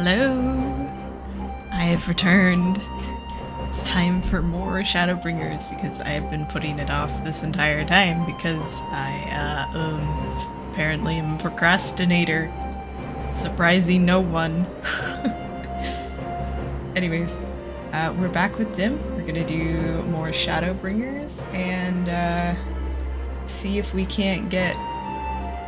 Hello! I have returned. It's time for more Shadowbringers because I have been putting it off this entire time because I apparently am a procrastinator. Surprising no one. Anyways, we're back with Dhim. We're gonna do more Shadowbringers and see if we can't get...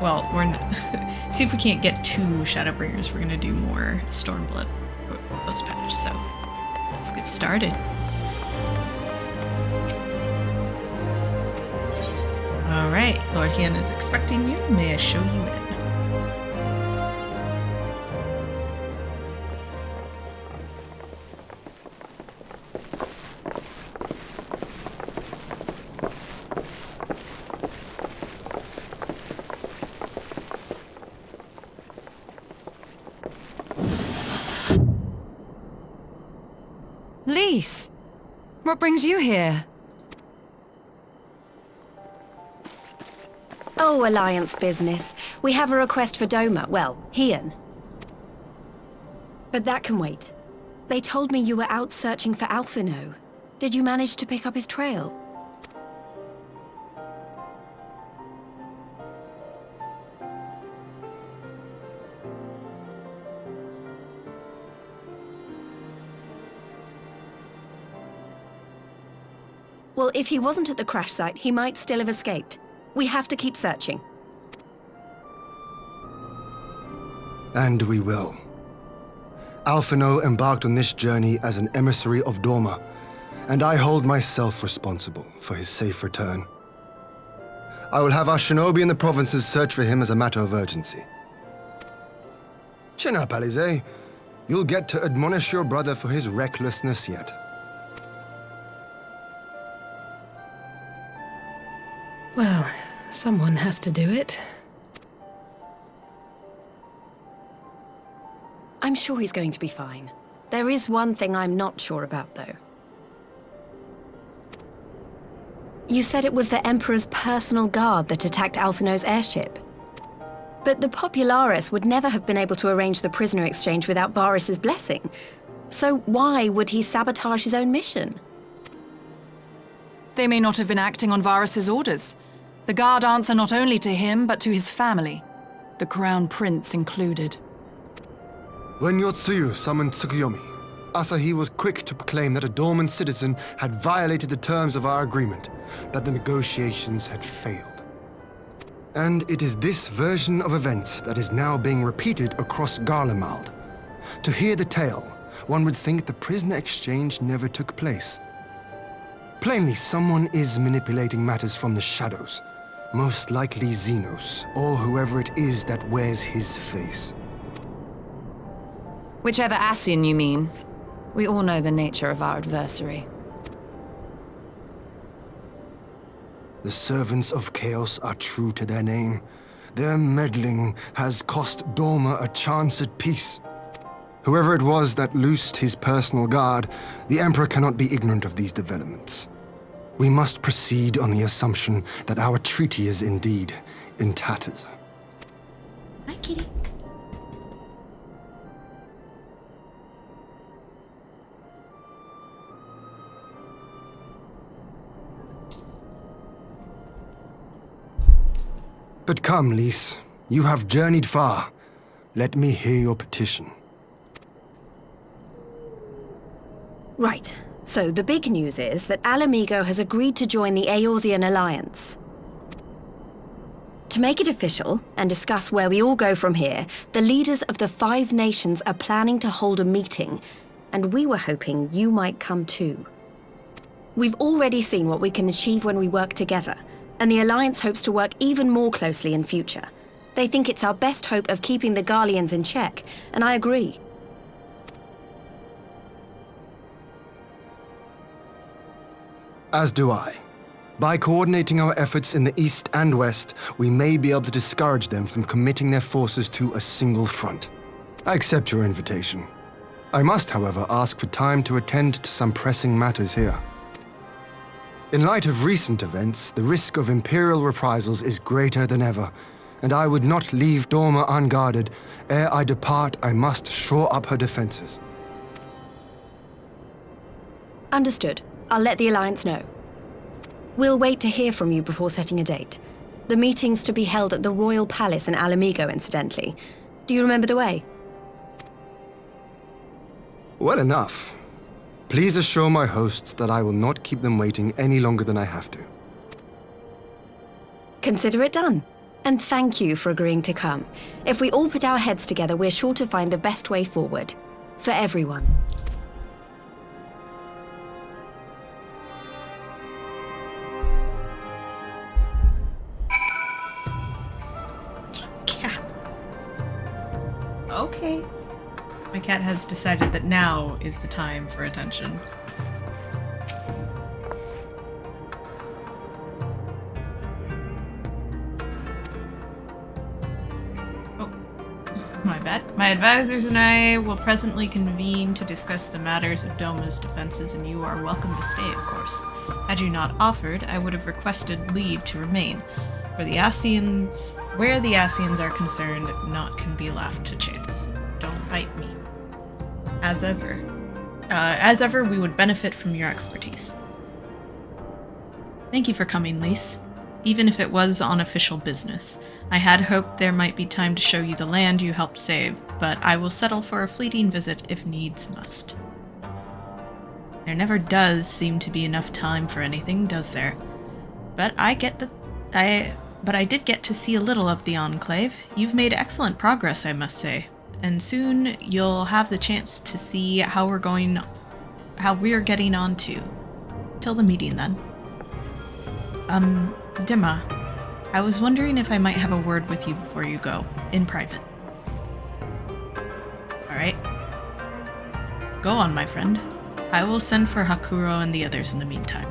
Well, we're not... see if we can't get 2 Shadowbringers. We're gonna do more Stormblood post-patch, so let's get started. Alright, Lord Hian is expecting you. May I show you in? Lise, what brings you here? Oh, Alliance business. We have a request for Dhim'a, well, Hian. But that can wait. They told me you were out searching for Alphino. Did you manage to pick up his trail? Well, if he wasn't at the crash site, he might still have escaped. We have to keep searching. And we will. Alphino embarked on this journey as an emissary of Dhim'a, and I hold myself responsible for his safe return. I will have our shinobi in the provinces search for him as a matter of urgency. Chin up, Alize. You'll get to admonish your brother for his recklessness yet. Well, someone has to do it. I'm sure he's going to be fine. There is one thing I'm not sure about, though. You said it was the Emperor's personal guard that attacked Alphino's airship. But the Popularis would never have been able to arrange the prisoner exchange without Varys' blessing. So why would he sabotage his own mission? They may not have been acting on Varys' orders. The guard answer not only to him, but to his family, the Crown Prince included. When Yotsuyu summoned Tsukuyomi, Asahi was quick to proclaim that a dormant citizen had violated the terms of our agreement, that the negotiations had failed. And it is this version of events that is now being repeated across Garlemald. To hear the tale, one would think the prisoner exchange never took place. Plainly, someone is manipulating matters from the shadows. Most likely Xenos, or whoever it is that wears his face. Whichever Ascian you mean. We all know the nature of our adversary. The servants of chaos are true to their name. Their meddling has cost Dhim'a a chance at peace. Whoever it was that loosed his personal guard, the Emperor cannot be ignorant of these developments. We must proceed on the assumption that our treaty is indeed in tatters. Hi, kitty. But come, Lise. You have journeyed far. Let me hear your petition. Right. So the big news is that Alamigo has agreed to join the Eorzean Alliance. To make it official, and discuss where we all go from here, the leaders of the 5 nations are planning to hold a meeting, and we were hoping you might come too. We've already seen what we can achieve when we work together, and the Alliance hopes to work even more closely in future. They think it's our best hope of keeping the Garleans in check, and I agree. As do I. By coordinating our efforts in the east and west, we may be able to discourage them from committing their forces to a single front. I accept your invitation. I must, however, ask for time to attend to some pressing matters here. In light of recent events, the risk of Imperial reprisals is greater than ever, and I would not leave Dhim'a unguarded. Ere I depart, I must shore up her defenses. Understood. I'll let the Alliance know. We'll wait to hear from you before setting a date. The meeting's to be held at the Royal Palace in Alamigo, incidentally. Do you remember the way? Well enough. Please assure my hosts that I will not keep them waiting any longer than I have to. Consider it done. And thank you for agreeing to come. If we all put our heads together, we're sure to find the best way forward. For everyone. Cat. Okay. My cat has decided that now is the time for attention. My bad. My advisors and I will presently convene to discuss the matters of Dhim'a's defenses, and you are welcome to stay, of course. Had you not offered, I would have requested leave to remain. Where the Ascians are concerned, naught can be left to chance. Don't bite me. As ever, we would benefit from your expertise. Thank you for coming, Lise. Even if it was on official business. I had hoped there might be time to show you the land you helped save, but I will settle for a fleeting visit if needs must. There never does seem to be enough time for anything, does there? But I did get to see a little of the Enclave. You've made excellent progress, I must say. And soon you'll have the chance to see how we're getting on too. Till the meeting then. Dhim'a, I was wondering if I might have a word with you before you go, in private. Alright. Go on, my friend. I will send for Hakuro and the others in the meantime.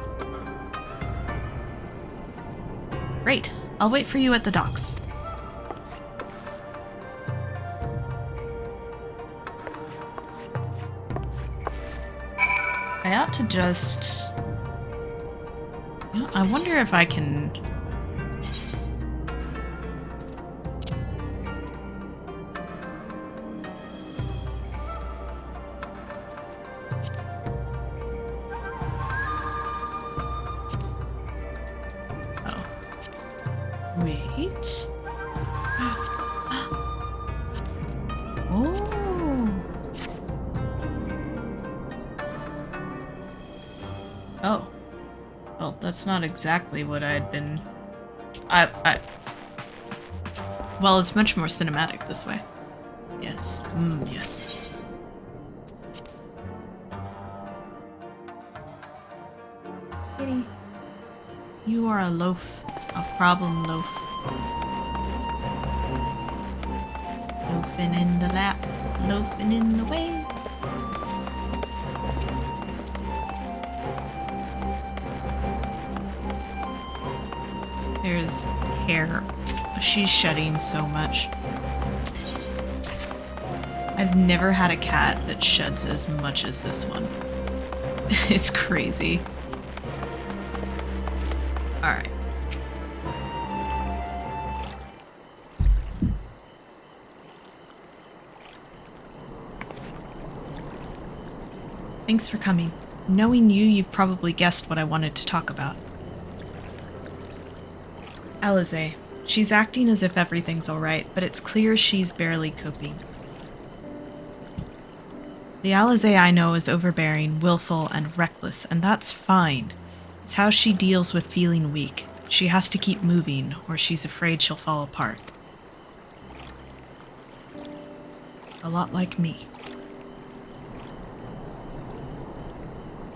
Great. I'll wait for you at the docks. I ought to just... I wonder if I can... Oh. Wait. Oh. Oh. Well, that's not exactly what I'd been... Well, it's much more cinematic this way. Yes. Yes. Kitty. You are a loaf. A problem loaf. Loafing in the lap. Loafing in the way. There's hair. She's shedding so much. I've never had a cat that sheds as much as this one. It's crazy. Alright. Thanks for coming. Knowing you, you've probably guessed what I wanted to talk about. Alize. She's acting as if everything's alright, but it's clear she's barely coping. The Alize I know is overbearing, willful, and reckless, and that's fine. It's how she deals with feeling weak. She has to keep moving, or she's afraid she'll fall apart. A lot like me.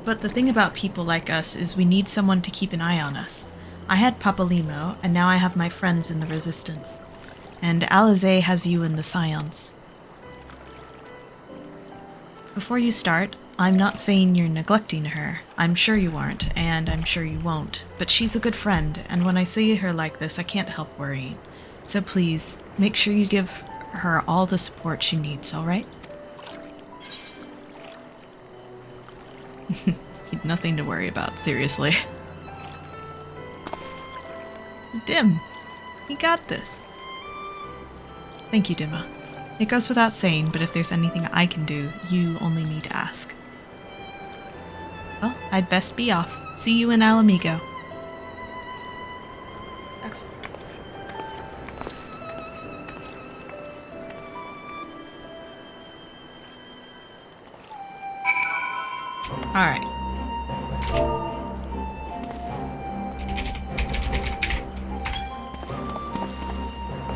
But the thing about people like us is we need someone to keep an eye on us. I had Papalimo, and now I have my friends in the Resistance. And Alize has you in the Scions. Before you start, I'm not saying you're neglecting her. I'm sure you aren't, and I'm sure you won't. But she's a good friend, and when I see her like this, I can't help worrying. So please, make sure you give her all the support she needs, alright? Nothing to worry about, seriously. Dim, you got this. Thank you, Dhim'a. It goes without saying, but if there's anything I can do, you only need to ask. Well, I'd best be off. See you in Alamigo. Excellent. Alright.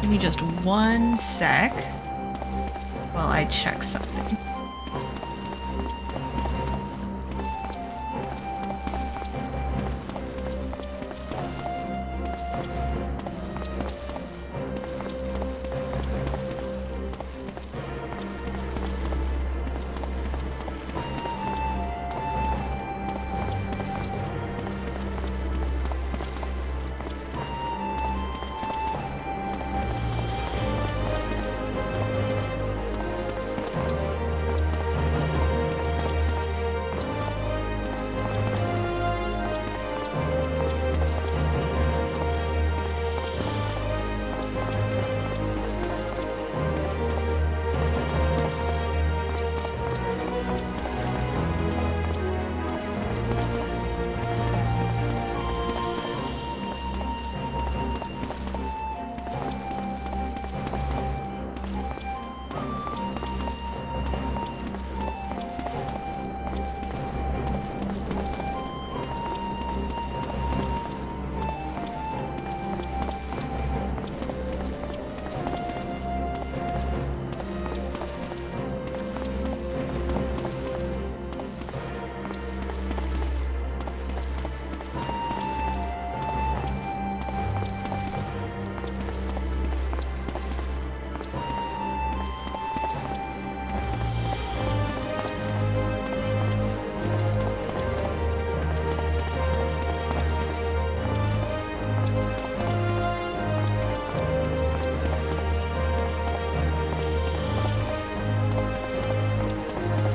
Give me just 1 sec while I check something.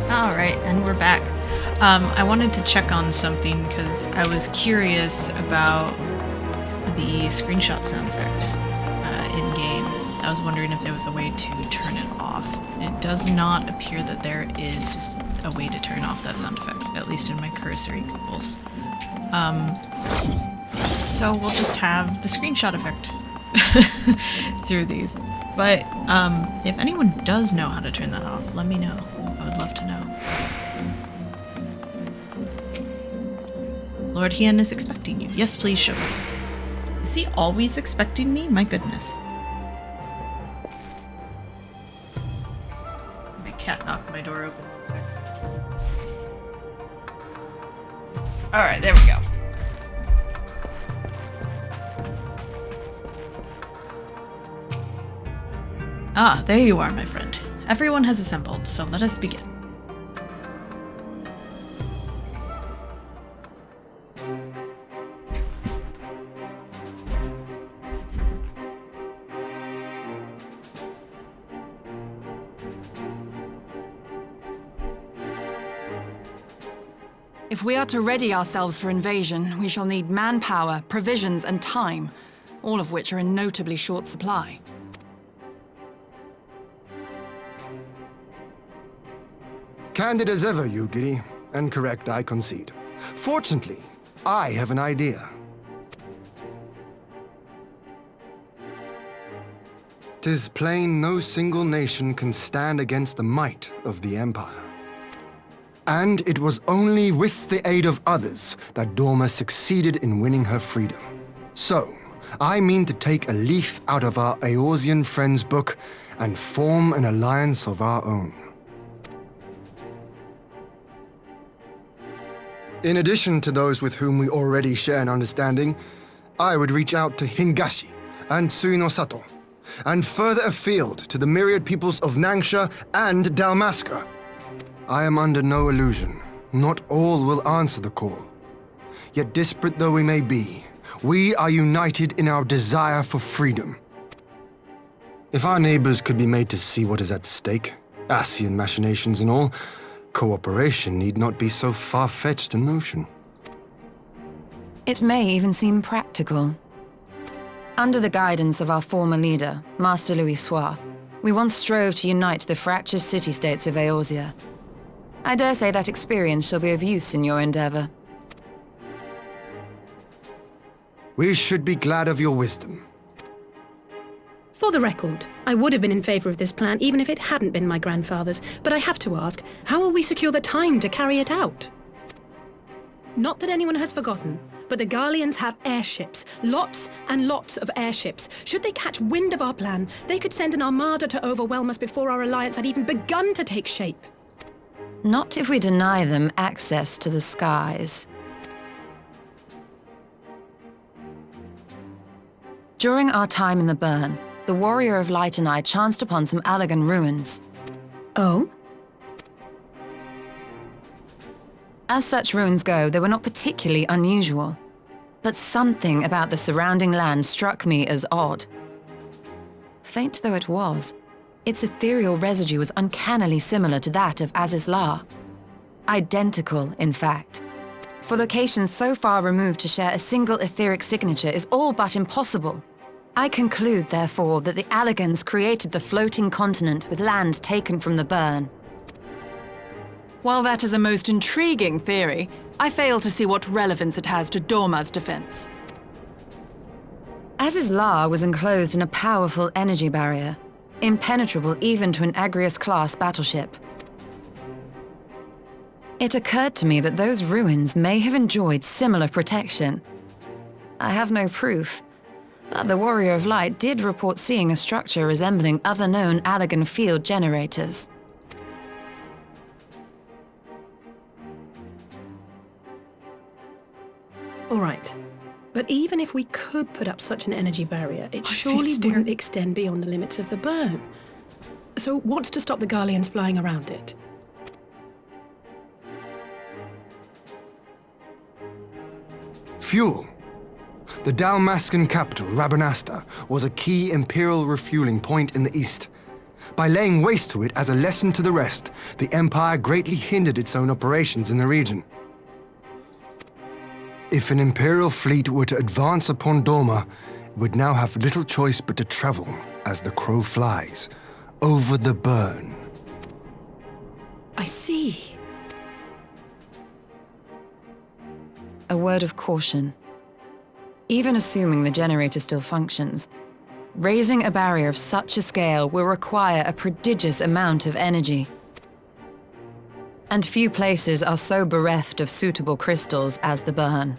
Alright, and we're back. I wanted to check on something because I was curious about the screenshot sound effect in-game. I was wondering if there was a way to turn it off. It does not appear that there is just a way to turn off that sound effect, at least in my cursory Googles. So we'll just have the screenshot effect through these. But if anyone does know how to turn that off, let me know. I would love to know. Lord Hien is expecting you. Yes, please show me. Is he always expecting me? My goodness. My cat knocked my door open. Alright, there we go. Ah, there you are, my friend. Everyone has assembled, so let us begin. If we are to ready ourselves for invasion, we shall need manpower, provisions, and time, all of which are in notably short supply. Candid as ever, you giddy. And correct, I concede. Fortunately, I have an idea. 'Tis plain no single nation can stand against the might of the Empire. And it was only with the aid of others that Dhim'a succeeded in winning her freedom. So, I mean to take a leaf out of our Eorzean friends' book and form an alliance of our own. In addition to those with whom we already share an understanding, I would reach out to Hingashi and Suinosato, and further afield to the myriad peoples of Nangsha and Dalmasca. I am under no illusion. Not all will answer the call. Yet disparate though we may be, we are united in our desire for freedom. If our neighbors could be made to see what is at stake, Ascian machinations and all, cooperation need not be so far-fetched a notion. It may even seem practical. Under the guidance of our former leader, Master Louis Soir, We once strove to unite the fractured city-states of Eorzea. I dare say that experience shall be of use in your endeavor. We should be glad of your wisdom. For the record, I would have been in favor of this plan even if it hadn't been my grandfather's, but I have to ask, how will we secure the time to carry it out? Not that anyone has forgotten, but the Garleans have airships. Lots and lots of airships. Should they catch wind of our plan, they could send an armada to overwhelm us before our alliance had even begun to take shape. Not if we deny them access to the skies. During our time in the Burn, the Warrior of Light and I chanced upon some Allagan ruins. Oh? As such ruins go, they were not particularly unusual. But something about the surrounding land struck me as odd. Faint though it was, its ethereal residue was uncannily similar to that of Aziz La. Identical, in fact. For locations so far removed to share a single etheric signature is all but impossible. I conclude, therefore, that the Allagans created the floating continent with land taken from the Burn. While that is a most intriguing theory, I fail to see what relevance it has to Dorma's defense. Aziz La was enclosed in a powerful energy barrier, impenetrable even to an Agrius-class battleship. It occurred to me that those ruins may have enjoyed similar protection. I have no proof, but the Warrior of Light did report seeing a structure resembling other known Allagan field generators. All right. But even if we could put up such an energy barrier, it What's he surely staring? wouldn't extend beyond the limits of the Burn. So what's to stop the Garleans flying around it? Fuel. The Dalmascan capital, Rabanasta, was a key Imperial refueling point in the east. By laying waste to it as a lesson to the rest, the Empire greatly hindered its own operations in the region. If an Imperial fleet were to advance upon Dorma, it would now have little choice but to travel, as the crow flies, over the Burn. I see. A word of caution. Even assuming the generator still functions, raising a barrier of such a scale will require a prodigious amount of energy. And few places are so bereft of suitable crystals as the Burn.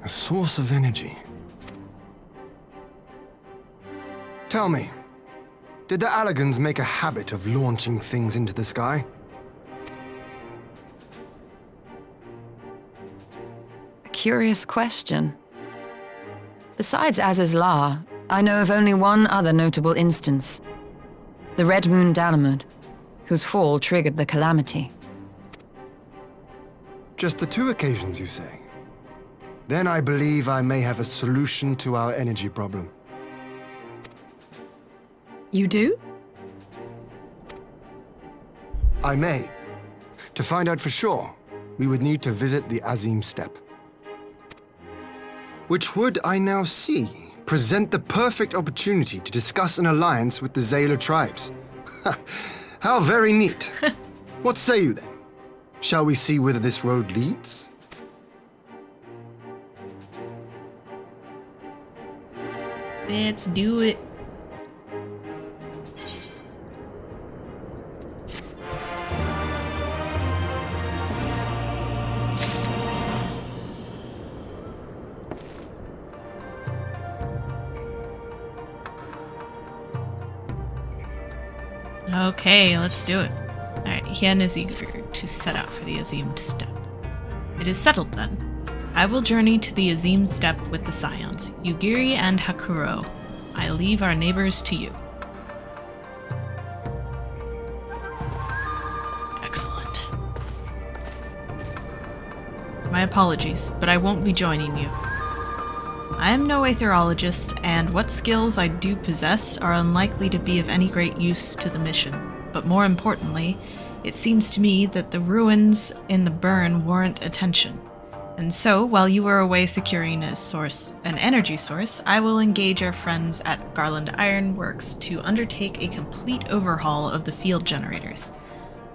A source of energy. Tell me, did the Allagans make a habit of launching things into the sky? A curious question. Besides Aziz La, I know of only one other notable instance. The Red Moon Dalamud, whose fall triggered the calamity. Just the two occasions, you say? Then I believe I may have a solution to our energy problem. You do? I may. To find out for sure, we would need to visit the Azim Steppe. Which would, I now see, present the perfect opportunity to discuss an alliance with the Zayla tribes. How very neat. What say you then? Shall we see whither this road leads? Let's do it. Okay, let's do it. Alright, Hien is eager to set out for the Azim Steppe. It is settled then. I will journey to the Azim Steppe with the Scions, Yugiri and Hakuro. I leave our neighbors to you. Excellent. My apologies, but I won't be joining you. I am no aetherologist, and what skills I do possess are unlikely to be of any great use to the mission. But more importantly, it seems to me that the ruins in the Burn warrant attention. And so, while you are away securing an energy source, I will engage our friends at Garland Ironworks to undertake a complete overhaul of the field generators.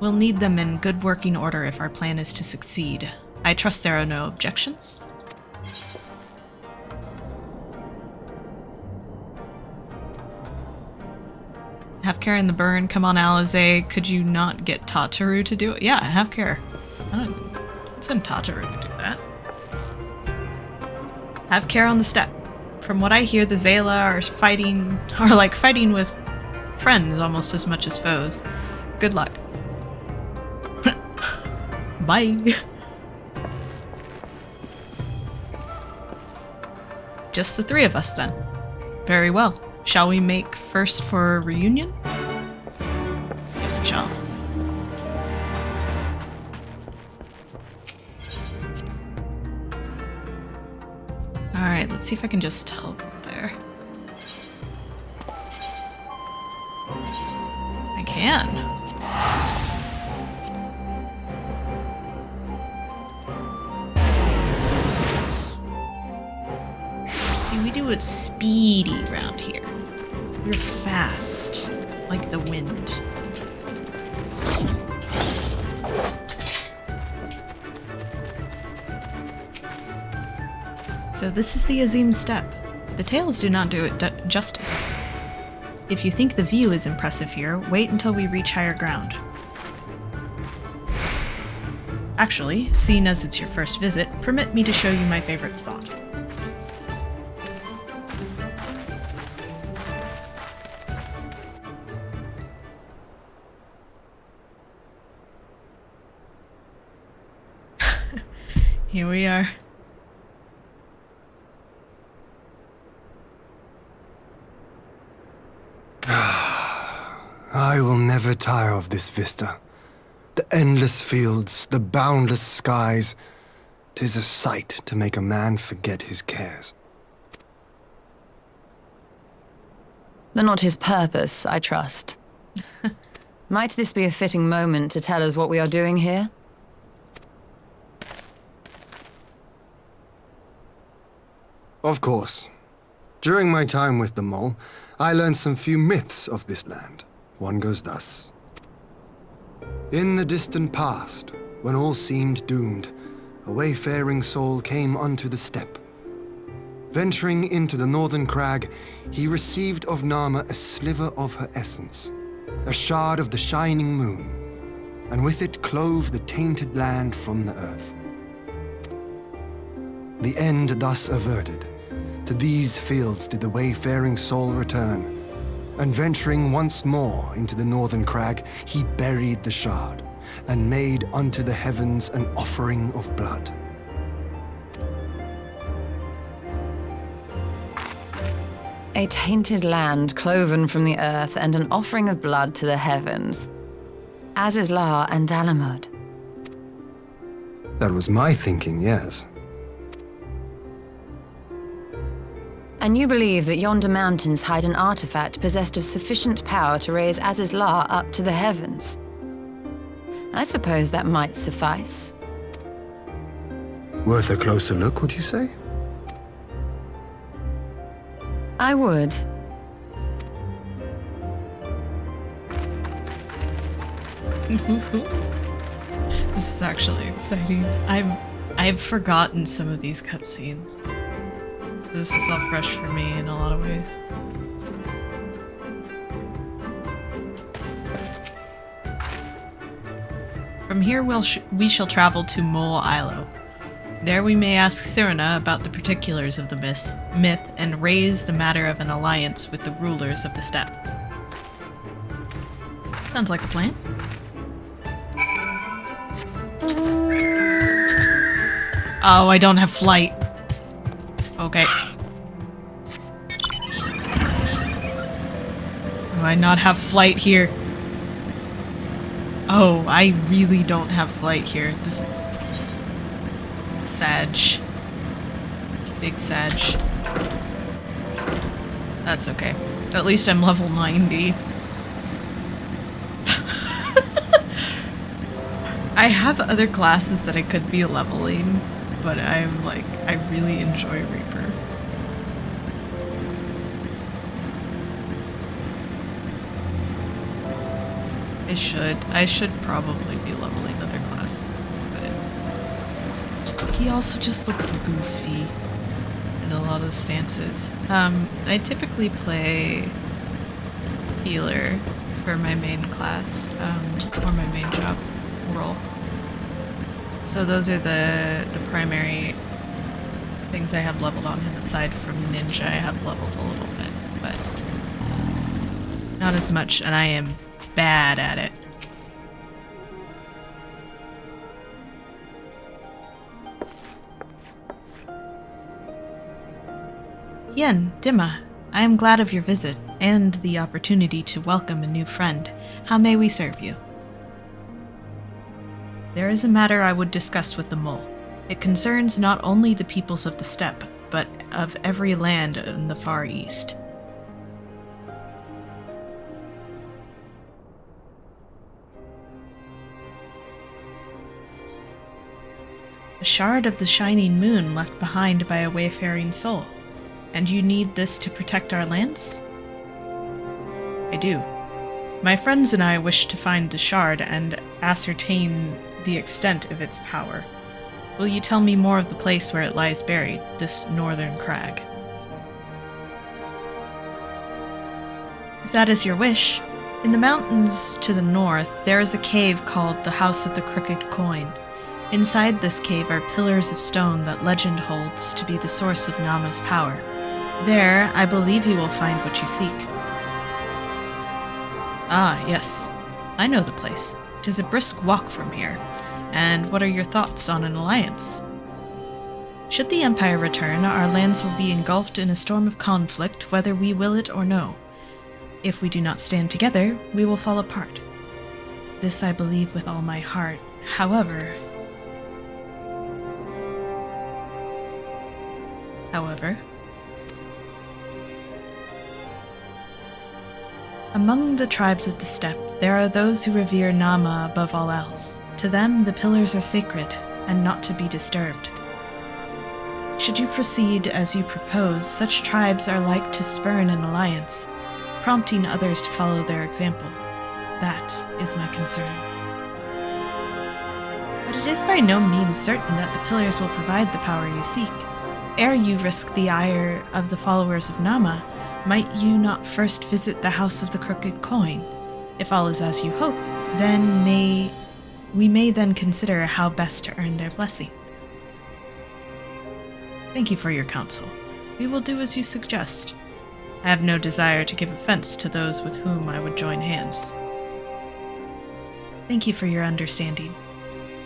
We'll need them in good working order if our plan is to succeed. I trust there are no objections. Have care in the burn. Come on, Alize. Could you not get Tataru to do it? Yeah, have care. I don't send Tataru to do that. Have care on the step. From what I hear, the Zayla are like fighting with friends almost as much as foes. Good luck. Bye. Just the three of us then. Very well. Shall we make first for a reunion? Yes, we shall. Alright, let's see if I can just teleport there. I can. See, we do it speedy around here. We're fast, like the wind. So this is the Azim Step. The tales do not do it justice. If you think the view is impressive here, wait until we reach higher ground. Actually, seeing as it's your first visit, permit me to show you my favorite spot. Here we are. I will never tire of this vista. The endless fields, the boundless skies. 'Tis a sight to make a man forget his cares. But not his purpose, I trust. Might this be a fitting moment to tell us what we are doing here? Of course. During my time with the mole, I learned some few myths of this land. One goes thus. In the distant past, when all seemed doomed, a wayfaring soul came unto the steppe. Venturing into the northern crag, he received of Nama a sliver of her essence, a shard of the shining moon, and with it clove the tainted land from the earth. The end thus averted, to these fields did the wayfaring soul return, and venturing once more into the northern crag, he buried the shard, and made unto the heavens an offering of blood. A tainted land cloven from the earth and an offering of blood to the heavens. Azizlar and Dalamud. That was my thinking, yes. And you believe that yonder mountains hide an artifact possessed of sufficient power to raise Azizlar up to the heavens? I suppose that might suffice. Worth a closer look, would you say? I would. This is actually exciting. I've forgotten some of these cutscenes. This is all fresh for me in a lot of ways. From here we shall travel to Mol Ilo. There we may ask Cyrena about the particulars of the myth and raise the matter of an alliance with the rulers of the steppe. Sounds like a plan. Oh, I don't have flight. Okay. Do I not have flight here? Oh, I really don't have flight here. This Sag. Big Sag. That's okay. At least I'm level 90. I have other classes that I could be leveling, but I'm like, I really enjoy Reaper. I should probably be leveling other classes, but he also just looks goofy in a lot of stances. I typically play healer for my main class, or my main job role. So those are the primary things I have leveled on him. Aside from ninja, I have leveled a little bit, but not as much, and I am bad at it. Yen, Dhim'a, I am glad of your visit and the opportunity to welcome a new friend. How may we serve you? There is a matter I would discuss with the mole. It concerns not only the peoples of the steppe, but of every land in the Far East. A shard of the shining moon left behind by a wayfaring soul. And you need this to protect our lands? I do. My friends and I wish to find the shard and ascertain the extent of its power. Will you tell me more of the place where it lies buried, this northern crag? If that is your wish, in the mountains to the north, there is a cave called the House of the Crooked Coin. Inside this cave are pillars of stone that legend holds to be the source of Nama's power. There, I believe you will find what you seek. Ah, yes. I know the place. 'Tis a brisk walk from here. And what are your thoughts on an alliance? Should the Empire return, our lands will be engulfed in a storm of conflict, whether we will it or no. If we do not stand together, we will fall apart. This I believe with all my heart. However... Among the tribes of the steppe, there are those who revere Nama above all else. To them, the pillars are sacred, and not to be disturbed. Should you proceed as you propose, such tribes are like to spurn an alliance, prompting others to follow their example. That is my concern. But it is by no means certain that the pillars will provide the power you seek. Ere you risk the ire of the followers of Nama, might you not first visit the House of the Crooked Coin? If all is as you hope, then we may then consider how best to earn their blessing. Thank you for your counsel. We will do as you suggest. I have no desire to give offense to those with whom I would join hands. Thank you for your understanding.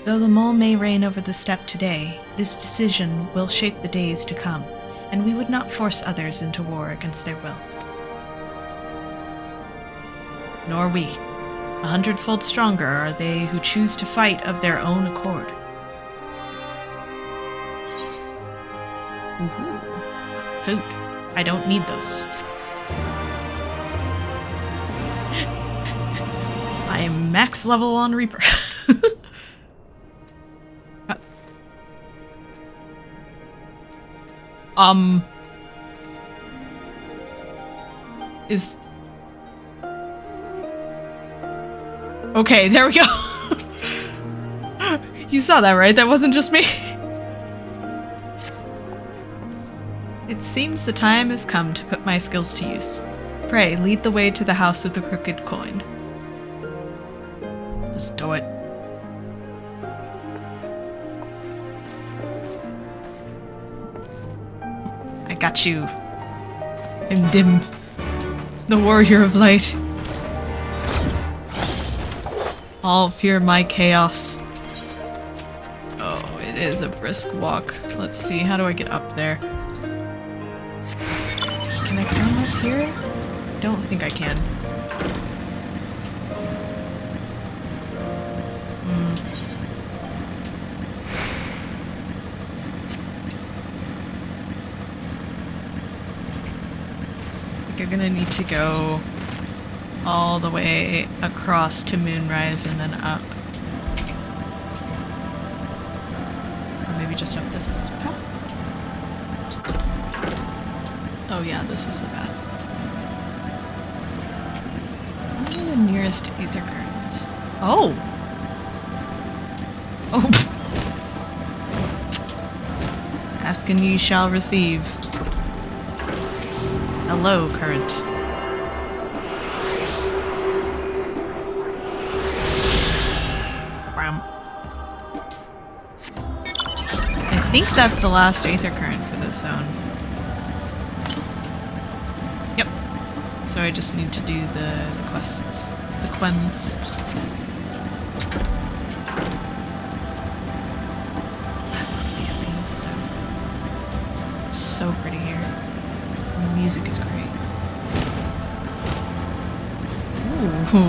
Though the mole may reign over the steppe today, this decision will shape the days to come, and we would not force others into war against their will. Nor we. 100-fold stronger are they who choose to fight of their own accord. Ooh. Food. I don't need those. I am max level on Reaper. Is... Okay, there we go. You saw that, right? That wasn't just me. It seems the time has come to put my skills to use. Pray, lead the way to the House of the Crooked Coin. Let's do it. I got you. I'm Dim, the warrior of light. All fear my chaos. Oh, it is a brisk walk. Let's see, how do I get up there? Can I climb up here? I don't think I can. I think I'm gonna need to go all the way across to Moonrise and then up. Or maybe maybe just up this path? Oh yeah, this is the path. What are the nearest ether currents? Oh! Oh! Ask and ye shall receive. Hello, current. Bam. I think that's the last aether current for this zone. Yep. So I just need to do the quests. The quests. I love the Azine stuff. So pretty here. The music is great. Ooh.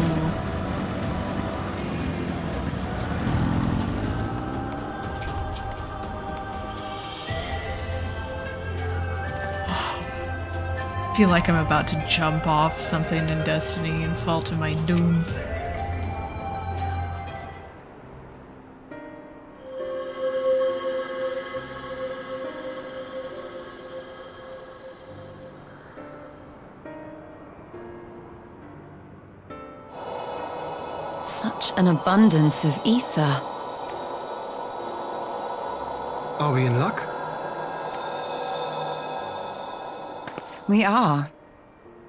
I feel like I'm about to jump off something in Destiny and fall to my doom. Such an abundance of ether. Are we in luck? We are.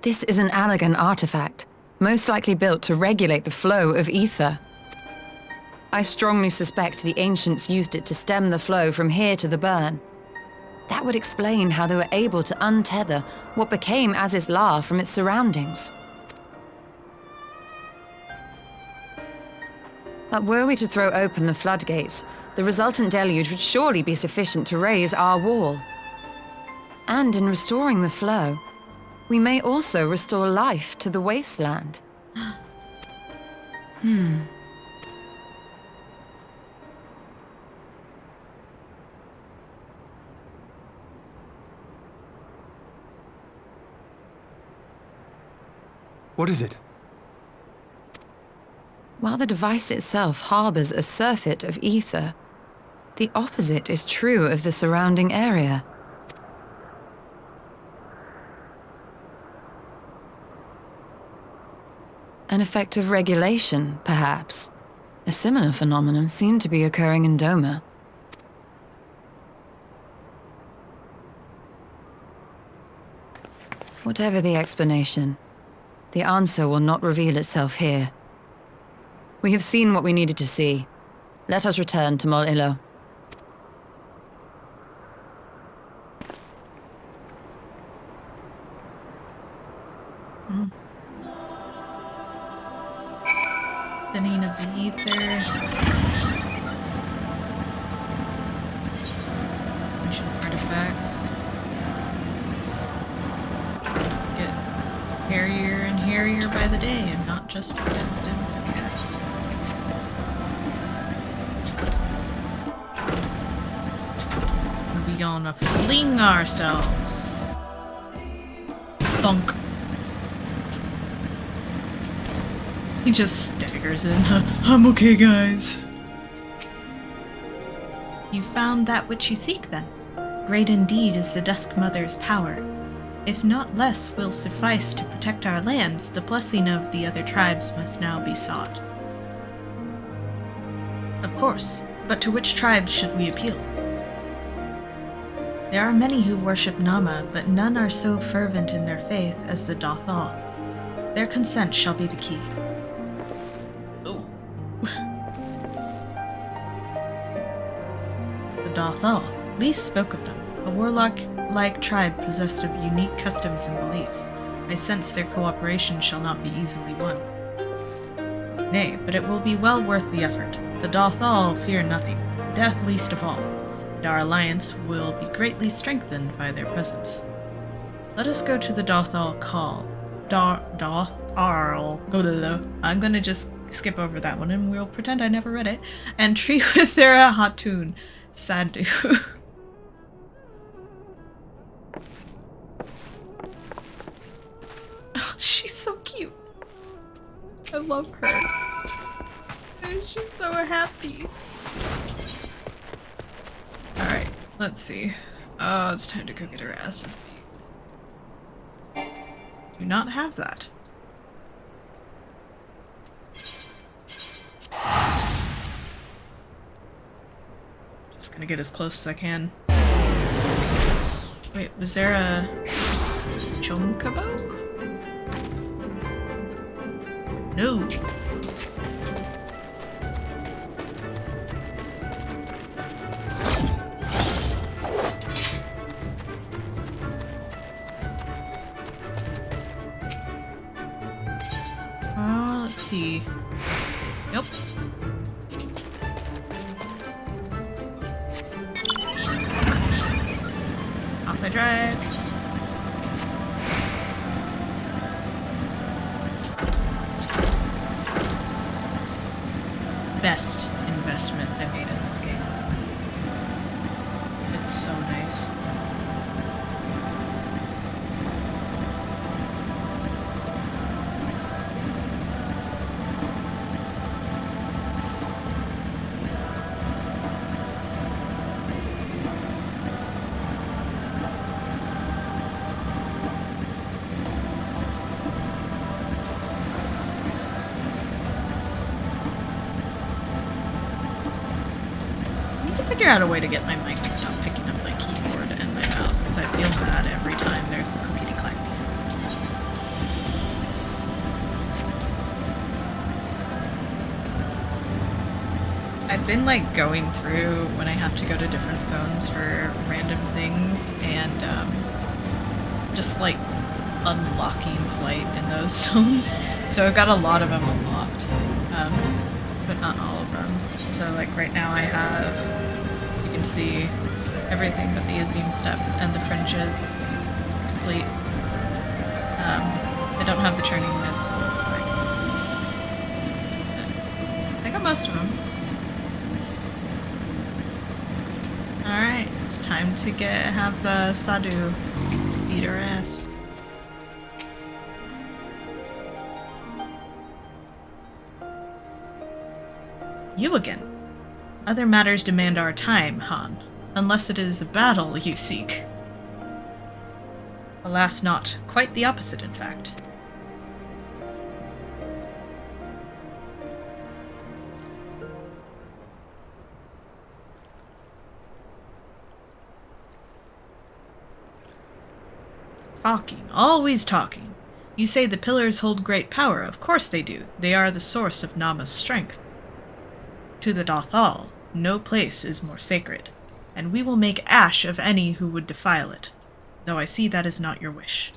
This is an Allegan artifact, most likely built to regulate the flow of ether. I strongly suspect the ancients used it to stem the flow from here to the burn. That would explain how they were able to untether what became Az's La from its surroundings. But were we to throw open the floodgates, the resultant deluge would surely be sufficient to raise our wall. And in restoring the flow, we may also restore life to the wasteland. What is it? While the device itself harbors a surfeit of ether, the opposite is true of the surrounding area. An effect of regulation, perhaps. A similar phenomenon seemed to be occurring in Dhim'a. Whatever the explanation, the answer will not reveal itself here. We have seen what we needed to see. Let us return to Mol Ilo. Thinning of the ether. Ancient artifacts. Get hairier and hairier by the day, and not just for them as a cat. We gonna fling ourselves. Thunk. He just staggers in. I'm okay, guys. You found that which you seek, then? Great indeed is the Dusk Mother's power. If not less will suffice to protect our lands, the blessing of the other tribes must now be sought. Of course, but to which tribes should we appeal? There are many who worship Nama, but none are so fervent in their faith as the Dathal. Their consent shall be the key. Dathal. Lees spoke of them, a warlock-like tribe possessed of unique customs and beliefs. I sense their cooperation shall not be easily won. Nay, but it will be well worth the effort. The Dathal fear nothing, death least of all, and our alliance will be greatly strengthened by their presence. Let us go to the Dathal call. I'm gonna just skip over that one and we'll pretend I never read it. And treat with their Hatun. Sadu. Oh, she's so cute. I love her. And she's so happy. Alright. Let's see. Oh, it's time to go get her asses beat. Do not have that. Just gonna get as close as I can. Wait, was there a chocobo? No. Let's see. Nope. Off my drive. Best investment I made in this game. It's so nice. Figure out a way to get my mic to stop picking up my keyboard and my mouse, because I feel bad every time there's the clickety-clackies. I've been like going through when I have to go to different zones for random things and just like unlocking flight in those zones. So I've got a lot of them unlocked, but not all of them. So like right now I have, see everything but the Azim step and the fringes complete. I don't have the churning missiles. I got most of them. Alright, it's time to have Sadhu beat her ass. You again. Other matters demand our time, Han. Unless it is a battle you seek. Alas not. Quite the opposite, in fact. Talking. Always talking. You say the pillars hold great power. Of course they do. They are the source of Nama's strength. To the Dothal, no place is more sacred, and we will make ash of any who would defile it, though I see that is not your wish.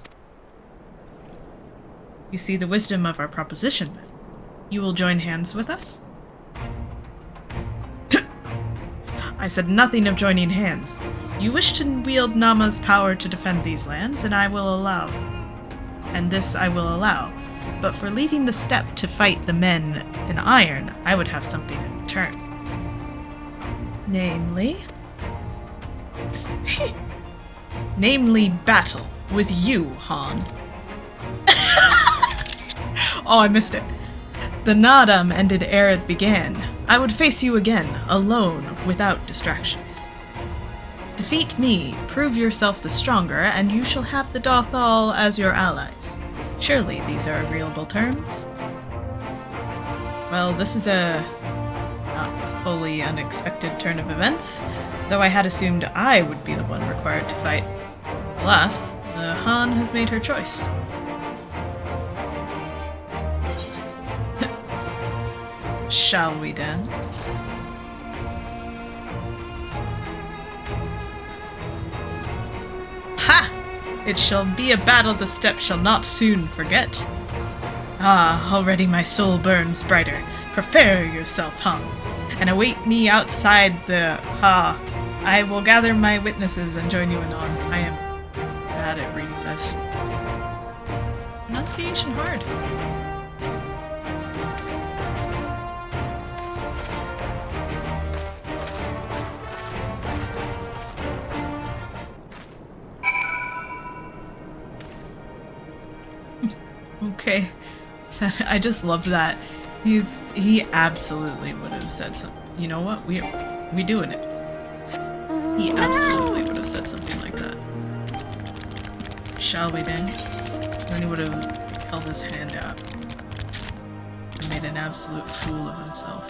You see the wisdom of our proposition, then. You will join hands with us? I said nothing of joining hands. You wish to wield Nama's power to defend these lands, and I will allow. And this I will allow. But for leaving the steppe to fight the men in iron, I would have something in return. Namely? Namely battle with you, Han. Oh, I missed it. The Nadam ended ere it began. I would face you again, alone, without distractions. Defeat me, prove yourself the stronger, and you shall have the Dothal as your allies. Surely these are agreeable terms? Well, this is a not wholly unexpected turn of events, though I had assumed I would be the one required to fight. Alas, the Han has made her choice. Shall we dance? Ha! It shall be a battle the steppe shall not soon forget. Ah, already my soul burns brighter. Prepare yourself, Han, and await me outside the... I will gather my witnesses and join you anon. I am bad at reading this. Pronunciation hard. Okay. I just love that. He absolutely would have said something. You know what? We doing it. He absolutely would have said something like that. Shall we dance? Then he would have held his hand out and made an absolute fool of himself.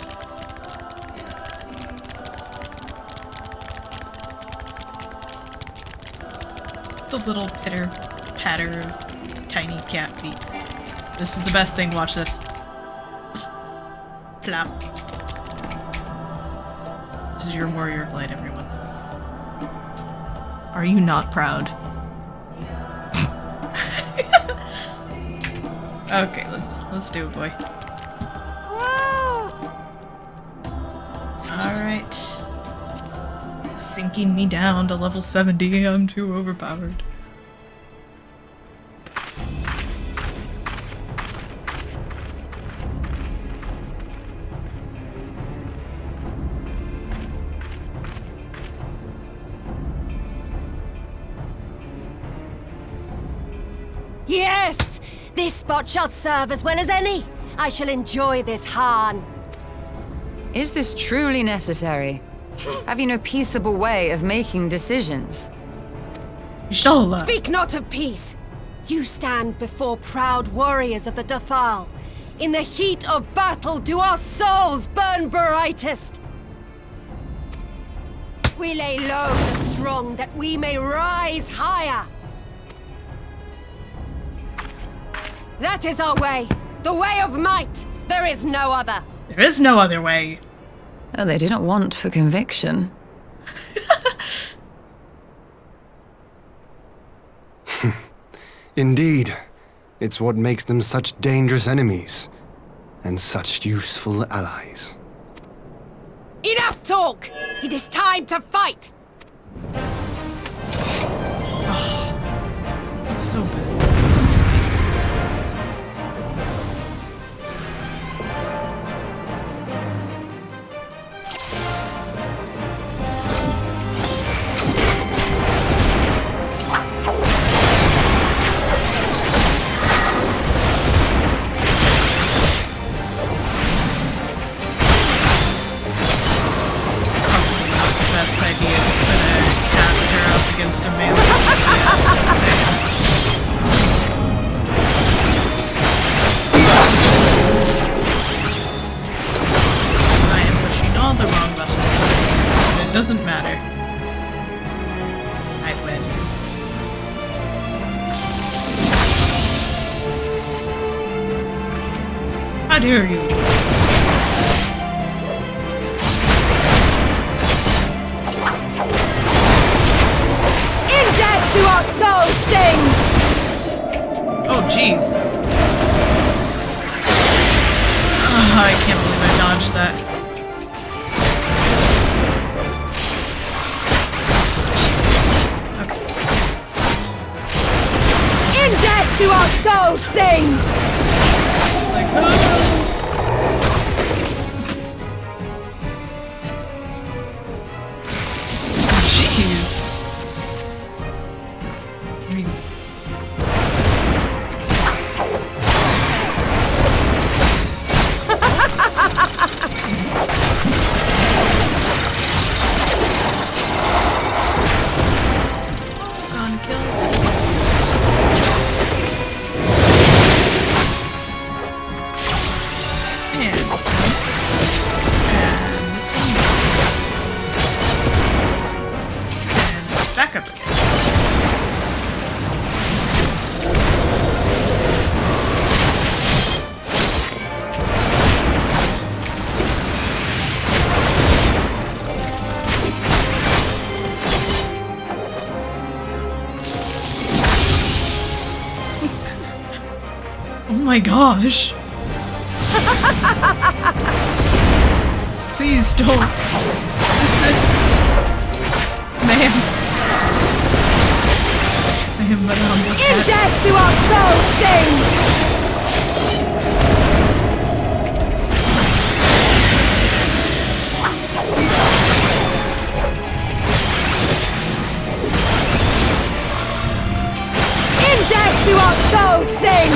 The little pitter patter of tiny cat feet. This is the best thing. Watch this. Plop. This is your warrior of light, everyone. Are you not proud? Okay, let's do it, boy. Alright. Sinking me down to level 70, I'm too overpowered. Yes! This spot shall serve as well as any. I shall enjoy this Hahn. Is this truly necessary? Have you no peaceable way of making decisions? Inshallah. Speak not of peace. You stand before proud warriors of the Dathal. In the heat of battle do our souls burn brightest. We lay low the strong that we may rise higher. That is our way. The way of might. There is no other. There is no other way. Oh, they do not want for conviction. Indeed. It's what makes them such dangerous enemies. And such useful allies. Enough talk! It is time to fight! So bad. Against a melee. I am pushing all the wrong buttons, but it doesn't matter. I win. How dare you? To our souls sing! Oh, jeez. Oh, I can't believe I dodged that. Okay. In death do our souls sing! Like, oh. Jeez. Oh my gosh. Please don't resist. Ma'am. I am but a humble cat. In death do our souls sing! In death do our souls sing!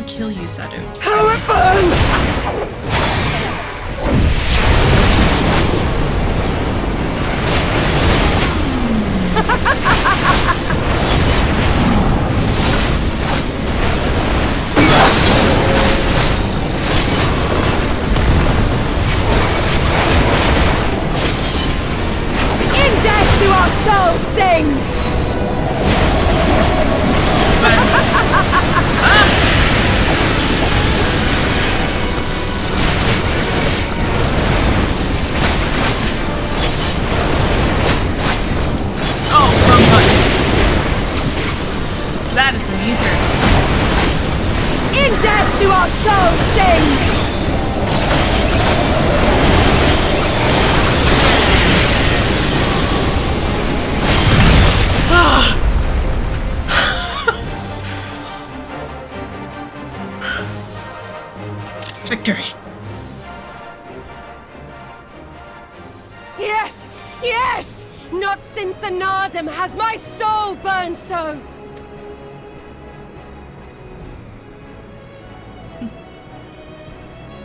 kill you, Sadu. How it burns! In death do our souls sing! Oh, wrong button. That is an ether. In death do our souls sing! Victory. Yes! Yes! Not since the Nardum has my soul burned so!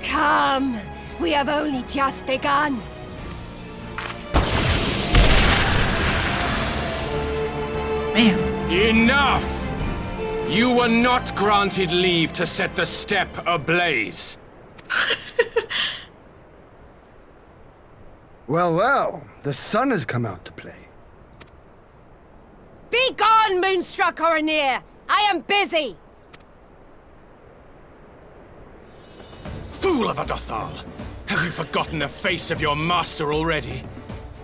Come! We have only just begun! Man. Enough! You were not granted leave to set the steppe ablaze. Well, well, the sun has come out to play. Be gone, Moonstruck Oranir! I am busy! Fool of a Dothal! Have you forgotten the face of your master already?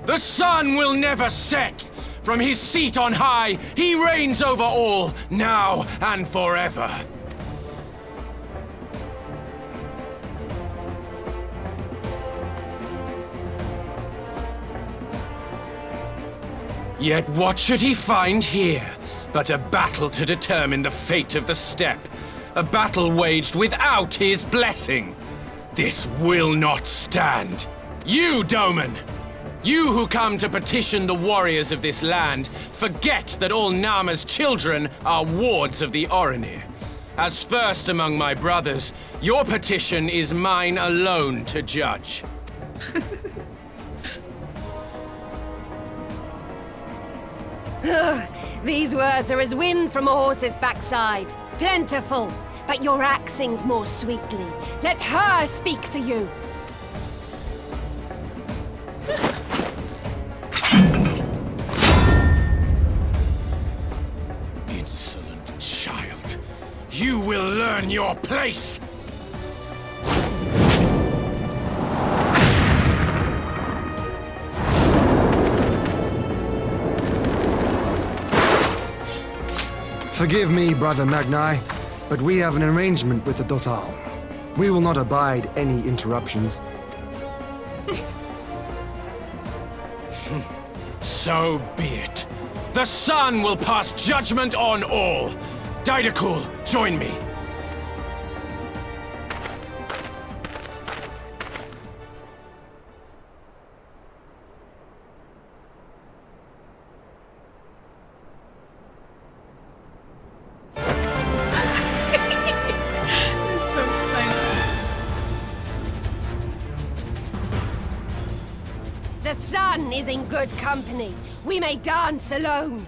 The sun will never set! From his seat on high, he reigns over all, now and forever. Yet what should he find here but a battle to determine the fate of the steppe? A battle waged without his blessing. This will not stand. You, Doman! You who come to petition the warriors of this land, forget that all Nama's children are wards of the Oranir. As first among my brothers, your petition is mine alone to judge. These words are as wind from a horse's backside. Plentiful, but your axe sings more sweetly. Let her speak for you. Insolent child. You will learn your place! Forgive me, Brother Magni, but we have an arrangement with the Dothal. We will not abide any interruptions. So be it. The sun will pass judgment on all. Didakul, join me. So excited. The sun is in good company. We may dance alone.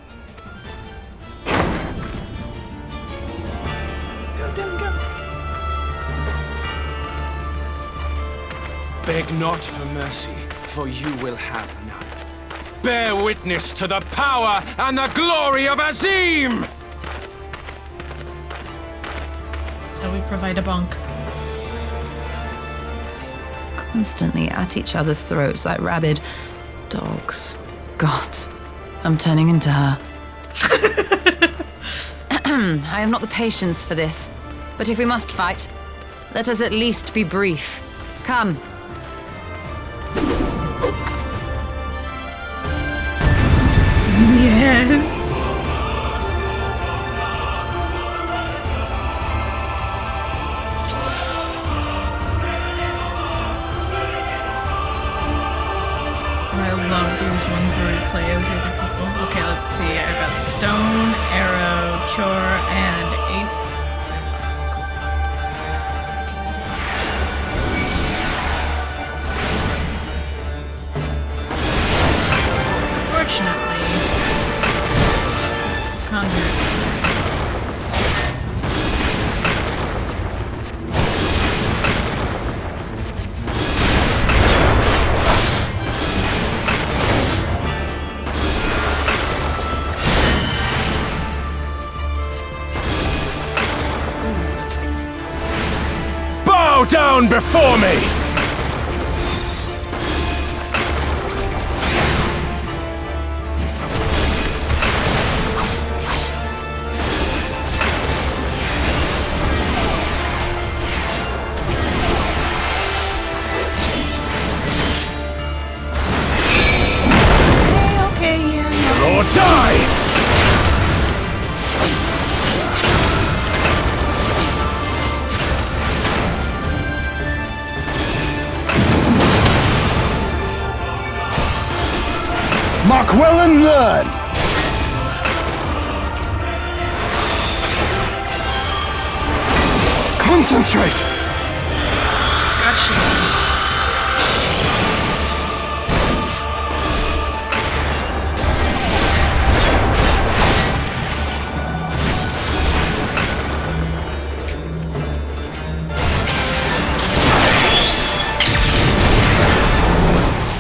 Go, Dim, go. Beg not for mercy, for you will have none. Bear witness to the power and the glory of Azim! So we provide a bonk. Constantly at each other's throats like rabid dogs. Gods, I'm turning into her. I have not the patience for this. But if we must fight, let us at least be brief. Come. Yes. I love these ones where we play as other people. Okay, let's see. I got stone, arrow, cure, and eighth. Bow down before me! Or die! Mark well and learn! Concentrate! Gotcha.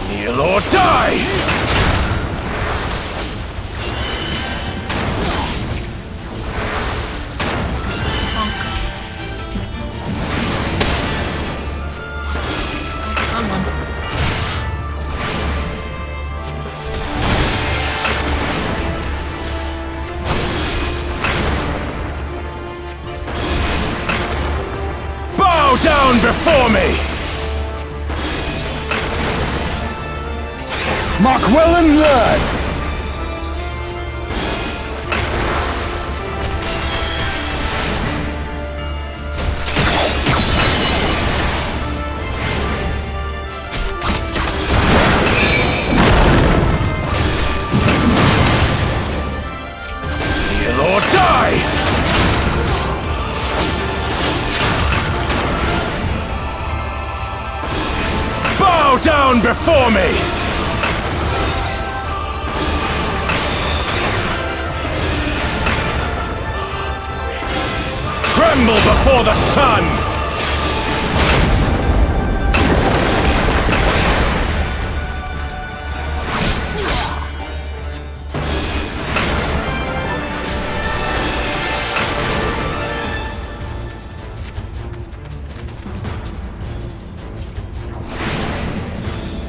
Kneel or die! Come on. Bow down before me! Mark well and learn! Kneel or die! Bow down before me! Tremble before the sun!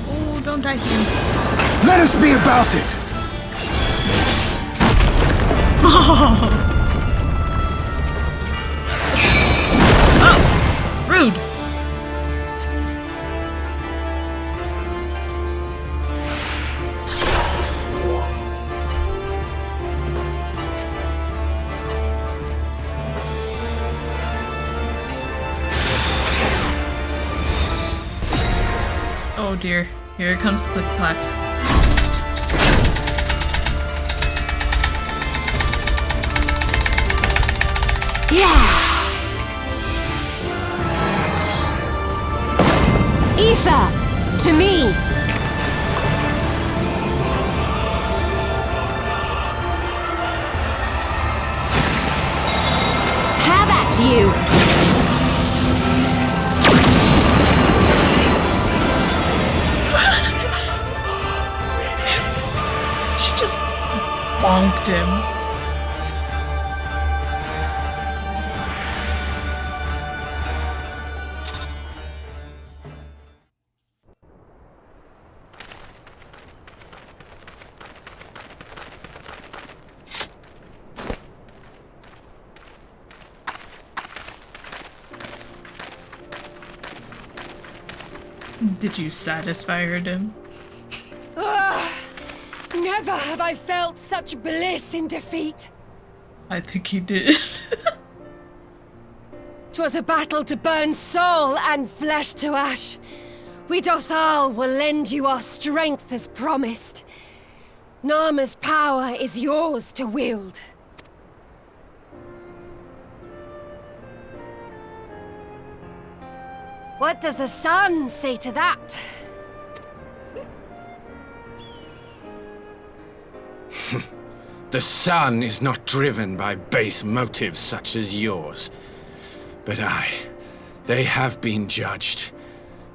Oh, don't die here. Let us be about it! Rude. Oh dear. Here comes the click-clacks. Ether! To me! Have at you! She just bonked him. Did you satisfy her, Dim? Never have I felt such bliss in defeat. I think you did. 'Twas a battle to burn soul and flesh to ash. We Dothal will lend you our strength as promised. Narma's power is yours to wield. What does the sun say to that? The sun is not driven by base motives such as yours. But they have been judged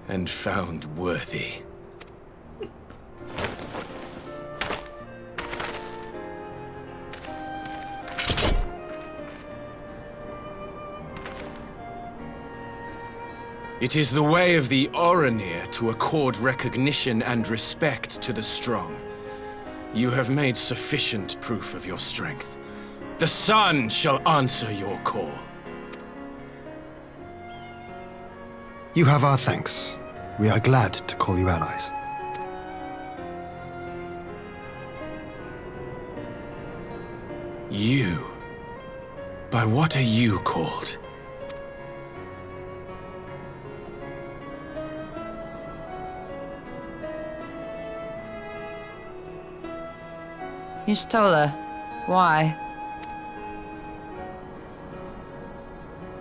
and found worthy. It is the way of the Oranir to accord recognition and respect to the strong. You have made sufficient proof of your strength. The sun shall answer your call. You have our thanks. We are glad to call you allies. You? By what are you called? Y'shtola, why?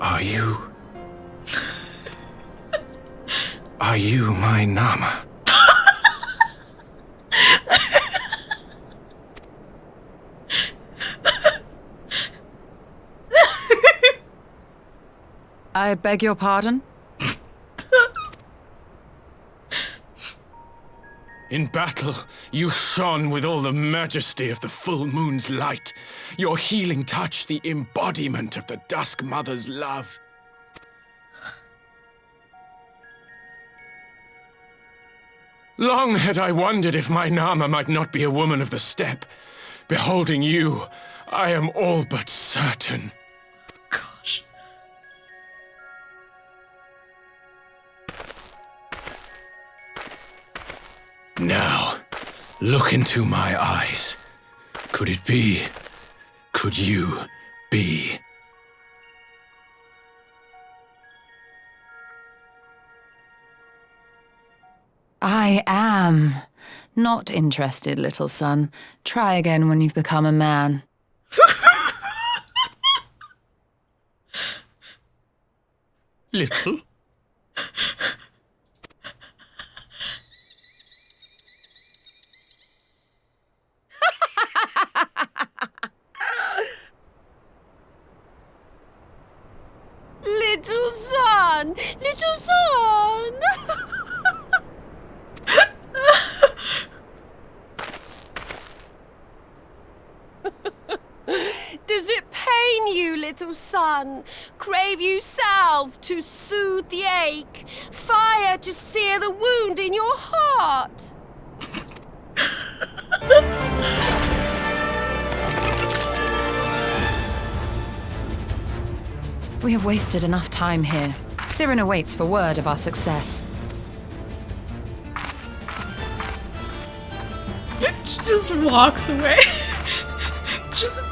Are you... Are you my Nama? I beg your pardon? In battle, you shone with all the majesty of the full moon's light. Your healing touch, the embodiment of the Dusk Mother's love. Long had I wondered if my Nama might not be a woman of the steppe. Beholding you, I am all but certain. Gosh. Now, look into my eyes. Could it be? Could you be? I am. Not interested, little son. Try again when you've become a man. Little? Little son! Little son! Does it pain you, little son? Crave you salve to soothe the ache? Fire to sear the wound in your heart? We have wasted enough time here. Cyrena waits for word of our success. She just walks away. Just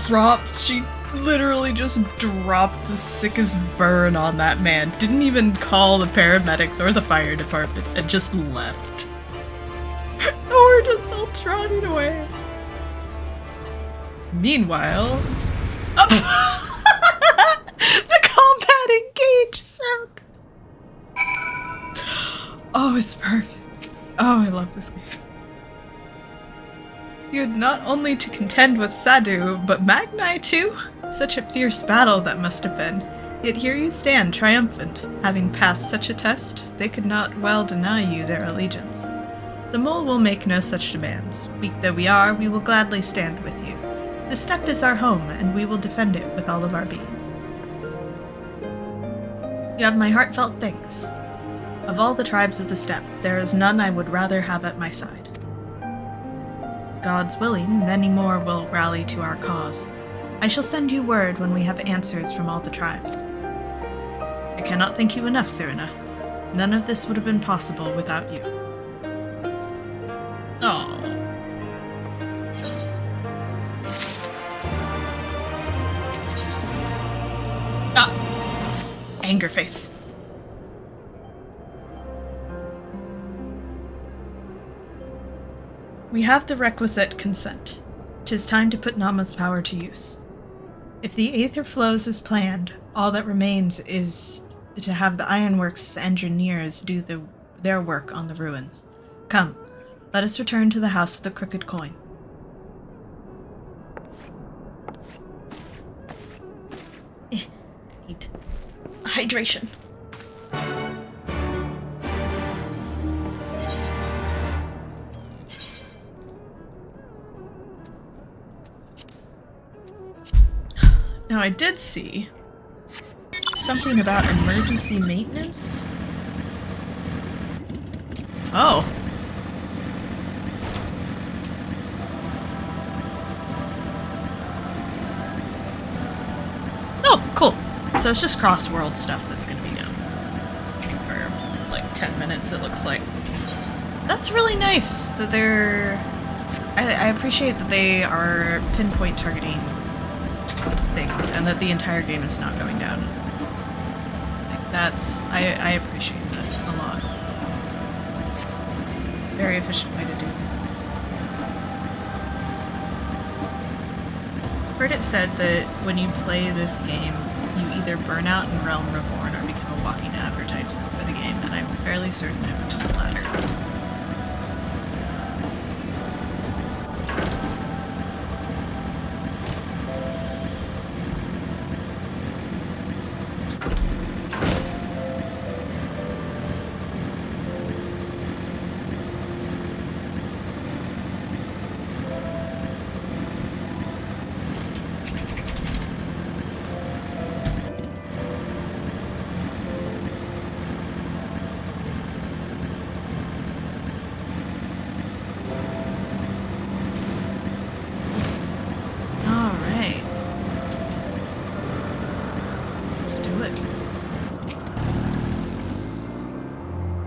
drops. She literally just dropped the sickest burn on that man. Didn't even call the paramedics or the fire department and just left. We're just all trotting away. Meanwhile... the combat engage sound. Oh, it's perfect. Oh, I love this game. You had not only to contend with Sadu, but Magnai too? Such a fierce battle that must have been. Yet here you stand, triumphant. Having passed such a test, they could not well deny you their allegiance. The mole will make no such demands. Weak though we are, we will gladly stand with you. The steppe is our home, and we will defend it with all of our being. You have my heartfelt thanks. Of all the tribes of the steppe, there is none I would rather have at my side. God's willing, many more will rally to our cause. I shall send you word when we have answers from all the tribes. I cannot thank you enough, Cyrena. None of this would have been possible without you. Aww. Ah! Anger face. We have the requisite consent. 'Tis time to put Nama's power to use. If the aether flows as planned, all that remains is to have the ironworks engineers do their work on the ruins. Come, let us return to the House of the Crooked Coin. I need hydration. Now I did see something about emergency maintenance? Oh. Oh, cool. So it's just cross-world stuff that's gonna be done. For like 10 minutes, it looks like. That's really nice that they're... I appreciate that they are pinpoint targeting things and that the entire game is not going down. Like that's... I appreciate that a lot. Very efficient way to do things. I've heard it said that when you play this game, you either burn out in Realm Reborn or become a walking advertisement for the game, and I'm fairly certain I've done the latter.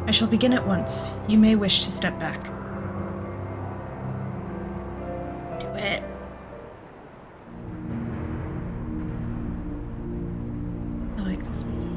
I shall begin at once. You may wish to step back. Do it. I like this music.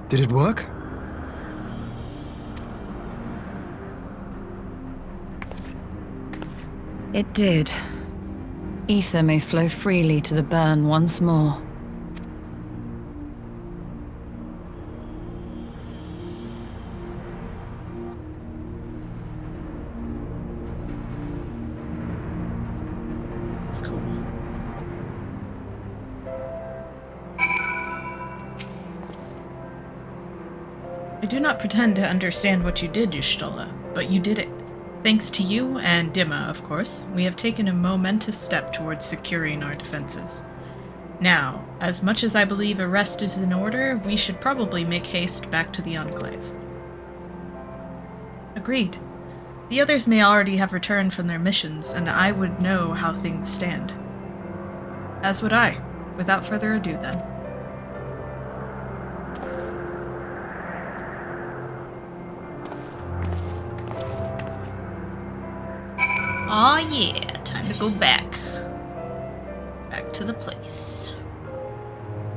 Did it work? It did. Ether may flow freely to the burn once more. That's cool. I do not pretend to understand what you did, Y'shtola, but you did it. Thanks to you and Dhim'a, of course, we have taken a momentous step towards securing our defenses. Now, as much as I believe a rest is in order, we should probably make haste back to the Enclave. Agreed. The others may already have returned from their missions, and I would know how things stand. As would I. Without further ado, then. Aw yeah, time to go back. Back to the place.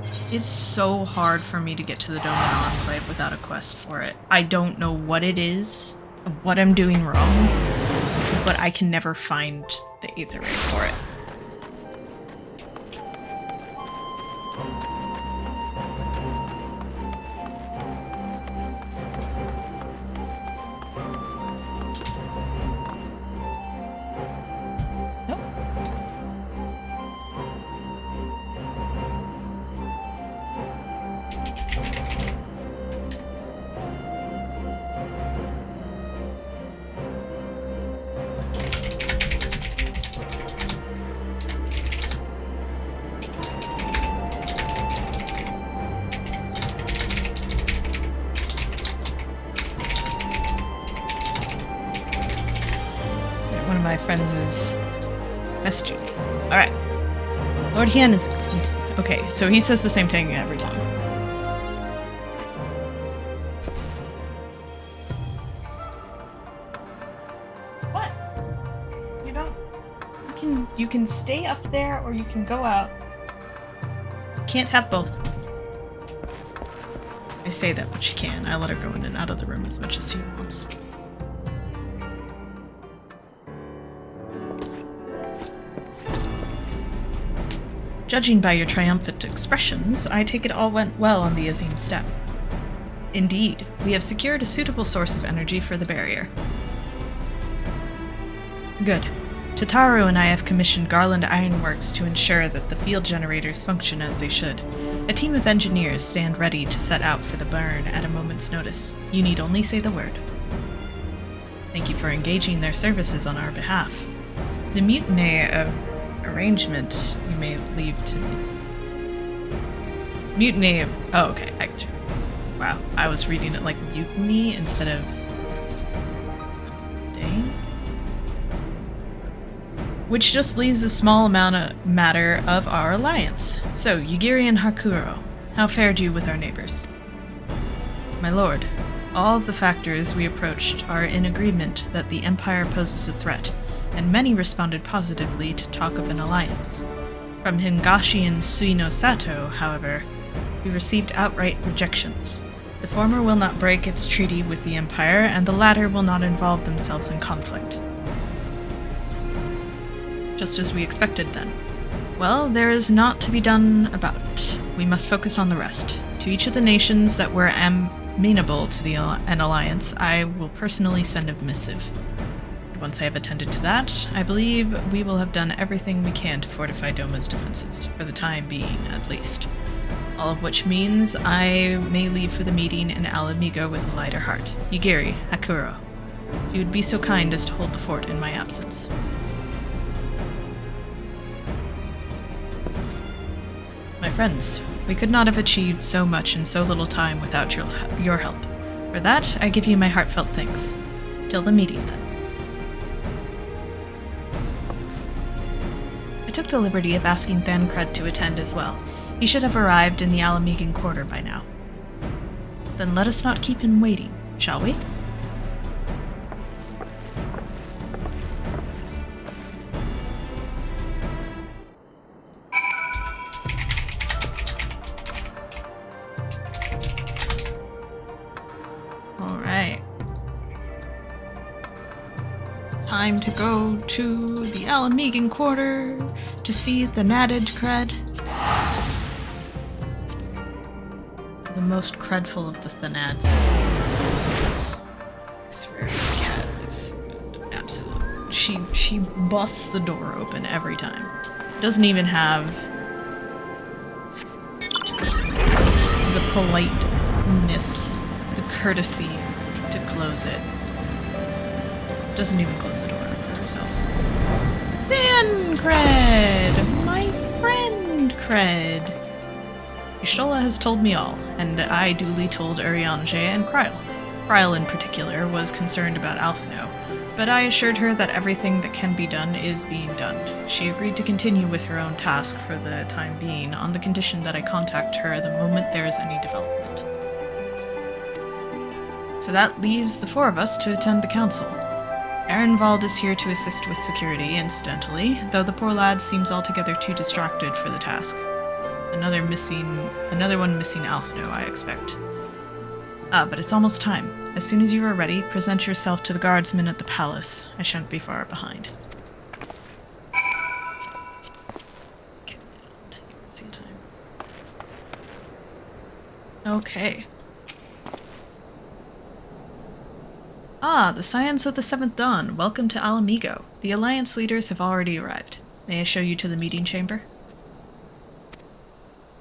It's so hard for me to get to the Dome of Enclave without a quest for it. I don't know what it is, what I'm doing wrong, but I can never find the Aether Ray for it. my friends' messaging. Alright. Lord Hien is... Okay, so he says the same thing every time. What? You don't... You can stay up there or you can go out. You can't have both. I say that, but she can. I let her go in and out of the room as much as she wants. Judging by your triumphant expressions, I take it all went well on the Azim Steppe. Indeed, we have secured a suitable source of energy for the barrier. Good. Tataru and I have commissioned Garland Ironworks to ensure that the field generators function as they should. A team of engineers stand ready to set out for the burn at a moment's notice. You need only say the word. Thank you for engaging their services on our behalf. The mutiny arrangement you may leave to me. Mutiny of... Oh, okay. Wow, I was reading it like mutiny instead of... Dang. Which just leaves a small matter of our alliance. So, Yugiri and Hakuro, how fared you with our neighbors? My lord, all of the factors we approached are in agreement that the Empire poses a threat, and many responded positively to talk of an alliance. From Hingashi and Suino Sato, however, we received outright rejections. The former will not break its treaty with the Empire, and the latter will not involve themselves in conflict. Just as we expected, then. Well, there is naught to be done about it. We must focus on the rest. To each of the nations that were amenable to an alliance, I will personally send a missive. Once I have attended to that, I believe we will have done everything we can to fortify Doma's defenses, for the time being, at least. All of which means I may leave for the meeting in Alamigo with a lighter heart. Yugiri, Hakuro, if you would be so kind as to hold the fort in my absence. My friends, we could not have achieved so much in so little time without your help. For that, I give you my heartfelt thanks. Till the meeting, then. I took the liberty of asking Thancred to attend as well. He should have arrived in the Alamigan quarter by now. Then let us not keep him waiting, shall we? Time to go to the Alamigan quarter to see the natted cred. The most credful of the Thanads. I swear this cat is absolute. She busts the door open every time. Doesn't even have the politeness, the courtesy to close it. Doesn't even close the door after herself. Thancred! My friend Cred! Y'shtola has told me all, and I duly told Urianger and Kryl. Kryl in particular was concerned about Alphino, but I assured her that everything that can be done is being done. She agreed to continue with her own task for the time being, on the condition that I contact her the moment there is any development. So that leaves the four of us to attend the council. Ehrenwald is here to assist with security, incidentally, though the poor lad seems altogether too distracted for the task. Another one missing Alphino, I expect. But it's almost time. As soon as you are ready, present yourself to the guardsmen at the palace. I shan't be far behind. Okay. The Scions of the Seventh Dawn. Welcome to Alamigo. The Alliance leaders have already arrived. May I show you to the meeting chamber?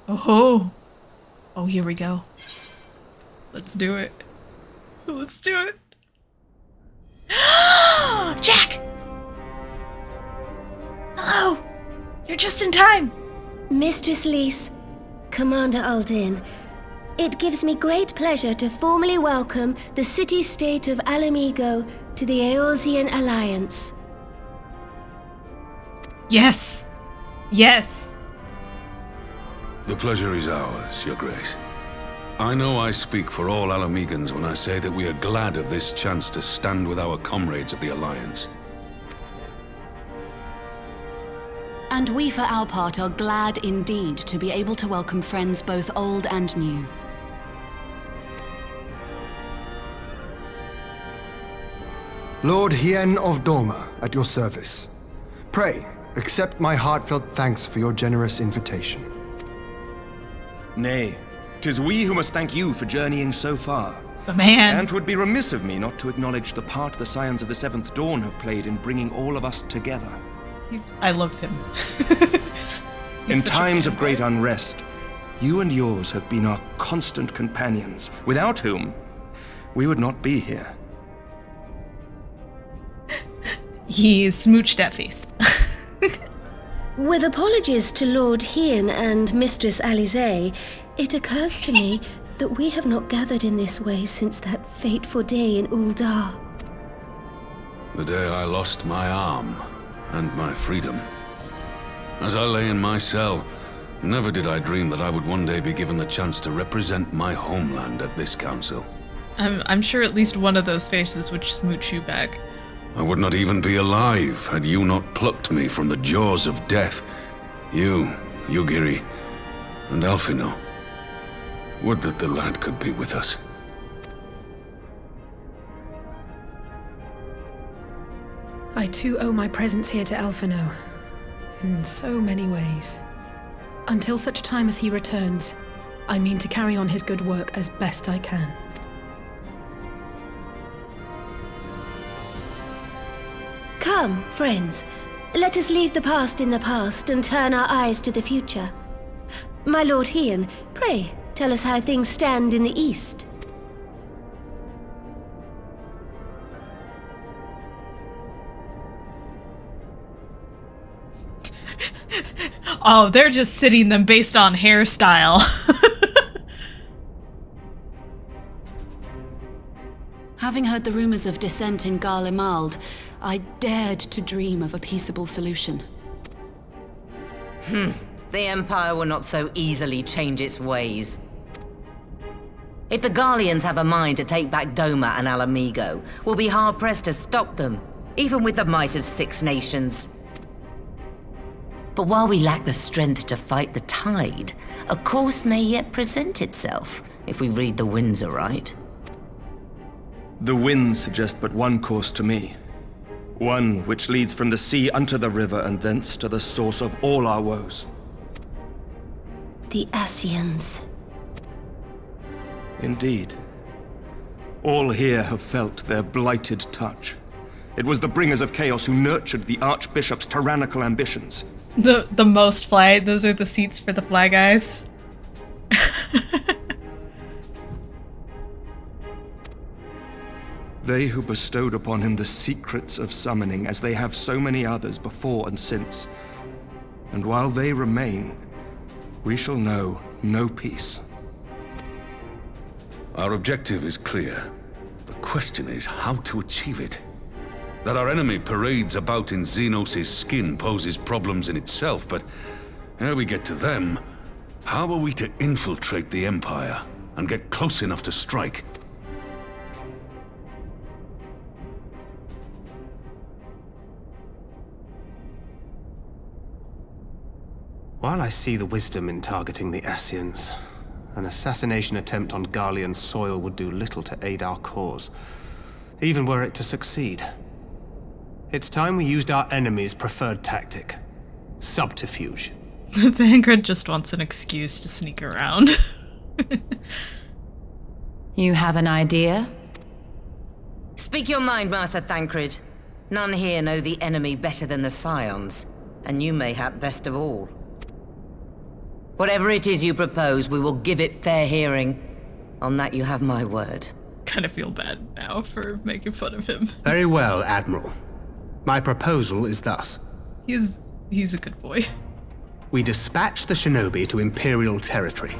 Oh! Oh, here we go. Let's do it. Let's do it. Jack! Hello! You're just in time! Mistress Lys, Commander Aldin, it gives me great pleasure to formally welcome the city-state of Alamigo to the Eorzean Alliance. Yes! Yes! The pleasure is ours, Your Grace. I know I speak for all Alamegans when I say that we are glad of this chance to stand with our comrades of the Alliance. And we, for our part, are glad indeed to be able to welcome friends both old and new. Lord Hien of Dhim'a, at your service. Pray, accept my heartfelt thanks for your generous invitation. Nay, 'tis we who must thank you for journeying so far. The man. And 'twould be remiss of me not to acknowledge the part the Scions of the Seventh Dawn have played in bringing all of us together. I love him. In times of great unrest, you and yours have been our constant companions, without whom we would not be here. He smooched that face. With apologies to Lord Hien and Mistress Alize, it occurs to me that we have not gathered in this way since that fateful day in Uldar. The day I lost my arm and my freedom. As I lay in my cell, never did I dream that I would one day be given the chance to represent my homeland at this council. I'm sure at least one of those faces would smooch you back. I would not even be alive had you not plucked me from the jaws of death. You, Yugiri, and Alphino. Would that the lad could be with us. I too owe my presence here to Alphino, in so many ways. Until such time as he returns, I mean to carry on his good work as best I can. Come, friends, let us leave the past in the past and turn our eyes to the future. My Lord Hien, pray, tell us how things stand in the east. Oh, they're just sitting them based on hairstyle. Having heard the rumors of dissent in Ghal Imald, I dared to dream of a peaceable solution. The Empire will not so easily change its ways. If the Garleans have a mind to take back Dhim'a and Alamigo, we'll be hard-pressed to stop them, even with the might of 6 nations. But while we lack the strength to fight the tide, a course may yet present itself, if we read the winds aright. The winds suggest but one course to me. One which leads from the sea unto the river and thence to the source of all our woes. The Ascians. Indeed. All here have felt their blighted touch. It was the bringers of chaos who nurtured the Archbishop's tyrannical ambitions. The most flag, those are the seats for the flag eyes. They who bestowed upon him the secrets of summoning, as they have so many others before and since. And while they remain, we shall know no peace. Our objective is clear. The question is how to achieve it. That our enemy parades about in Xenos' skin poses problems in itself, but ere we get to them, how are we to infiltrate the Empire and get close enough to strike? While I see the wisdom in targeting the Ascians, an assassination attempt on Garlean soil would do little to aid our cause, even were it to succeed. It's time we used our enemy's preferred tactic. Subterfuge. The Vanguard just wants an excuse to sneak around. You have an idea? Speak your mind, Master Thancred. None here know the enemy better than the Scions, and you mayhap best of all. Whatever it is you propose, we will give it fair hearing. On that you have my word. Kind of feel bad now for making fun of him. Very well, Admiral. My proposal is thus. He's a good boy. We dispatch the shinobi to Imperial territory.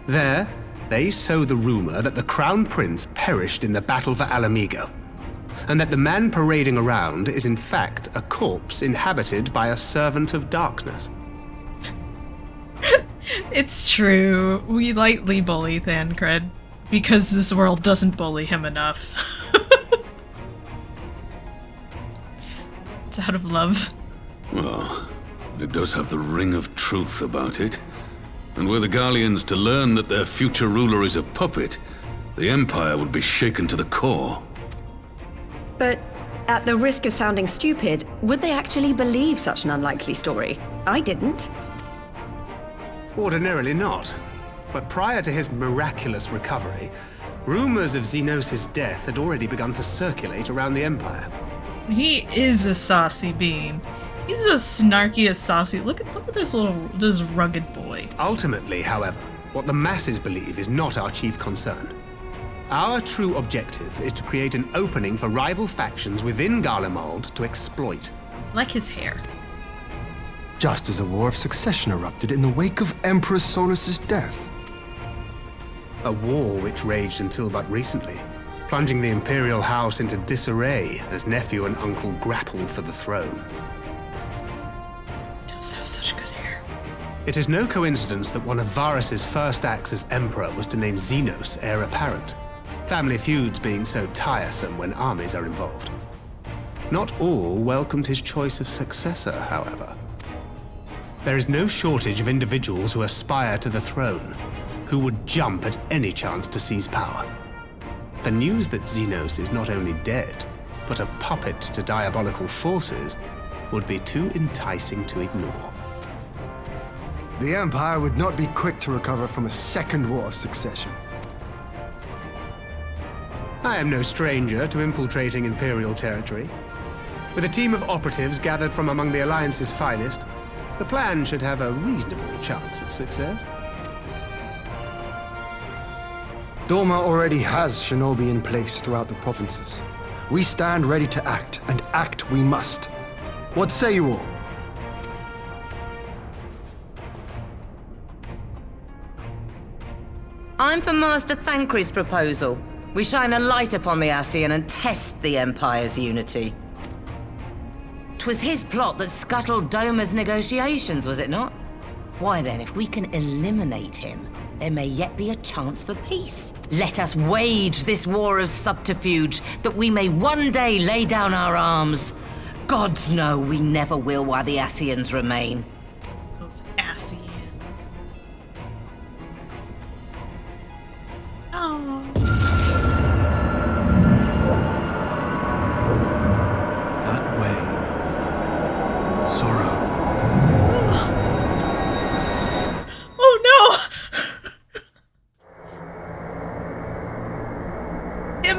There, they sow the rumor that the Crown Prince perished in the battle for Alamigo. and that the man parading around is in fact a corpse inhabited by a servant of darkness. It's true. We lightly bully Thancred because this world doesn't bully him enough. It's out of love. Well, it does have the ring of truth about it. And were the Garleans to learn that their future ruler is a puppet, the Empire would be shaken to the core. But at the risk of sounding stupid, would they actually believe such an unlikely story? I didn't. Ordinarily not. But prior to his miraculous recovery, rumors of Xenos' death had already begun to circulate around the Empire. He is a saucy bean. He's the snarkiest saucy. Look at this rugged boy. Ultimately, however, what the masses believe is not our chief concern. Our true objective is to create an opening for rival factions within Garlemald to exploit. Like his hair. Just as a war of succession erupted in the wake of Emperor Solus's death. A war which raged until but recently, plunging the Imperial House into disarray as nephew and uncle grappled for the throne. He does have such good hair. It is no coincidence that one of Varus's first acts as Emperor was to name Xenos heir apparent, family feuds being so tiresome when armies are involved. Not all welcomed his choice of successor, however. There is no shortage of individuals who aspire to the throne, who would jump at any chance to seize power. The news that Xenos is not only dead, but a puppet to diabolical forces would be too enticing to ignore. The Empire would not be quick to recover from a second war of succession. I am no stranger to infiltrating Imperial territory. With a team of operatives gathered from among the Alliance's finest, the plan should have a reasonable chance of success. Dhim'a already has shinobi in place throughout the provinces. We stand ready to act, and act we must. What say you all? I'm for Master Thancred's proposal. We shine a light upon the Ascian and test the Empire's unity. 'Twas his plot that scuttled Dhim'a's negotiations, was it not? Why then, if we can eliminate him, there may yet be a chance for peace. Let us wage this war of subterfuge, that we may one day lay down our arms. Gods know we never will while the Ascians remain. Those Ascians. Oh. That way. Sorrow. Oh no!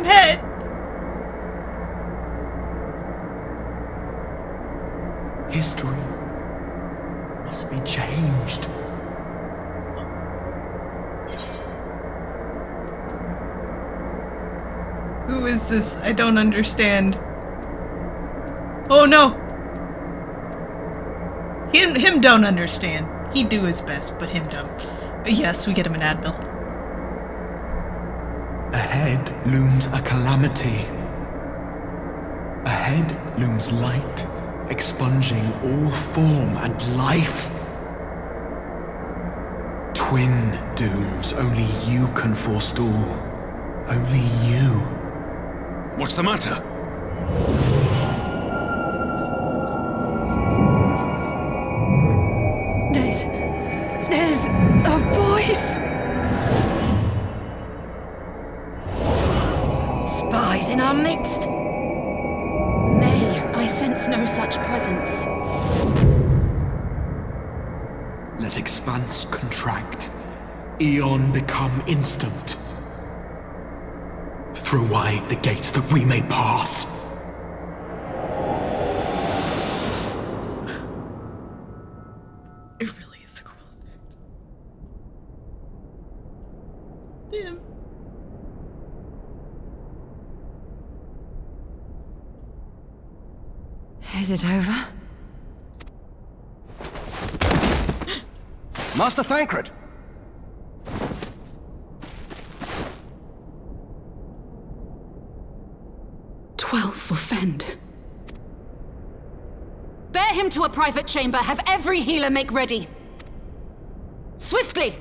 Head. History must be changed. Who is this? I don't understand. Oh no! Him don't understand. He'd do his best, but him don't. But yes, we get him an Advil. Ahead looms a calamity. Ahead looms light, expunging all form and life. Twin dooms only you can forestall. Only you. What's the matter? There's a voice. Spies in our midst? Nay, I sense no such presence. Let expanse contract. Eon become instant. Throw wide the gates that we may pass. It really is a cool effect. Damn. Is it over? Master Thancred! Well for Fend. Bear him to a private chamber. Have every healer make ready. Swiftly!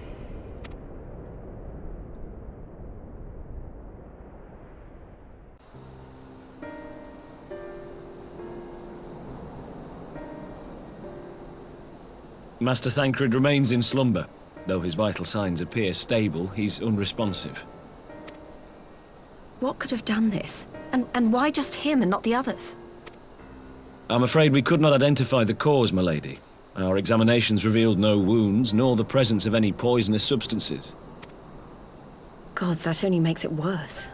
Master Thancred remains in slumber. Though his vital signs appear stable, he's unresponsive. What could have done this? And why just him and not the others? I'm afraid we could not identify the cause, my lady. Our examinations revealed no wounds, nor the presence of any poisonous substances. Gods, that only makes it worse.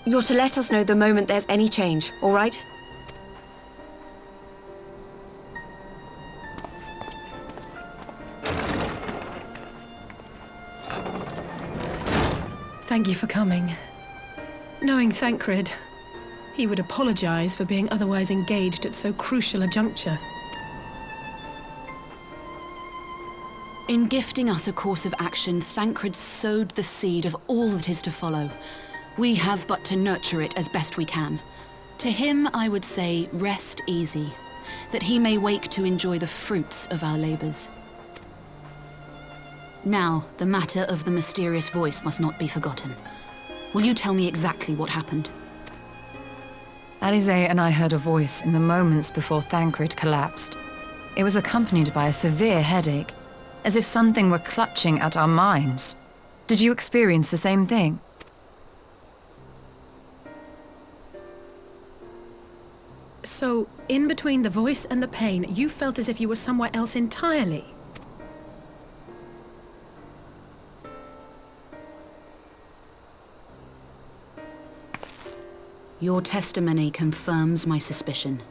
You're to let us know the moment there's any change, all right? Thank you for coming. Knowing Thancred, he would apologize for being otherwise engaged at so crucial a juncture. In gifting us a course of action, Thancred sowed the seed of all that is to follow. We have but to nurture it as best we can. To him, I would say, rest easy, that he may wake to enjoy the fruits of our labors. Now, the matter of the mysterious voice must not be forgotten. Will you tell me exactly what happened? Alize and I heard a voice in the moments before Thancred collapsed. It was accompanied by a severe headache, as if something were clutching at our minds. Did you experience the same thing? So, in between the voice and the pain, you felt as if you were somewhere else entirely? Your testimony confirms my suspicion.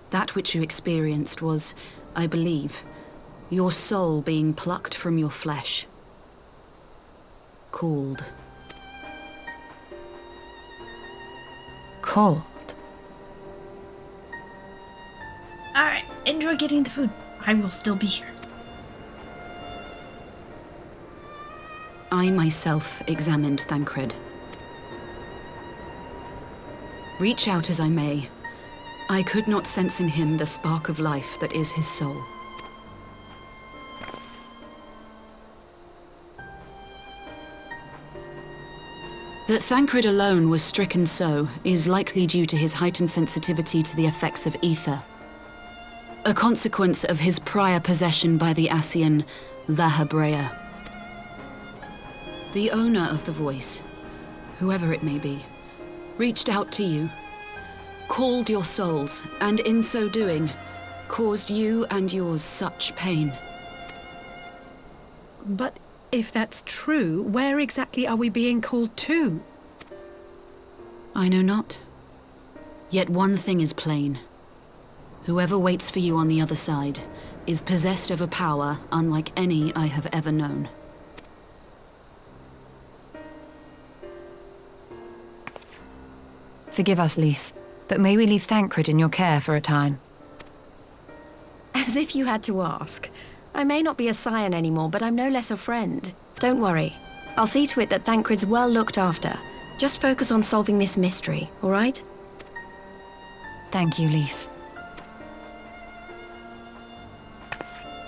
That which you experienced was, I believe, your soul being plucked from your flesh. Called. Called? Alright, enjoy getting the food. I will still be here. I myself examined Thancred. Reach out as I may, I could not sense in him the spark of life that is his soul. That Thancred alone was stricken so is likely due to his heightened sensitivity to the effects of ether, a consequence of his prior possession by the Ascian La Hebrea. The owner of the voice, whoever it may be, reached out to you, called your souls, and in so doing, caused you and yours such pain. But if that's true, where exactly are we being called to? I know not. Yet one thing is plain. Whoever waits for you on the other side is possessed of a power unlike any I have ever known. Forgive us, Lys, but may we leave Thancred in your care for a time? As if you had to ask. I may not be a scion anymore, but I'm no less a friend. Don't worry. I'll see to it that Thancred's well looked after. Just focus on solving this mystery, all right? Thank you, Lys.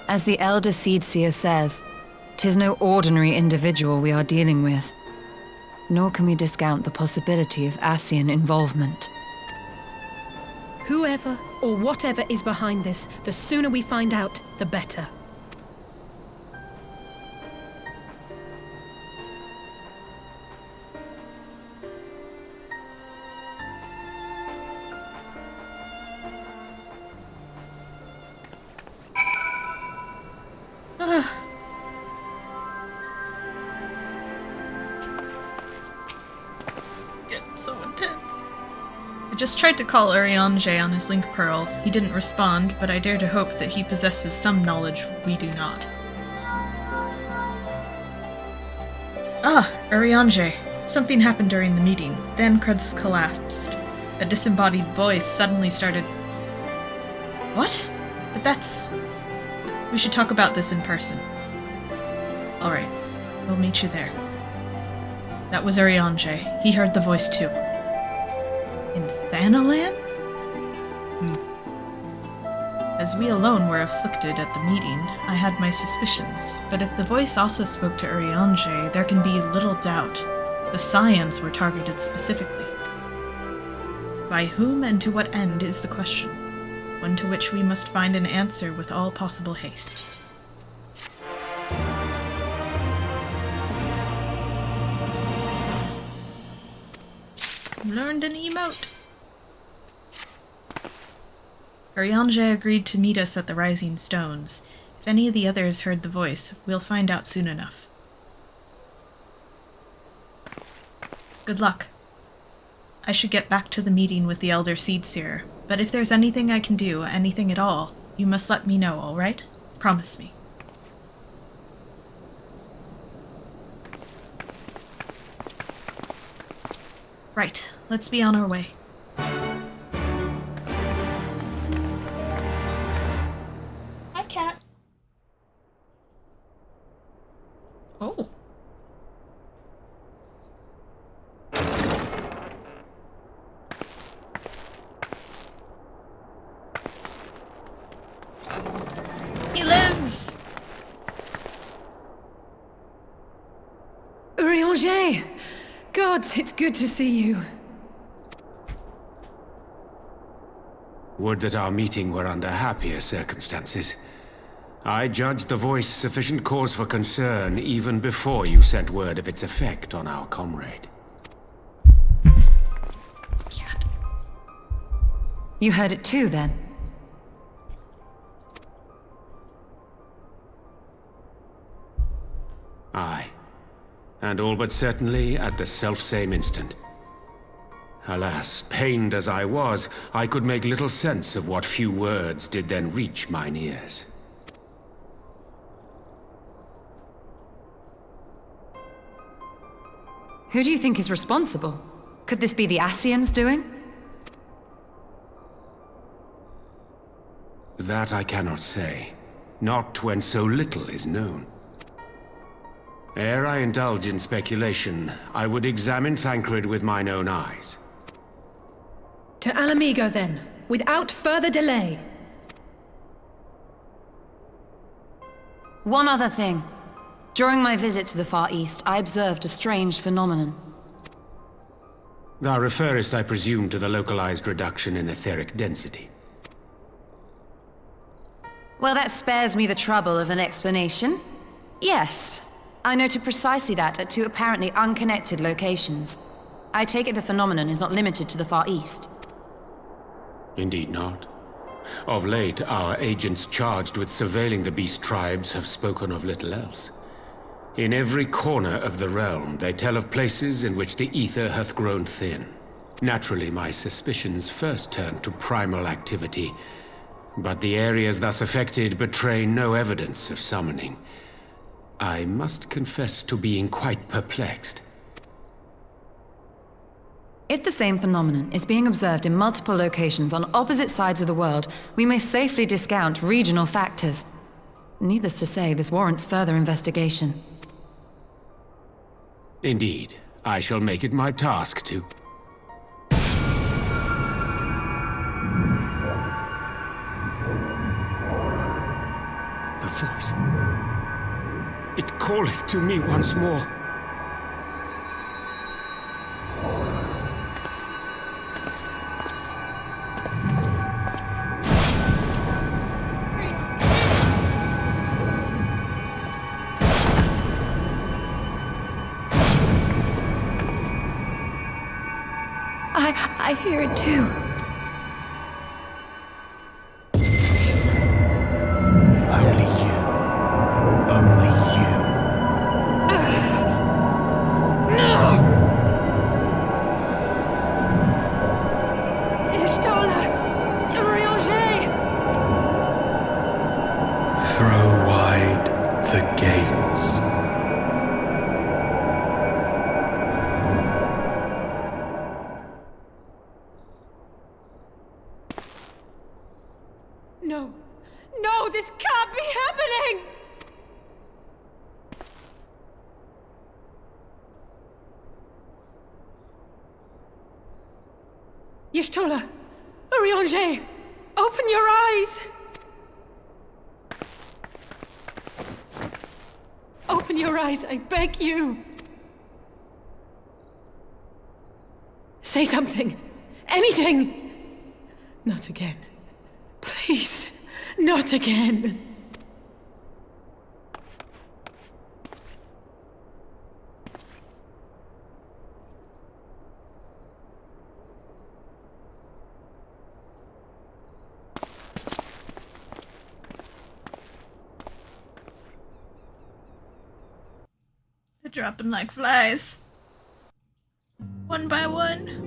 As the Elder Seedseer says, 'tis no ordinary individual we are dealing with. Nor can we discount the possibility of Ascian involvement. Whoever or whatever is behind this, the sooner we find out, the better. Just tried to call Urianger on his link pearl. He didn't respond, but I dare to hope that he possesses some knowledge we do not. Ah, Urianger. Something happened during the meeting. Thancred's collapsed. A disembodied voice suddenly started... What? But that's... We should talk about this in person. Alright, we'll meet you there. That was Urianger. He heard the voice too. And Analan? As we alone were afflicted at the meeting, I had my suspicions, but if the voice also spoke to Urianger, there can be little doubt. The Scions were targeted specifically. By whom and to what end is the question, one to which we must find an answer with all possible haste. Learned an emote. Urianger agreed to meet us at the Rising Stones. If any of the others heard the voice, we'll find out soon enough. Good luck. I should get back to the meeting with the Elder Seedseer, but if there's anything I can do, anything at all, you must let me know, all right? Promise me. Right, let's be on our way. Hi, cat. Oh. He lives! Urianger! Gods, it's good to see you. Would that our meeting were under happier circumstances. I judged the voice sufficient cause for concern even before you sent word of its effect on our comrade. You heard it too, then? Aye. And all but certainly at the selfsame instant. Alas, pained as I was, I could make little sense of what few words did then reach mine ears. Who do you think is responsible? Could this be the Ascians doing? That I cannot say. Not when so little is known. Ere I indulge in speculation, I would examine Thancred with mine own eyes. To Alamigo, then, without further delay. One other thing. During my visit to the Far East, I observed a strange phenomenon. Thou referrest, I presume, to the localized reduction in etheric density. Well, that spares me the trouble of an explanation. Yes, I noted precisely that at two apparently unconnected locations. I take it the phenomenon is not limited to the Far East. Indeed not. Of late, our agents charged with surveilling the beast tribes have spoken of little else. In every corner of the realm, they tell of places in which the ether hath grown thin. Naturally, my suspicions first turned to primal activity, but the areas thus affected betray no evidence of summoning. I must confess to being quite perplexed. If the same phenomenon is being observed in multiple locations on opposite sides of the world, we may safely discount regional factors. Needless to say, this warrants further investigation. Indeed, I shall make it my task to. The voice. It calleth to me once more. I hear it too. Only you. Only you. No! Ishtola! Urianger! Throw wide the gates. No! No, this can't be happening! Y'shtola! Urianger! Open your eyes! Open your eyes, I beg you! Say something! Anything! Not again. Please, not again. They're dropping like flies. One by one.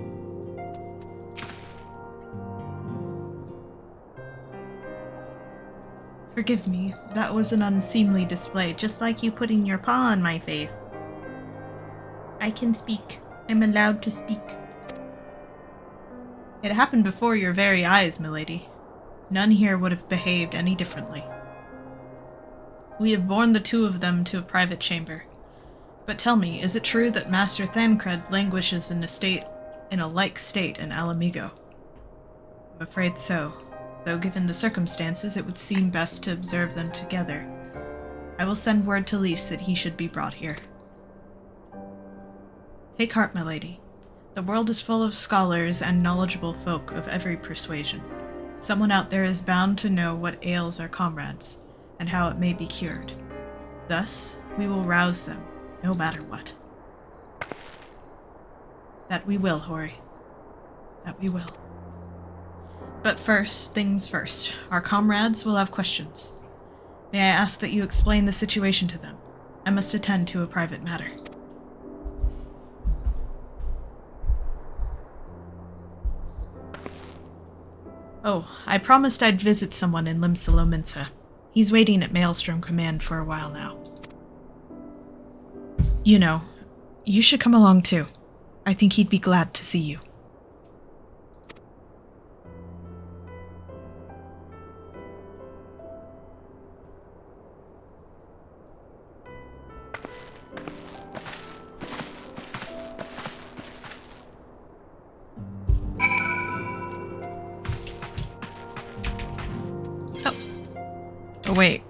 Forgive me, that was an unseemly display, just like you putting your paw on my face. I can speak. I'm allowed to speak. It happened before your very eyes, milady. None here would have behaved any differently. We have borne the two of them to a private chamber. But tell me, is it true that Master Thancred languishes in a like state in Alamigo? I'm afraid so. Though given the circumstances, it would seem best to observe them together. I will send word to Lys that he should be brought here. Take heart, my lady. The world is full of scholars and knowledgeable folk of every persuasion. Someone out there is bound to know what ails our comrades, and how it may be cured. Thus, we will rouse them, no matter what. That we will, Hori. That we will. But first things first. Our comrades will have questions. May I ask that you explain the situation to them? I must attend to a private matter. Oh, I promised I'd visit someone in Limsa. He's waiting at Maelstrom Command for a while now. You know, you should come along too. I think he'd be glad to see you. Oh wait,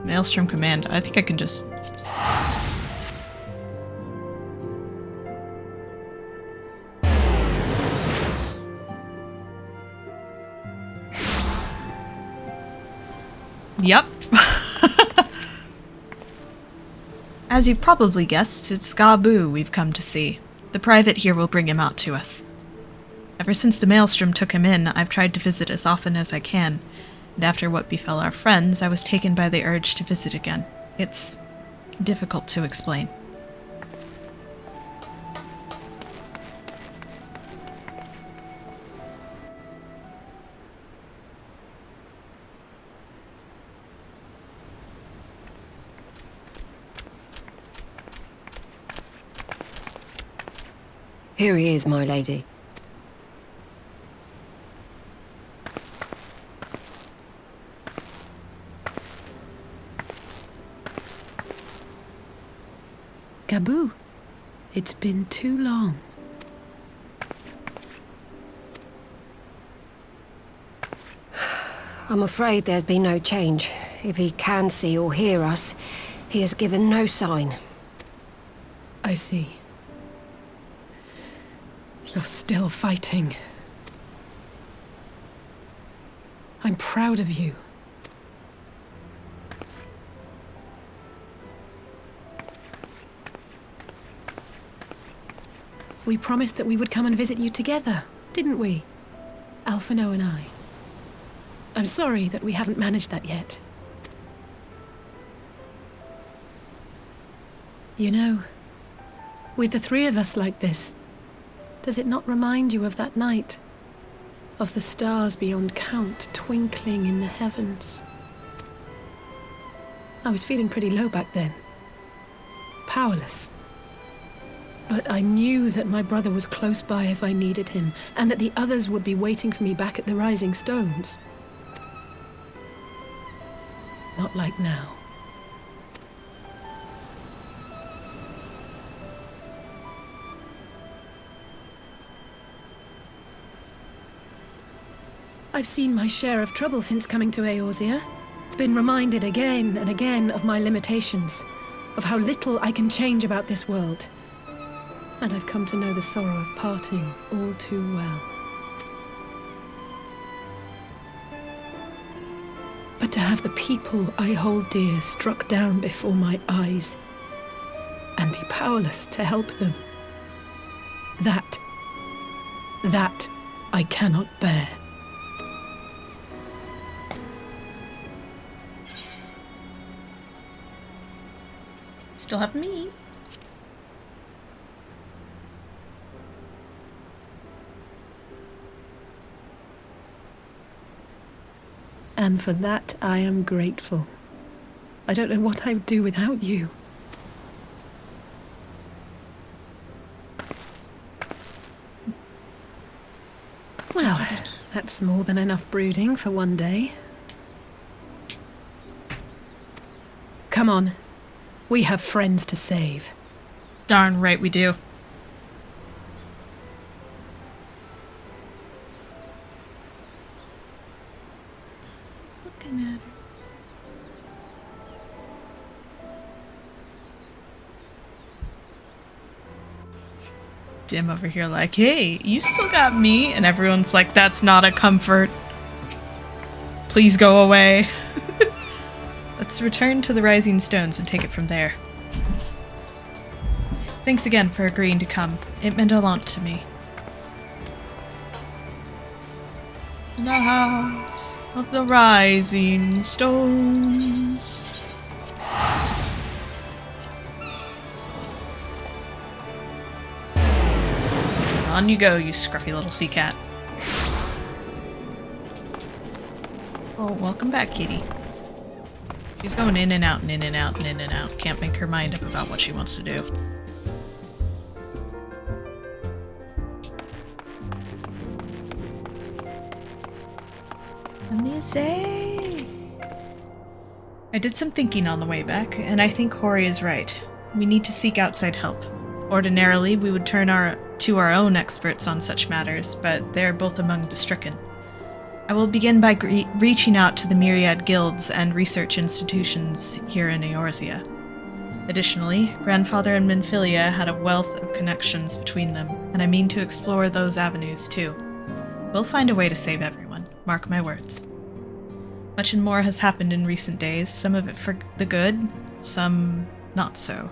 Maelstrom Command. I think I can just... Yep. As you've probably guessed, it's Gabu we've come to see. The private here will bring him out to us. Ever since the Maelstrom took him in, I've tried to visit as often as I can, and after what befell our friends, I was taken by the urge to visit again. It's difficult to explain. Here he is, my lady. Gabu, it's been too long. I'm afraid there's been no change. If he can see or hear us, he has given no sign. I see. You're still fighting. I'm proud of you. We promised that we would come and visit you together, didn't we? Alphino and I. I'm sorry that we haven't managed that yet. You know, with the three of us like this, does it not remind you of that night? Of the stars beyond count twinkling in the heavens? I was feeling pretty low back then. Powerless. But I knew that my brother was close by if I needed him, and that the others would be waiting for me back at the Rising Stones. Not like now. I've seen my share of trouble since coming to Eorzea. Been reminded again and again of my limitations, of how little I can change about this world. And I've come to know the sorrow of parting all too well. But to have the people I hold dear struck down before my eyes, and be powerless to help them, that I cannot bear. Still have me. And for that I am grateful. I don't know what I would do without you. Well, that's more than enough brooding for one day. Come on. We have friends to save. Darn right we do. Just looking at it. Dim over here like, hey, you still got me? And everyone's like, that's not a comfort. Please go away. Let's return to the Rising Stones and take it from there. Thanks again for agreeing to come. It meant a lot to me. In the house of the Rising Stones. On you go, you scruffy little sea cat. Oh, welcome back, kitty. She's going in and out and in and out and in and out. Can't make her mind up about what she wants to do. Amazing! I did some thinking on the way back, and I think Hori is right. We need to seek outside help. Ordinarily, we would turn to our own experts on such matters, but they are both among the stricken. I will begin by reaching out to the myriad guilds and research institutions here in Eorzea. Additionally, Grandfather and Minfilia had a wealth of connections between them, and I mean to explore those avenues too. We'll find a way to save everyone, mark my words. Much and more has happened in recent days, some of it for the good, some not so.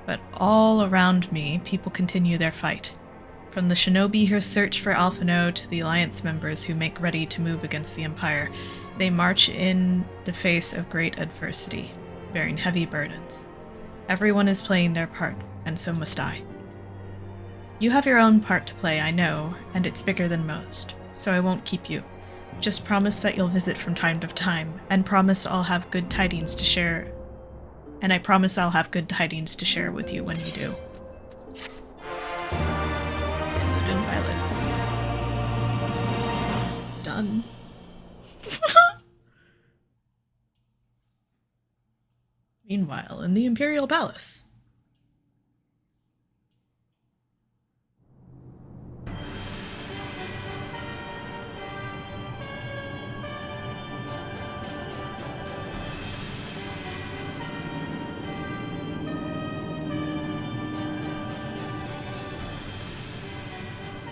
But all around me, people continue their fight. From the shinobi who search for Alphino to the Alliance members who make ready to move against the Empire, they march in the face of great adversity, bearing heavy burdens. Everyone is playing their part, and so must I. You have your own part to play, I know, and it's bigger than most, so I won't keep you. Just promise that you'll visit from time to time, and promise I'll have good tidings to share. And I promise I'll have good tidings to share with you when you do. Done. Meanwhile, in the Imperial Palace.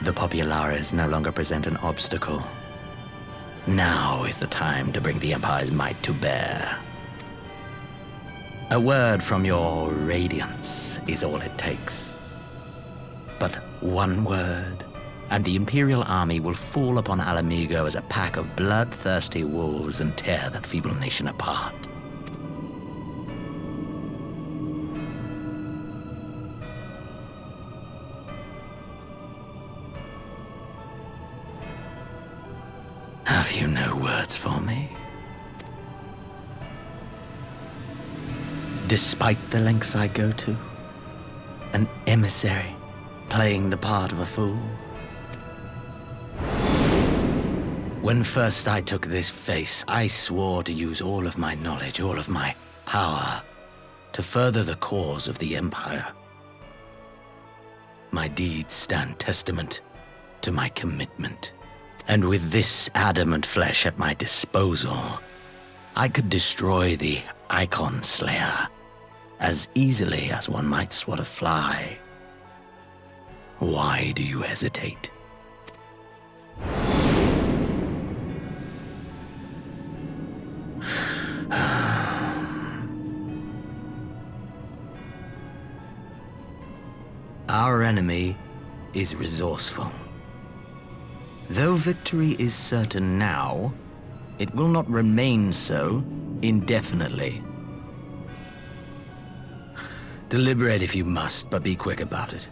The Populares no longer present an obstacle. Now is the time to bring the Empire's might to bear. A word from your Radiance is all it takes. But one word, and the Imperial army will fall upon Alamigo as a pack of bloodthirsty wolves and tear that feeble nation apart. Have you no words for me? Despite the lengths I go to, an emissary playing the part of a fool. When first I took this face, I swore to use all of my knowledge, all of my power, to further the cause of the Empire. My deeds stand testament to my commitment. And with this adamant flesh at my disposal, I could destroy the Icon Slayer as easily as one might swat a fly. Why do you hesitate? Our enemy is resourceful. Though victory is certain now, it will not remain so indefinitely. Deliberate if you must, but be quick about it.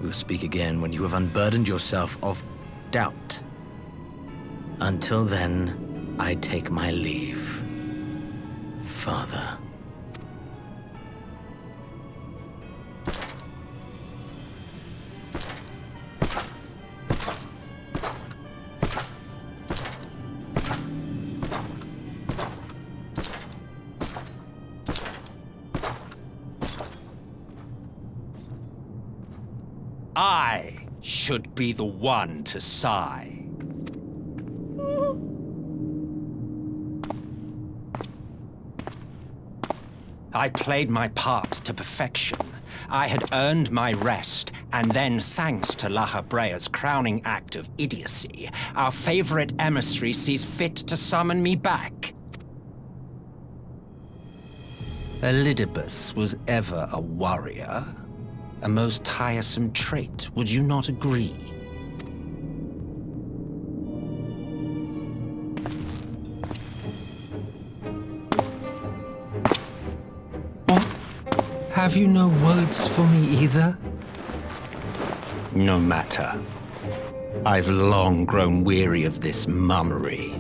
We'll speak again when you have unburdened yourself of doubt. Until then, I take my leave, Father. I should be the one to sigh. I played my part to perfection. I had earned my rest, and then, thanks to Lahabrea's crowning act of idiocy, our favorite emissary sees fit to summon me back. Elidibus was ever a warrior. A most tiresome trait, would you not agree? What? Have you no words for me either? No matter. I've long grown weary of this mummery.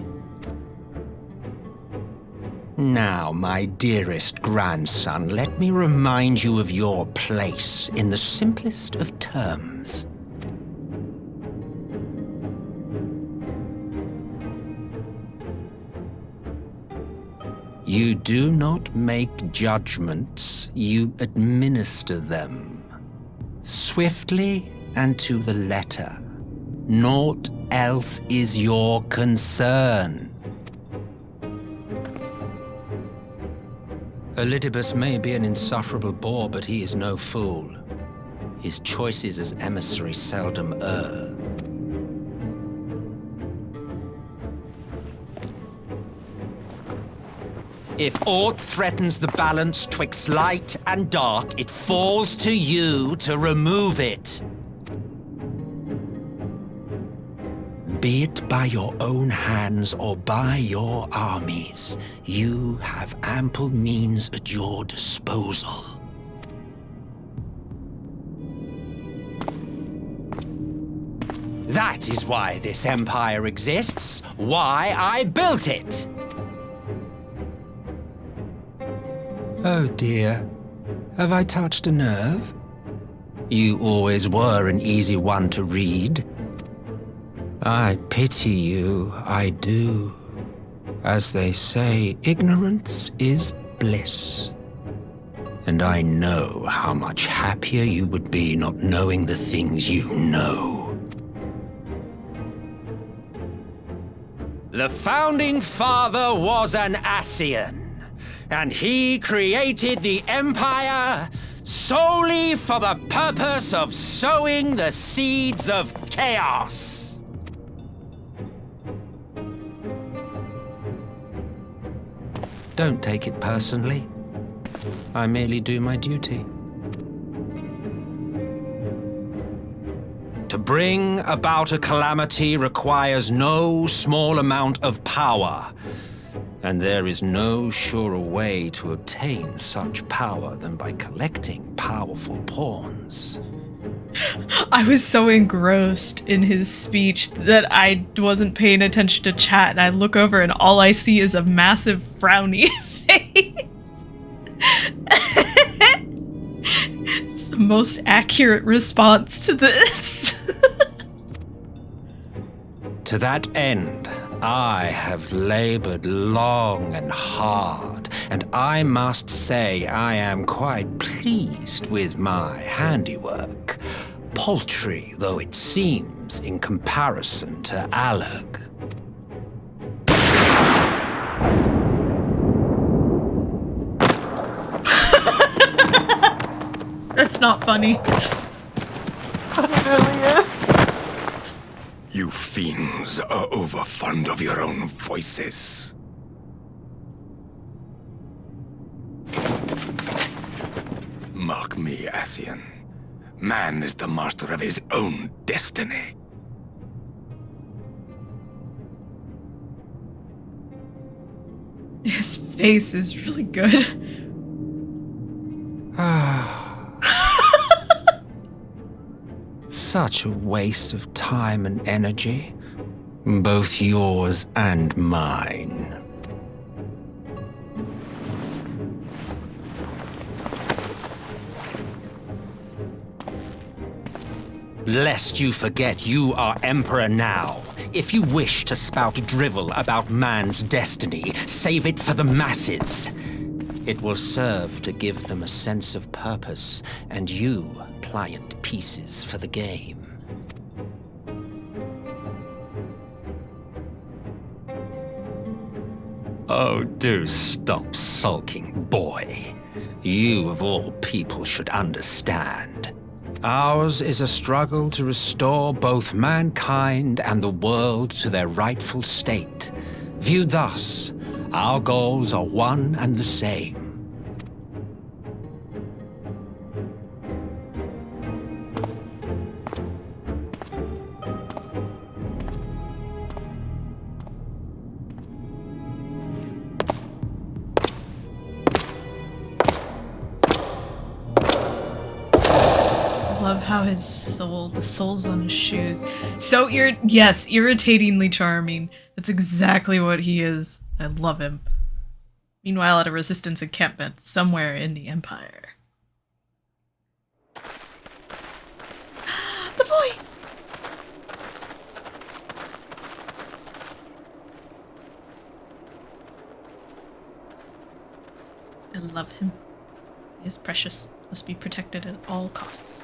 Now, my dearest grandson, let me remind you of your place in the simplest of terms. You do not make judgments, you administer them. Swiftly and to the letter. Naught else is your concern. Elidibus may be an insufferable bore, but he is no fool. His choices as emissary seldom err. If aught threatens the balance twixt light and dark, it falls to you to remove it. Be it by your own hands or by your armies, you have ample means at your disposal. That is why this empire exists, why I built it. Oh dear, have I touched a nerve? You always were an easy one to read. I pity you, I do. As they say, ignorance is bliss. And I know how much happier you would be not knowing the things you know. The founding father was an Ascian, and he created the Empire solely for the purpose of sowing the seeds of chaos. Don't take it personally. I merely do my duty. To bring about a calamity requires no small amount of power, and there is no surer way to obtain such power than by collecting powerful pawns. I was so engrossed in his speech that I wasn't paying attention to chat, and I look over and all I see is a massive frowny face. It's the most accurate response to this. To that end, I have labored long and hard, and I must say I am quite pleased with my handiwork. paltry though it seems in comparison to Alag. That's not funny. You fiends are overfond of your own voices. Mark me, Ascian. Man is the master of his own destiny. His face is really good. Such a waste of time and energy. Both yours and mine. Lest you forget you are Emperor now. If you wish to spout drivel about man's destiny, save it for the masses. It will serve to give them a sense of purpose, and you, pliant pieces for the game. Oh, do stop sulking, boy. You, of all people, should understand. Ours is a struggle to restore both mankind and the world to their rightful state. Viewed thus, our goals are one and the same. How his soul, the soles on his shoes. So yes, irritatingly charming. That's exactly what he is. I love him. Meanwhile, at a resistance encampment somewhere in the Empire. The boy! I love him. He is precious. Must be protected at all costs.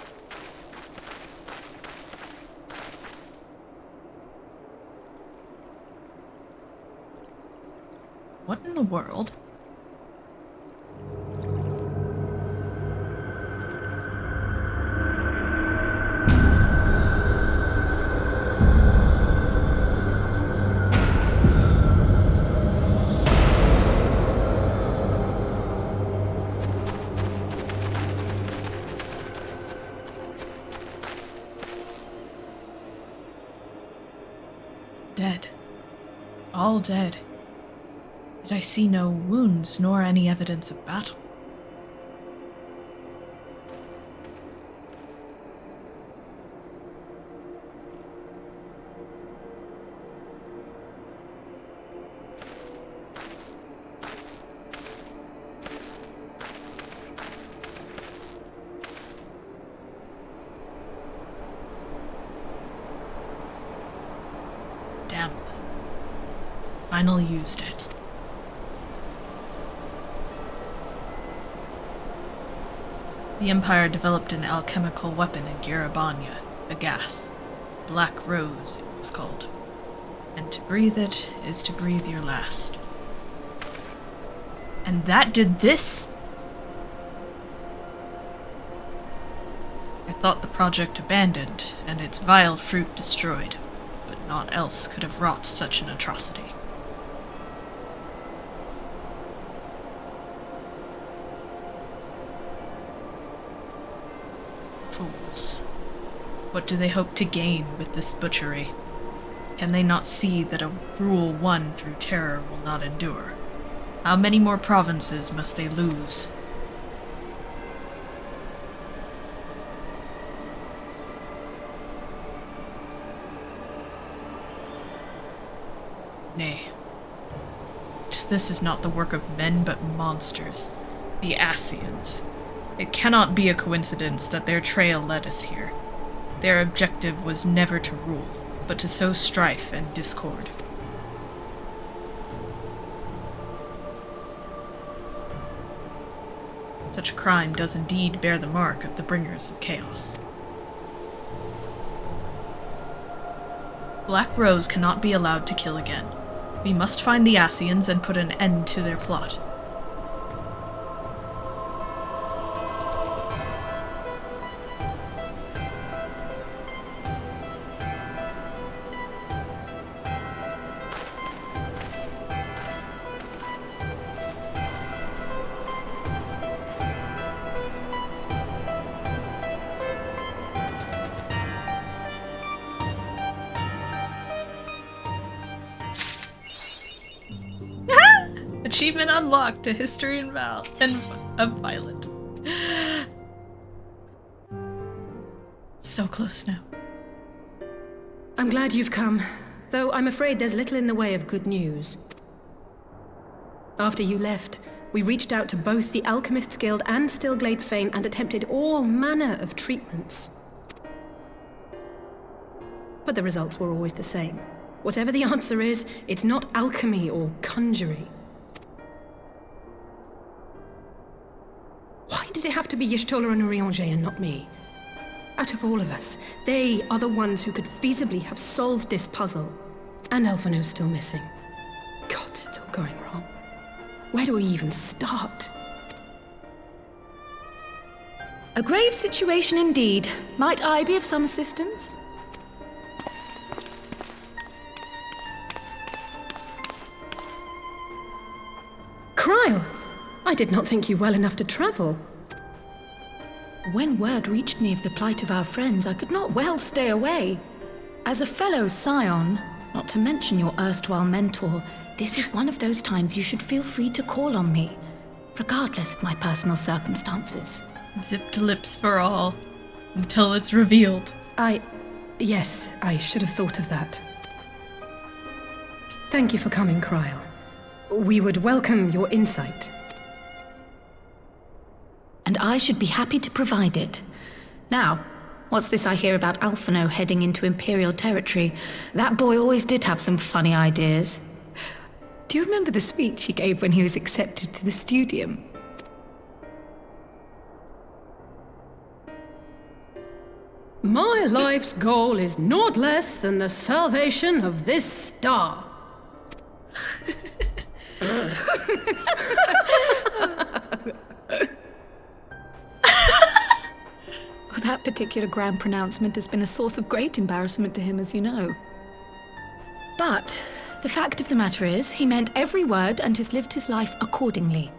What in the world? Dead. All dead. Yet I see no wounds, nor any evidence of battle. Damn them. Finally used it. The Empire developed an alchemical weapon in Garabanya, a gas. Black Rose, it was called. And to breathe it is to breathe your last. And that did this? I thought the project abandoned, and its vile fruit destroyed, but naught else could have wrought such an atrocity. Fools. What do they hope to gain with this butchery? Can they not see that a rule won through terror will not endure? How many more provinces must they lose? Nay. This is not the work of men but monsters. The Ascians. It cannot be a coincidence that their trail led us here. Their objective was never to rule, but to sow strife and discord. Such a crime does indeed bear the mark of the bringers of chaos. Black Rose cannot be allowed to kill again. We must find the Ascians and put an end to their plot. Achievement unlocked, a history and of Violet. So close now. I'm glad you've come, though I'm afraid there's little in the way of good news. After you left, we reached out to both the Alchemists Guild and Stillglade Fane and attempted all manner of treatments. But the results were always the same. Whatever the answer is, it's not alchemy or conjuring. Why did it have to be Y'shtola and Urianger and not me? Out of all of us, they are the ones who could feasibly have solved this puzzle. And Elfino's still missing. God, it's all going wrong. Where do we even start? A grave situation indeed. Might I be of some assistance? Kryle! I did not think you well enough to travel. When word reached me of the plight of our friends, I could not well stay away. As a fellow scion, not to mention your erstwhile mentor, this is one of those times you should feel free to call on me, regardless of my personal circumstances. Zipped lips for all, until it's revealed. Yes, I should have thought of that. Thank you for coming, Kryle. We would welcome your insight. And I should be happy to provide it. Now, what's this I hear about Alphino heading into Imperial territory? That boy always did have some funny ideas. Do you remember the speech he gave when he was accepted to the Studium? My life's goal is naught less than the salvation of this star. That particular grand pronouncement has been a source of great embarrassment to him, as you know. But the fact of the matter is, he meant every word and has lived his life accordingly.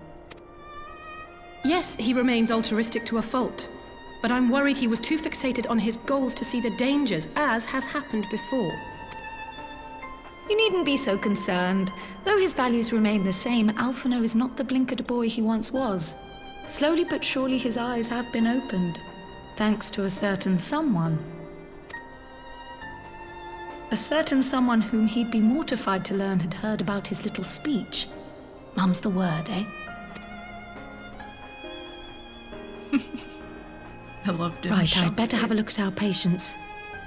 Yes, he remains altruistic to a fault, but I'm worried he was too fixated on his goals to see the dangers, as has happened before. You needn't be so concerned. Though his values remain the same, Alphino is not the blinkered boy he once was. Slowly but surely his eyes have been opened. Thanks to a certain someone. A certain someone whom he'd be mortified to learn had heard about his little speech. Mum's the word, eh? I loved it. Right, I'd better have a look at our patients.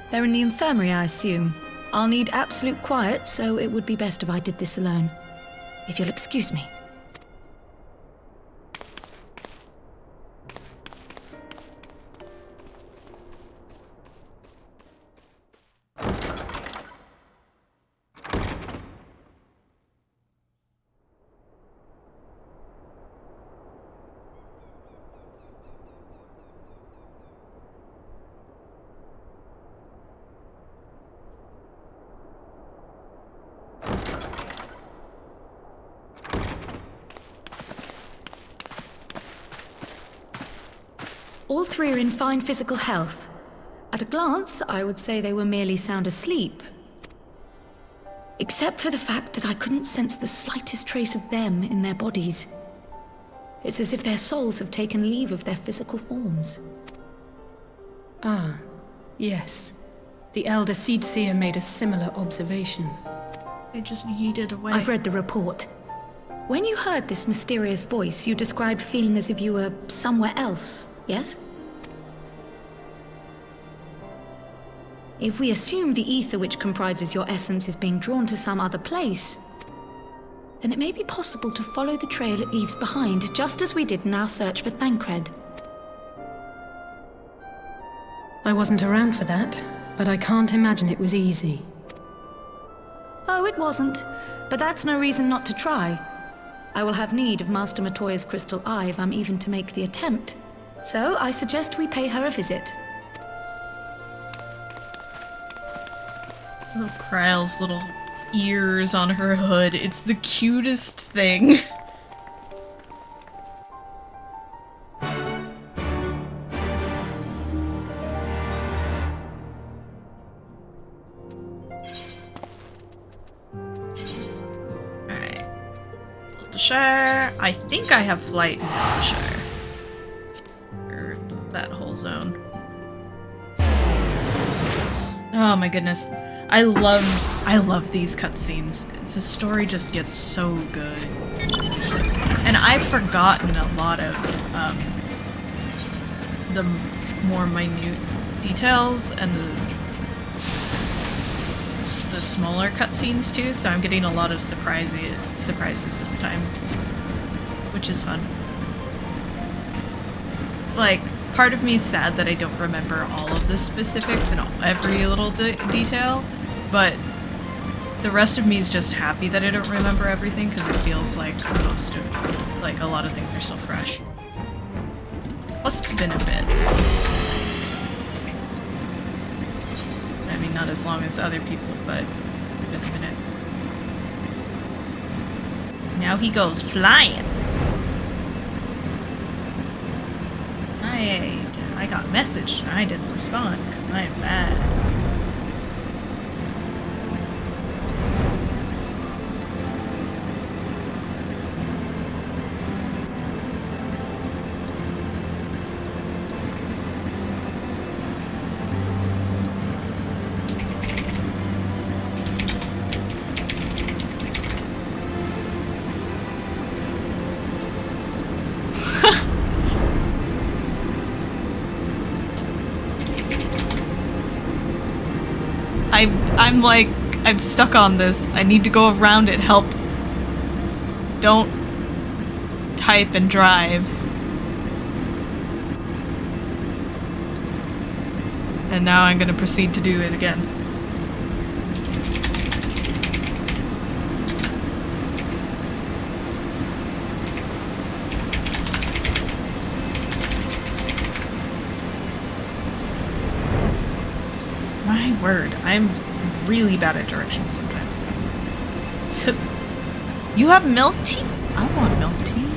They're in the infirmary, I assume. I'll need absolute quiet, so it would be best if I did this alone. If you'll excuse me. All three are in fine physical health. At a glance, I would say they were merely sound asleep. Except for the fact that I couldn't sense the slightest trace of them in their bodies. It's as if their souls have taken leave of their physical forms. Ah, yes. The Elder Seedseer made a similar observation. They just yeeted away. I've read the report. When you heard this mysterious voice, you described feeling as if you were somewhere else, yes? If we assume the ether which comprises your essence is being drawn to some other place, then it may be possible to follow the trail it leaves behind, just as we did in our search for Thancred. I wasn't around for that, but I can't imagine it was easy. it wasn't, but that's no reason not to try. I will have need of Master Matoya's crystal eye if I'm even to make the attempt. So I suggest we pay her a visit. Little Kryle's little ears on her hood. It's the cutest thing. Alright. Shire. I think I have flight in Shire. Or that whole zone. Oh my goodness. I love these cutscenes. The story just gets so good. And I've forgotten a lot of the more minute details and the smaller cutscenes too, so I'm getting a lot of surprises this time, which is fun. It's like, part of me is sad that I don't remember all of the specifics and every little detail, but the rest of me is just happy that I don't remember everything because it feels like a lot of things are still fresh. Plus it's been a bit since I mean, not as long as other people, but it's been a minute. Now he goes flying. I got a message. I didn't respond because I am bad. I'm stuck on this. I need to go around it. Help. Don't type and drive. And now I'm gonna proceed to do it again. My word, I'm really bad at directions sometimes. So, you have milk tea? I want milk tea.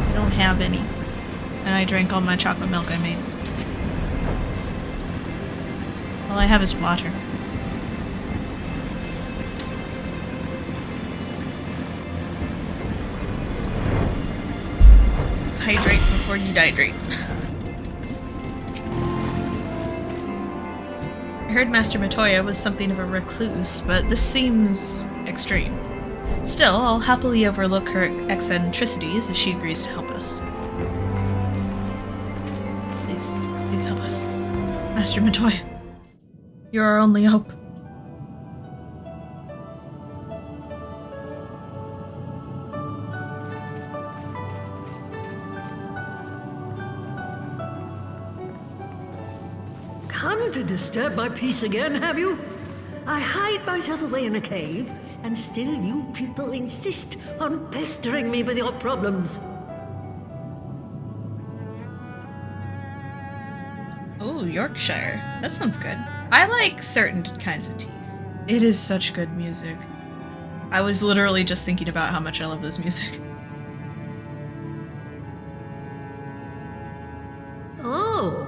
I don't have any. And I drank all my chocolate milk I made. All I have is water. Hydrate before you dihydrate. I heard Master Matoya was something of a recluse, but this seems extreme. Still, I'll happily overlook her eccentricities if she agrees to help us. Please help us. Master Matoya, you're our only hope. Come to disturb my peace again, have you? I hide myself away in a cave, and still you people insist on pestering me with your problems. Oh, Yorkshire. That sounds good. I like certain kinds of teas. It is such good music. I was literally just thinking about how much I love this music. Oh,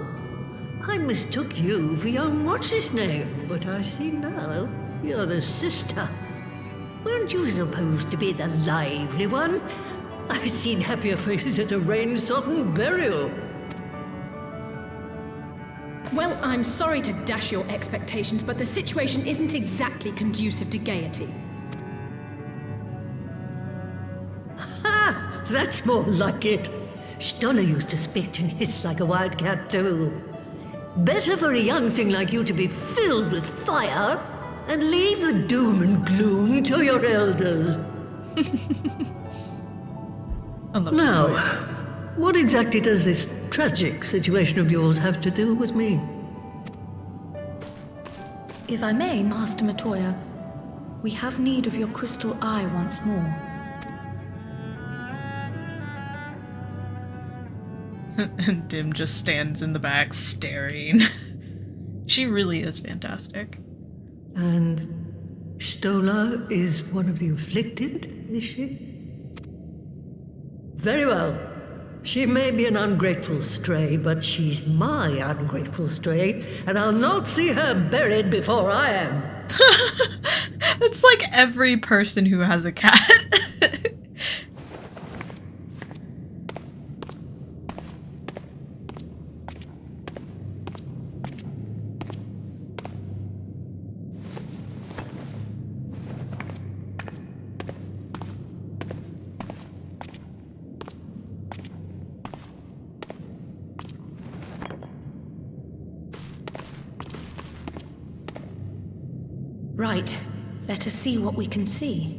I mistook you for young what's-his-name, but I see now you're the sister. Weren't you supposed to be the lively one? I've seen happier faces at a rain-sodden burial. Well, I'm sorry to dash your expectations, but the situation isn't exactly conducive to gaiety. Ha! That's more like it. Stoller used to spit and hiss like a wildcat too. Better for a young thing like you to be filled with fire and leave the doom and gloom to your elders. Now, what exactly does this tragic situation of yours have to do with me? if I may, Master Matoya, we have need of your crystal eye once more. And Dim just stands in the back staring. She really is fantastic. And Stola is one of the afflicted, is she? Very well. She may be an ungrateful stray, but she's my ungrateful stray, and I'll not see her buried before I am. It's like every person who has a cat. Right, let us see what we can see.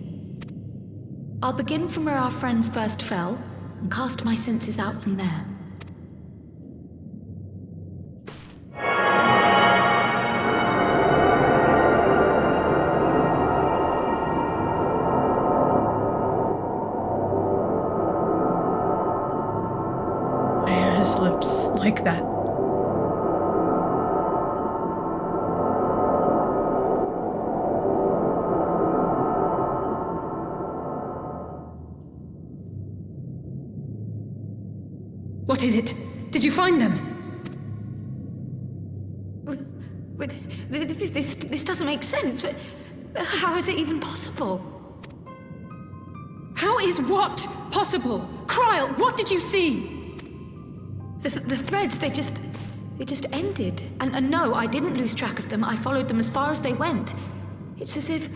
I'll begin from where our friends first fell, and cast my senses out from there. Yeah, his lips like that. What is it? Did you find them? This doesn't make sense. How is it even possible? How is what possible? Kryl, what did you see? The threads, they just ended. And no, I didn't lose track of them. I followed them as far as they went. It's as if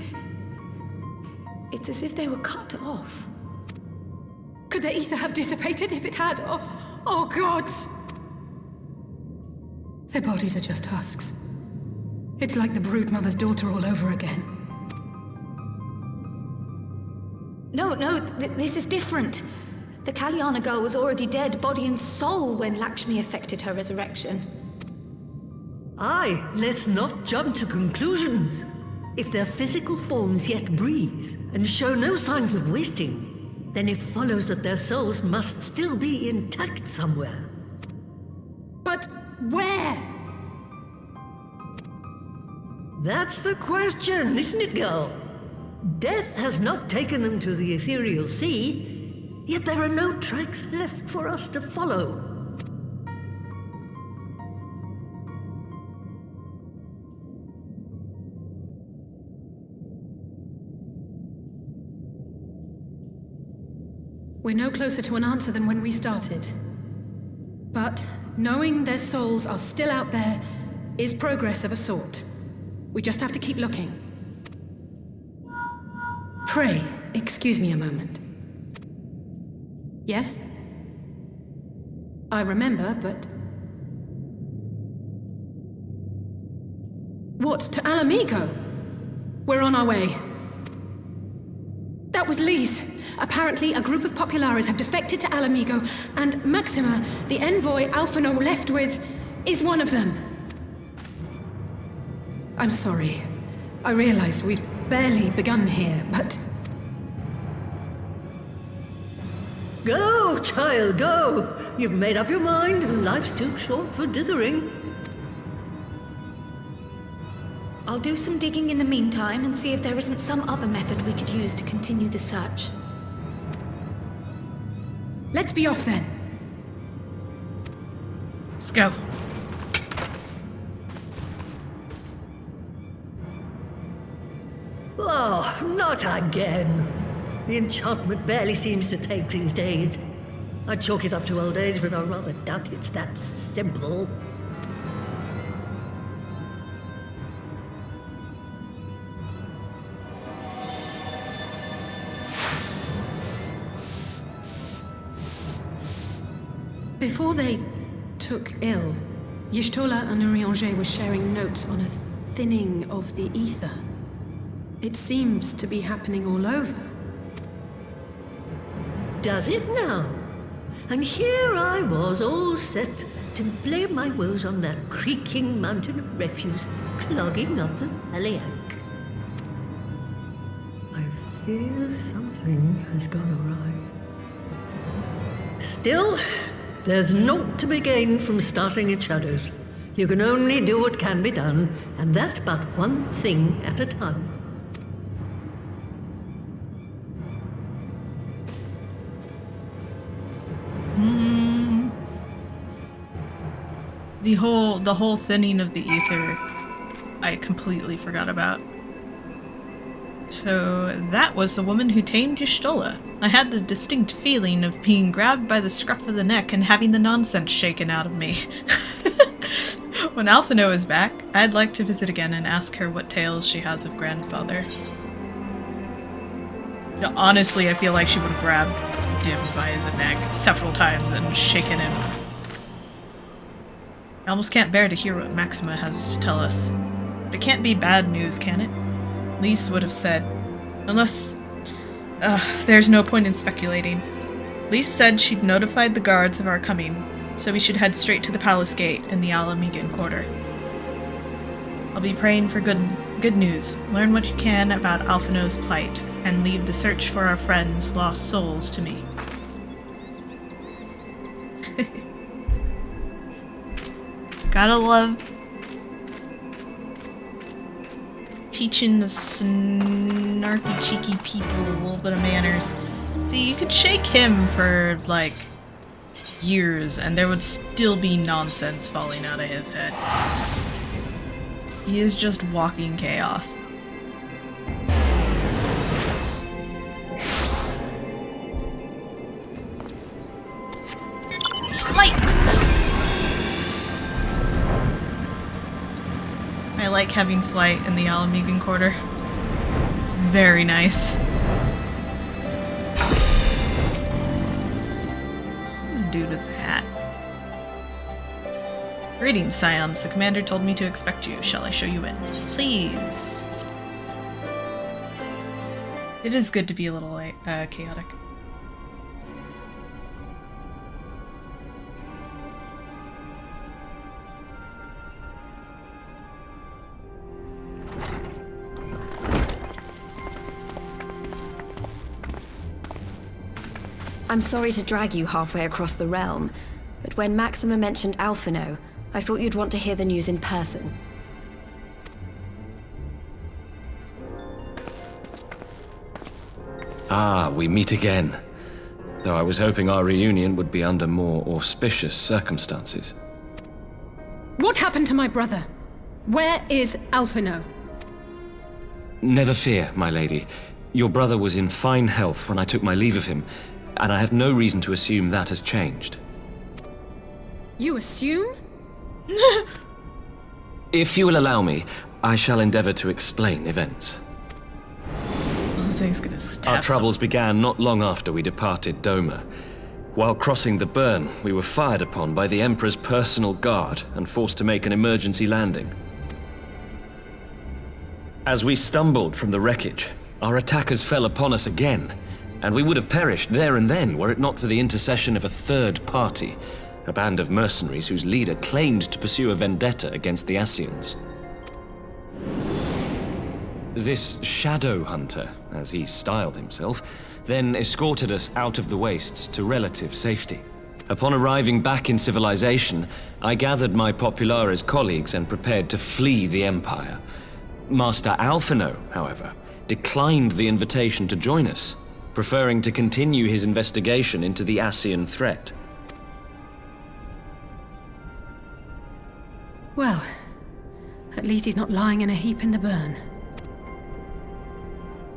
they were cut off. Could the ether have dissipated if it had? Oh, gods! Their bodies are just husks. It's like the Broodmother's daughter all over again. No, this is different. The Kalyana girl was already dead, body and soul, when Lakshmi effected her resurrection. Aye, let's not jump to conclusions. If their physical forms yet breathe and show no signs of wasting, then it follows that their souls must still be intact somewhere. But where? That's the question, isn't it, girl? Death has not taken them to the ethereal sea, yet there are no tracks left for us to follow. We're no closer to an answer than when we started. But knowing their souls are still out there is progress of a sort. We just have to keep looking. Pray, excuse me a moment. Yes? I remember, but... What, to Alamigo? We're on our way. That was Lee's. Apparently, a group of Populares have defected to Alamigo, and Maxima, the envoy Alphino left with, is one of them. I'm sorry. I realize we've barely begun here, but... Go, child, go! You've made up your mind, and life's too short for dithering. I'll do some digging in the meantime and see if there isn't some other method we could use to continue the search. Let's be off then. Let's go. Oh, not again. The enchantment barely seems to take these days. I chalk it up to old age, but I rather doubt it's that simple. Before they took ill, Y'shtola and Urianger were sharing notes on a thinning of the ether. It seems to be happening all over. Does it now? And here I was all set to blame my woes on that creaking mountain of refuse clogging up the Thaliak. I fear something has gone awry. Still, there's naught to be gained from starting in shadows. You can only do what can be done, and that but one thing at a time. The whole thinning of the ether, I completely forgot about. So that was the woman who tamed Y'shtola. I had the distinct feeling of being grabbed by the scruff of the neck and having the nonsense shaken out of me. When Alphino is back, I'd like to visit again and ask her what tales she has of grandfather. Yeah, honestly, I feel like she would have grabbed Dim by the neck several times and shaken him. I almost can't bear to hear what Maxima has to tell us. But it can't be bad news, can it? Lise would have said. Unless... there's no point in speculating. Lise said she'd notified the guards of our coming, so we should head straight to the palace gate in the Alamigan quarter. I'll be praying for good news. Learn what you can about Alphino's plight, and leave the search for our friends' lost souls to me. Gotta love teaching the snarky, cheeky people a little bit of manners. See, you could shake him for, like, years, and there would still be nonsense falling out of his head. He is just walking chaos. I like having flight in the Alamigan quarter. It's very nice. Let's do to that. Greetings, Scions. The commander told me to expect you. Shall I show you in? Please. It is good to be a little chaotic. I'm sorry to drag you halfway across the realm, but when Maxima mentioned Alphino, I thought you'd want to hear the news in person. Ah, we meet again. Though I was hoping our reunion would be under more auspicious circumstances. What happened to my brother? Where is Alphino? Never fear, my lady. Your brother was in fine health when I took my leave of him, and I have no reason to assume that has changed. You assume? If you will allow me, I shall endeavor to explain events. Gonna stab Our troubles began not long after we departed Dhim'a. While crossing the burn, we were fired upon by the Emperor's personal guard and forced to make an emergency landing. As we stumbled from the wreckage, our attackers fell upon us again, and we would have perished there and then were it not for the intercession of a third party, a band of mercenaries whose leader claimed to pursue a vendetta against the Ascians. This Shadow Hunter, as he styled himself, then escorted us out of the wastes to relative safety. Upon arriving back in civilization, I gathered my Populares colleagues and prepared to flee the Empire. Master Alphino, however, declined the invitation to join us, preferring to continue his investigation into the Ascian threat. Well, at least he's not lying in a heap in the burn.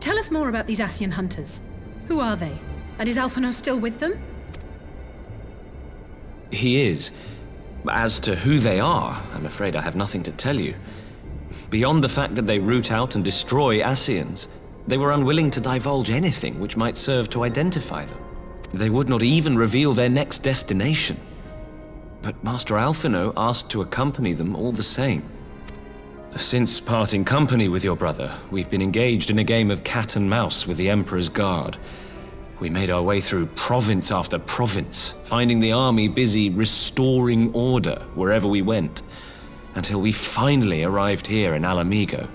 Tell us more about these Ascian hunters. Who are they? And is Alphino still with them? He is. As to who they are, I'm afraid I have nothing to tell you. Beyond the fact that they root out and destroy Ascians, they were unwilling to divulge anything which might serve to identify them. They would not even reveal their next destination. But Master Alphino asked to accompany them all the same. Since parting company with your brother, we've been engaged in a game of cat and mouse with the Emperor's guard. We made our way through province after province, finding the army busy restoring order wherever we went, until we finally arrived here in Alamigo.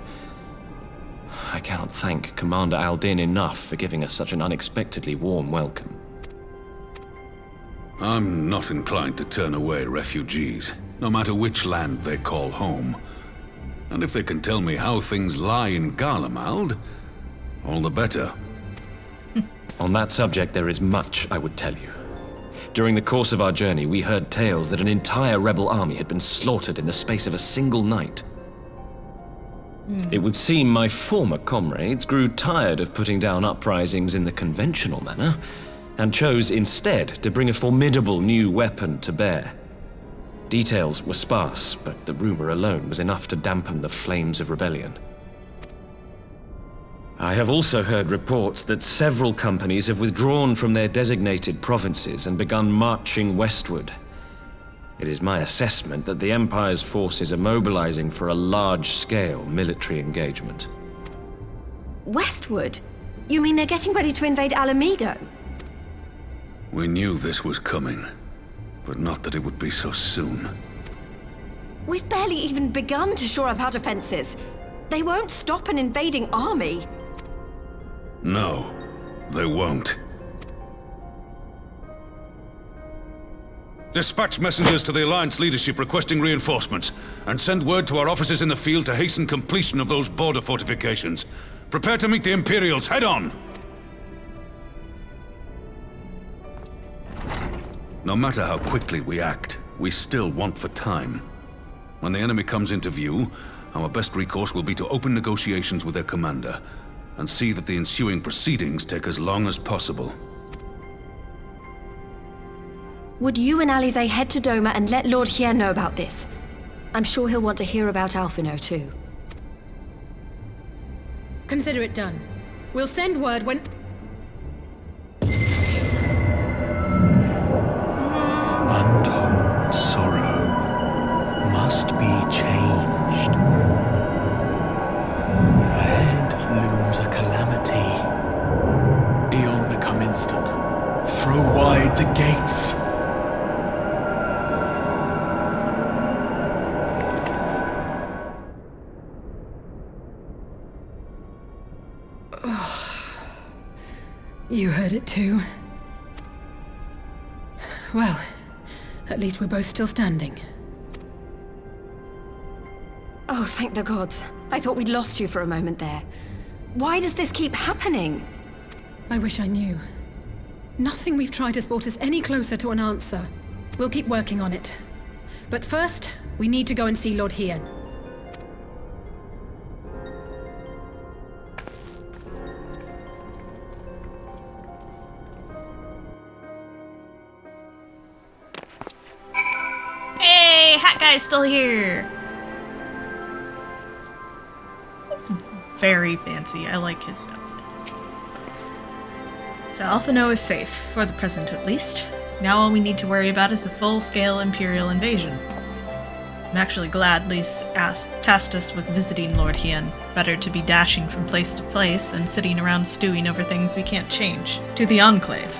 I cannot thank Commander Aldin enough for giving us such an unexpectedly warm welcome. I'm not inclined to turn away refugees, no matter which land they call home. And if they can tell me how things lie in Garlemald, all the better. On that subject, there is much I would tell you. During the course of our journey, we heard tales that an entire rebel army had been slaughtered in the space of a single night. It would seem my former comrades grew tired of putting down uprisings in the conventional manner, and chose instead to bring a formidable new weapon to bear. Details were sparse, but the rumor alone was enough to dampen the flames of rebellion. I have also heard reports that several companies have withdrawn from their designated provinces and begun marching westward. It is my assessment that the Empire's forces are mobilizing for a large-scale military engagement. Westward? You mean they're getting ready to invade Alamigo? We knew this was coming, but not that it would be so soon. We've barely even begun to shore up our defenses. They won't stop an invading army. No, they won't. Dispatch messengers to the Alliance leadership requesting reinforcements, and send word to our officers in the field to hasten completion of those border fortifications. Prepare to meet the Imperials head on! No matter how quickly we act, we still want for time. When the enemy comes into view, our best recourse will be to open negotiations with their commander, and see that the ensuing proceedings take as long as possible. Would you and Alize head to Dhim'a and let Lord Hien know about this? I'm sure he'll want to hear about Alphino too. Consider it done. We'll send word when... Untold sorrow must be changed. Ahead looms a calamity. Eon become instant. Throw wide the gates. You heard it too. Well, at least we're both still standing. Oh, thank the gods. I thought we'd lost you for a moment there. Why does this keep happening? I wish I knew. Nothing we've tried has brought us any closer to an answer. We'll keep working on it. But first, we need to go and see Lord Hien. Hey, Hat Guy's still here. Looks very fancy. I like his stuff. So Alphino is safe, for the present at least. Now all we need to worry about is a full-scale Imperial invasion. I'm actually glad Lys tasked us with visiting Lord Hien. Better to be dashing from place to place than sitting around stewing over things we can't change. To the Enclave.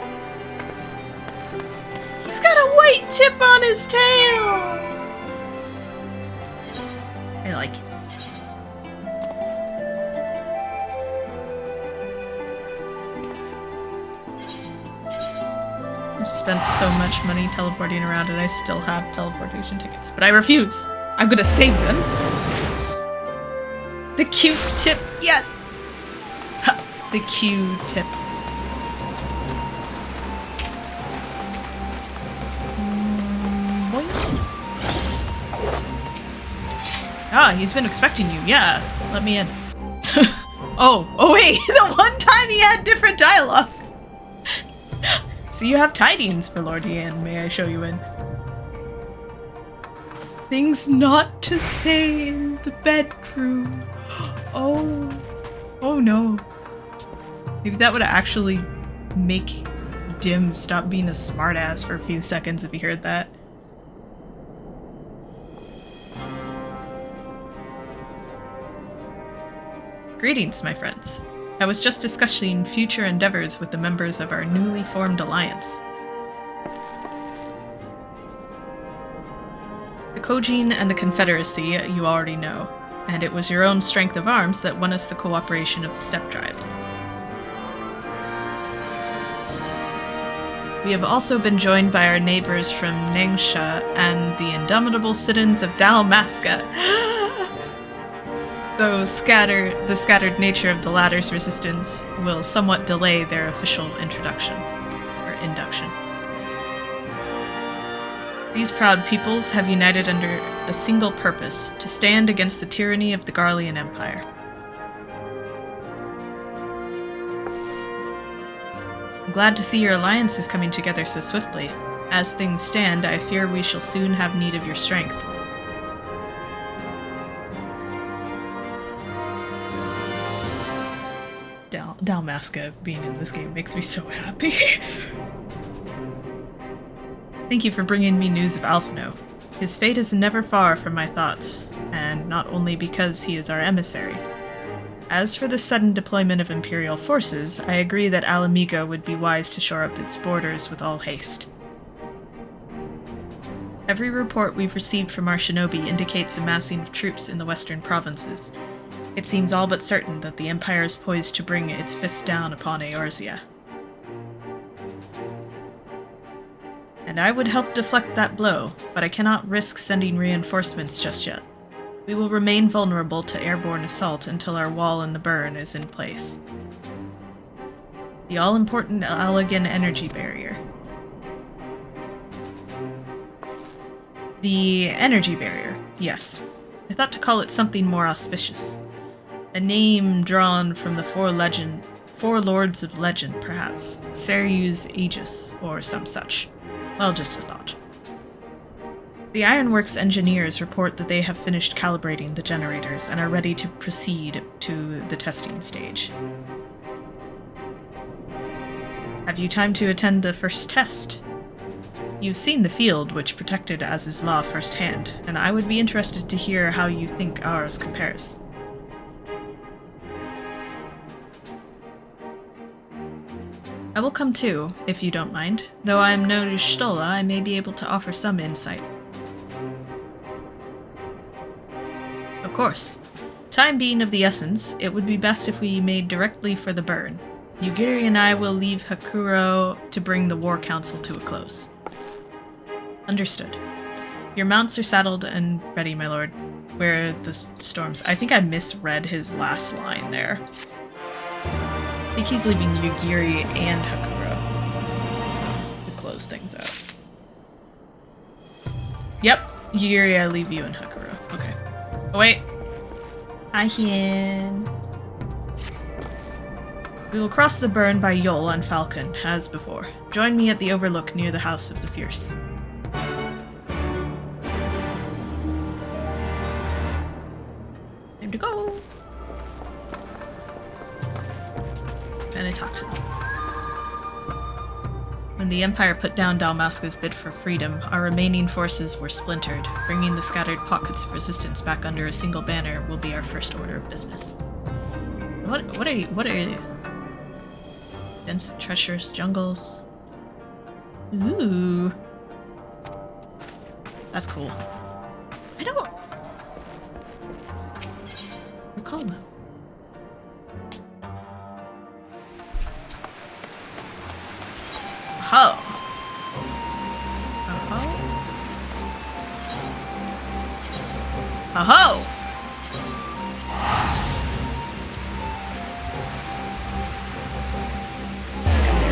He's got a white tip on his tail! I like it. I've spent so much money teleporting around and I still have teleportation tickets, but I refuse. I'm gonna save them. The cute tip, yes! Ha, the cute tip. Ah, he's been expecting you. Yeah, let me in. Oh wait, the one time he had different dialogue. So you have tidings for Lord Hien. May I show you in? Things not to say in the bedroom. Oh. Oh no. Maybe that would actually make Dim stop being a smartass for a few seconds if he heard that. Greetings, my friends. I was just discussing future endeavors with the members of our newly formed alliance. The Kojin and the Confederacy you already know, and it was your own strength of arms that won us the cooperation of the steppe tribes. We have also been joined by our neighbors from Ningxia and the indomitable citizens of Dalmasca. Though the scattered nature of the latter's resistance will somewhat delay their official induction. These proud peoples have united under a single purpose, to stand against the tyranny of the Garlean Empire. I'm glad to see your alliance is coming together so swiftly. As things stand, I fear we shall soon have need of your strength. Dalmasca being in this game makes me so happy. Thank you for bringing me news of Alphino. His fate is never far from my thoughts, and not only because he is our emissary. As for the sudden deployment of Imperial forces, I agree that Alamigo would be wise to shore up its borders with all haste. Every report we've received from our shinobi indicates a massing of troops in the western provinces. It seems all but certain that the Empire is poised to bring its fist down upon Eorzea. And I would help deflect that blow, but I cannot risk sending reinforcements just yet. We will remain vulnerable to airborne assault until our wall in the burn is in place. The all-important Allegan energy barrier. The energy barrier, yes. I thought to call it something more auspicious. A name drawn from the four lords of legend, perhaps. Seryu's Aegis, or some such. Well, just a thought. The Ironworks engineers report that they have finished calibrating the generators and are ready to proceed to the testing stage. Have you time to attend the first test? You've seen the field, which protected Az's law firsthand, and I would be interested to hear how you think ours compares. I will come too, if you don't mind. Though I am no Stola, I may be able to offer some insight. Of course. Time being of the essence, it would be best if we made directly for the burn. Yugiri and I will leave Hakuro to bring the War Council to a close. Understood. Your mounts are saddled and ready, my lord. Where are the storms? I think I misread his last line there. I think he's leaving Yugiri and Hakuro to close things out. Yep, Yugiri, I leave you and Hakuro. Okay. Oh wait. Hi, Hien. We will cross the burn by Yol and Falcon, as before. Join me at the overlook near the House of the Fierce. Time to go! And I talk to them. When the Empire put down Dalmasca's bid for freedom, our remaining forces were splintered. Bringing the scattered pockets of resistance back under a single banner will be our first order of business. What are you? Dense, treacherous jungles. Ooh. That's cool. I don't recall that. Oh. Oh.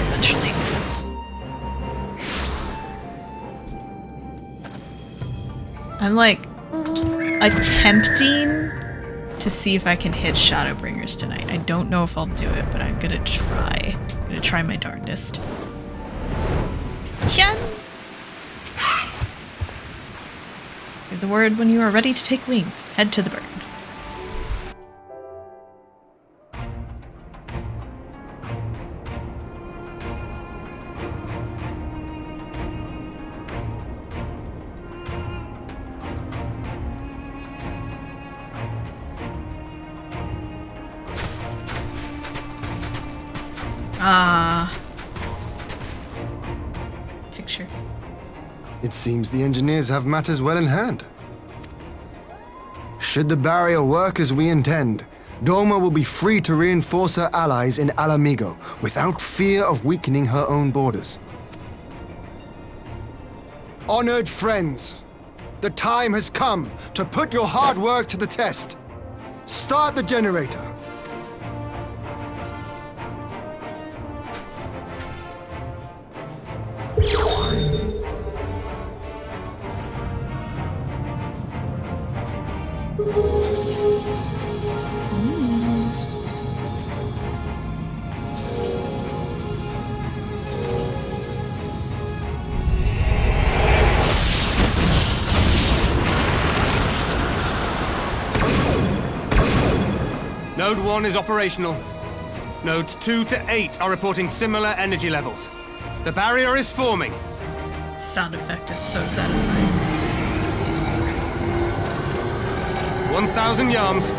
Eventually. I'm like attempting to see if I can hit Shadowbringers tonight. I don't know if I'll do it, but I'm gonna try. I'm gonna try my darndest. Chen! Give the word when you are ready to take wing. Head to the burn. Picture. It seems the engineers have matters well in hand. Should the barrier work as we intend, Dhim'a will be free to reinforce her allies in Alamigo without fear of weakening her own borders. Honored friends, the time has come to put your hard work to the test. Start the generator. Node 1 is operational. Nodes 2 to 8 are reporting similar energy levels. The barrier is forming. Sound effect is so satisfying. 1,000 yards.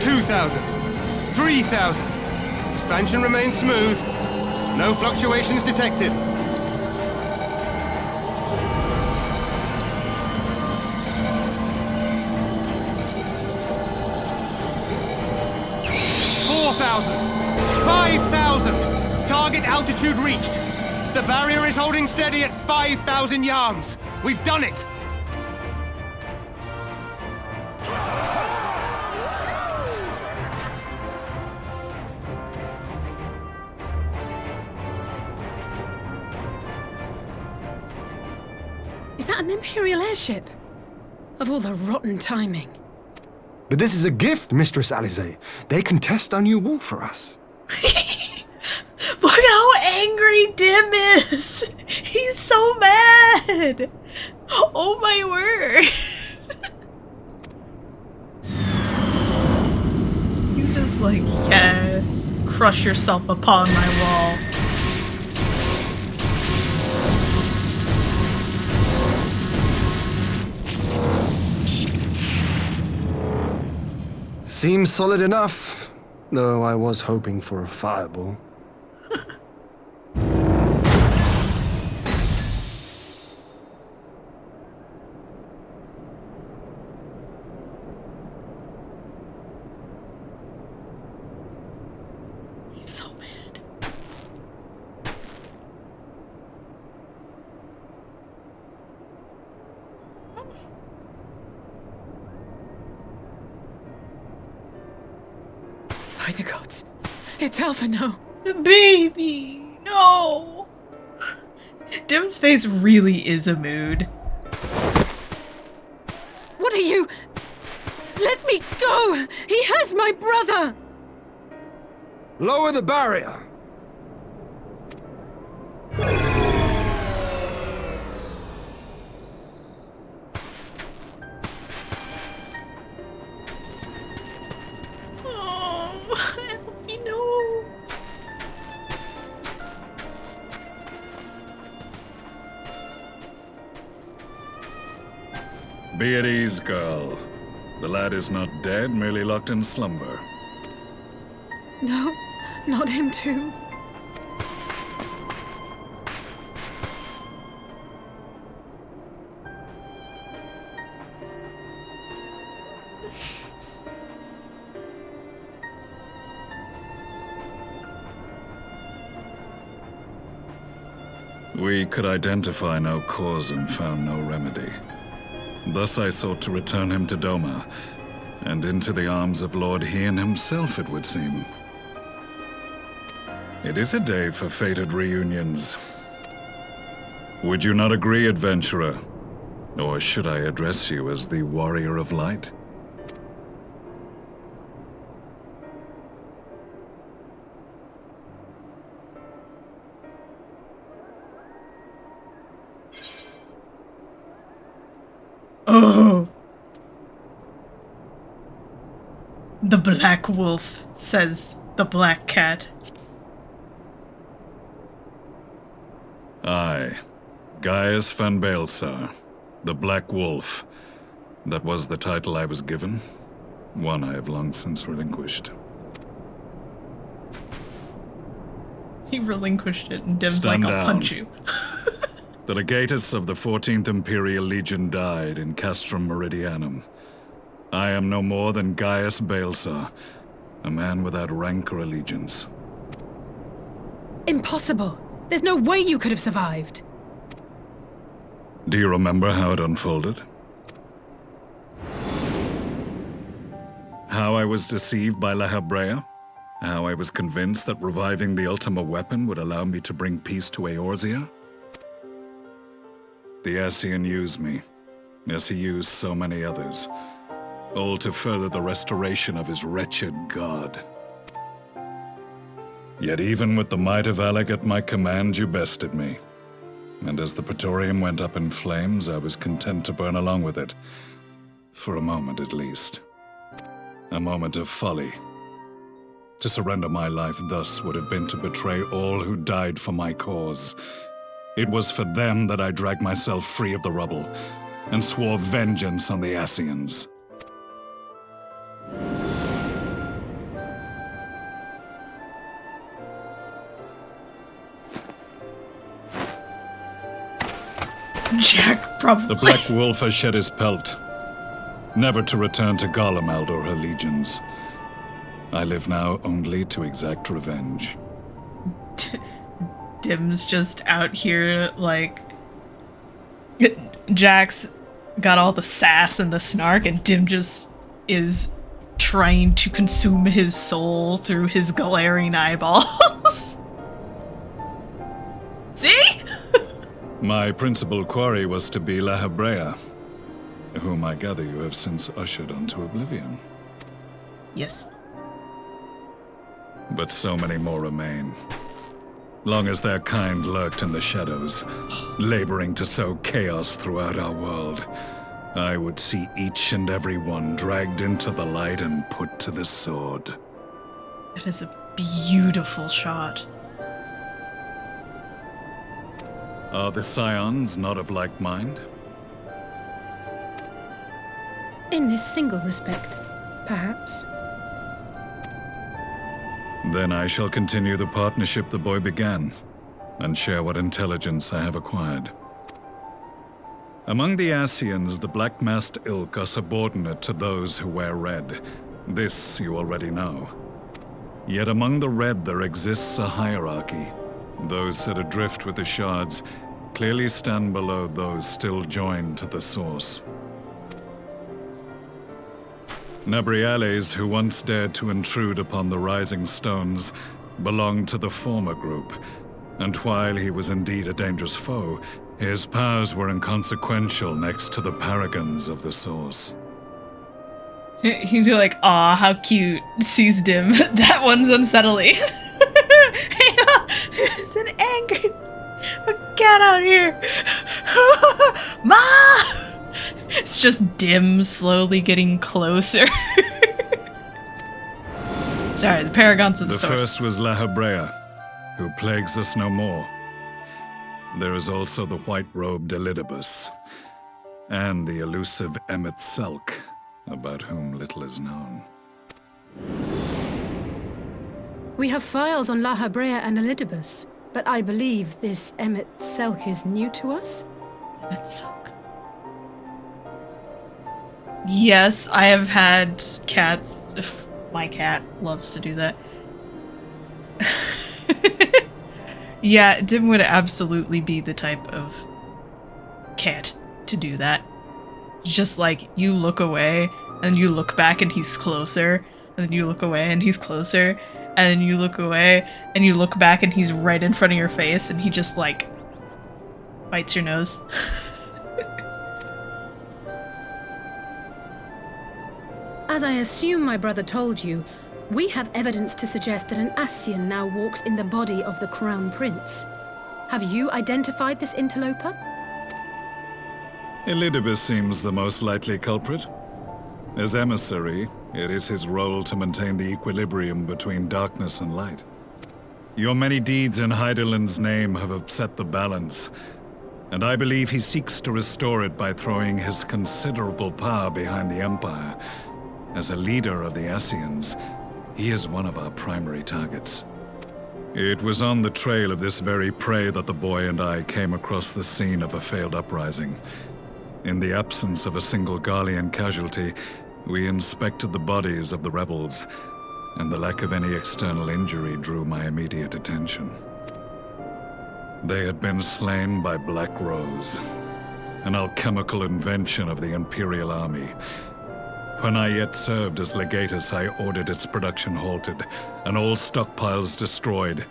2,000. 3,000. Expansion remains smooth. No fluctuations detected. 4,000! 5,000! Target altitude reached! The barrier is holding steady at 5,000 yards! We've done it! Is that an Imperial airship? Of all the rotten timing. But this is a gift, Mistress Alize. They can test our new wool for us. Look how angry Dim is! He's so mad! Oh my word! He's just like, yeah, crush yourself upon my wall. Seems solid enough, though I was hoping for a fireball. He's so mad. By the gods. It's Alpha, no. The baby! No! Dim's face really is a mood. What are you? Let me go! He has my brother! Lower the barrier! Alfie, no! Be at ease, girl. The lad is not dead, merely locked in slumber. No, not him too. We could identify no cause and found no remedy. Thus I sought to return him to Dhim'a, and into the arms of Lord Dhim'a himself, it would seem. It is a day for fated reunions. Would you not agree, adventurer? Or should I address you as the Warrior of Light? Oh! The Black Wolf, says the Black Cat. Aye. Gaius van Baelsar, the Black Wolf. That was the title I was given. One I have long since relinquished. He relinquished it, and Dim's Stand like, I'll down. punch you. The legatus of the 14th Imperial Legion died in Castrum Meridianum. I am no more than Gaius Baelsar, a man without rank or allegiance. Impossible! There's no way you could have survived! Do you remember how it unfolded? How I was deceived by La Habrea? How I was convinced that reviving the Ultima weapon would allow me to bring peace to Eorzea? The Ascian used me, as he used so many others, all to further the restoration of his wretched god. Yet even with the might of Alec at my command, you bested me. And as the Praetorium went up in flames, I was content to burn along with it. For a moment at least. A moment of folly. To surrender my life thus would have been to betray all who died for my cause. It was for them that I dragged myself free of the rubble, and swore vengeance on the Ascians. Jack, probably. The Black Wolf has shed his pelt, never to return to Garlemald or her legions. I live now only to exact revenge. Dim's just out here, like... Jack's got all the sass and the snark, and Dim just is trying to consume his soul through his glaring eyeballs. See? My principal quarry was to be La Habrea, whom I gather you have since ushered onto oblivion. Yes. But so many more remain. Long as their kind lurked in the shadows, laboring to sow chaos throughout our world, I would see each and every one dragged into the light and put to the sword. That is a beautiful shot. Are the Scions not of like mind? In this single respect, perhaps. Then I shall continue the partnership the boy began, and share what intelligence I have acquired. Among the Ascians, the Black-Masked Ilk are subordinate to those who wear red. This you already know. Yet among the Red there exists a hierarchy. Those set adrift with the shards clearly stand below those still joined to the source. Nabriales, who once dared to intrude upon the Rising Stones, belonged to the former group, and while he was indeed a dangerous foe, his powers were inconsequential next to the paragons of the Source. He'd be like, aw, how cute. Sees Dim. That one's unsettling. It's an angry cat out here. Ma! It's just Dim slowly getting closer. Sorry, the paragons of the Source. The first was La Habrea, who plagues us no more. There is also the white-robed Elidibus, and the elusive Emmet Selk, about whom little is known. We have files on La Habrea and Elidibus, but I believe this Emmet Selk is new to us? Emmet Selk. Yes, I have had cats. My cat loves to do that. Yeah, Dim would absolutely be the type of cat to do that. Just like, you look away, and you look back and he's closer, and then you look away and he's closer, and then you look away and you look back and he's right in front of your face, and he just, like, bites your nose. As I assume my brother told you, we have evidence to suggest that an Ascian now walks in the body of the Crown Prince. Have you identified this interloper? Elidibus seems the most likely culprit. As emissary, it is his role to maintain the equilibrium between darkness and light. Your many deeds in Hydaelyn's name have upset the balance, and I believe he seeks to restore it by throwing his considerable power behind the Empire. As a leader of the Ascians, he is one of our primary targets. It was on the trail of this very prey that the boy and I came across the scene of a failed uprising. In the absence of a single Garlean casualty, we inspected the bodies of the rebels, and the lack of any external injury drew my immediate attention. They had been slain by Black Rose, an alchemical invention of the Imperial Army. When I yet served as legatus, I ordered its production halted, and all stockpiles destroyed.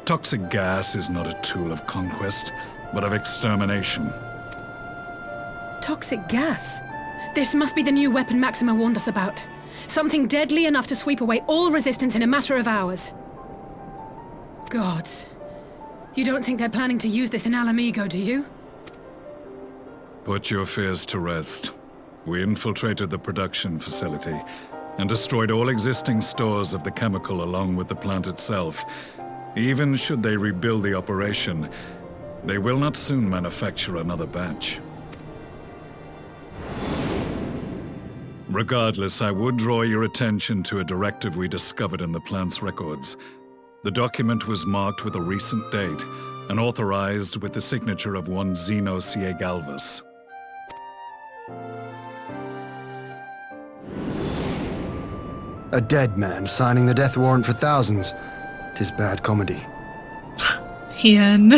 Toxic gas is not a tool of conquest, but of extermination. Toxic gas? This must be the new weapon Maxima warned us about. Something deadly enough to sweep away all resistance in a matter of hours. Gods. You don't think they're planning to use this in Alamigo, do you? Put your fears to rest. We infiltrated the production facility and destroyed all existing stores of the chemical along with the plant itself. Even should they rebuild the operation, they will not soon manufacture another batch. Regardless, I would draw your attention to a directive we discovered in the plant's records. The document was marked with a recent date and authorized with the signature of one Zeno C.A. Galvas. A dead man signing the death warrant for thousands. 'Tis bad comedy. Ian.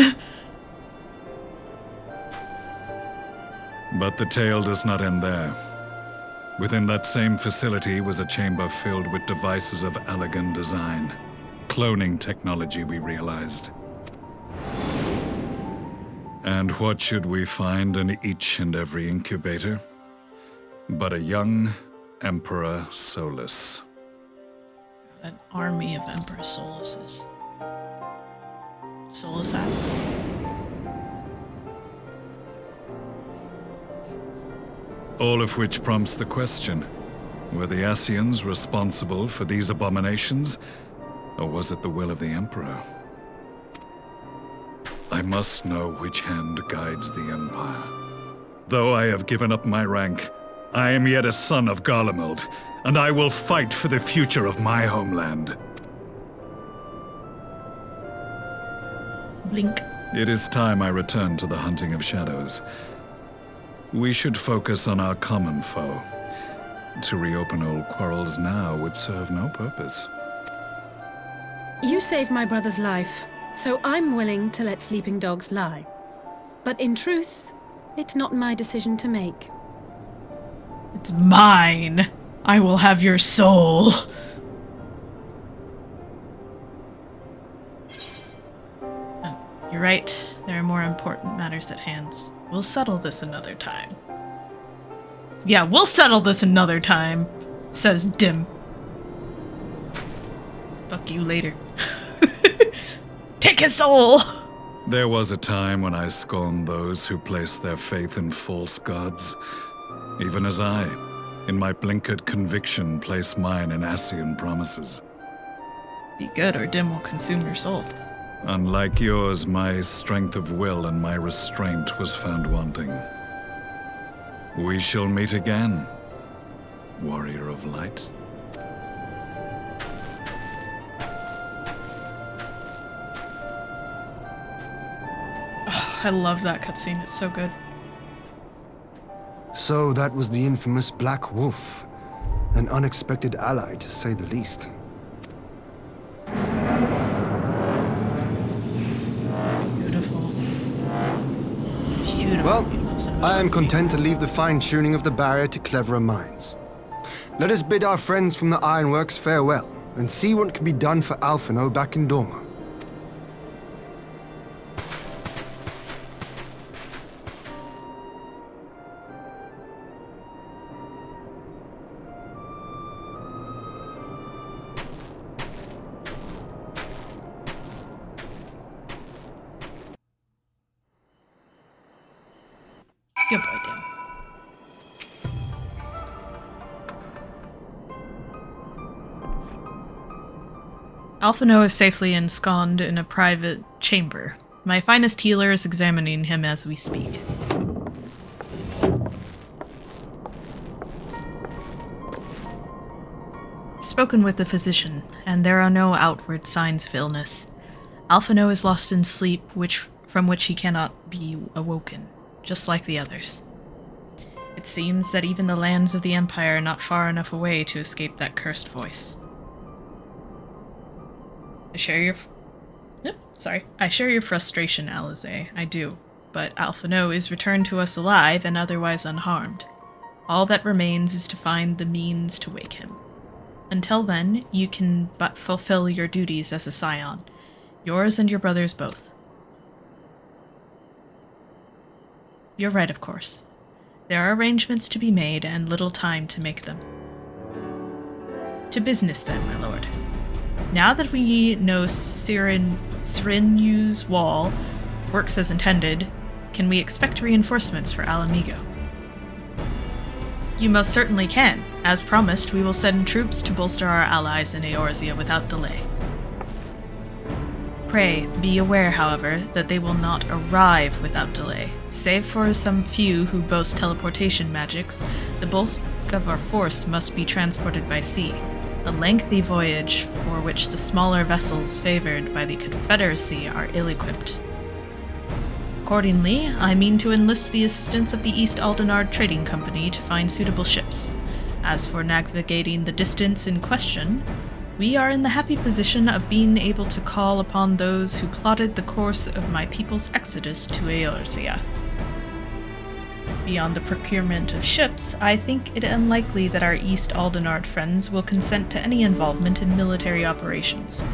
But the tale does not end there. Within that same facility was a chamber filled with devices of elegant design. Cloning technology, we realized. And what should we find in each and every incubator? But a young Emperor Solus. An army of Emperor Soluses. Solus hat. All of which prompts the question, were the Ascians responsible for these abominations, or was it the will of the Emperor? I must know which hand guides the Empire. Though I have given up my rank, I am yet a son of Garlemald, and I will fight for the future of my homeland. Blink. It is time I return to the hunting of shadows. We should focus on our common foe. To reopen old quarrels now would serve no purpose. You saved my brother's life, so I'm willing to let sleeping dogs lie. But in truth, it's not my decision to make. It's mine. I will have your soul. Oh, you're right. There are more important matters at hand. We'll settle this another time. Yeah, we'll settle this another time, says Dim. Fuck you later. Take his soul! There was a time when I scorned those who placed their faith in false gods. Even as I, in my blinkered conviction, place mine in Ascian promises. Be good or Dim will consume your soul. Unlike yours, my strength of will and my restraint was found wanting. We shall meet again, warrior of light. Oh, I love that cutscene, it's so good. So that was the infamous Black Wolf. An unexpected ally, to say the least. Well, I am content to leave the fine-tuning of the barrier to cleverer minds. Let us bid our friends from the Ironworks farewell, and see what can be done for Alphino back in Dhim'a. Good boy, Dim. Alphino is safely ensconced in a private chamber. My finest healer is examining him as we speak. Spoken with the physician, and there are no outward signs of illness. Alphino is lost in sleep, from which he cannot be awoken, just like the others. It seems that even the lands of the Empire are not far enough away to escape that cursed voice. I share your frustration, Alize. I do. But Alphino is returned to us alive and otherwise unharmed. All that remains is to find the means to wake him. Until then, you can but fulfill your duties as a scion. Yours and your brother's both. You're right, of course. There are arrangements to be made and little time to make them. To business then, my lord. Now that we know Sirinu's wall works as intended, can we expect reinforcements for Alamigo? You most certainly can. As promised, we will send troops to bolster our allies in Eorzea without delay. Pray, be aware, however, that they will not arrive without delay. Save for some few who boast teleportation magics, the bulk of our force must be transported by sea. A lengthy voyage for which the smaller vessels favored by the Confederacy are ill-equipped. Accordingly, I mean to enlist the assistance of the East Aldenard Trading Company to find suitable ships. As for navigating the distance in question, we are in the happy position of being able to call upon those who plotted the course of my people's exodus to Eorzea. Beyond the procurement of ships, I think it unlikely that our East Aldenard friends will consent to any involvement in military operations.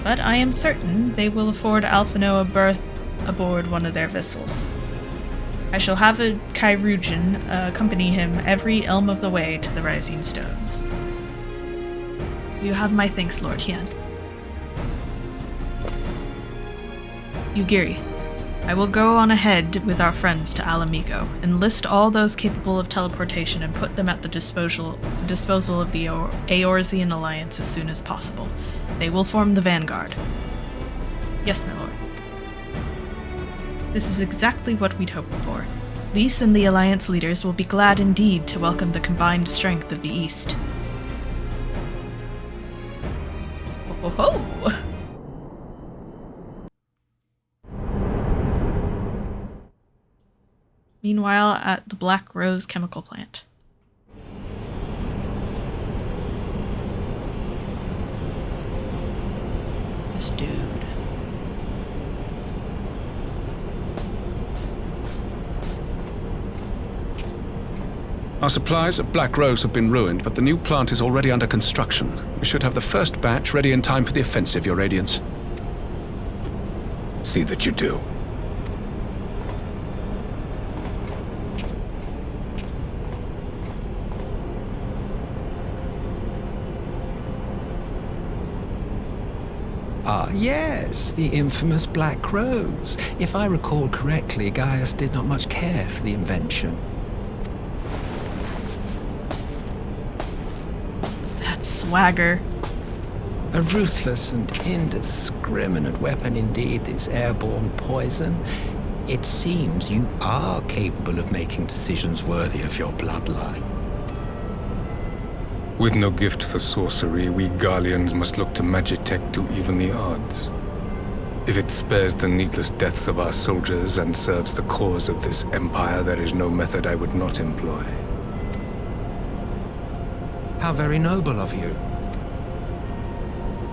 But I am certain they will afford Alphino a berth aboard one of their vessels. I shall have a Kyrujan accompany him every elm of the way to the Rising Stones. You have my thanks, Lord Hien. Yugiri, I will go on ahead with our friends to Alamigo, enlist all those capable of teleportation and put them at the disposal of the Eorzean Alliance as soon as possible. They will form the vanguard. Yes, my lord. This is exactly what we'd hoped for. Lys and the Alliance leaders will be glad indeed to welcome the combined strength of the East. Ho ho ho! Meanwhile, at the Black Rose chemical plant. This dude. Our supplies at Black Rose have been ruined, but the new plant is already under construction. We should have the first batch ready in time for the offensive, Your Radiance. See that you do. Ah, yes, the infamous Black Rose. If I recall correctly, Gaius did not much care for the invention. That swagger. A ruthless and indiscriminate weapon indeed, this airborne poison. It seems you are capable of making decisions worthy of your bloodline. With no gift for sorcery, we Garleans must look to Magitech to even the odds. If it spares the needless deaths of our soldiers and serves the cause of this empire, there is no method I would not employ. How very noble of you.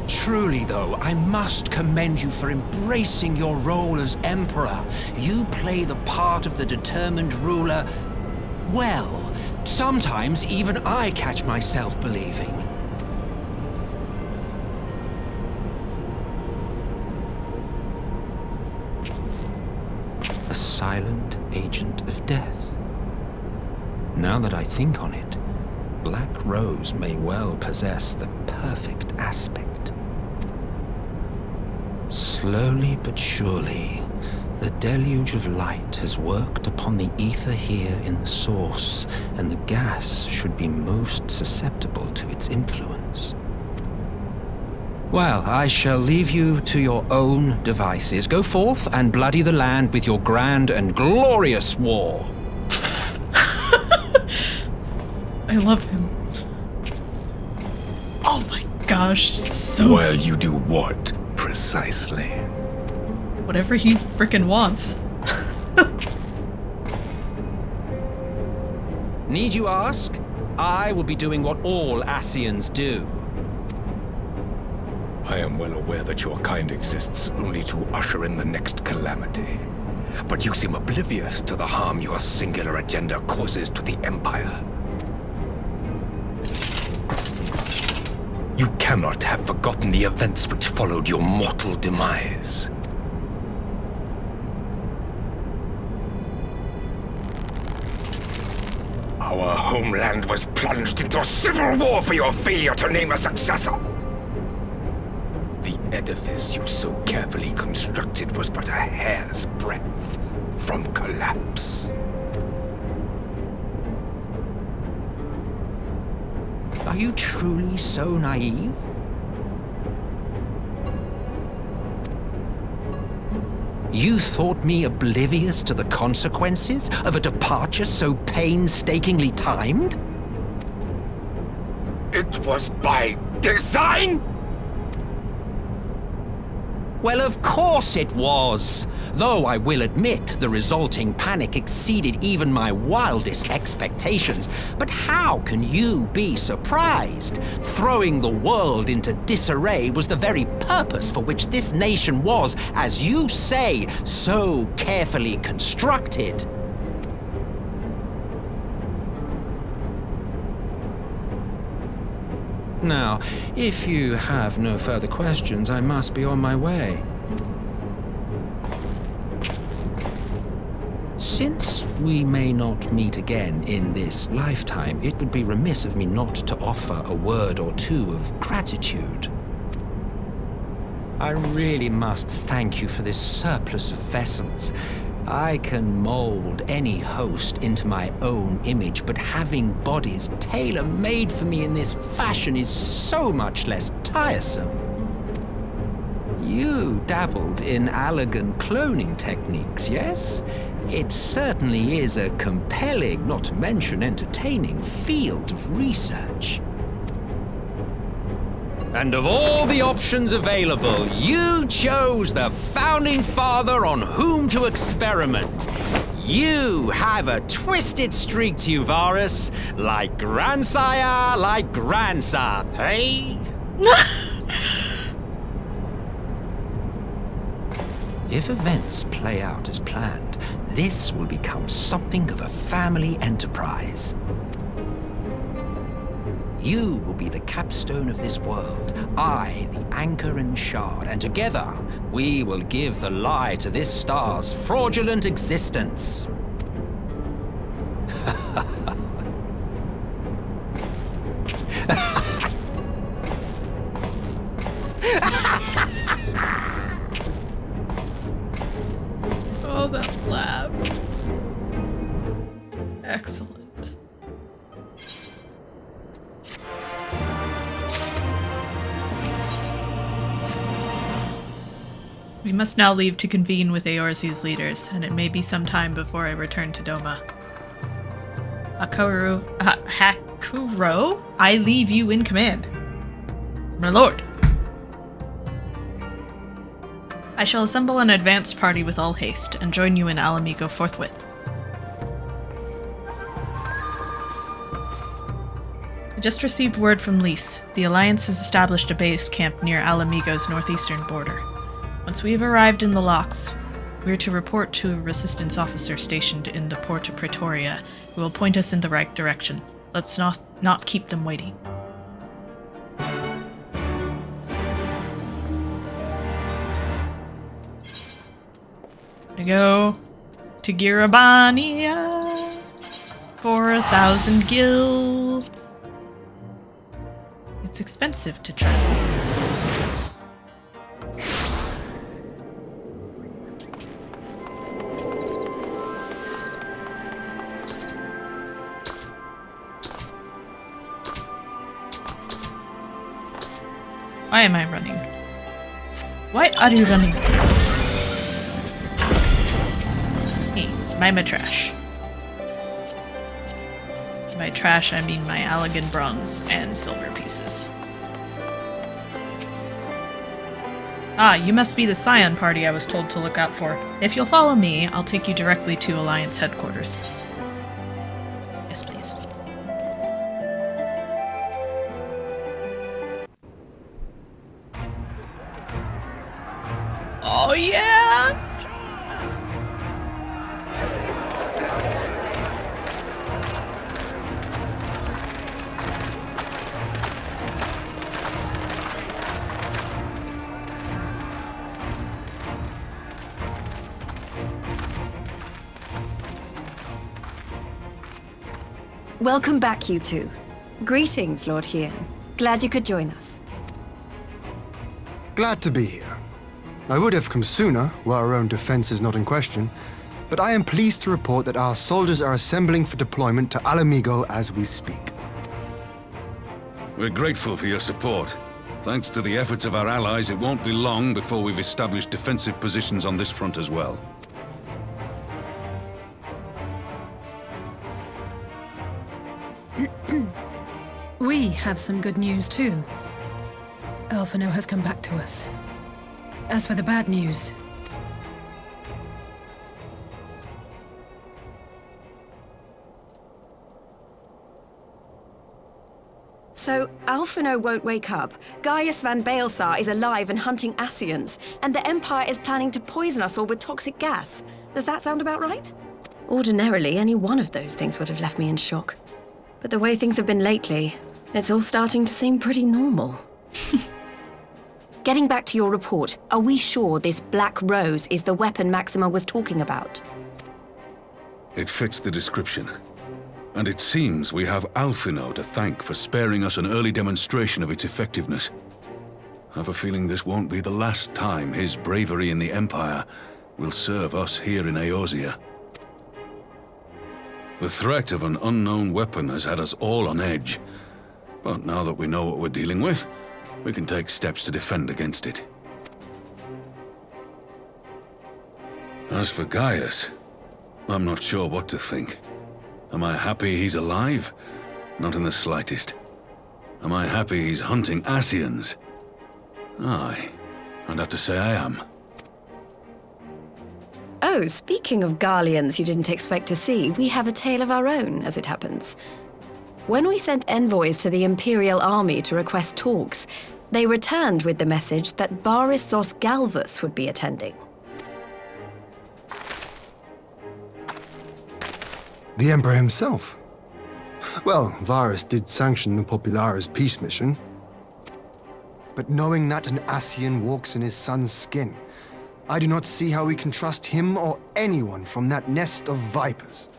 Truly, though, I must commend you for embracing your role as Emperor. You play the part of the determined ruler well. Sometimes even I catch myself believing. A silent agent of death. Now that I think on it, Black Rose may well possess the perfect aspect. Slowly but surely, the deluge of light has worked upon the ether here in the source, and the gas should be most susceptible to its influence. Well, I shall leave you to your own devices. Go forth and bloody the land with your grand and glorious war. I love him. Oh my gosh, so... Well, you do what, precisely? Whatever he frickin' wants. Need you ask? I will be doing what all Ascians do. I am well aware that your kind exists only to usher in the next calamity. But you seem oblivious to the harm your singular agenda causes to the Empire. You cannot have forgotten the events which followed your mortal demise. Our homeland was plunged into civil war for your failure to name a successor. The edifice you so carefully constructed was but a hair's breadth from collapse. Are you truly so naive? You thought me oblivious to the consequences of a departure so painstakingly timed? It was by design? Well, of course it was. Though I will admit the resulting panic exceeded even my wildest expectations. But how can you be surprised? Throwing the world into disarray was the very purpose for which this nation was, as you say, so carefully constructed. Now, if you have no further questions, I must be on my way. Since we may not meet again in this lifetime, it would be remiss of me not to offer a word or two of gratitude. I really must thank you for this surplus of vessels. I can mold any host into my own image, but having bodies tailor-made for me in this fashion is so much less tiresome. You dabbled in Allagan cloning techniques, yes? It certainly is a compelling, not to mention entertaining, field of research. And of all the options available, you chose the founding father on whom to experiment. You have a twisted streak to you, Varus. Like grandsire, like grandson, hey? If events play out as planned, this will become something of a family enterprise. You will be the capstone of this world, I the anchor and shard, and together we will give the lie to this star's fraudulent existence. Oh, that laugh. Excellent. We must now leave to convene with Eorze's leaders, and it may be some time before I return to Doma. Hakuro, I leave you in command. My lord. I shall assemble an advanced party with all haste, and join you in Alamigo forthwith. I just received word from Lys. The Alliance has established a base camp near Alamigo's northeastern border. Once we have arrived in the locks, we're to report to a resistance officer stationed in the port of Pretoria, who will point us in the right direction. Let's not keep them waiting. To go to Girabania for 1,000 gil. It's expensive to travel. Why am I running? Why are you running? Hey, buy my trash. By trash, I mean my Allagan bronze and silver pieces. Ah, you must be the Scion party I was told to look out for. If you'll follow me, I'll take you directly to Alliance headquarters. Yes, please. Oh, yeah! Welcome back, you two. Greetings, Lord Hien. Glad you could join us. Glad to be here. I would have come sooner, where our own defense is not in question, but I am pleased to report that our soldiers are assembling for deployment to Alamigo as we speak. We're grateful for your support. Thanks to the efforts of our allies, it won't be long before we've established defensive positions on this front as well. We have some good news too. Alphino has come back to us. As for the bad news, So, Alphino won't wake up. Gaius van Baelsar is alive and hunting Ascians, and the Empire is planning to poison us all with toxic gas. Does that sound about right? Ordinarily, any one of those things would have left me in shock. But the way things have been lately, it's all starting to seem pretty normal. Getting back to your report, are we sure this Black Rose is the weapon Maxima was talking about? It fits the description. And it seems we have Alphino to thank for sparing us an early demonstration of its effectiveness. I have a feeling this won't be the last time his bravery in the Empire will serve us here in Eorzea. The threat of an unknown weapon has had us all on edge. But now that we know what we're dealing with, we can take steps to defend against it. As for Gaius, I'm not sure what to think. Am I happy he's alive? Not in the slightest. Am I happy he's hunting Ascians? Aye, I'd have to say I am. Oh, speaking of Garleans you didn't expect to see, we have a tale of our own, as it happens. When we sent envoys to the Imperial Army to request talks, they returned with the message that Varys Zos Galvus would be attending. The Emperor himself. Well, Varys did sanction the Popularis peace mission. But knowing that an Ascian walks in his son's skin, I do not see how we can trust him or anyone from that nest of vipers.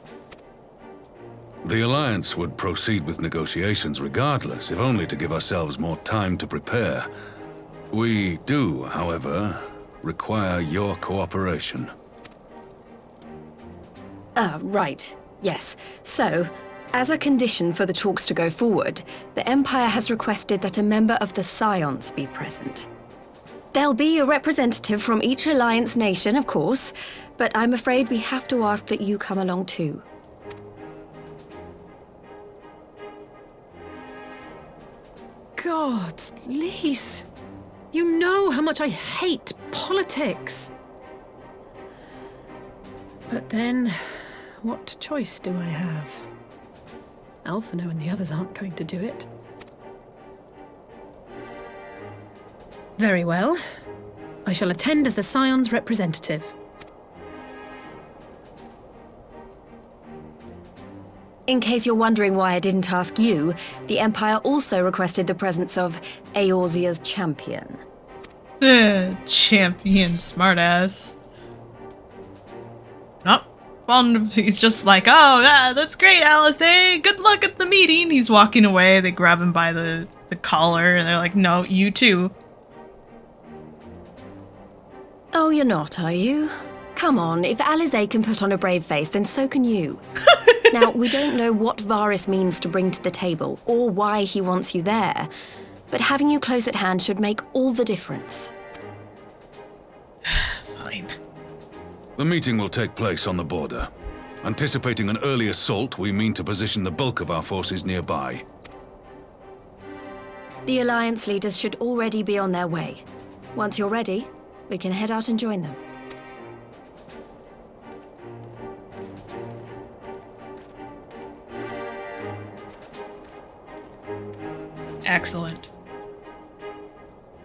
The Alliance would proceed with negotiations regardless, if only to give ourselves more time to prepare. We do, however, require your cooperation. Right. Yes. So, as a condition for the talks to go forward, the Empire has requested that a member of the Scions be present. There'll be a representative from each Alliance nation, of course, but I'm afraid we have to ask that you come along too. God, Lise, you know how much I hate politics. But then, what choice do I have? Alphino and the others aren't going to do it. Very well. I shall attend as the Scion's representative. In case you're wondering why I didn't ask you, the Empire also requested the presence of Eorzea's champion. Champion, smartass. Not fond of. He's just like, oh, yeah, that's great, Alice. Hey, good luck at the meeting. He's walking away. They grab him by the collar, and they're like, no, you too. Oh, you're not, are you? Come on, if Alize can put on a brave face, then so can you. Now, we don't know what Varys means to bring to the table, or why he wants you there, but having you close at hand should make all the difference. Fine. The meeting will take place on the border. Anticipating an early assault, we mean to position the bulk of our forces nearby. The Alliance leaders should already be on their way. Once you're ready, we can head out and join them. Excellent.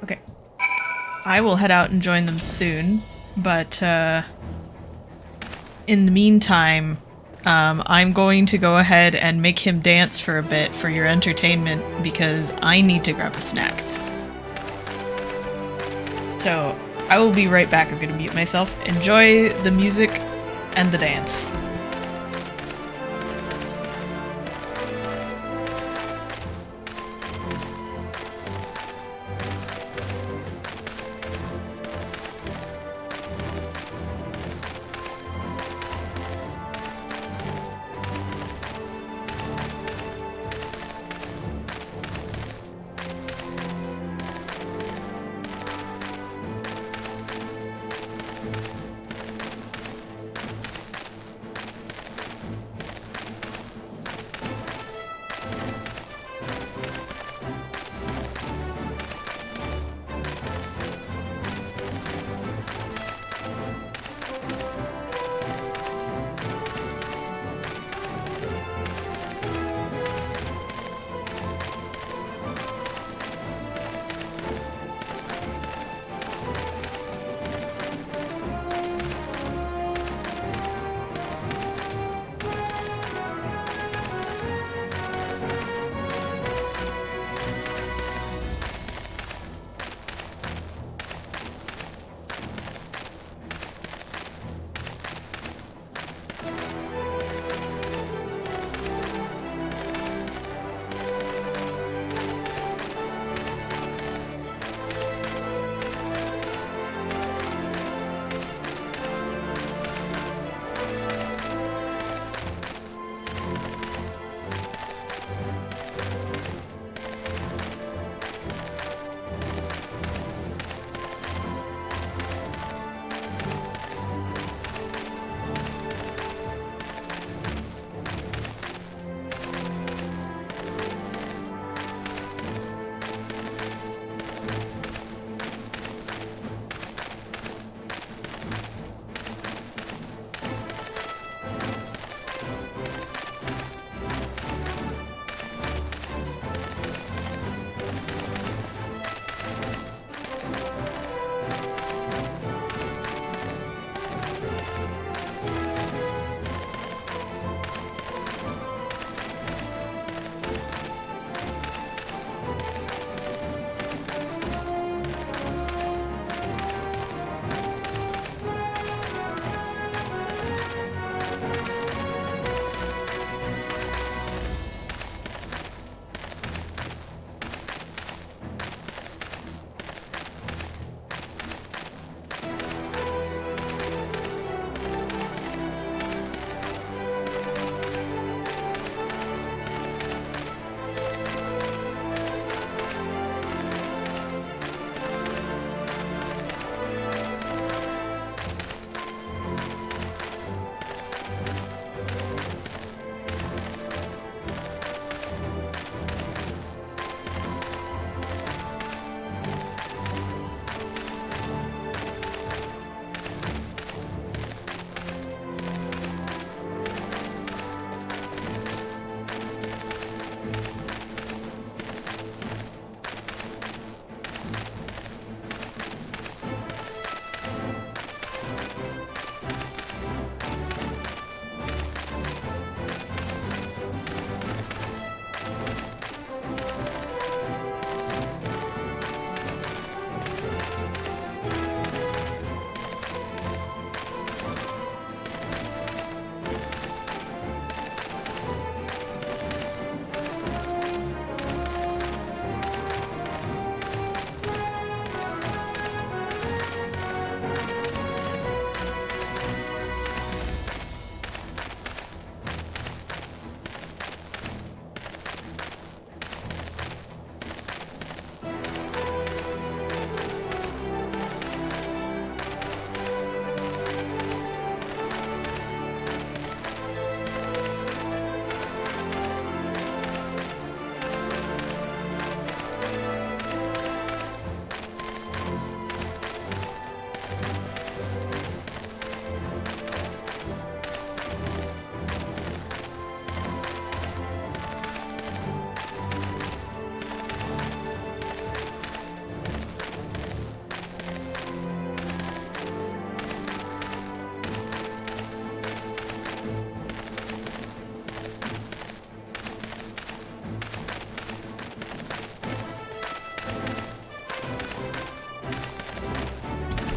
Okay. I will head out and join them soon, but in the meantime, I'm going to go ahead and make him dance for a bit for your entertainment because I need to grab a snack. So I will be right back. I'm going to mute myself. Enjoy the music and the dance.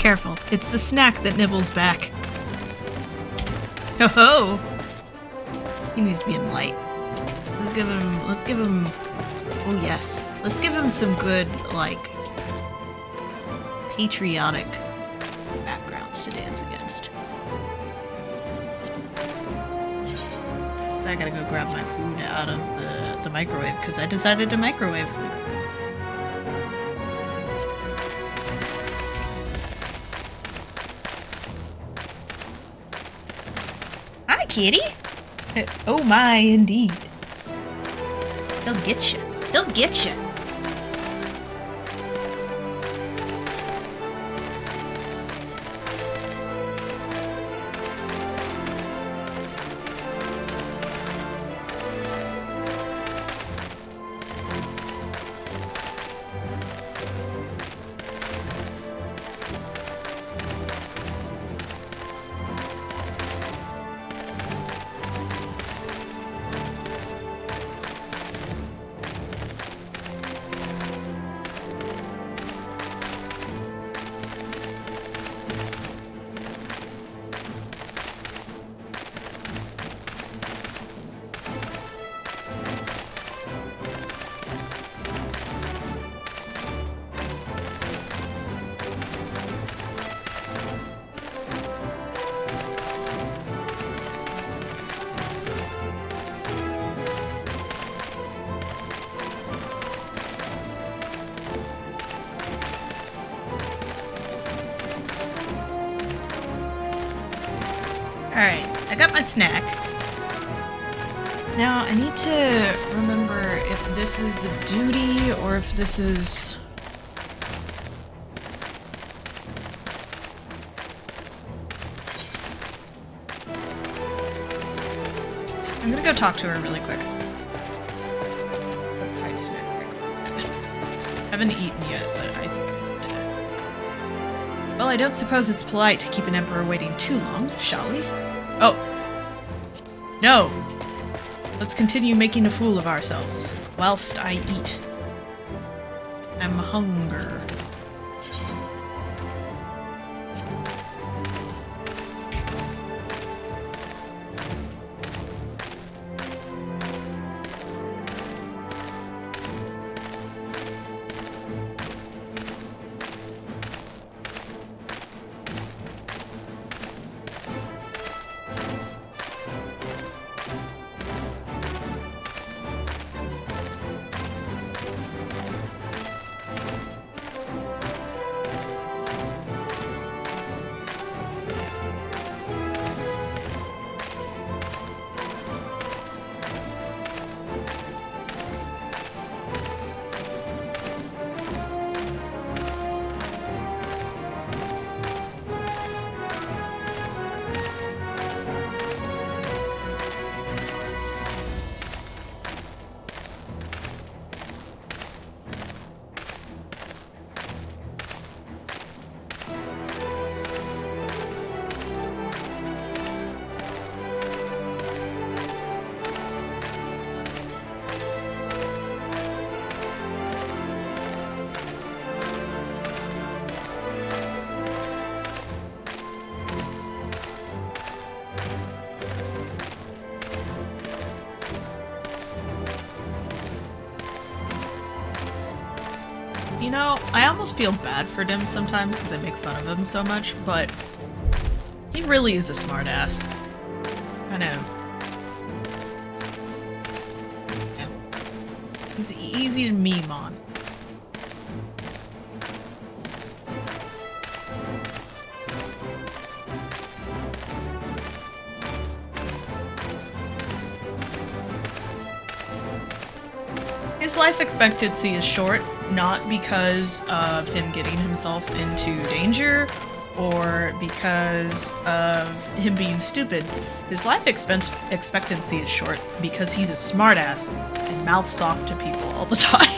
Careful, it's the snack that nibbles back. Ho ho! He needs to be in light. Let's give him, oh yes. Let's give him some good, like, patriotic backgrounds to dance against. I gotta go grab my food out of the microwave because I decided to microwave food. Hi, kitty. Oh my, indeed. They'll get you. They'll get you. Alright, I got my snack. Now, I need to remember if this is a duty or if this is... I'm gonna go talk to her really quick. Let's hide snack real quick. Haven't eaten yet, but I think I need to... Well, I don't suppose it's polite to keep an emperor waiting too long, shall we? Oh. No. Let's continue making a fool of ourselves, whilst I eat. I'm hunger. You know, I almost feel bad for Dhim'a sometimes because I make fun of him so much, but he really is a smartass. I know. Yeah. He's easy to meme on. His life expectancy is short, not because of him getting himself into danger or because of him being stupid. His life expectancy is short because he's a smartass and mouths off to people all the time.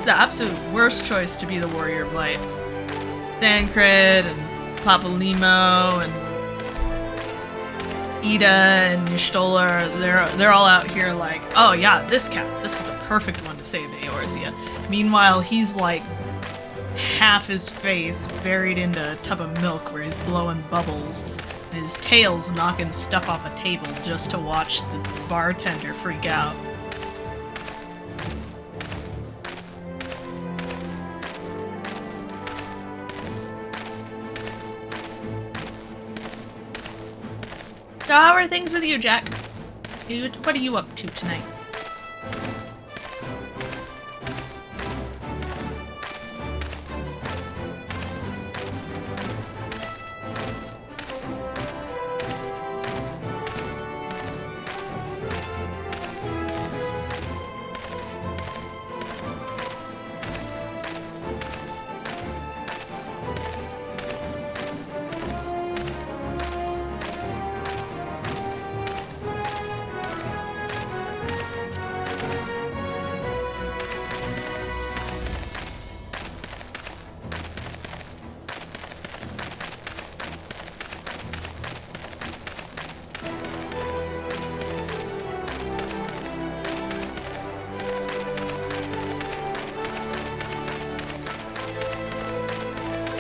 the absolute worst choice to be the Warrior of Light. Thancred and Papalimo and Ida and Y'shtola, they're all out here like, oh yeah, this is the perfect one to save Eorzea. Meanwhile, he's like half his face buried into a tub of milk where he's blowing bubbles, and his tail's knocking stuff off a table just to watch the bartender freak out. So how are things with you, Jack? What are you up to tonight?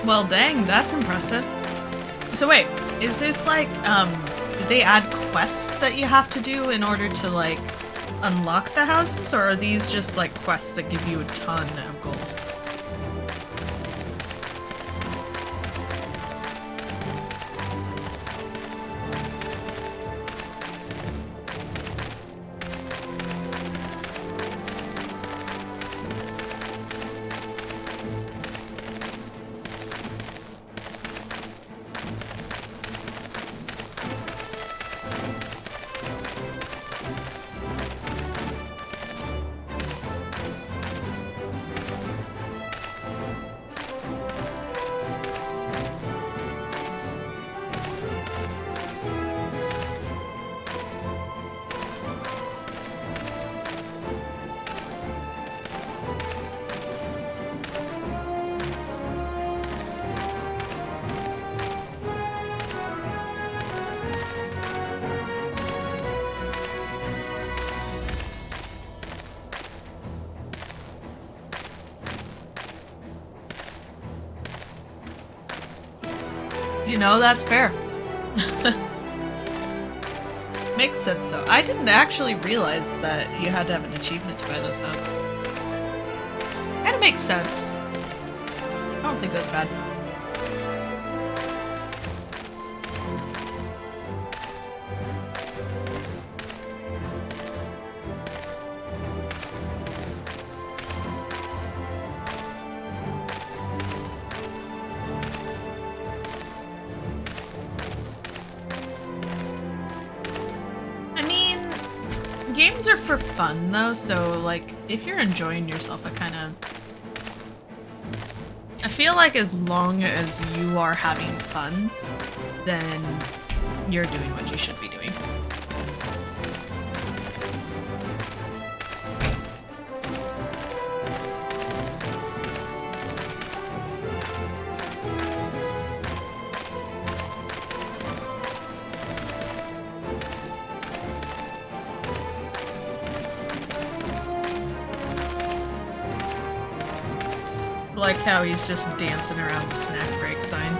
Well, dang, that's impressive. So wait, is this like, did they add quests that you have to do in order to like unlock the houses, or are these just like quests that give you a ton of gold? You know, that's fair. Makes sense though. I didn't actually realize that you had to have an achievement to buy those houses. Kinda makes sense. I don't think that's bad. Games are for fun though, so like if you're enjoying yourself, I feel like as long as you are having fun, then you're doing what you should be doing. Like how he's just dancing around the snack break sign.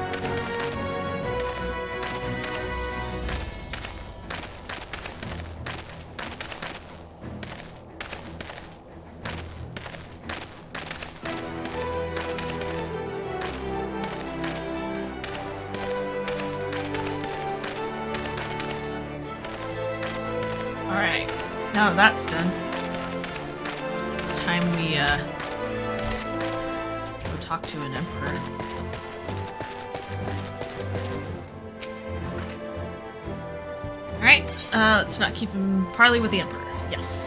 Alright, now that's done. It's time we talk to an emperor. Alright, let's not keep him parley with the emperor. Yes.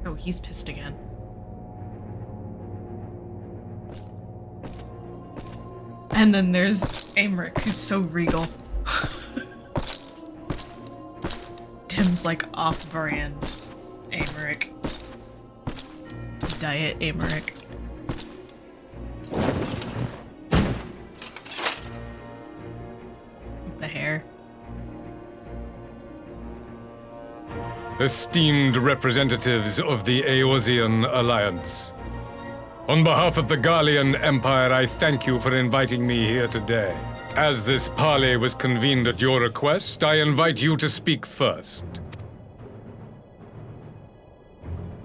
Oh, he's pissed again. And then there's Amric, who's so regal. Tim's like off-brand Amric. Diet Amric. The hair. Esteemed representatives of the Eorzean Alliance, on behalf of the Garlean Empire, I thank you for inviting me here today. As this parley was convened at your request, I invite you to speak first.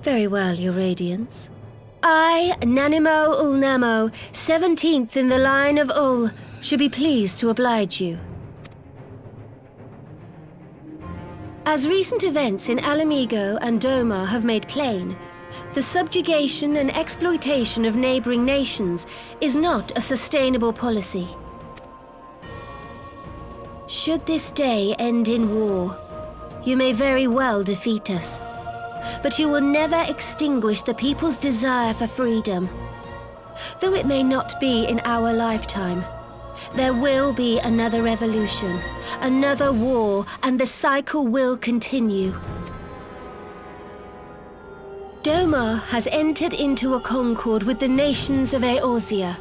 Very well, Your Radiance. I, Nanimo Ulnamo, 17th in the line of Ul, should be pleased to oblige you. As recent events in Alamigo and Doma have made plain, the subjugation and exploitation of neighboring nations is not a sustainable policy. Should this day end in war, you may very well defeat us, but you will never extinguish the people's desire for freedom. Though it may not be in our lifetime, there will be another revolution, another war, and the cycle will continue. Doma has entered into a concord with the nations of Eorzea,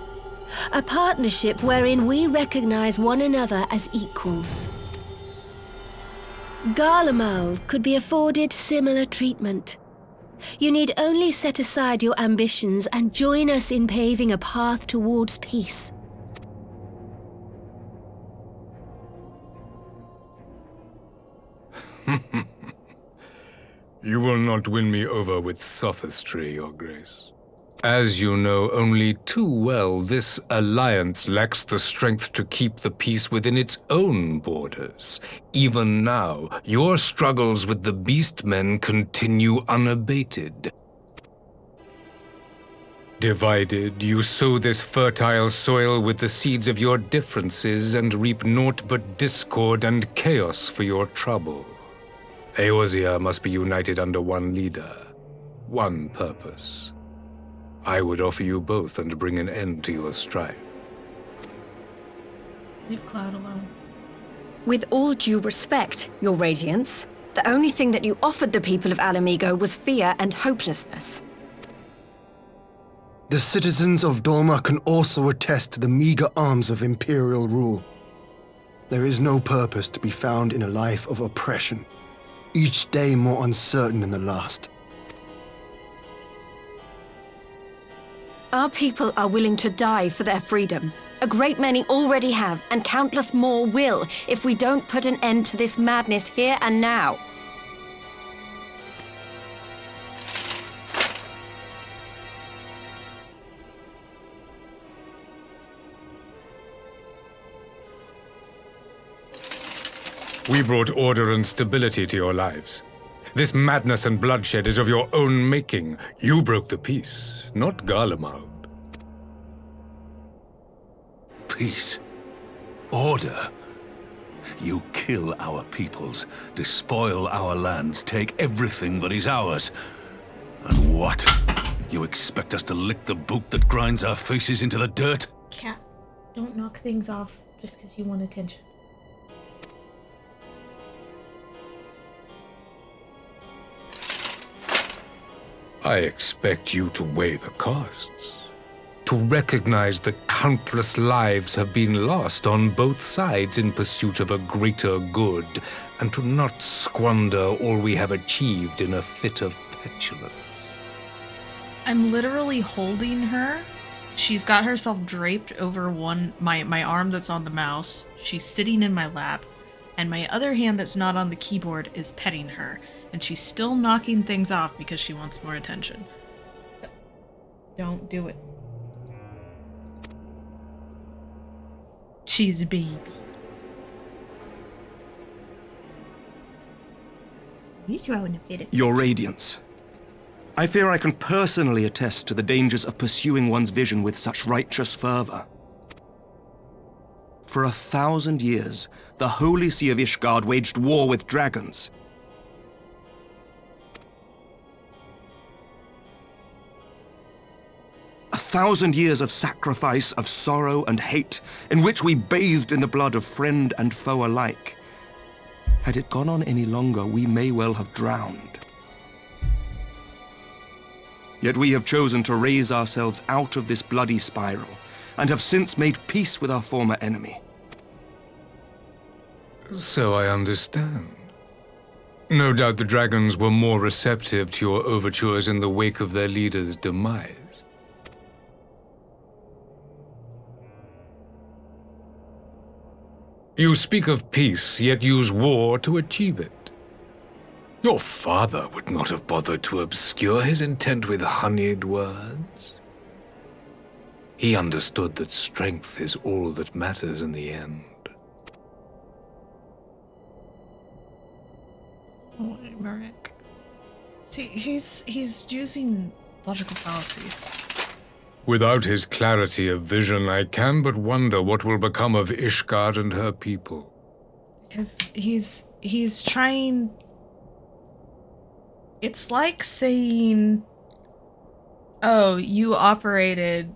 a partnership wherein we recognize one another as equals. Garlemald could be afforded similar treatment. You need only set aside your ambitions and join us in paving a path towards peace. You will not win me over with sophistry, Your Grace. As you know only too well, this alliance lacks the strength to keep the peace within its own borders. Even now, your struggles with the Beastmen continue unabated. Divided, you sow this fertile soil with the seeds of your differences and reap naught but discord and chaos for your trouble. Eorzea must be united under one leader, one purpose. I would offer you both and bring an end to your strife. Leave Cloud alone. With all due respect, Your Radiance, the only thing that you offered the people of Alamigo was fear and hopelessness. The citizens of Doma can also attest to the meager arms of Imperial rule. There is no purpose to be found in a life of oppression, each day more uncertain than the last. Our people are willing to die for their freedom. A great many already have, and countless more will, if we don't put an end to this madness here and now. We brought order and stability to your lives. This madness and bloodshed is of your own making. You broke the peace, not Garlemald. Peace. Order. You kill our peoples, despoil our lands, take everything that is ours. And what? You expect us to lick the boot that grinds our faces into the dirt? Cat, don't knock things off just because you want attention. I expect you to weigh the costs. To recognize that countless lives have been lost on both sides in pursuit of a greater good, and to not squander all we have achieved in a fit of petulance. I'm literally holding her. She's got herself draped over my arm that's on the mouse. She's sitting in my lap, and my other hand that's not on the keyboard is petting her. And she's still knocking things off because she wants more attention. So, don't do it. She's a baby. You throwing a fit at Your Radiance. I fear I can personally attest to the dangers of pursuing one's vision with such righteous fervor. For 1,000 years, the Holy See of Ishgard waged war with dragons. 1,000 years of sacrifice, of sorrow and hate, in which we bathed in the blood of friend and foe alike. Had it gone on any longer, we may well have drowned. Yet we have chosen to raise ourselves out of this bloody spiral, and have since made peace with our former enemy. So I understand. No doubt the dragons were more receptive to your overtures in the wake of their leader's demise. You speak of peace, yet use war to achieve it. Your father would not have bothered to obscure his intent with honeyed words. He understood that strength is all that matters in the end. Oh, Marek. See, he's using logical fallacies. Without his clarity of vision, I can but wonder what will become of Ishgard and her people. Because he's trying... It's like saying, oh, you operated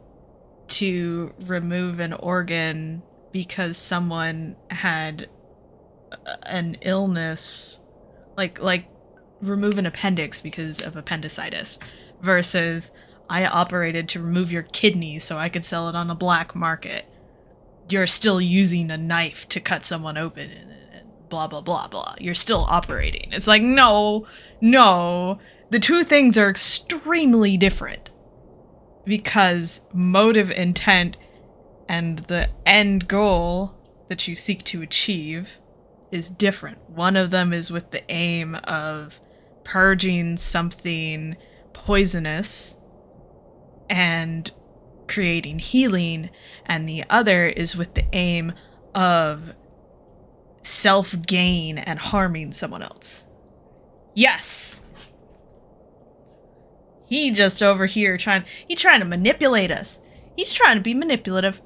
to remove an organ because someone had an illness, like remove an appendix because of appendicitis, versus I operated to remove your kidney so I could sell it on the black market. You're still using a knife to cut someone open and blah, blah, blah, blah. You're still operating. It's like, no. The two things are extremely different. Because motive, intent, and the end goal that you seek to achieve is different. One of them is with the aim of purging something poisonous and creating healing, and the other is with the aim of self-gain and harming someone else. Yes! He just over here trying to manipulate us. He's trying to be manipulative.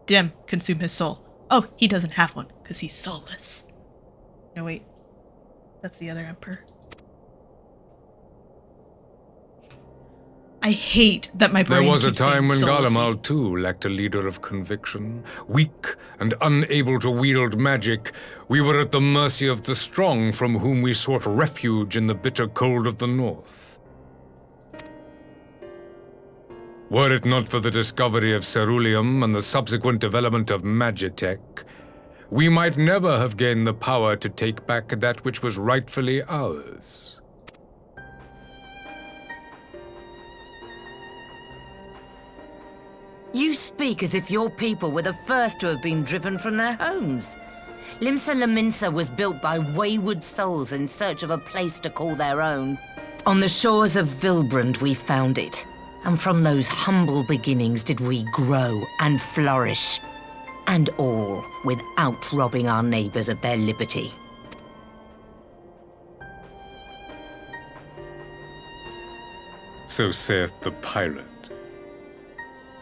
Dim, consume his soul. Oh, he doesn't have one, because he's soulless. No, wait. That's the other emperor. I hate that my brain There was a keeps saying time when soulless. Garlemald too lacked a leader of conviction. Weak and unable to wield magic, we were at the mercy of the strong from whom we sought refuge in the bitter cold of the north. Were it not for the discovery of ceruleum and the subsequent development of magitech, we might never have gained the power to take back that which was rightfully ours. You speak as if your people were the first to have been driven from their homes. Limsa Lominsa was built by wayward souls in search of a place to call their own. On the shores of Vilbrand we found it, and from those humble beginnings did we grow and flourish. And all without robbing our neighbors of their liberty. So saith the pirate.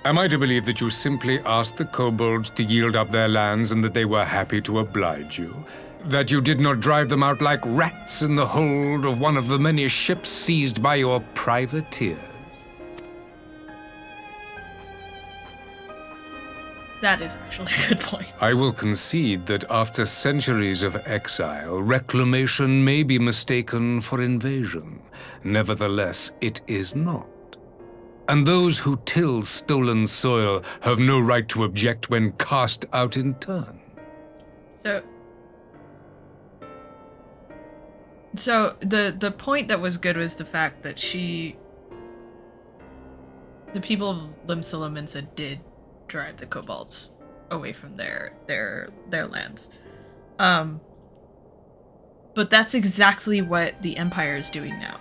Am I to believe that you simply asked the kobolds to yield up their lands and that they were happy to oblige you? That you did not drive them out like rats in the hold of one of the many ships seized by your privateers? That is actually a good point. I will concede that after centuries of exile, reclamation may be mistaken for invasion. Nevertheless, it is not. And those who till stolen soil have no right to object when cast out in turn. So the point that was good was the fact that the people of Limsa Lominsa did drive the kobolds away from their lands. But that's exactly what the Empire is doing now.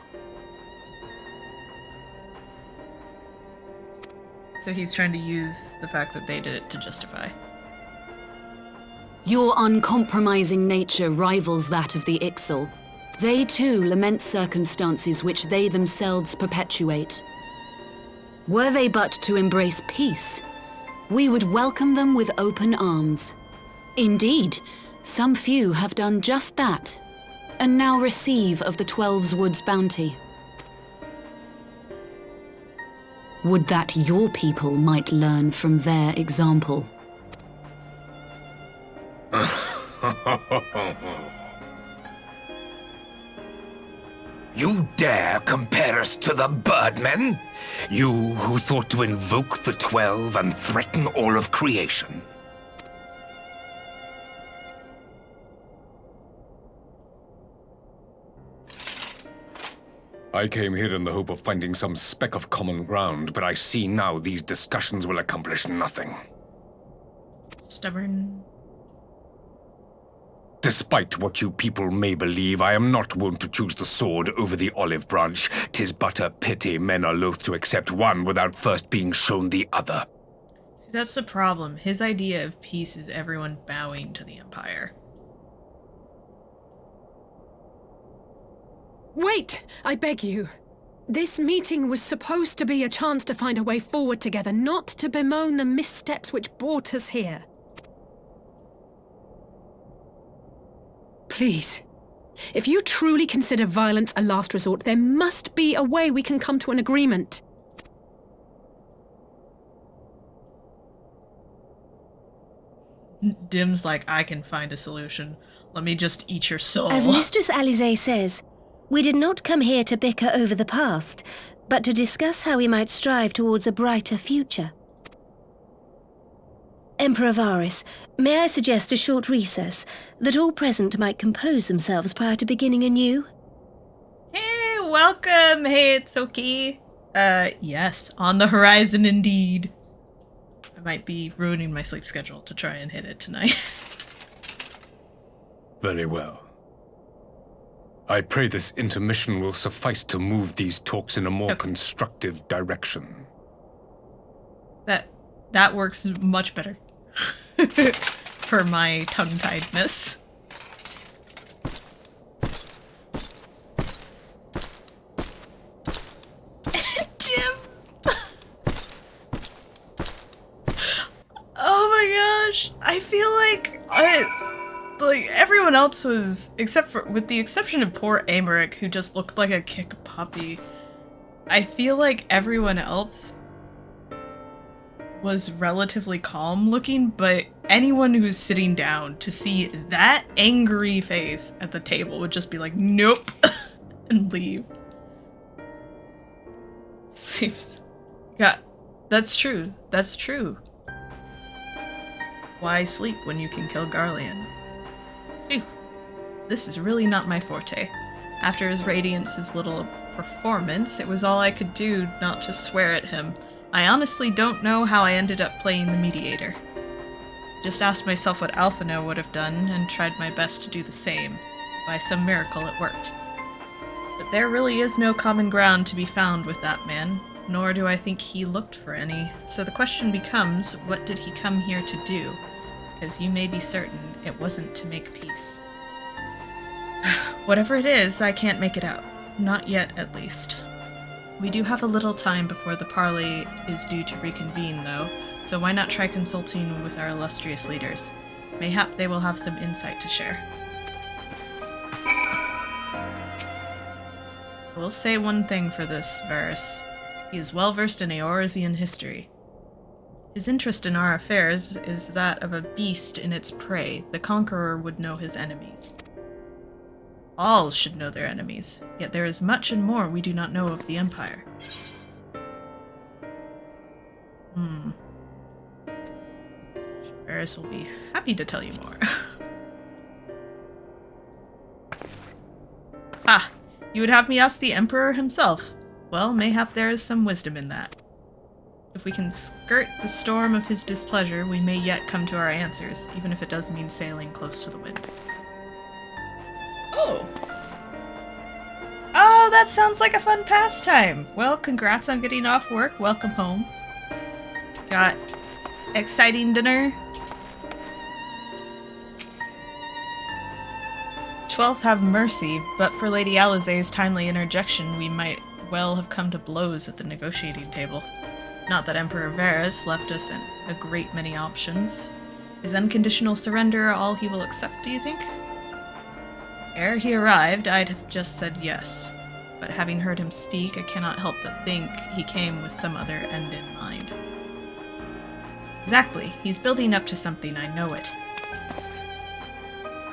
So he's trying to use the fact that they did it to justify. Your uncompromising nature rivals that of the Ixal. They too lament circumstances which they themselves perpetuate. Were they but to embrace peace, we would welcome them with open arms. Indeed, some few have done just that, and now receive of the 12's Woods bounty. Would that your people might learn from their example. You dare compare us to the Birdmen? You who thought to invoke the 12 and threaten all of creation? I came here in the hope of finding some speck of common ground, but I see now these discussions will accomplish nothing. Stubborn. Despite what you people may believe, I am not wont to choose the sword over the olive branch. 'Tis but a pity men are loath to accept one without first being shown the other. See, that's the problem. His idea of peace is everyone bowing to the Empire. Wait! I beg you. This meeting was supposed to be a chance to find a way forward together, not to bemoan the missteps which brought us here. Please, if you truly consider violence a last resort, there must be a way we can come to an agreement. Dim's like, I can find a solution. Let me just eat your soul. As Mistress Alize says, we did not come here to bicker over the past, but to discuss how we might strive towards a brighter future. Emperor Varys, may I suggest a short recess, that all present might compose themselves prior to beginning anew? Hey, welcome! Hey, it's okay. Yes, on the horizon indeed. I might be ruining my sleep schedule to try and hit it tonight. Very well. I pray this intermission will suffice to move these talks in a more constructive direction. That works much better. For my tongue-tiedness. Oh my gosh! I feel like everyone else was, with the exception of poor Amaric, who just looked like a kick puppy. I feel like everyone else was relatively calm looking, but anyone who's sitting down to see that angry face at the table would just be like, nope, and leave. Yeah, that's true. That's true. Why sleep when you can kill Garleans? Phew. This is really not my forte. After his Radiance's little performance, it was all I could do not to swear at him. I honestly don't know how I ended up playing the mediator. Just asked myself what Alphino would have done, and tried my best to do the same. By some miracle it worked. But there really is no common ground to be found with that man, nor do I think he looked for any. So the question becomes, what did he come here to do? Because you may be certain it wasn't to make peace. Whatever it is, I can't make it out. Not yet, at least. We do have a little time before the parley is due to reconvene, though, so why not try consulting with our illustrious leaders? Mayhap they will have some insight to share. I will say one thing for this, Varys. He is well versed in Eorzean history. His interest in our affairs is that of a beast in its prey. The conqueror would know his enemies. All should know their enemies, yet there is much and more we do not know of the Empire. Varys will be happy to tell you more. Ah, you would have me ask the Emperor himself. Well, mayhap there is some wisdom in that. If we can skirt the storm of his displeasure, we may yet come to our answers, even if it does mean sailing close to the wind. Oh! Oh, that sounds like a fun pastime! Well, congrats on getting off work. Welcome home. Got exciting dinner. 12 have mercy, but for Lady Alize's timely interjection, we might well have come to blows at the negotiating table. Not that Emperor Varys left us a great many options. Is unconditional surrender all he will accept, do you think? Ere he arrived, I'd have just said yes. but having heard him speak, I cannot help but think he came with some other end in mind. Exactly. He's building up to something, I know it.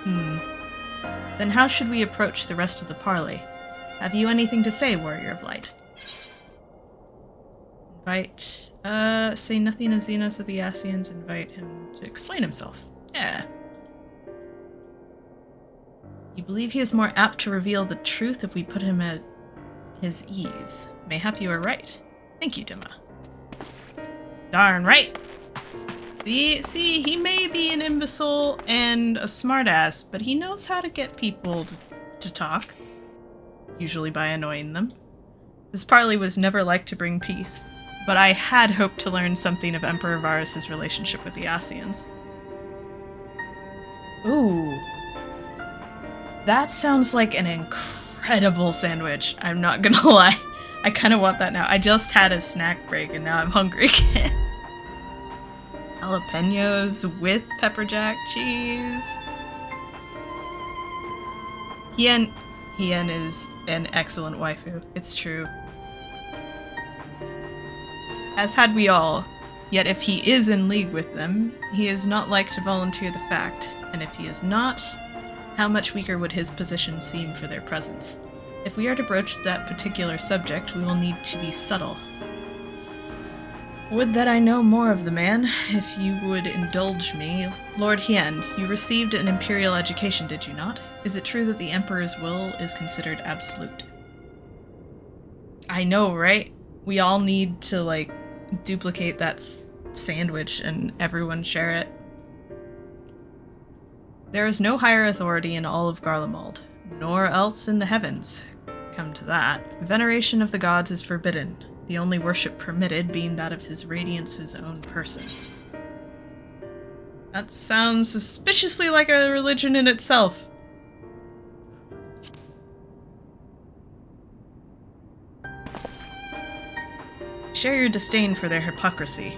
Then how should we approach the rest of the parley? Have you anything to say, Warrior of Light? Say nothing of Xenos of the Ascians, invite him to explain himself. Yeah. You believe he is more apt to reveal the truth if we put him at his ease. Mayhap you are right. Thank you, Dhim'a. Darn right! See, he may be an imbecile and a smartass, but he knows how to get people to talk. Usually by annoying them. This parley was never like to bring peace, but I had hoped to learn something of Emperor Varus' relationship with the Ascians. Ooh. That sounds like an incredible sandwich. I'm not gonna lie. I kind of want that now. I just had a snack break and now I'm hungry again. Jalapenos with pepper jack cheese. Hien is an excellent waifu. It's true. As had we all. Yet if he is in league with them, he is not like to volunteer the fact. And if he is not, how much weaker would his position seem for their presence? If we are to broach that particular subject, we will need to be subtle. Would that I know more of the man, if you would indulge me. Lord Hien, you received an imperial education, did you not? Is it true that the Emperor's will is considered absolute? I know, right? We all need to, like, duplicate that sandwich and everyone share it. There is no higher authority in all of Garlemald, nor else in the heavens. Come to that, veneration of the gods is forbidden, the only worship permitted being that of His Radiance's own person. That sounds suspiciously like a religion in itself. Share your disdain for their hypocrisy.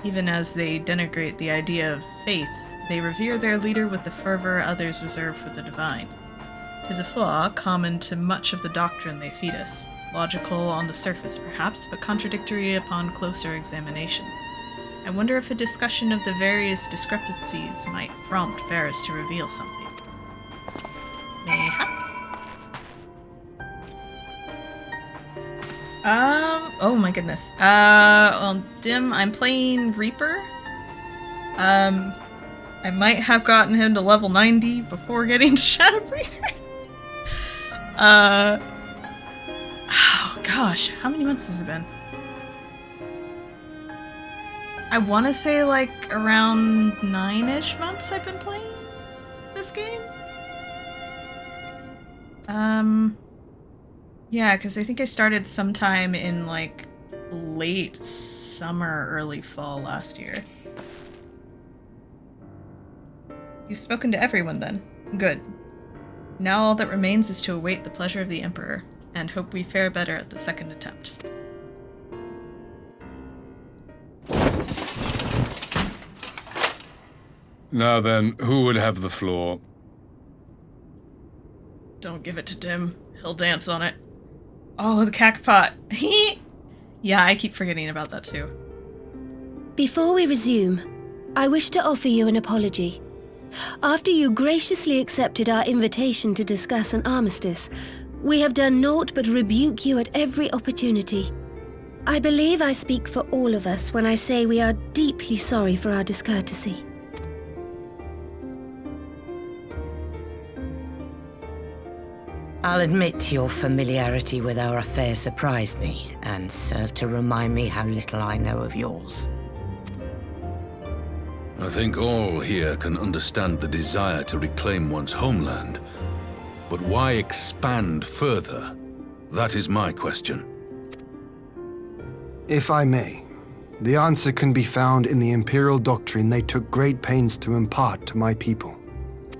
Even as they denigrate the idea of faith, they revere their leader with the fervor others reserve for the divine. 'Tis a flaw common to much of the doctrine they feed us. Logical on the surface, perhaps, but contradictory upon closer examination. I wonder if a discussion of the various discrepancies might prompt Varus to reveal something. Mayhap. Oh my goodness. Well, Dim, I'm playing Reaper. I might have gotten him to level 90 before getting to Shadowbringers. Oh gosh, how many months has it been? I want to say like around 9-ish months I've been playing this game. Yeah, because I think I started sometime in like late summer, early fall last year. You've spoken to everyone then. Good. Now all that remains is to await the pleasure of the Emperor, and hope we fare better at the second attempt. Now then, who would have the floor? Don't give it to Dim. He'll dance on it. Oh, the cackpot. Yeah, I keep forgetting about that too. Before we resume, I wish to offer you an apology. After you graciously accepted our invitation to discuss an armistice, we have done naught but rebuke you at every opportunity. I believe I speak for all of us when I say we are deeply sorry for our discourtesy. I'll admit your familiarity with our affair surprised me, and served to remind me how little I know of yours. I think all here can understand the desire to reclaim one's homeland. But why expand further? That is my question. If I may, the answer can be found in the Imperial doctrine they took great pains to impart to my people.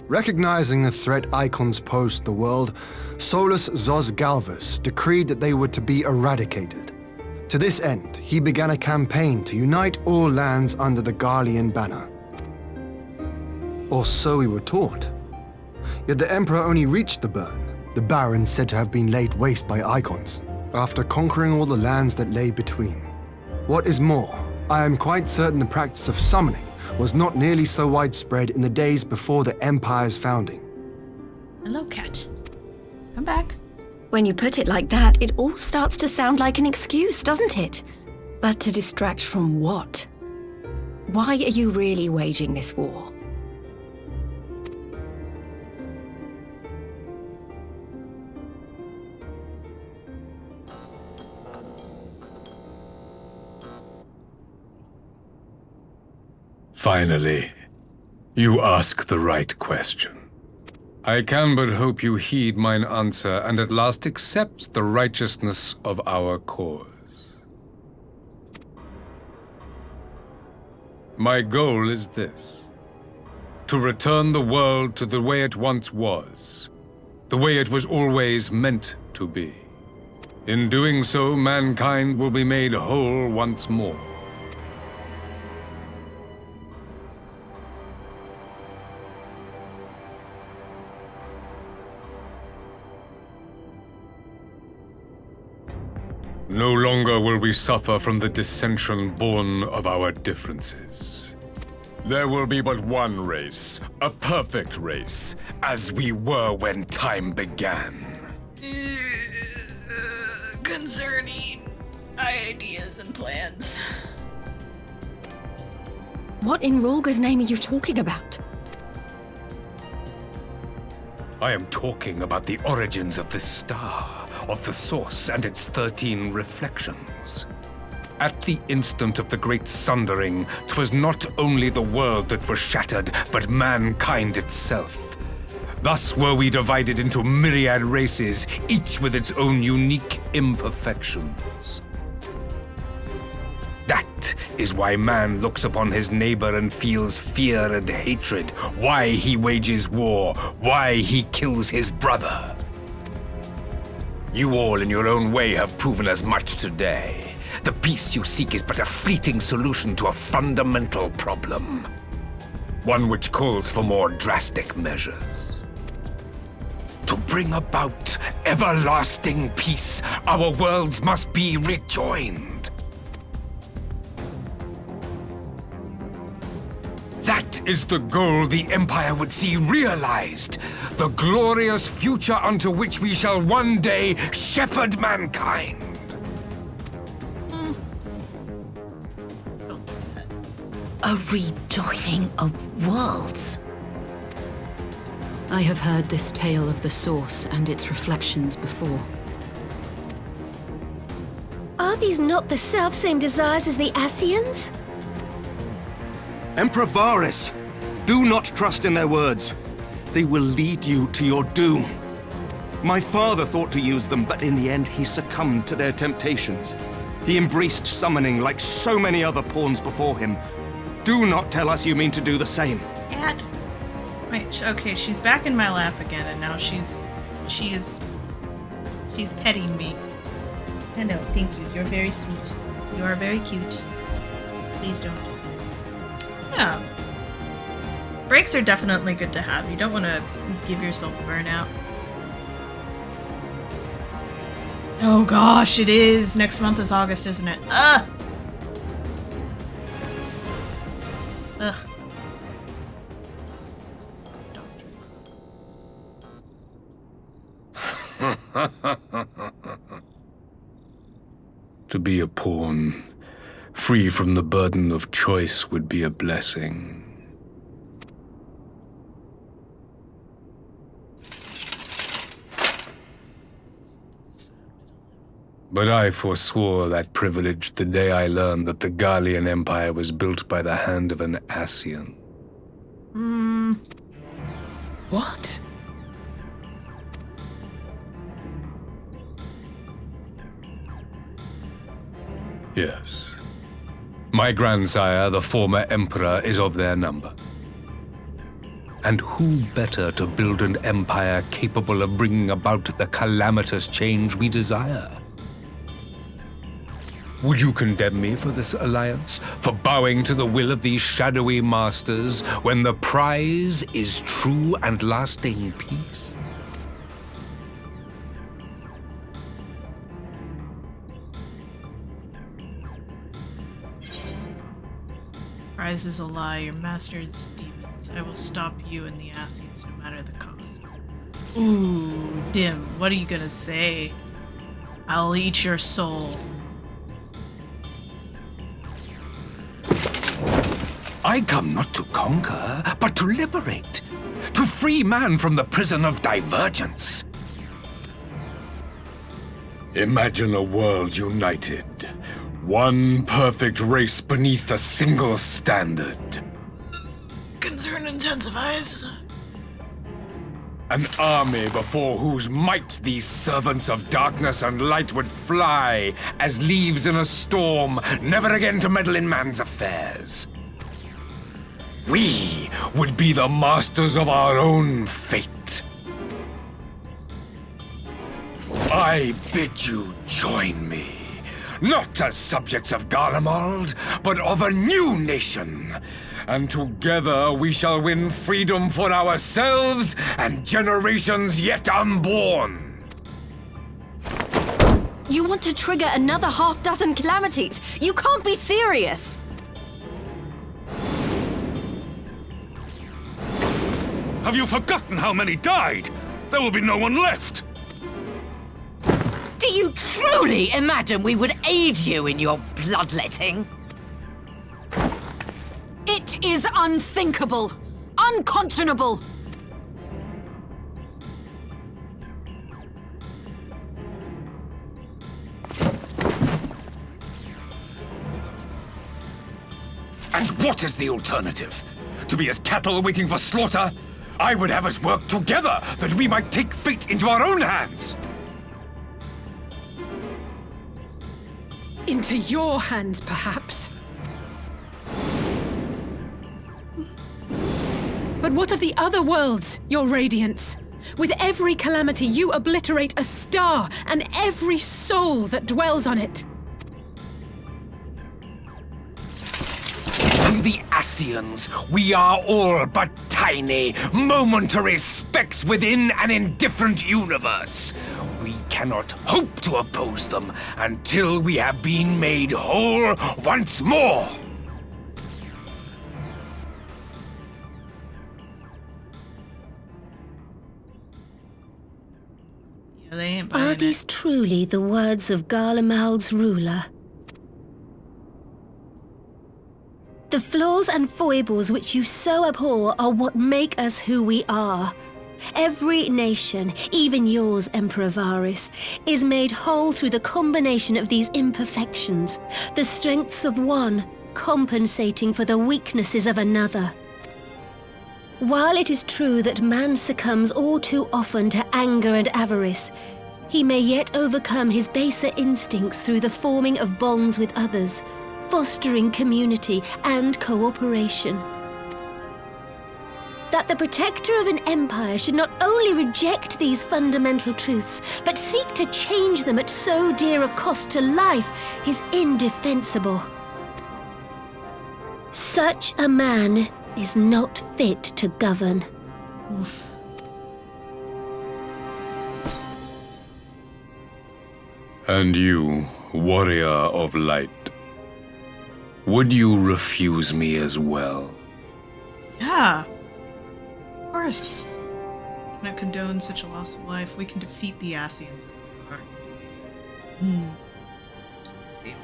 Recognizing the threat icons pose to the world, Solus Zos Galvus decreed that they were to be eradicated. To this end, he began a campaign to unite all lands under the Garlean banner. Or so we were taught. Yet the Emperor only reached the burn, the Baron said to have been laid waste by Icons, after conquering all the lands that lay between. What is more, I am quite certain the practice of summoning was not nearly so widespread in the days before the Empire's founding. Hello, cat. Come back. When you put it like that, it all starts to sound like an excuse, doesn't it? But to distract from what? Why are you really waging this war? Finally, you ask the right question. I can but hope you heed mine answer and at last accept the righteousness of our cause. My goal is this: to return the world to the way it once was, the way it was always meant to be. In doing so, mankind will be made whole once more. No longer will we suffer from the dissension born of our differences. There will be but one race, a perfect race, as we were when time began. Concerning ideas and plans. What in Rulga's name are you talking about? I am talking about the origins of this star, of the source and its 13 reflections. At the instant of the great sundering, 'twas not only the world that was shattered, but mankind itself. Thus were we divided into myriad races, each with its own unique imperfections. That is why man looks upon his neighbor and feels fear and hatred, why he wages war, why he kills his brother. You all in your own way have proven as much today. The peace you seek is but a fleeting solution to a fundamental problem. One which calls for more drastic measures. To bring about everlasting peace, our worlds must be rejoined. That is the goal the Empire would see realized. The glorious future unto which we shall one day shepherd mankind. A rejoining of worlds. I have heard this tale of the source and its reflections before. Are these not the selfsame desires as the Ascians? Emperor Varys, do not trust in their words. They will lead you to your doom. My father thought to use them, but in the end he succumbed to their temptations. He embraced summoning like so many other pawns before him. Do not tell us you mean to do the same. Cat. Wait, okay, she's back in my lap again, and now she's petting me. I know, thank you. You're very sweet. You are very cute. Please don't. Yeah. Breaks are definitely good to have. You don't want to give yourself burnout. Oh gosh, it is. Next month is August, isn't it? Ugh! Ugh. To be a pawn, free from the burden of choice, would be a blessing. But I forswore that privilege the day I learned that the Garlean Empire was built by the hand of an Ascian. What? Yes. My grandsire, the former emperor, is of their number. And who better to build an empire capable of bringing about the calamitous change we desire? Would you condemn me for this alliance? For bowing to the will of these shadowy masters when the prize is true and lasting peace? Rise is a lie. Your master is demons. I will stop you and the Asians no matter the cost. Ooh, Dim, what are you gonna say? I'll eat your soul. I come not to conquer, but to liberate. To free man from the prison of divergence. Imagine a world united. One perfect race beneath a single standard. Concern intensifies. An army before whose might these servants of darkness and light would fly as leaves in a storm, never again to meddle in man's affairs. We would be the masters of our own fate. I bid you join me, not as subjects of Garlemald, but of a new nation. And together we shall win freedom for ourselves and generations yet unborn. You want to trigger another half-dozen calamities? You can't be serious! Have you forgotten how many died? There will be no one left. Do you truly imagine we would aid you in your bloodletting? It is unthinkable, unconscionable. And what is the alternative? To be as cattle waiting for slaughter? I would have us work together that we might take fate into our own hands. Into your hands, perhaps. But what of the other worlds, your radiance? With every calamity, you obliterate a star and every soul that dwells on it. To the Asians, we are all but tiny, momentary specks within an indifferent universe. We cannot hope to oppose them until we have been made whole once more. Yeah, they ain't Are buying these it. truly the words of Garlemald's ruler? The flaws and foibles which you so abhor are what make us who we are. Every nation, even yours, Emperor Varys, is made whole through the combination of these imperfections, the strengths of one compensating for the weaknesses of another. While it is true that man succumbs all too often to anger and avarice, he may yet overcome his baser instincts through the forming of bonds with others, fostering community and cooperation. That the protector of an empire should not only reject these fundamental truths, but seek to change them at so dear a cost to life is indefensible. Such a man is not fit to govern. Oof. And you, warrior of light, would you refuse me as well? Yeah. Of course. Cannot condone such a loss of life. We can defeat the Asians as we are. Let's see.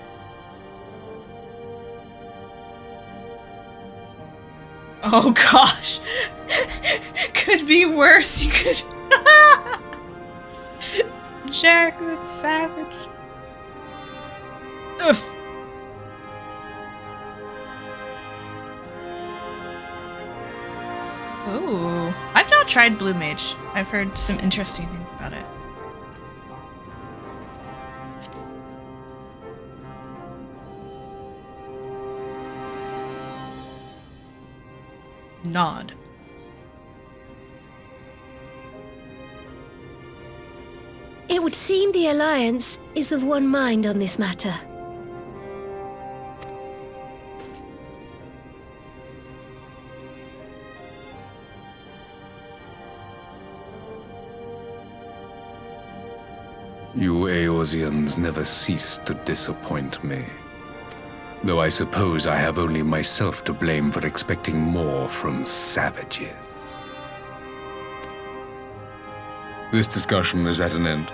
Oh gosh. Could be worse. You could. Jack, that's savage. Ugh. Ooh. I've not tried Blue Mage. I've heard some interesting things about it. Nod. It would seem the Alliance is of one mind on this matter. You Eorzeans never cease to disappoint me. Though I suppose I have only myself to blame for expecting more from savages. This discussion is at an end.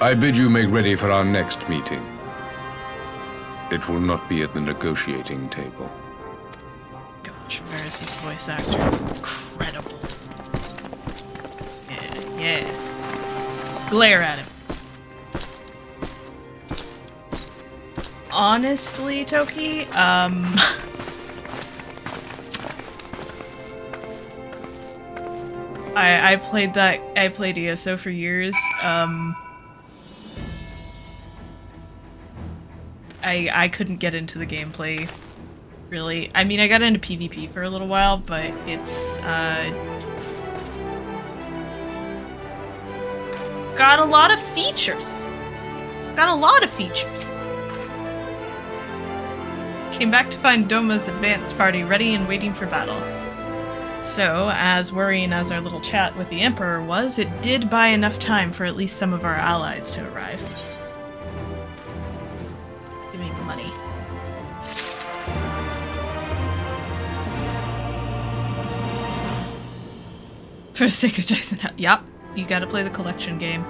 I bid you make ready for our next meeting. It will not be at the negotiating table. Gosh, Varys' voice actor is incredible. Yeah. Glare at him. Honestly, Toki, I played ESO for years. I couldn't get into the gameplay, really. I mean, I got into PvP for a little while, but it's, got a lot of features. Came back to find Doma's advance party ready and waiting for battle. So, as worrying as our little chat with the Emperor was, it did buy enough time for at least some of our allies to arrive. Give me money. For the sake of Jason, yep, you gotta play the collection game.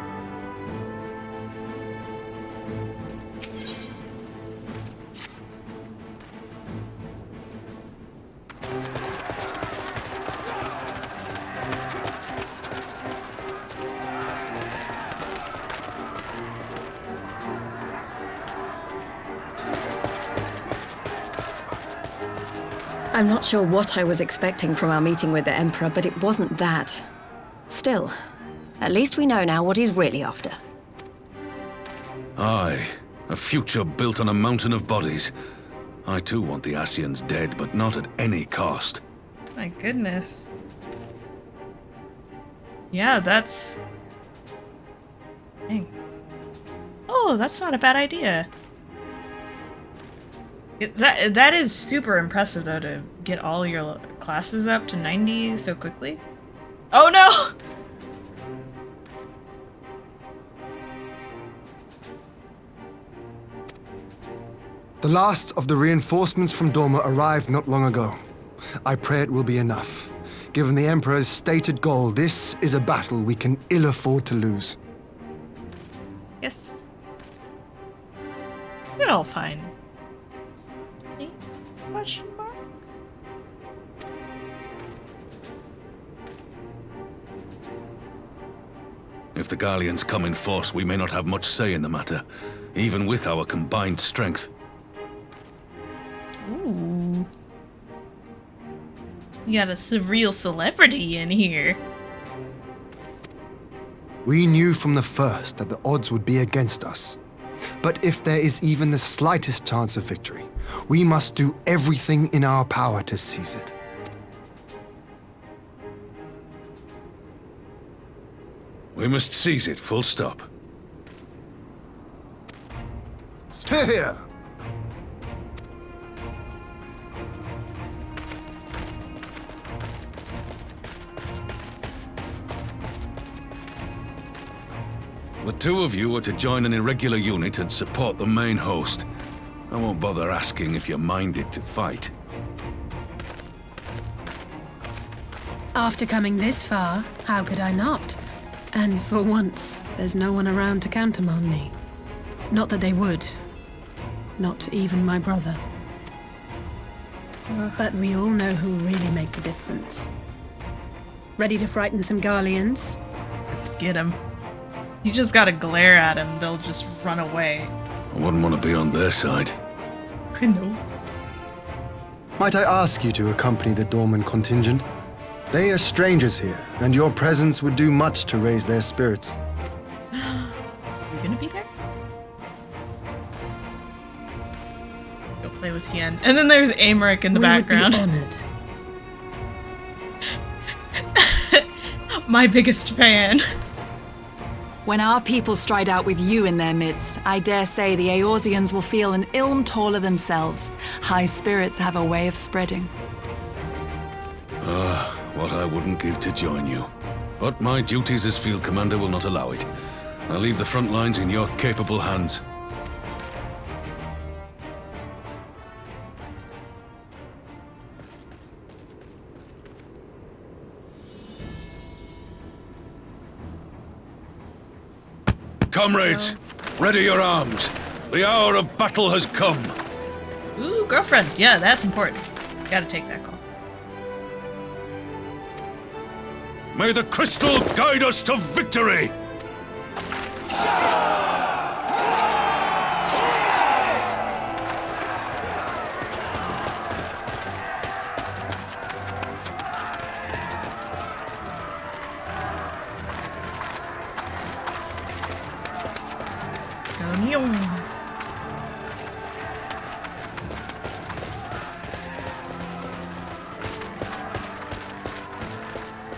I'm not sure what I was expecting from our meeting with the Emperor, but it wasn't that. Still, at least we know now what he's really after. Aye, a future built on a mountain of bodies. I too want the Ascians dead, but not at any cost. My goodness. Yeah, that's... Dang. Oh, that's not a bad idea. That is super impressive, though, to get all your classes up to 90 so quickly. Oh no! The last of the reinforcements from Dhim'a arrived not long ago. I pray it will be enough. Given the Emperor's stated goal, this is a battle we can ill afford to lose. Yes. We're all fine. Question mark? If the Gallians come in force, we may not have much say in the matter, even with our combined strength. Ooh. You got a real celebrity in here. We knew from the first that the odds would be against us. But if there is even the slightest chance of victory, we must do everything in our power to seize it. We must seize it, full stop. Here! The two of you are to join an irregular unit and support the main host. I won't bother asking if you're minded to fight. After coming this far, how could I not? And for once, there's no one around to countermand me. Not that they would. Not even my brother. But we all know who really make the difference. Ready to frighten some Garleans? Let's get him. You just gotta glare at him, they'll just run away. I wouldn't want to be on their side. No. Might I ask you to accompany the Dorman contingent? They are strangers here, and your presence would do much to raise their spirits. You gonna be there? Go play with Hien. And then there's Amaric in the background. Would be honored. My biggest fan. When our people stride out with you in their midst, I dare say the Eorzeans will feel an ilm taller themselves. High spirits have a way of spreading. What I wouldn't give to join you. But my duties as field commander will not allow it. I'll leave the front lines in your capable hands. comrades, ready your arms. The hour of battle has come. Ooh, girlfriend. Yeah, that's important. Gotta take that call. May the crystal guide us to victory!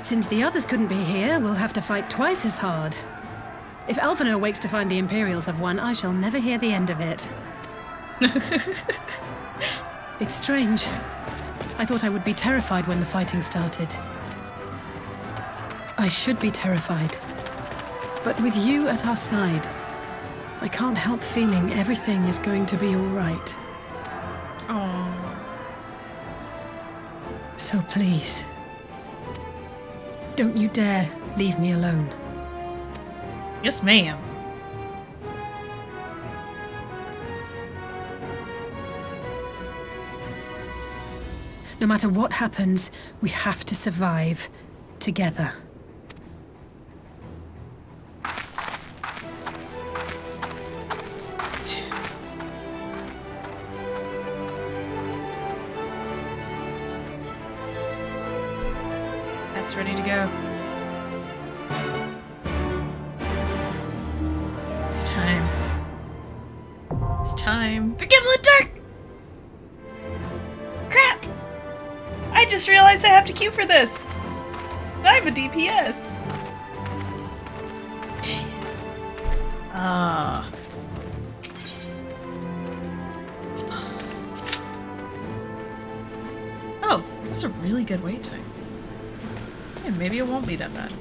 Since the others couldn't be here, we'll have to fight twice as hard. If Alphinaud wakes to find the Imperials have won, I shall never hear the end of it. It's strange. I thought I would be terrified when the fighting started. I should be terrified. But with you at our side, I can't help feeling everything is going to be all right. Aww. So please, don't you dare leave me alone. Yes, ma'am. No matter what happens, we have to survive together. That's ready to go. It's time. It's time. The Gimlet Dark! Crap! I just realized I have to queue for this! I'm a DPS! Shit. Ah. Oh, that's a really good wait time. Yeah, maybe it won't be that bad.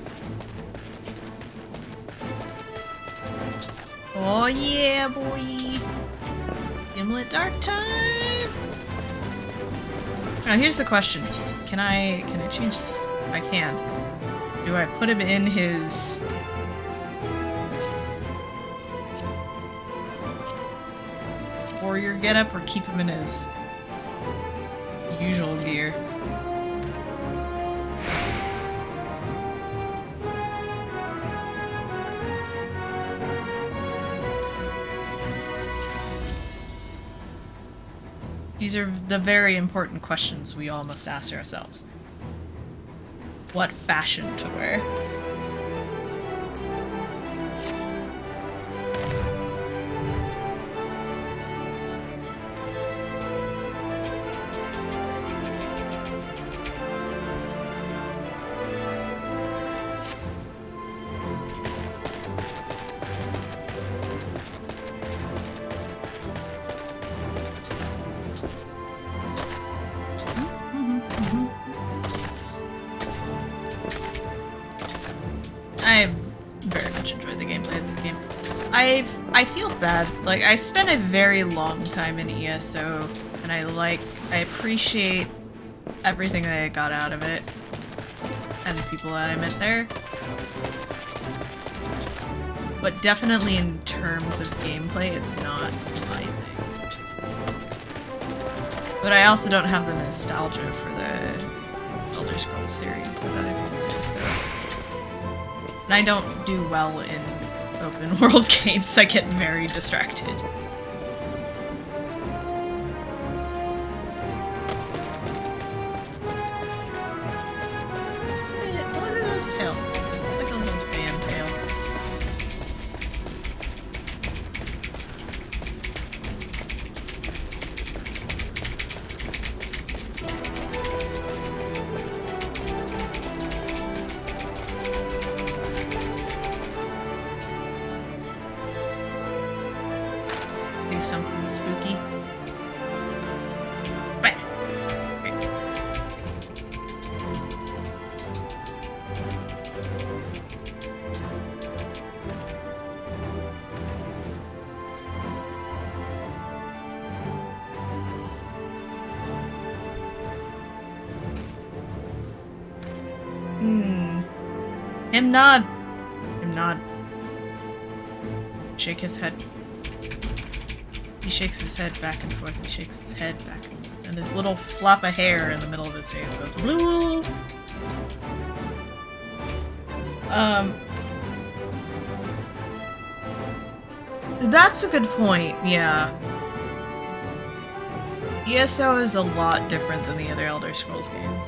Oh yeah, boy! Gimlet Dark time! Now here's the question. Can I change this? I can. Do I put him in his... warrior getup or keep him in his usual gear? These are the very important questions we all must ask ourselves. What fashion to wear? I very much enjoyed the gameplay of this game. I feel bad. Like, I spent a very long time in ESO, and I appreciate everything that I got out of it, and the people that I met there. But definitely in terms of gameplay, it's not my thing. But I also don't have the nostalgia for the Elder Scrolls series that other people do, so... And I don't do well in open world games. I get very distracted. Look at his tail. It's like a little fan tail. Something spooky. Bam. Him nod. shake his head. He shakes his head back and forth. He shakes his head back and forth. And his little flop of hair in the middle of his face goes blue. That's a good point, yeah. ESO is a lot different than the other Elder Scrolls games.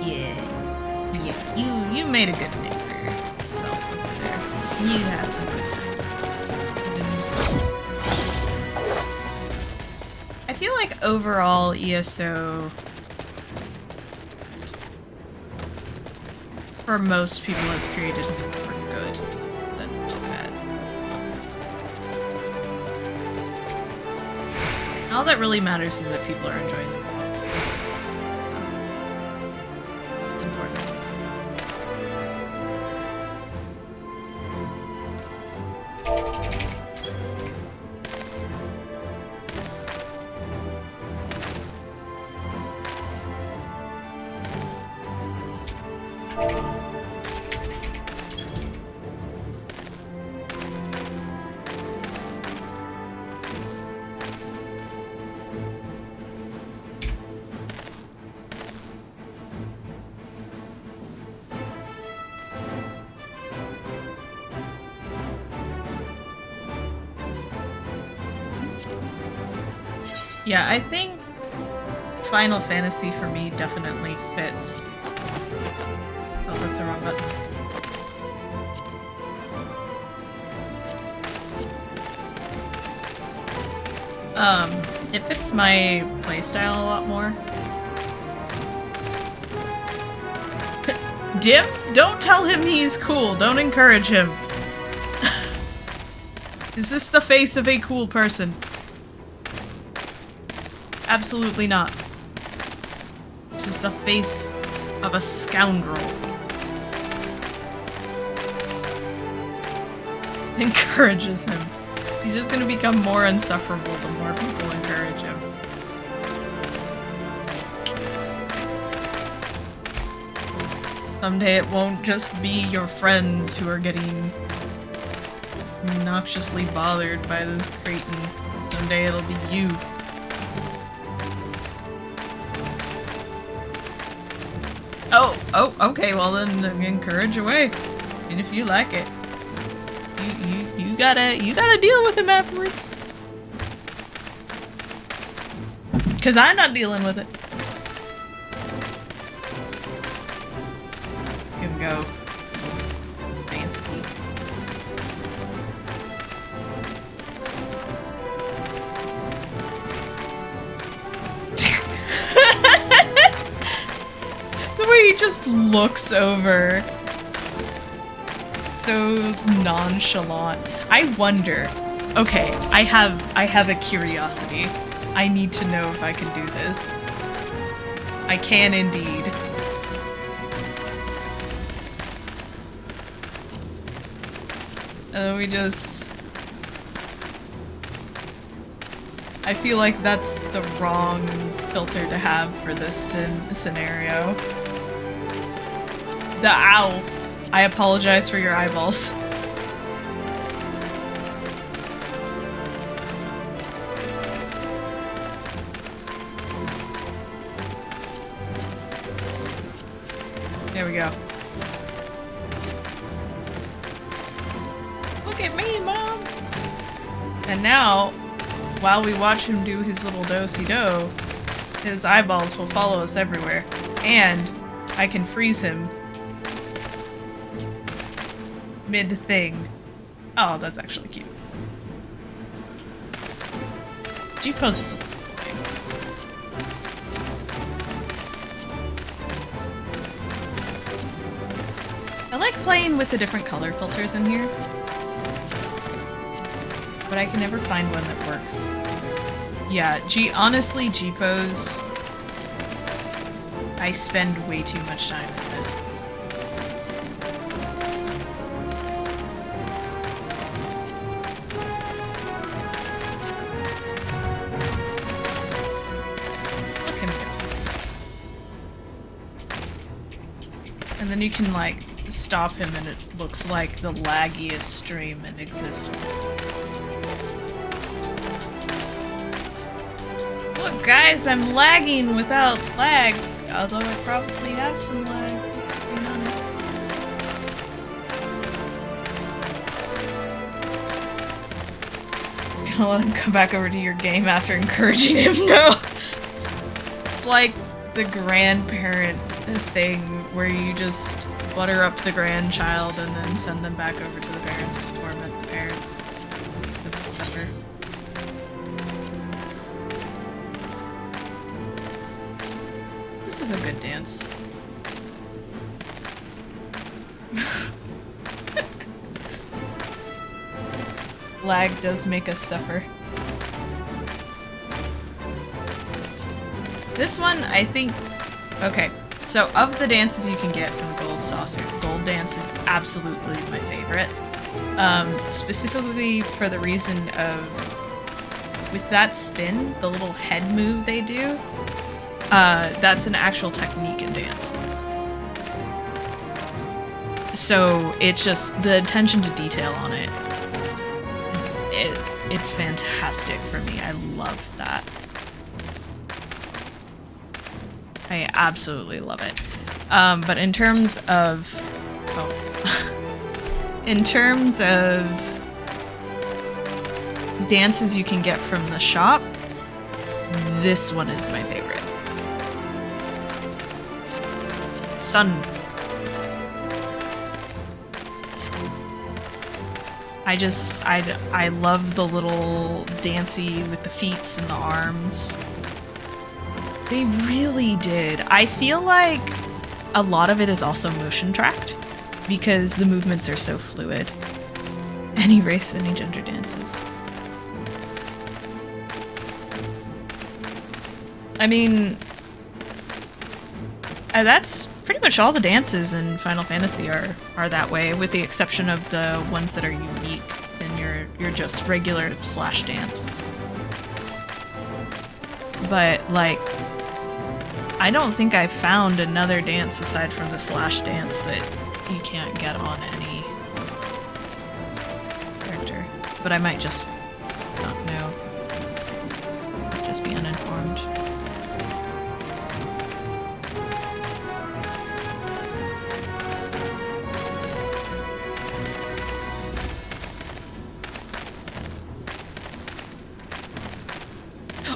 Yeah, you made a good name for yourself over there. You had some good times. I feel like overall ESO, for most people, is created for good than bad. All that really matters is that people are enjoying themselves. That's what's important. Yeah, I think Final Fantasy for me definitely fits. Oh, that's the wrong button. It fits my playstyle a lot more. Dim? Don't tell him he's cool. Don't encourage him. Is this the face of a cool person? Absolutely not. This is the face of a scoundrel. Encourages him. He's just gonna become more insufferable the more people encourage him. Someday it won't just be your friends who are getting obnoxiously bothered by this Cretan. Someday it'll be you. Oh, okay, well then encourage away. And if you like it, you gotta deal with him afterwards. 'Cause I'm not dealing with it. Here we go. Fancy. The way he just looks over. So nonchalant. I wonder. Okay, I have a curiosity. I need to know if I can do this. I can indeed. We just... I feel like that's the wrong filter to have for this scenario. The owl. I apologize for your eyeballs. There we go. Look at me, Mom! And now, while we watch him do his little do-si-do, his eyeballs will follow us everywhere. And I can freeze him mid-thing. Oh, that's actually cute. G-pose is a thing. I like playing with the different color filters in here, but I can never find one that works. Yeah, honestly, G-pose, I spend way too much time with this. then you can like stop him and it looks like the laggiest stream in existence. Look guys, I'm lagging without lag, although I probably have some lag, to be honest. Gonna let him come back over to your game after encouraging him? No! It's like the grandparent thing where you just butter up the grandchild and then send them back over to the parents to torment the parents with the supper. This is a good dance. Lag does make us suffer. This one, I think... Okay, so of the dances you can get from the Gold Saucer, the Gold Dance is absolutely my favorite. Specifically for the reason of... With that spin, the little head move they do, that's an actual technique in dance. So it's just the attention to detail on it. It's fantastic for me. I love that. I absolutely love it. But in terms of... Oh. In terms of dances you can get from the shop, this one is my favorite. Sun. I love the little dancey with the feet and the arms. They really did. I feel like a lot of it is also motion tracked because the movements are so fluid. Any race, any gender dances. I mean, that's pretty much all the dances in Final Fantasy are that way, with the exception of the ones that are unique and your just regular slash dance. But like, I don't think I found another dance aside from the slash dance that you can't get on any character. But I might just not know. Just be uninformed.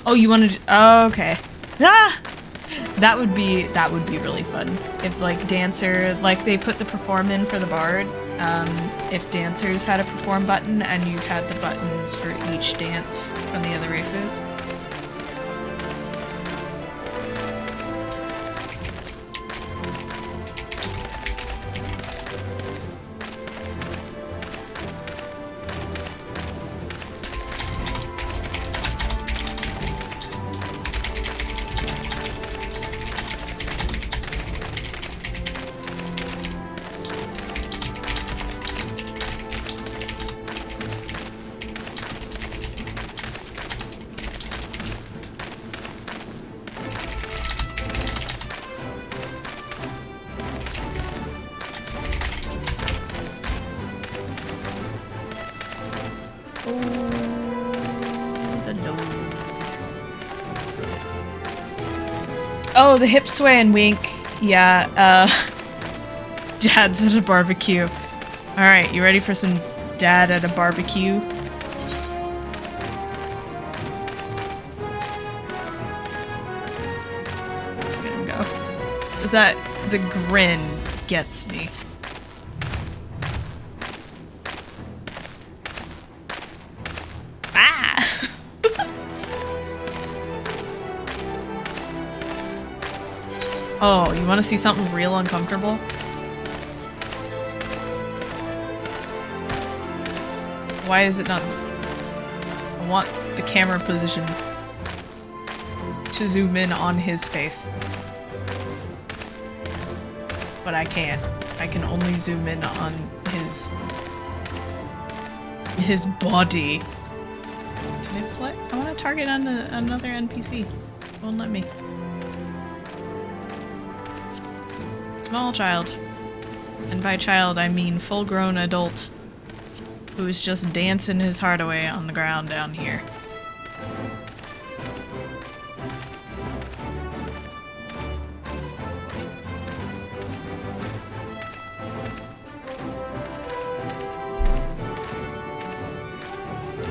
Oh, you wanted to... Oh, okay. Ah! That would be really fun. If, like, Dancer... Like, they put the perform in for the Bard. If Dancers had a perform button, and you had the buttons for each dance from the other races. Oh, the hip sway and wink. Yeah, Dad's at a barbecue. Alright, you ready for some dad at a barbecue? Look at him go. So that, the grin gets me. Oh, you want to see something real uncomfortable? Why is it not... I want the camera position to zoom in on his face. But I can't. I can only zoom in on his body. Can I select? I want to target on another NPC. It won't let me. Small child. And by child, I mean full-grown adult who's just dancing his heart away on the ground down here.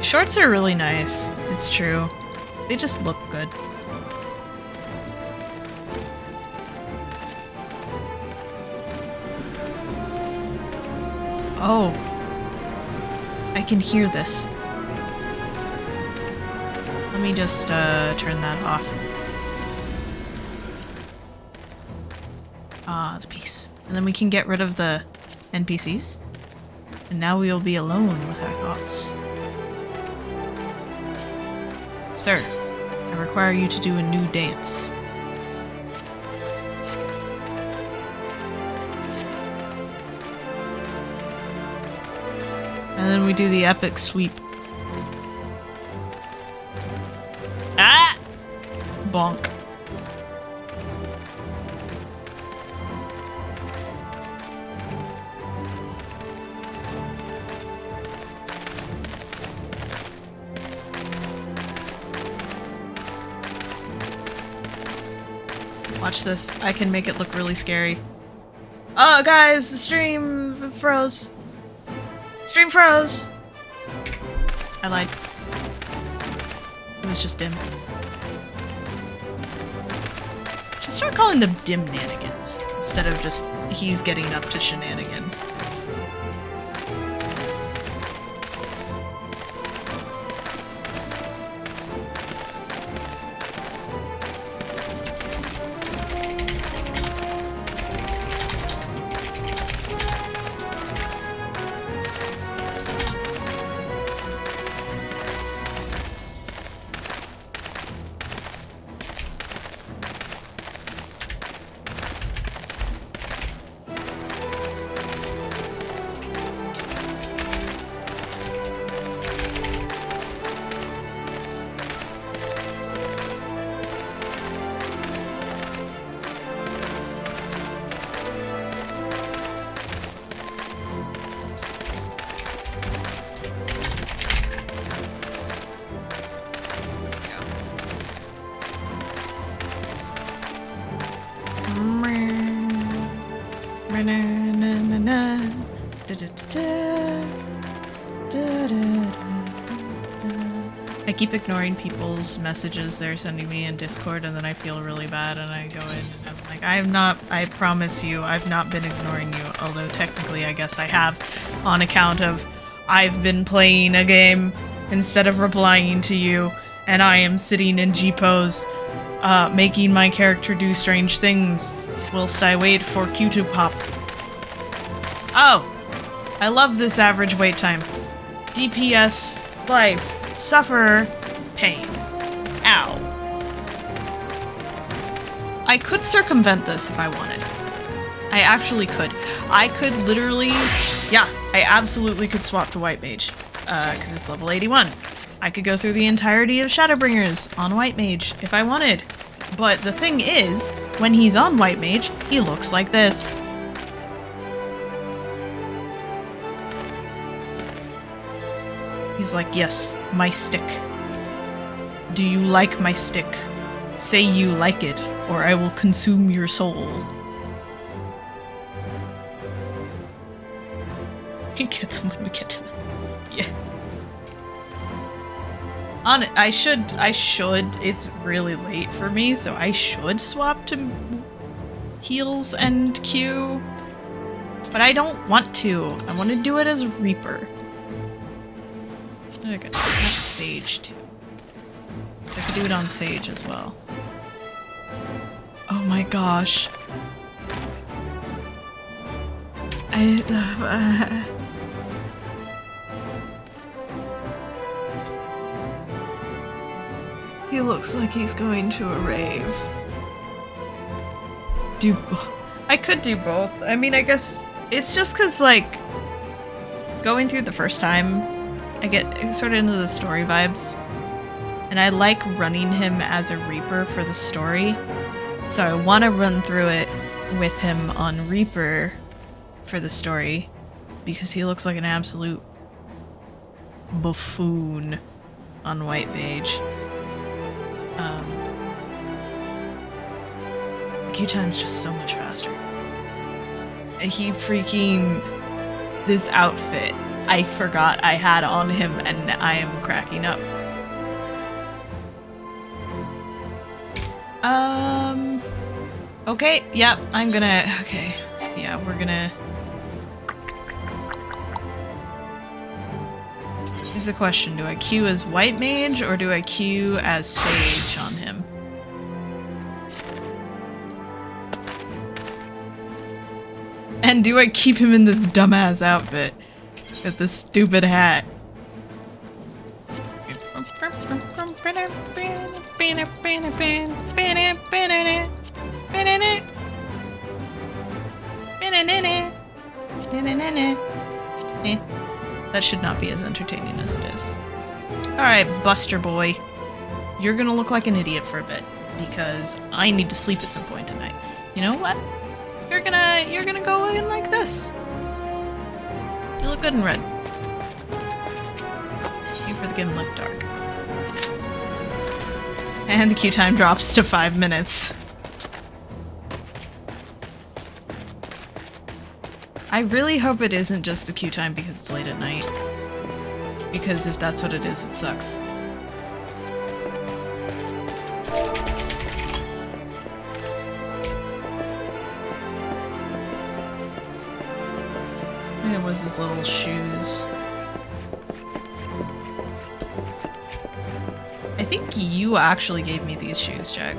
Shorts are really nice, it's true. They just look good. Oh. I can hear this. Let me just turn that off. Ah, the peace. And then we can get rid of the NPCs. And now we will be alone with our thoughts. Sir, I require you to do a new dance. And then we do the epic sweep. Ah! Bonk. Watch this. I can make it look really scary. Oh, guys, the stream froze. Stream froze! I lied. It was just Dim. Should start calling them Dim-nanigans instead of just he's getting up to shenanigans. I keep ignoring people's messages they're sending me in Discord, and then I feel really bad, and I go in and I'm like, I promise you, I've not been ignoring you, although technically I guess I have, on account of I've been playing a game instead of replying to you, and I am sitting in G-pose, making my character do strange things, whilst I wait for Q to pop. Oh! I love this average wait time. DPS, life, suffer, pain. Ow. I could circumvent this if I wanted. I actually could. I could literally... Yeah, I absolutely could swap to White Mage. Because it's level 81. I could go through the entirety of Shadowbringers on White Mage if I wanted. But the thing is, when he's on White Mage, he looks like this. He's like, yes, my stick. Do you like my stick? Say you like it, or I will consume your soul. We can get them when we get to them. Yeah. I should, it's really late for me, so I should swap to heals and Q. But I don't want to. I want to do it as a Reaper. Okay, I have Sage too. So I could do it on Sage as well. Oh my gosh. He looks like he's going to a rave. I could do both. I mean, I guess it's just because, like, going through the first time, I get sort of into the story vibes. And I like running him as a Reaper for the story. So I want to run through it with him on Reaper for the story because he looks like an absolute buffoon on White Mage. The queue time's just so much faster. He freaking... This outfit, I forgot I had on him and I am cracking up. Okay, yep, I'm gonna... Okay, yeah, we're gonna... Here's the question, do I queue as White Mage or do I queue as Sage on him? And do I keep him in this dumbass outfit with this stupid hat? That should not be as entertaining as it is. Alright, Buster boy. You're gonna look like an idiot for a bit, because I need to sleep at some point tonight. You know what? You're gonna go in like this. You look good in red. Aim for the gimlet dark. And the queue time drops to 5 minutes. I really hope it isn't just the queue time because it's late at night. Because if that's what it is, it sucks. It was his little shoes. I think you actually gave me these shoes, Jack.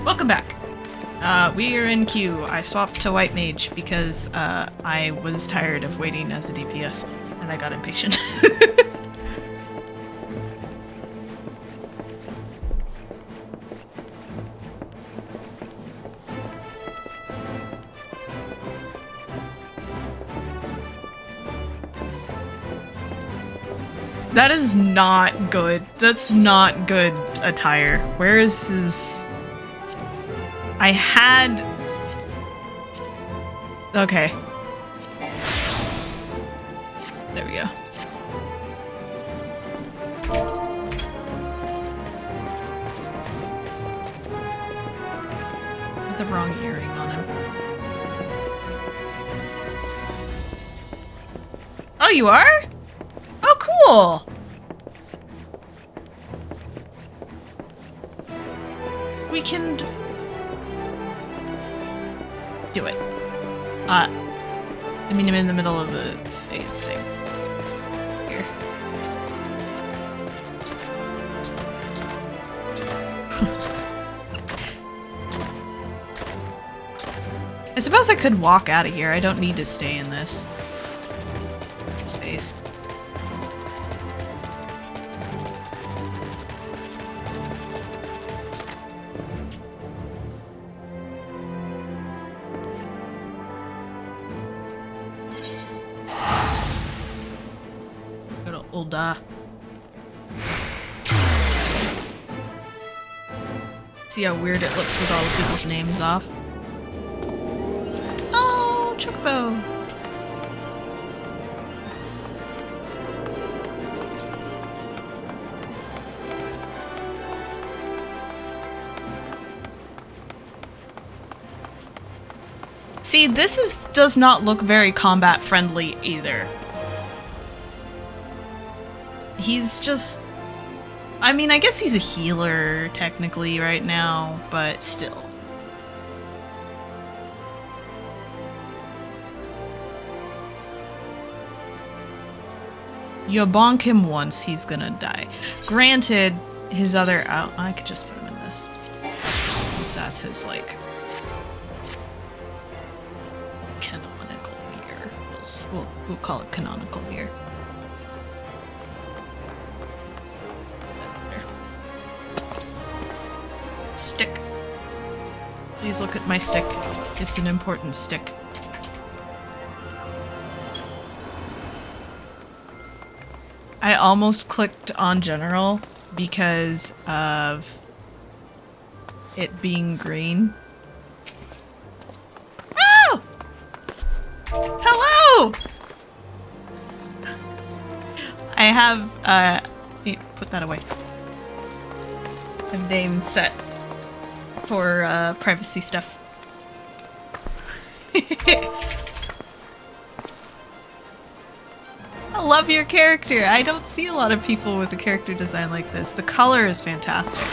Welcome back. We are in queue. I swapped to White Mage because I was tired of waiting as a DPS and I got impatient. That is not good. That's not good attire. Where is his... I had... Okay. There we go. Put the wrong earring on him. Oh, you are? Oh, cool! We can... do it. I mean, I'm in the middle of the phase thing. Here. I suppose I could walk out of here. I don't need to stay in this space. See how weird it looks with all the people's names off. Oh, Chocobo! See, this does not look very combat friendly either. He's just... I mean, I guess he's a healer, technically, right now, but still. You bonk him once, he's gonna die. Granted, his other... Oh, I could just put him in this. Since that's his, like... canonical gear. We'll call it canonical gear. Stick. Please look at my stick. It's an important stick. I almost clicked on general because of it being green. Oh! Hello! I have, put that away. A name set for, privacy stuff. I love your character. I don't see a lot of people with a character design like this. The color is fantastic.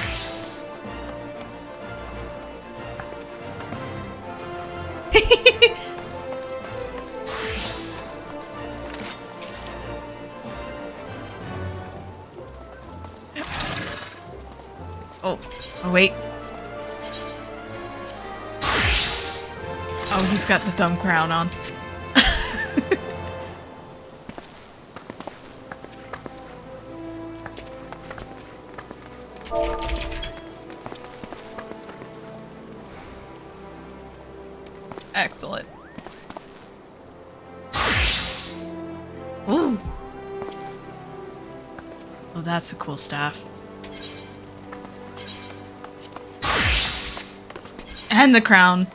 Oh, wait. Oh, he's got the dumb crown on. Excellent. Ooh. Oh, that's a cool staff. And the crown.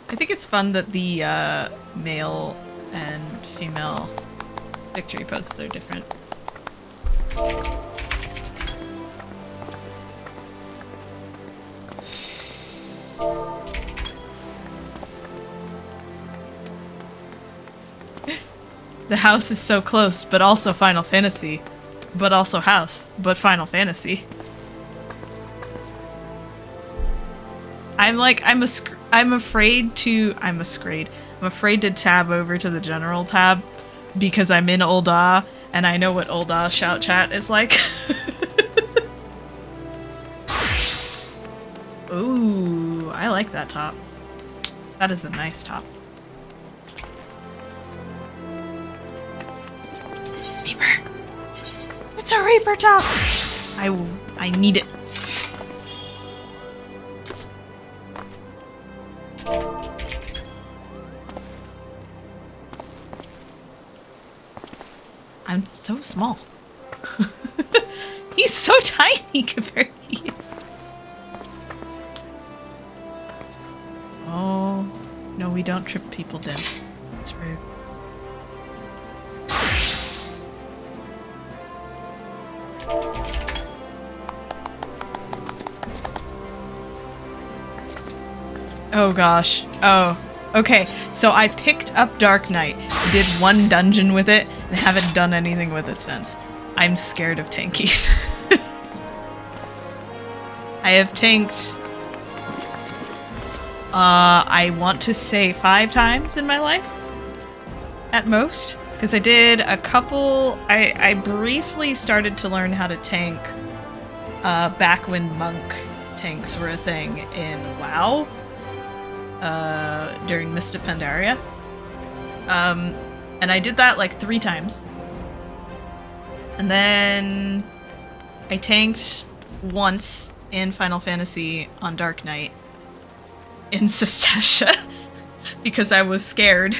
I think it's fun that the male and female victory poses are different. The house is so close, but also Final Fantasy. But also house, but Final Fantasy. I'm afraid to tab over to the general tab because I'm in Ul'dah and I know what Ul'dah shout chat is like. Ooh, I like that top. That is a nice top. Reaper. It's a Reaper top. I need it. I'm so small. He's so tiny compared to you. Oh, no, we don't trip people down. That's rude. Oh gosh. Oh. Okay, so I picked up Dark Knight, did one dungeon with it, and haven't done anything with it since. I'm scared of tanking. I have tanked, I want to say 5 times in my life, at most. Because I did a couple, I briefly started to learn how to tank back when monk tanks were a thing in WoW. During Mist of Pandaria. And I did that like 3 times. And then I tanked once in Final Fantasy on Dark Knight in Sestasha because I was scared.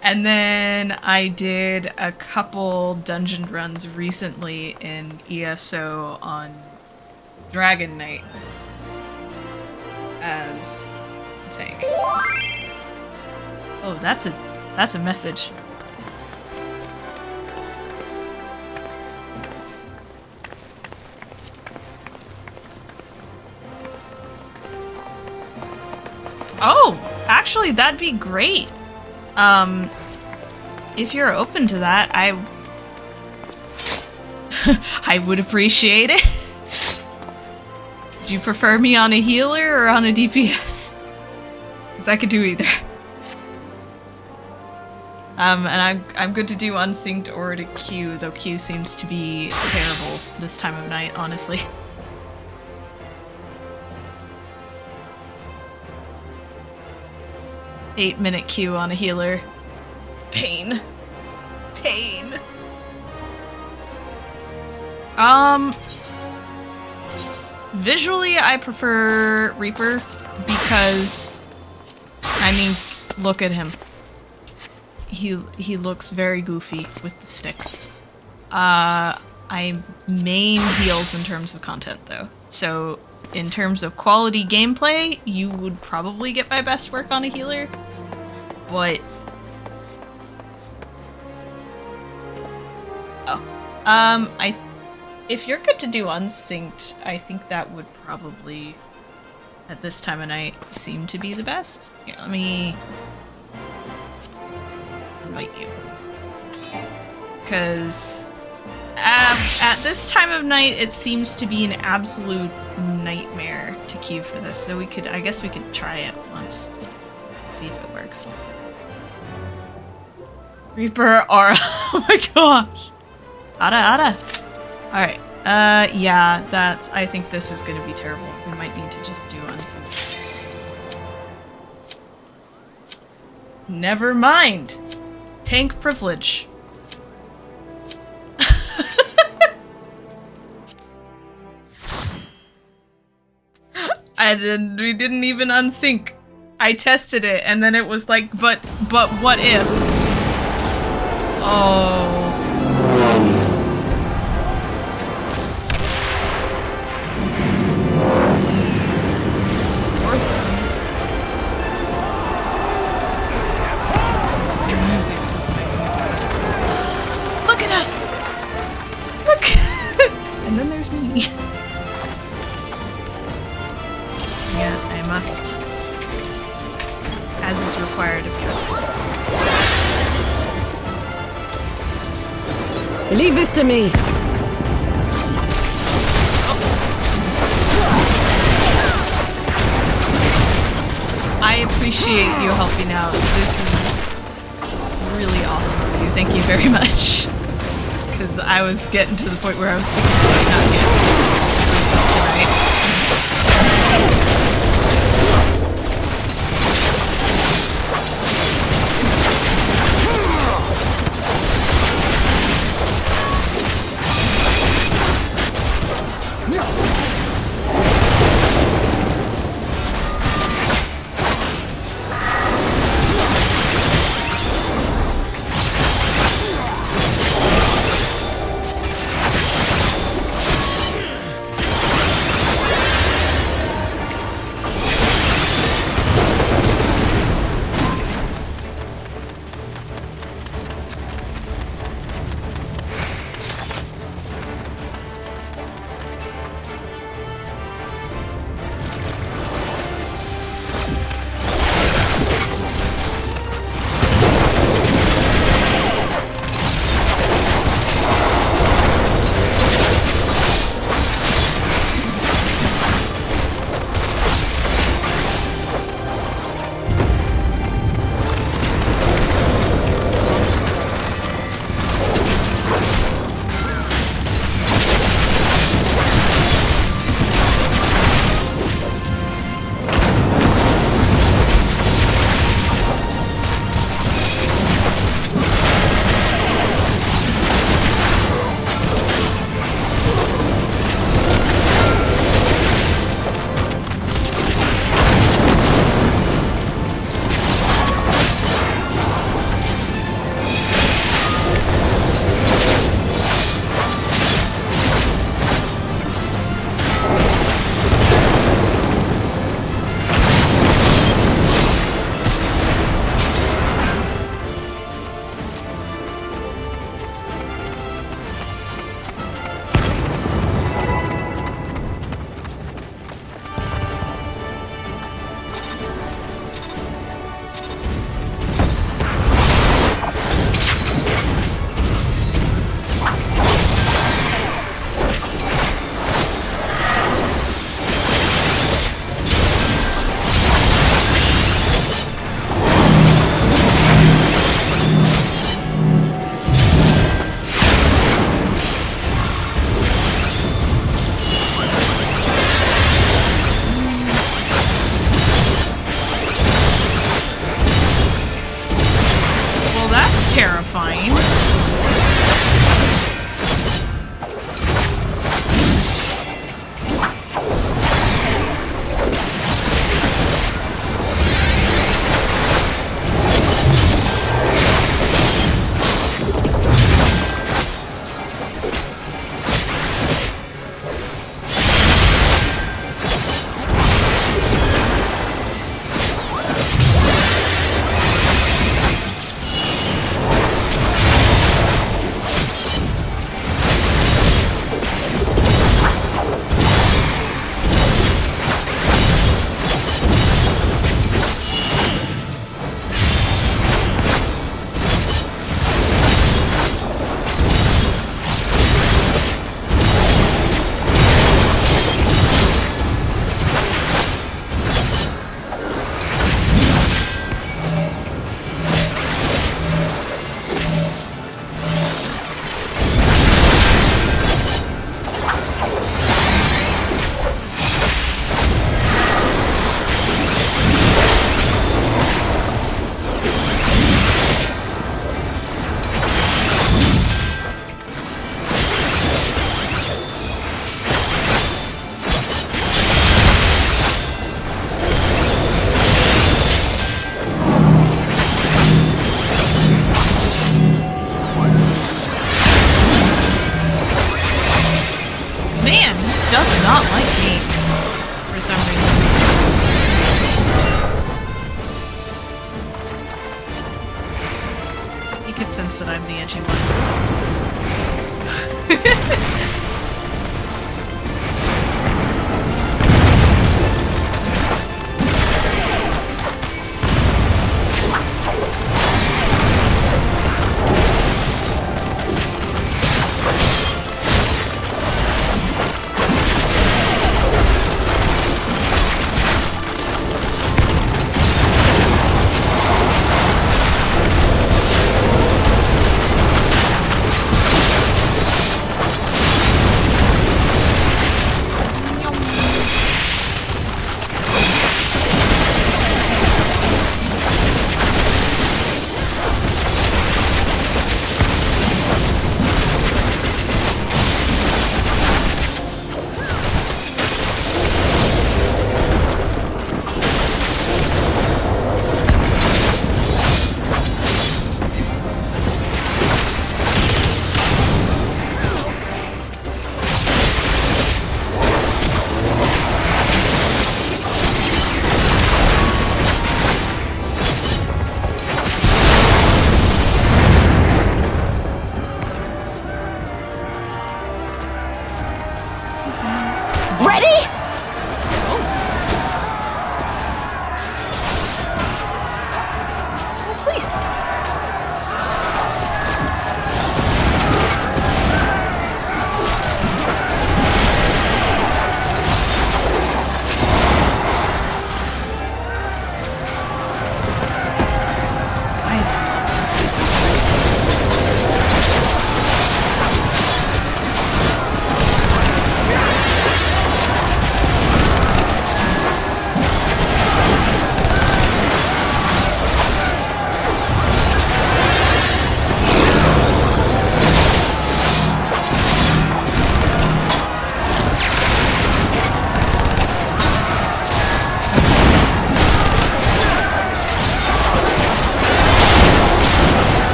And then I did a couple dungeon runs recently in ESO on Dragon Knight as a tank. Oh, that's a message. Oh, actually, that'd be great. If you're open to that, I would appreciate it. Do you prefer me on a healer or on a DPS? Because I could do either. And I'm good to do unsynced or to Q, though Q seems to be terrible this time of night, honestly. Eight-minute Q on a healer. Pain. Pain. Visually, I prefer Reaper because, I mean, Look at him. He looks very goofy with the stick. I main heals in terms of content though. So in terms of quality gameplay, you would probably get my best work on a healer. But if you're good to do unsynced, I think that would probably at this time of night seem to be the best. Here, let me invite you. Because at this time of night, it seems to be an absolute nightmare to queue for this. So I guess we could try it once. See if it works. Reaper aura. Oh my gosh. Ara. Alright. Yeah, I think this is gonna be terrible. We might need to just do unsynced. Never mind. Tank privilege. We didn't even unsync. I tested it and then it was like, but what if? Oh. Look at us! Look! And then there's me. Yeah, I must. As is required of us. Leave this to me! I appreciate you helping out. This is really awesome of you. Thank you very much. Because I was getting to the point where I was thinking I might not get through this tonight. does not like me for some reason. He could sense that I'm the edgy one.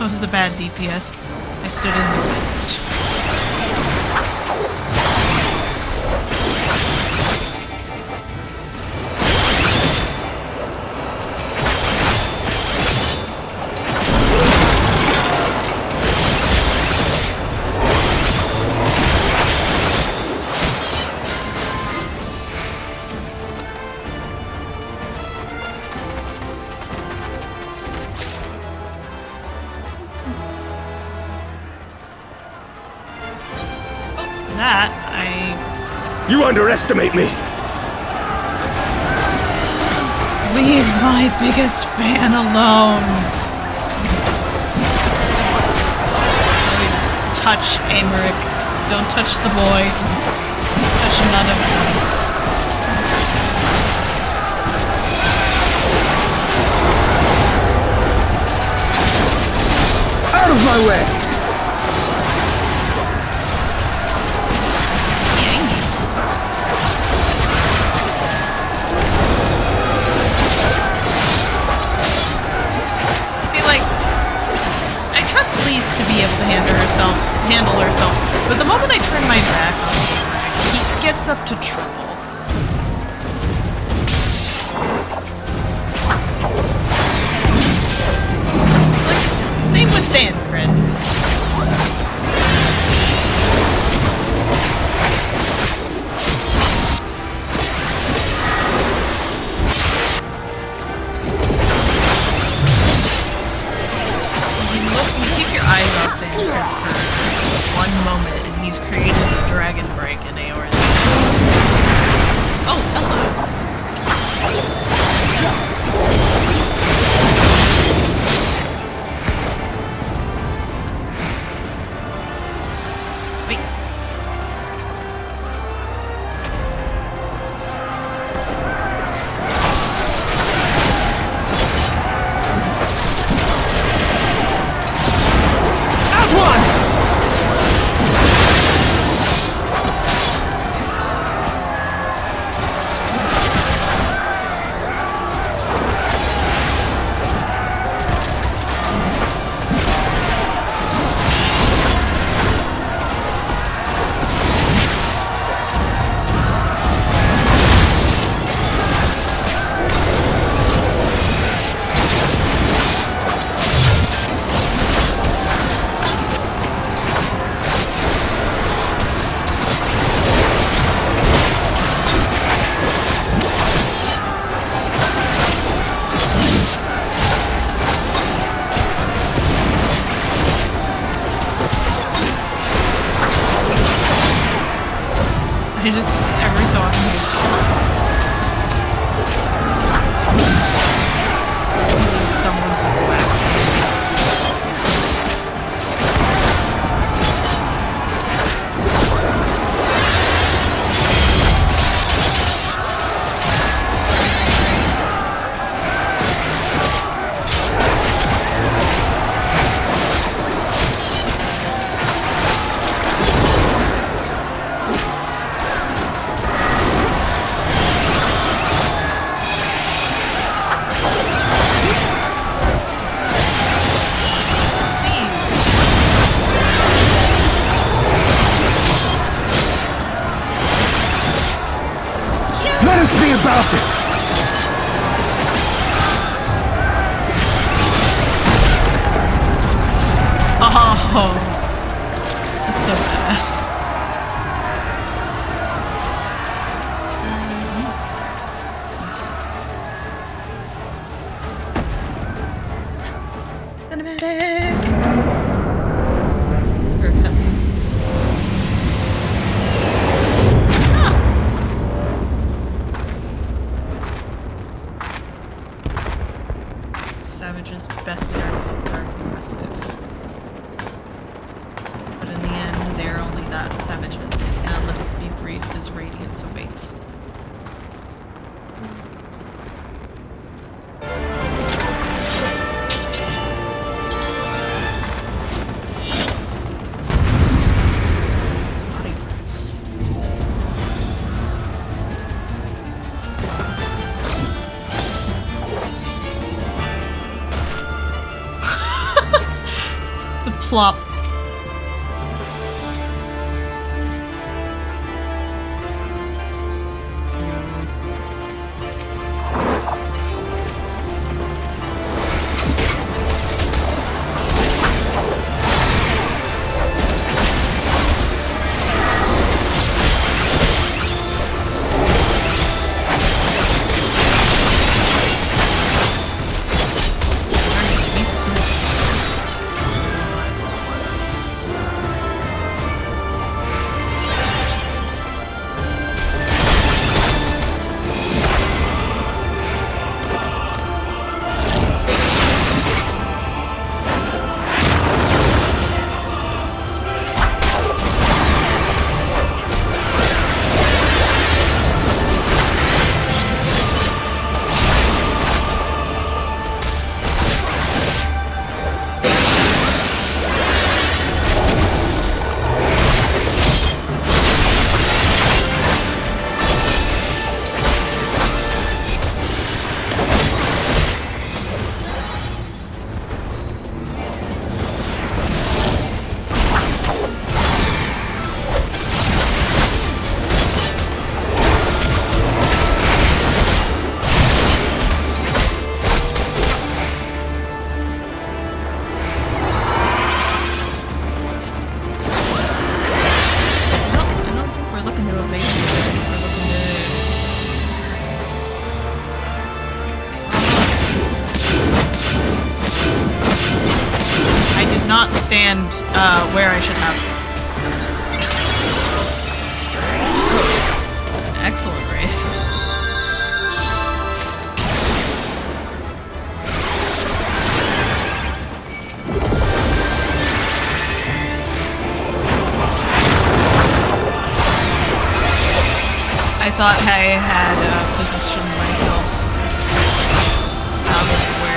This is a bad DPS. I stood in the way. You underestimate me! Leave my biggest fan alone. Touch Amaric. Don't touch the boy. Touch none of them. Out of my way! To be able to handle herself, but the moment I turn my back on him, he gets up to trouble. It's like, same with Thancred. Eyes off Thancred for one moment, and he's created a dragon break in Aeor's. Oh, hello. Wait. He just, every so often, he just someone's whack. About it! Oh, that's so badass. Cinematic. Or cutscene. Savages bested are impressive. But in the end, they are only that, savages. Now let us be brief as radiance awaits. Plop. not stand where I should have. Oh, an excellent race. I thought I had positioned myself out of where.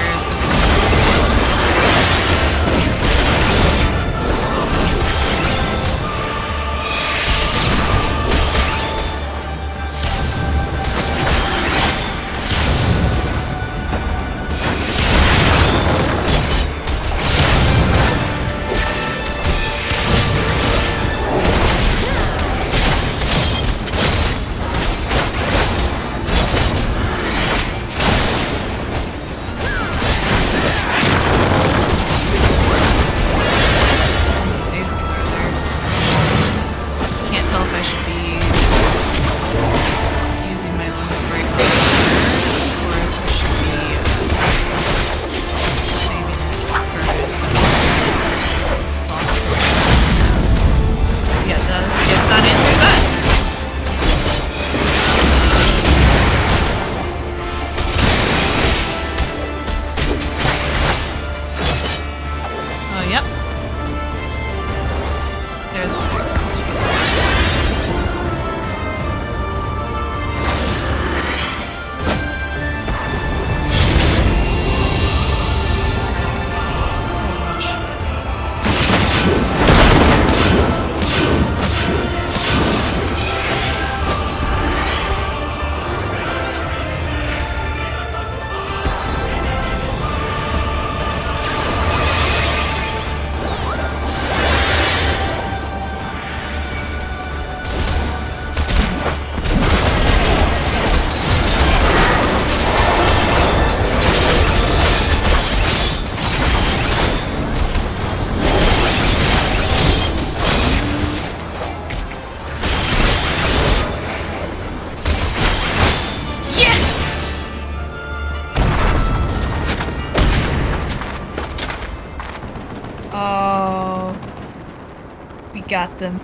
Got them.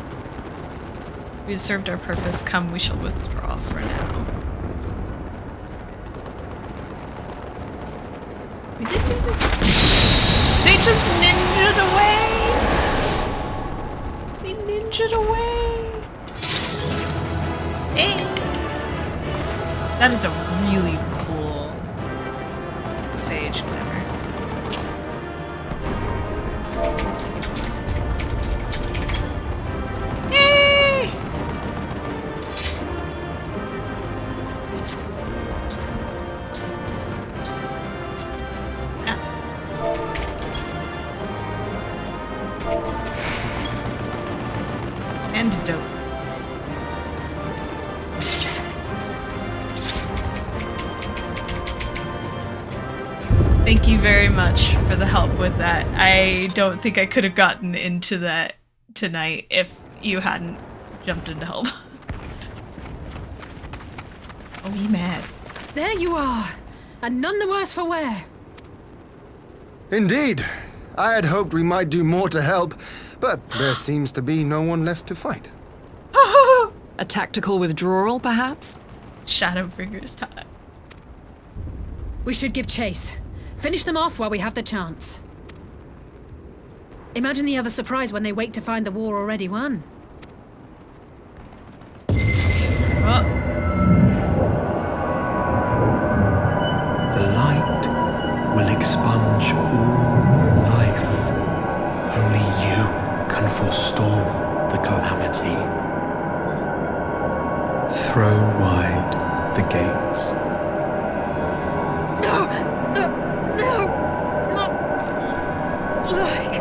We have served our purpose. Come, we shall withdraw for now. We did it. They just ninja'd away! They ninja'd away! Hey! That is a really cool sage glimmer. Antidote. Thank you very much for the help with that. I don't think I could have gotten into that tonight if you hadn't jumped in to help. Oh, you mad? There you are, and none the worse for wear. Indeed. I had hoped we might do more to help, but there seems to be no one left to fight. A tactical withdrawal, perhaps? Shadowbringers time. We should give chase. Finish them off while we have the chance. Imagine the other surprise when they wake to find the war already won. Oh. The light will expunge all life. Only you can forestall the calamity. Throw wide the gates. No! No! No! No! Like...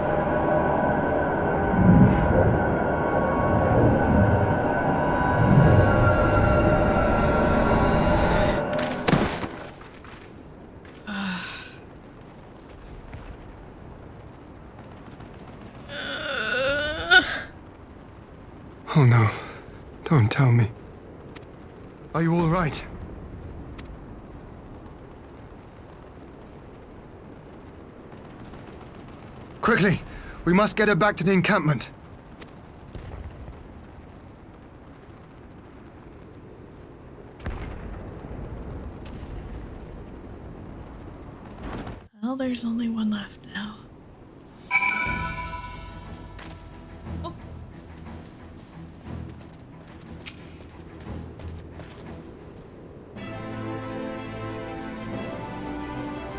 Oh no. Don't tell me. Are you all right? Quickly! We must get her back to the encampment. Well, there's only one left now. Oh.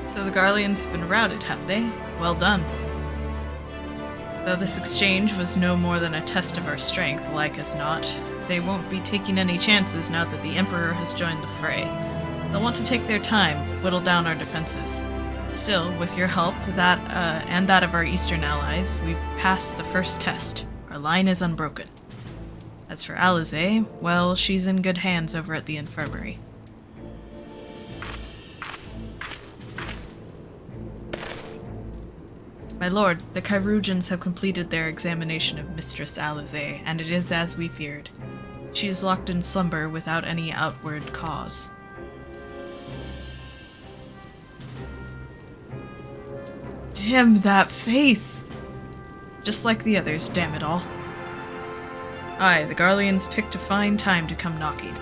So the Garleans have been routed, have they? Well done. Though this exchange was no more than a test of our strength, like as not, they won't be taking any chances now that the Emperor has joined the fray. They'll want to take their time, whittle down our defenses. Still, with your help, and that of our eastern allies, we've passed the first test. Our line is unbroken. As for Alize, well, she's in good hands over at the infirmary. My lord, the Chirurgeons have completed their examination of Mistress Alize, and it is as we feared. She is locked in slumber without any outward cause. Damn that face! Just like the others, damn it all. Aye, the Garleans picked a fine time to come knocking.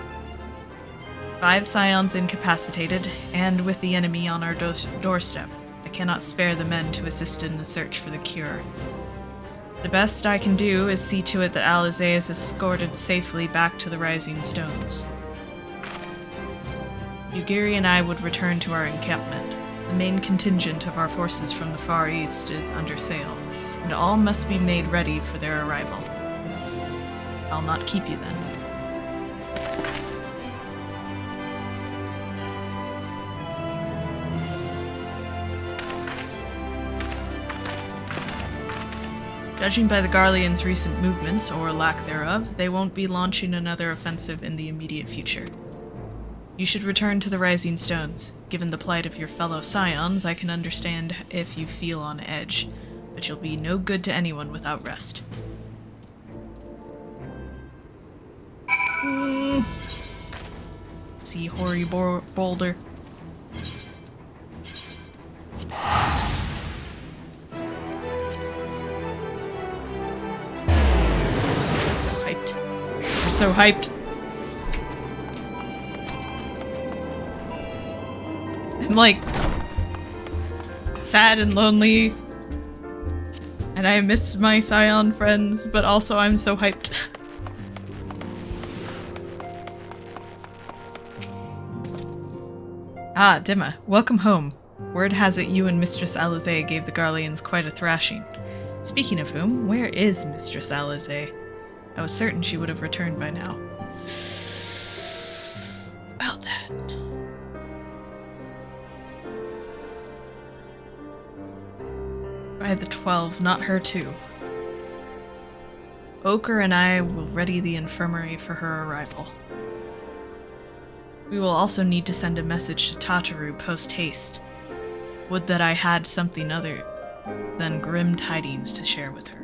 5 scions incapacitated, and with the enemy on our doorstep. I cannot spare the men to assist in the search for the cure. The best I can do is see to it that Alize is escorted safely back to the Rising Stones. Ugiri and I would return to our encampment. The main contingent of our forces from the Far East is under sail, and all must be made ready for their arrival. I'll not keep you then. Judging by the Garleans' recent movements, or lack thereof, they won't be launching another offensive in the immediate future. You should return to the Rising Stones. Given the plight of your fellow scions, I can understand if you feel on edge, but you'll be no good to anyone without rest. See hoary boulder. So hyped. I'm like sad and lonely, and I miss my scion friends, but also I'm so hyped. Ah, Dhim'a, welcome home. Word has it you and Mistress Alize gave the Garleans quite a thrashing. Speaking of whom, where is Mistress Alize? I was certain she would have returned by now. About that. By the 12, not her too. Ochre and I will ready the infirmary for her arrival. We will also need to send a message to Tataru post-haste. Would that I had something other than grim tidings to share with her.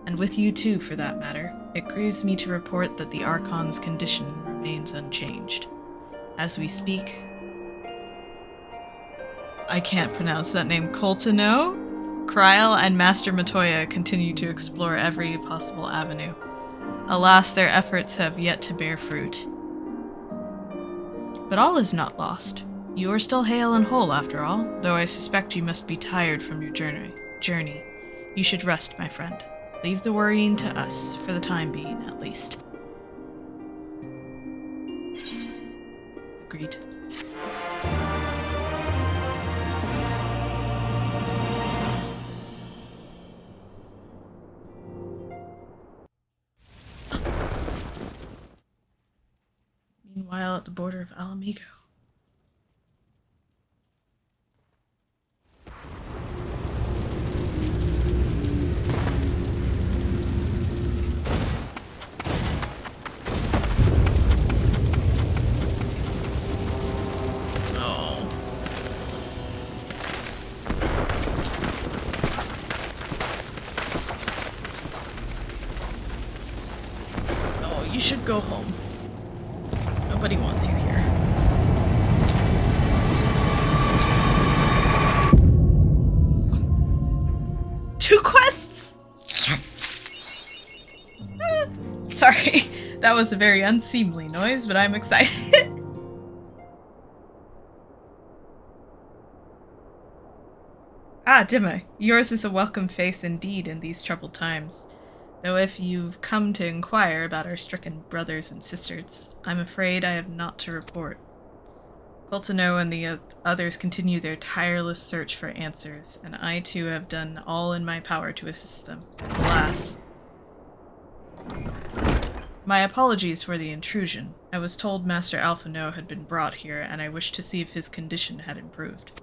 And with you too, for that matter. It grieves me to report that the Archon's condition remains unchanged. As we speak, I can't pronounce that name, Coltano? Kryl and Master Matoya continue to explore every possible avenue. Alas, their efforts have yet to bear fruit. But all is not lost. You are still hale and whole after all, though I suspect you must be tired from your journey. You should rest, my friend. Leave the worrying to us, for the time being, at least. Agreed. Meanwhile, at the border of Alamigo. You should go home. Nobody wants you here. Sorry, that was a very unseemly noise, but I'm excited. Ah, Dhim'a, yours is a welcome face indeed in these troubled times. Though if you've come to inquire about our stricken brothers and sisters, I'm afraid I have naught to report. Coltano and the others continue their tireless search for answers, and I too have done all in my power to assist them. Alas. My apologies for the intrusion. I was told Master Alphino had been brought here, and I wished to see if his condition had improved.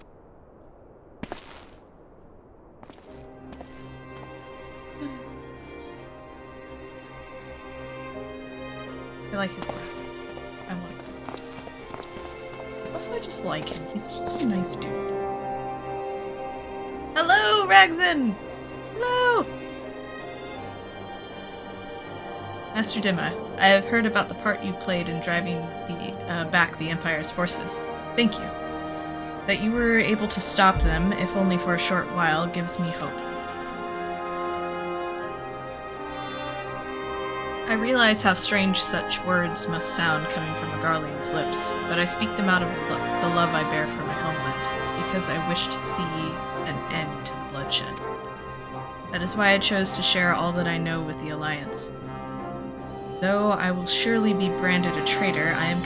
I like his glasses. I want them. Also, I just like him. He's just a nice dude. Hello, Ragzin! Hello! Master Dhim'a, I have heard about the part you played in driving back the Empire's forces. Thank you. That you were able to stop them, if only for a short while, gives me hope. I realize how strange such words must sound coming from a Garlean's lips, but I speak them out of the love I bear for my homeland, because I wish to see an end to the bloodshed. That is why I chose to share all that I know with the Alliance. Though I will surely be branded a traitor, I am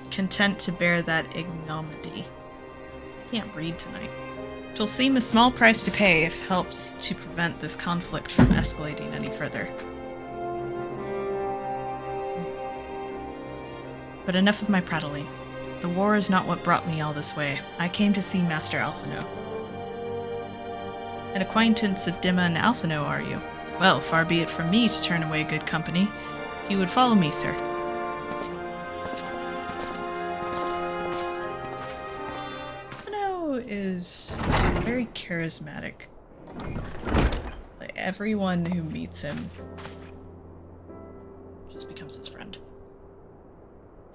content to bear that ignominy. I can't read tonight. 'Twill seem a small price to pay if it helps to prevent this conflict from escalating any further. But enough of my prattling. The war is not what brought me all this way. I came to see Master Alphino. An acquaintance of Dhim'a and Alphino, are you? Well, far be it from me to turn away good company. You would follow me, sir. Alphino is very charismatic. So everyone who meets him just becomes his friend.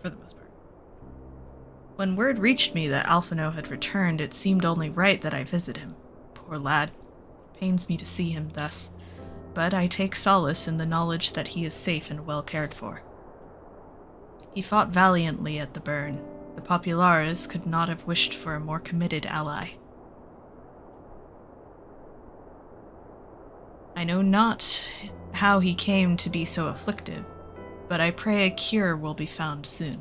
For the most part. When word reached me that Alphino had returned, it seemed only right that I visit him. Poor lad. It pains me to see him thus, but I take solace in the knowledge that he is safe and well cared for. He fought valiantly at the burn. The Populares could not have wished for a more committed ally. I know not how he came to be so afflicted, but I pray a cure will be found soon.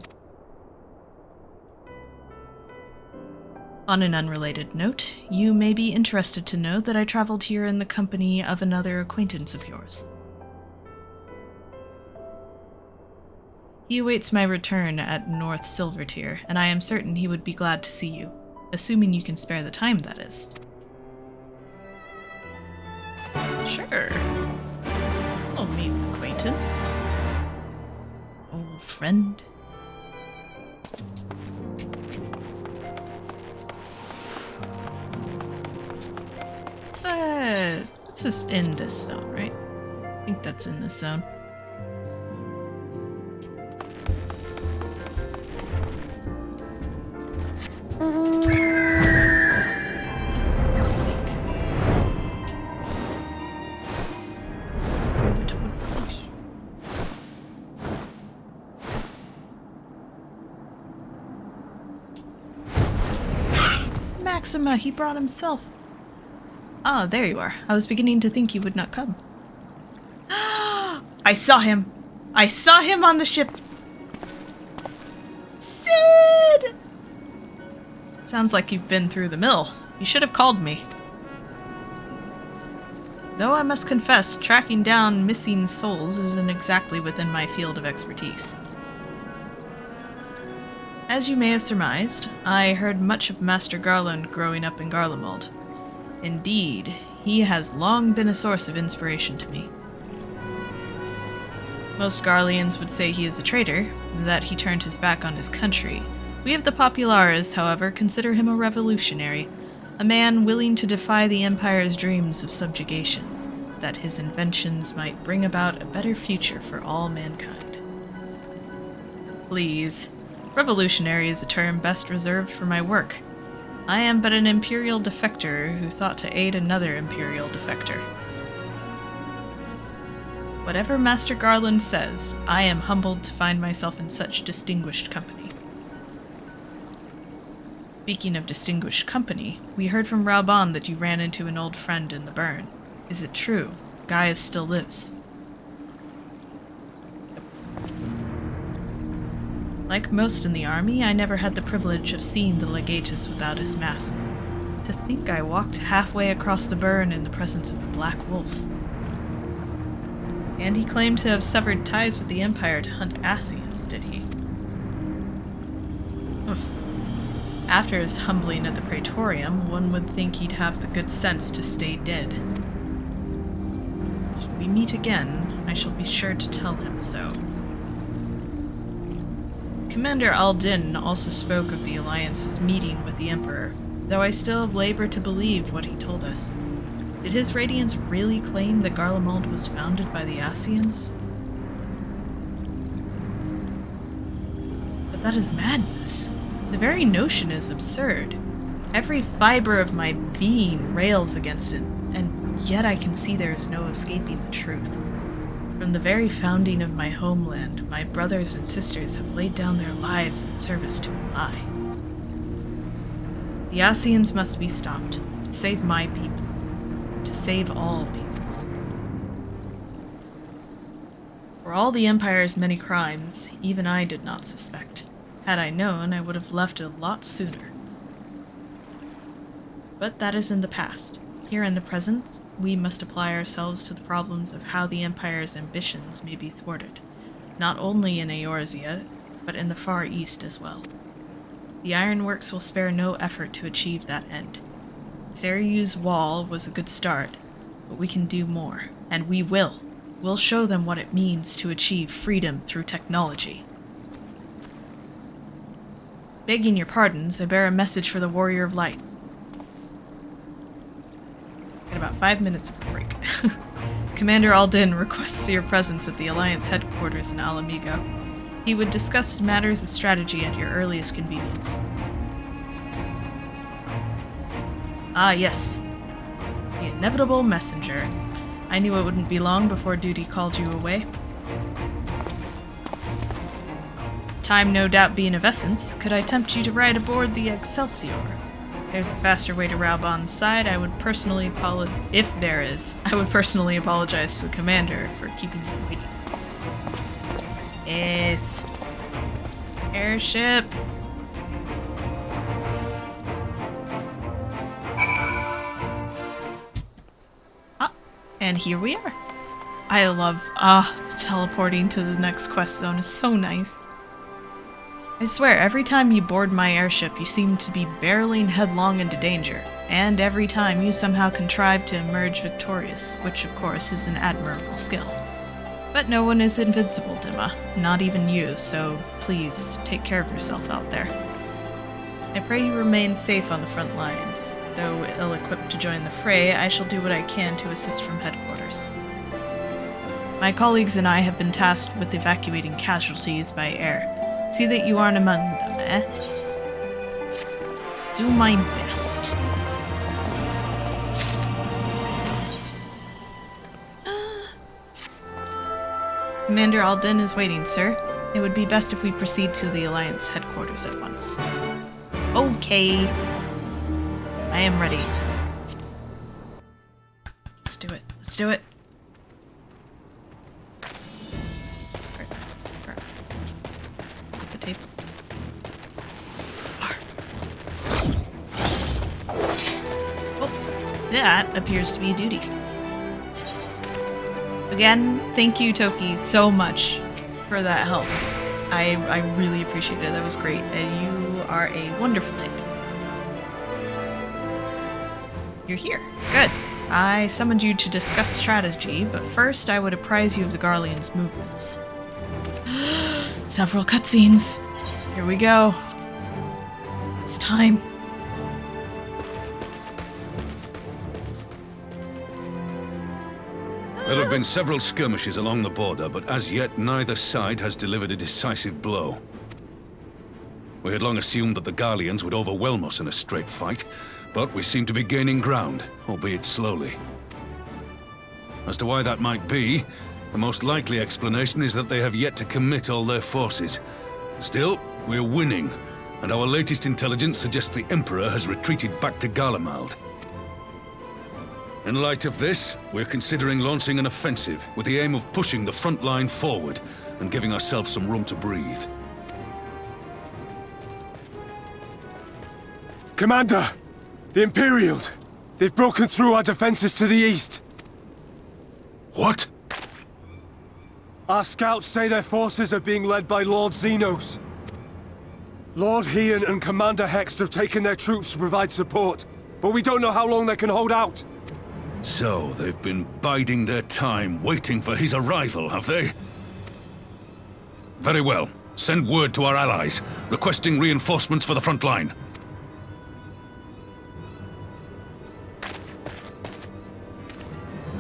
On an unrelated note, you may be interested to know that I traveled here in the company of another acquaintance of yours. He awaits my return at North Silvertier, and I am certain he would be glad to see you, assuming you can spare the time, that is. Sure. I'll meet an acquaintance. Old friend. This is in this zone, right? I think that's in this zone. Maxima, he brought himself. Ah, there you are. I was beginning to think you would not come. I saw him! I saw him on the ship! Sid! Sounds like you've been through the mill. You should have called me. Though I must confess, tracking down missing souls isn't exactly within my field of expertise. As you may have surmised, I heard much of Master Garland growing up in Garlemald. Indeed, he has long been a source of inspiration to me. Most Garleans would say he is a traitor, that he turned his back on his country. We of the Populares, however, consider him a revolutionary, a man willing to defy the Empire's dreams of subjugation, that his inventions might bring about a better future for all mankind. Please. Revolutionary is a term best reserved for my work. I am but an Imperial defector who thought to aid another Imperial defector. Whatever Master Garland says, I am humbled to find myself in such distinguished company. Speaking of distinguished company, we heard from Raoban that you ran into an old friend in the burn. Is it true? Gaius still lives. Like most in the army, I never had the privilege of seeing the legatus without his mask. To think I walked halfway across the burn in the presence of the Black Wolf. And he claimed to have severed ties with the Empire to hunt Ascians, did he? After his humbling at the Praetorium, one would think he'd have the good sense to stay dead. Should we meet again, I shall be sure to tell him so. Commander Al-Din also spoke of the Alliance's meeting with the Emperor, though I still labor to believe what he told us. Did his Radiance really claim that Garlemald was founded by the Ascians? But that is madness. The very notion is absurd. Every fiber of my being rails against it, and yet I can see there is no escaping the truth. From the very founding of my homeland, my brothers and sisters have laid down their lives in service to a lie. The Ascians must be stopped, to save my people, to save all peoples. For all the Empire's many crimes, even I did not suspect. Had I known, I would have left a lot sooner. But that is in the past. Here in the present, we must apply ourselves to the problems of how the Empire's ambitions may be thwarted, not only in Eorzea, but in the Far East as well. The Ironworks will spare no effort to achieve that end. Seryu's wall was a good start, but we can do more, and we will. We'll show them what it means to achieve freedom through technology. Begging your pardons, I bear a message for the Warrior of Light. Got about 5 minutes of a break. Commander Al-Din requests your presence at the Alliance headquarters in Alamigo. He would discuss matters of strategy at your earliest convenience. Ah, yes. The inevitable messenger. I knew it wouldn't be long before duty called you away. Time no doubt being of essence, could I tempt you to ride aboard the Excelsior? There's a faster way to Raoban's side. I would personally apologize to the commander for keeping you waiting. Yes. Airship. Ah, and here we are. I love, teleporting to the next quest zone is so nice. I swear, every time you board my airship, you seem to be barreling headlong into danger, and every time you somehow contrive to emerge victorious, which of course is an admirable skill. But no one is invincible, Dhim'a, not even you, so please take care of yourself out there. I pray you remain safe on the front lines. Though ill-equipped to join the fray, I shall do what I can to assist from headquarters. My colleagues and I have been tasked with evacuating casualties by air. See that you aren't among them, eh? Do my best. Commander Al-Din is waiting, sir. It would be best if we proceed to the Alliance headquarters at once. Okay. I am ready. Let's do it. Let's do it. The tape. Oh, that appears to be duty. Again, thank you, Toki, so much for that help. I really appreciate it. That was great. You are a wonderful tape. You're here. Good. I summoned you to discuss strategy, but first I would apprise you of the Garlean's movements. Several cutscenes. Here we go. It's time. There have been several skirmishes along the border, but as yet neither side has delivered a decisive blow. We had long assumed that the Garleans would overwhelm us in a straight fight, but we seem to be gaining ground, albeit slowly. As to why that might be, The most likely explanation is that they have yet to commit all their forces. Still, we're winning, and our latest intelligence suggests the Emperor has retreated back to Garlemald. In light of this, we're considering launching an offensive with the aim of pushing the front line forward and giving ourselves some room to breathe. Commander! The Imperials! They've broken through our defenses to the east! What? Our scouts say their forces are being led by Lord Xenos. Lord Hien and Commander Hext have taken their troops to provide support, but we don't know how long they can hold out. So, they've been biding their time, waiting for his arrival, have they? Very well. Send word to our allies, requesting reinforcements for the front line.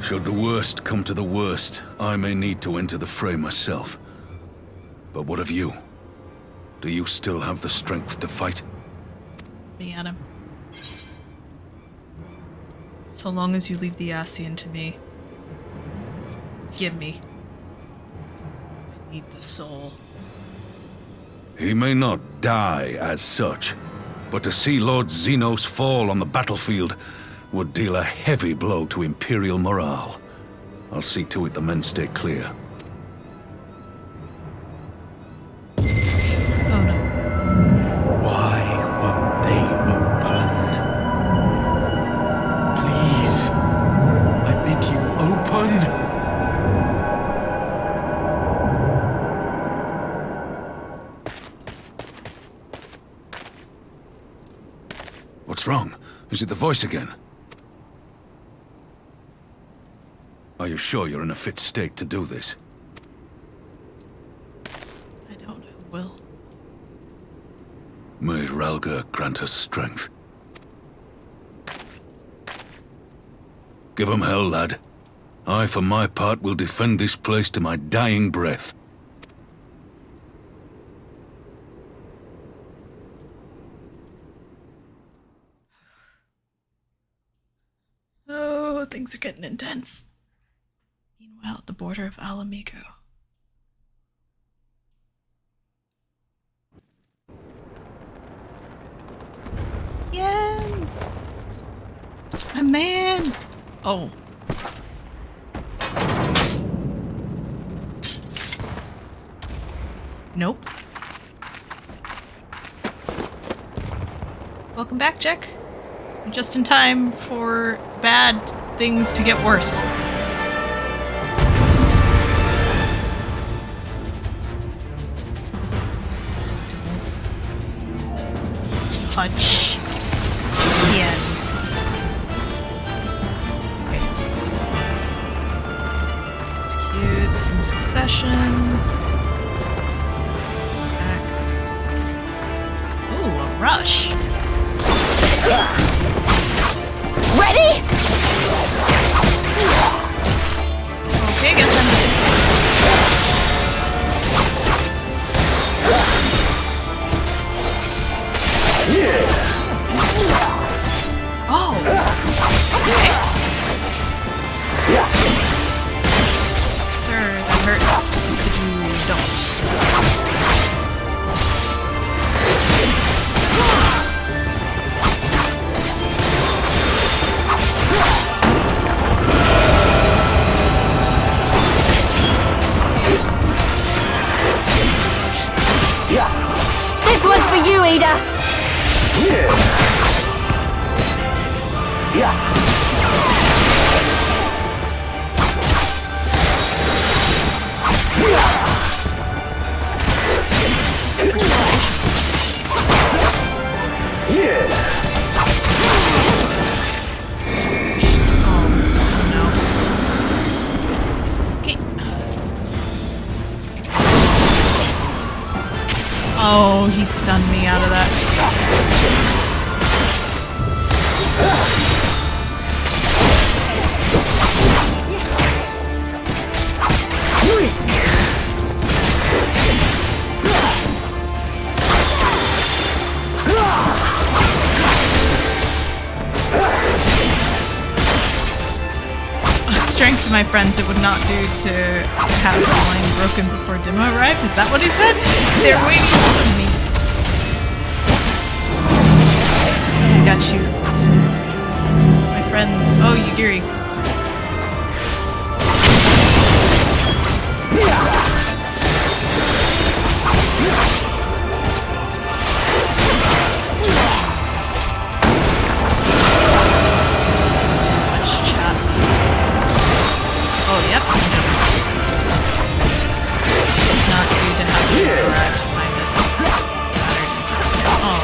Should the worst come to the worst, I may need to enter the fray myself. But what of you? Do you still have the strength to fight? Me at him. So long as you leave the Ascian to me. Give me. I need the soul. He may not die as such, but to see Lord Xenos fall on the battlefield would deal a heavy blow to Imperial morale. I'll see to it the men stay clear. Why won't they open? Please, I bid you open! What's wrong? Is it the voice again? Are you sure you're in a fit state to do this? I don't know who will. May Ralga grant us strength. Give 'em hell, lad. I, for my part, will defend this place to my dying breath. Oh, things are getting intense. Meanwhile, at the border of Alamigo. Yeah! A man! Oh. Nope. Welcome back, Jack. You're just in time for bad things to get worse. Touch the end. Okay. Execute in succession. Back. Ooh, a rush. Ready? Okay, guess I'm... Oh! Okay. Sir, that hurts. Could you don't? This one's for you, Ada! Oh, he stunned me out of that. Strength to my friends, it would not do to have the line broken before Dhim'a arrived. Is that what he said? They're waiting for me. I got you. My friends. Oh, Yugiri. Oh, yep. Not due to have to arrive to find us. Oh.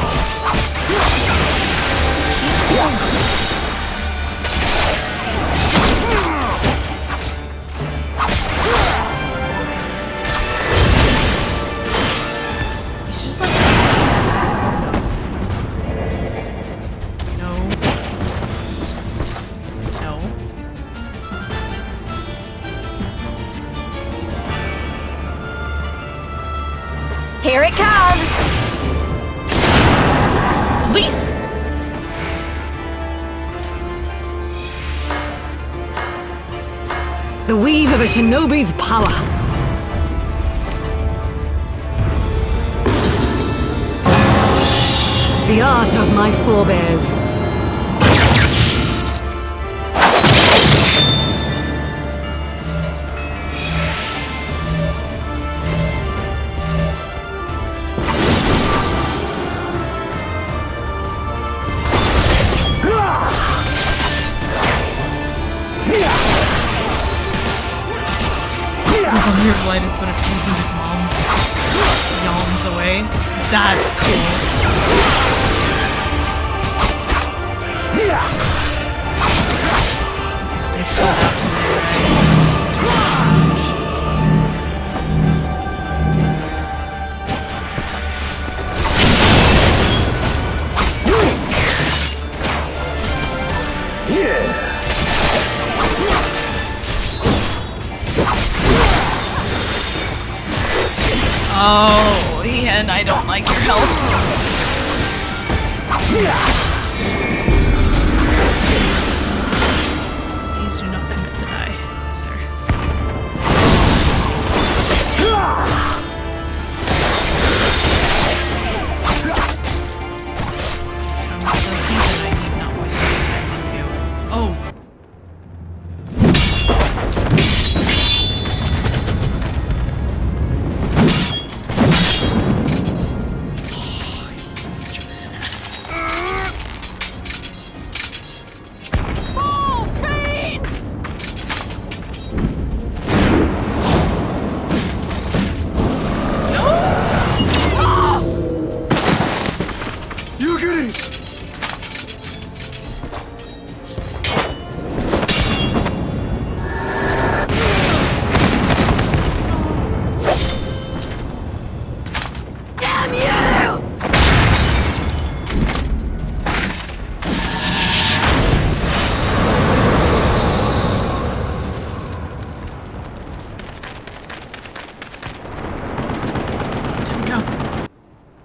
He's just like... No. No. Here it comes! Police! The weave of a shinobi's power. The art of my forebears. Your blight is but a few hundred yalms away. That's cool. They still out to me, Oh, Ian, I don't like your health. Please do not commit the die, sir. Thomas does see that I need not waste my time on you. Oh.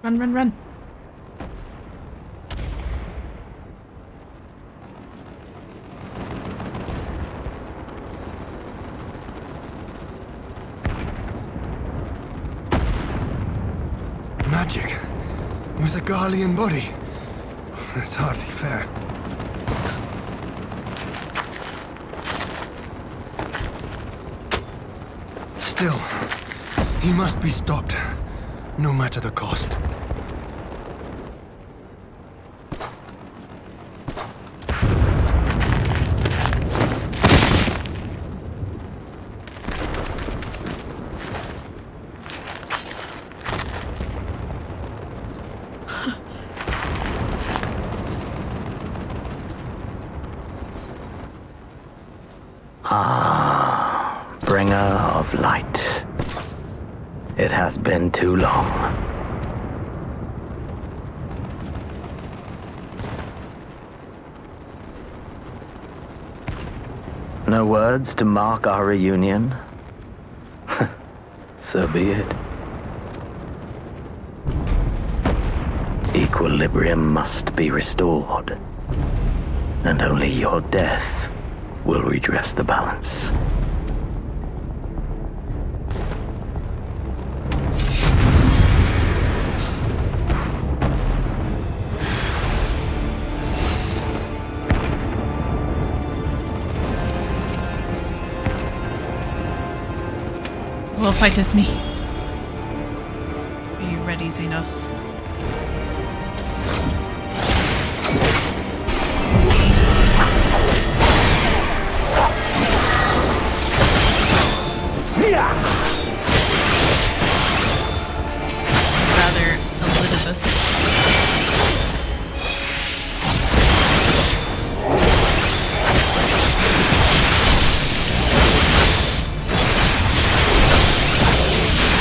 Run, run, run. Magic? With a Garlean body? That's hardly fair. Still, he must be stopped, no matter the cost. Ah, bringer of light. It has been too long. No words to mark our reunion? So be it. Equilibrium must be restored, and only your death will redress the balance. fight as me. Are you ready, Xenos? Rather, Elidibus.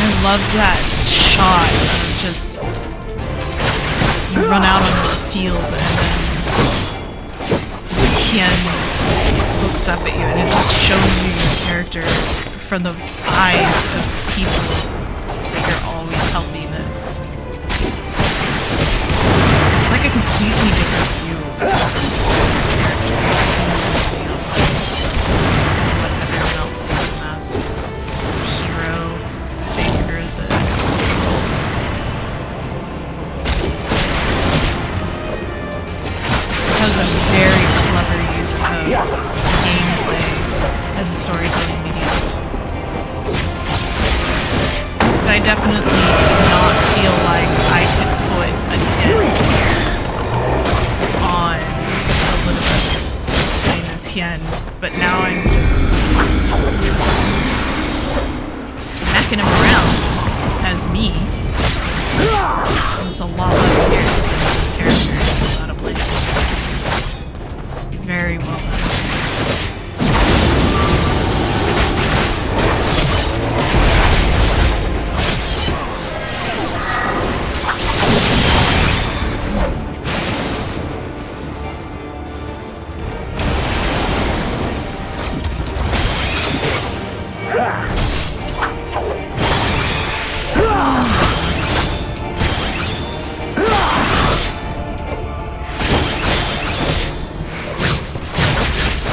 I love that shot of just you run out on the field and then Hien looks up at you and it just shows you your character from the eyes of people that you're always helping. It's like a completely different view of your character. What everyone else sees him as. Hero, savior, has a very clever use of gameplay as a storytelling medium. Because I definitely did not feel like I could put a dead on Elidibus playing as Hien, but now I'm just smacking him around as me. It's a lot less scary than this character knows how to play. Very well done.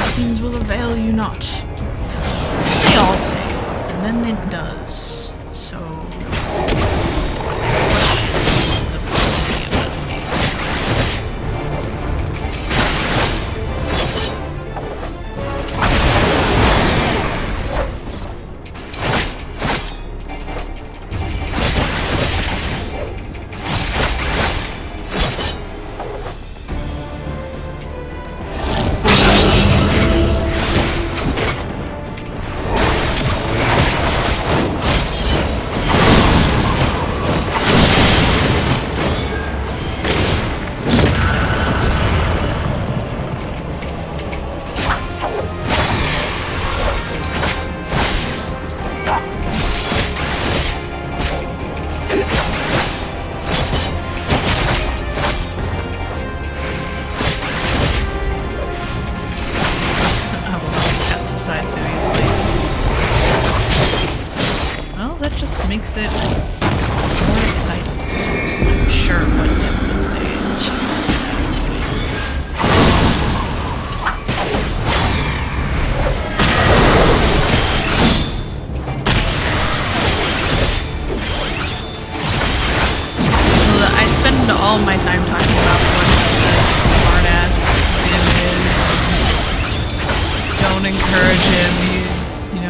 Seems will avail you not. They all say, and then it does. So, the probability of that statement. So easily. Well, that just makes it more exciting. I'm sure what Dim would say in chat as it is. Well, I spend all my time talking about what a smartass Dim is. Don't encourage him.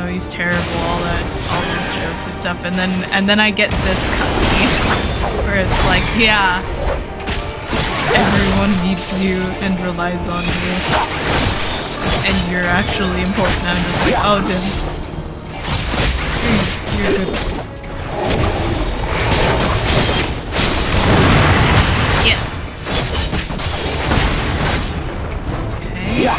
He's terrible. All those jokes and stuff. And then I get this cutscene where it's like, yeah, everyone needs you and relies on you, and you're actually important. And I'm just like, oh, Dim, you're good. Yeah. Okay. Yeah.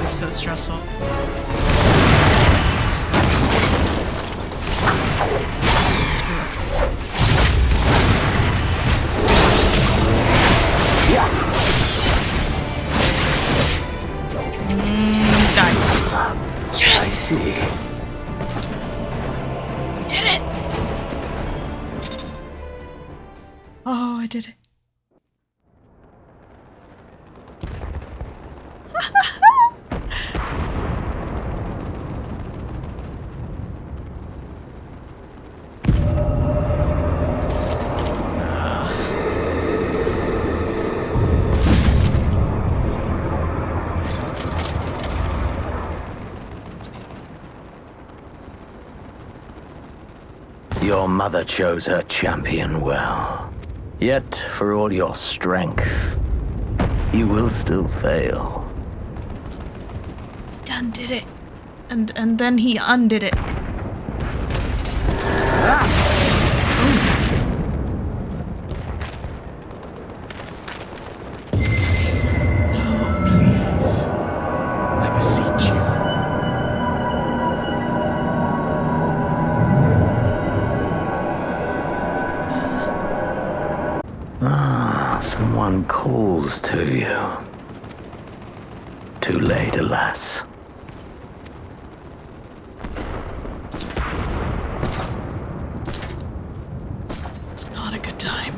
So stressful. Screw up. Die. Yes! I see. Did it! Oh, I did it. Your mother chose her champion well. Yet, for all your strength, you will still fail. He undid it. And then he undid it. Someone calls to you. Too late, alas. It's not a good time.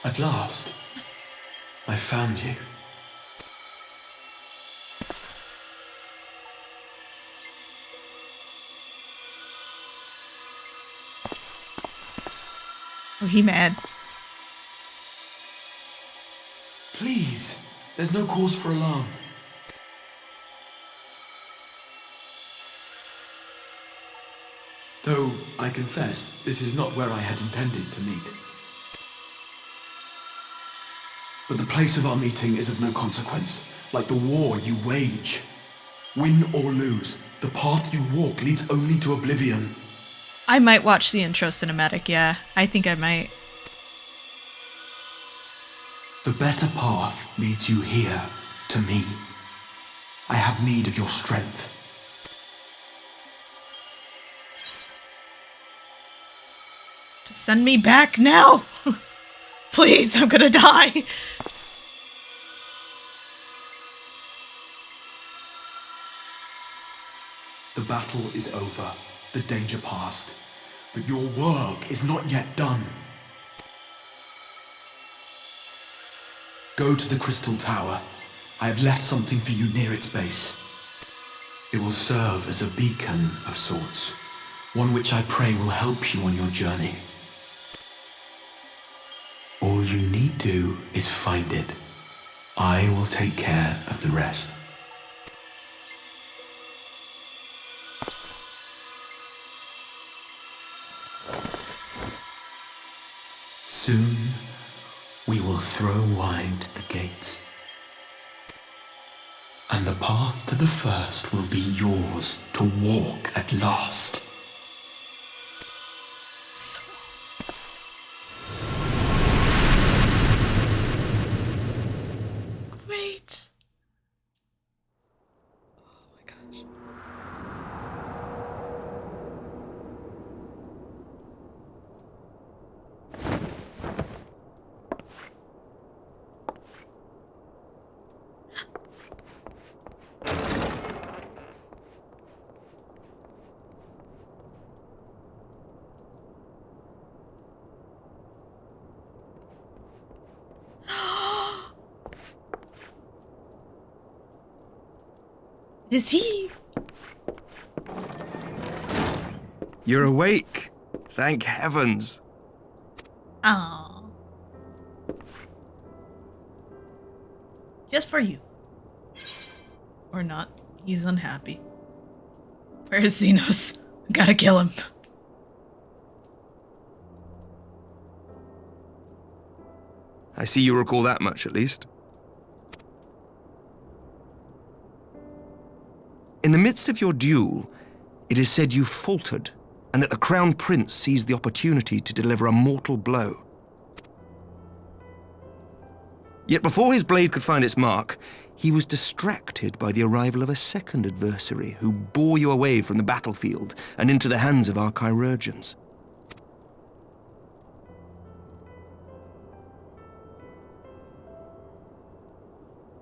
At last, I found you. Oh, he mad. Please, there's no cause for alarm. Though, I confess, this is not where I had intended to meet. But the place of our meeting is of no consequence, like the war you wage. Win or lose, the path you walk leads only to oblivion. I might watch the intro cinematic, yeah. I think I might. The better path leads you here, to me. I have need of your strength. Send me back now! Please, I'm gonna die! The battle is over, the danger past, but your work is not yet done. Go to the Crystal Tower. I have left something for you near its base. It will serve as a beacon of sorts, one which I pray will help you on your journey. All you need do is find it. I will take care of the rest. Soon, we will throw wide the gates. And the path to the first will be yours to walk at last. Great. Is he? You're awake. Thank heavens. Aww. Just for you. Or not. He's unhappy. Where is Xenos? Gotta kill him. I see you recall that much, at least. In the midst of your duel, it is said you faltered, and that the Crown Prince seized the opportunity to deliver a mortal blow. Yet before his blade could find its mark, he was distracted by the arrival of a second adversary who bore you away from the battlefield and into the hands of our chirurgeons.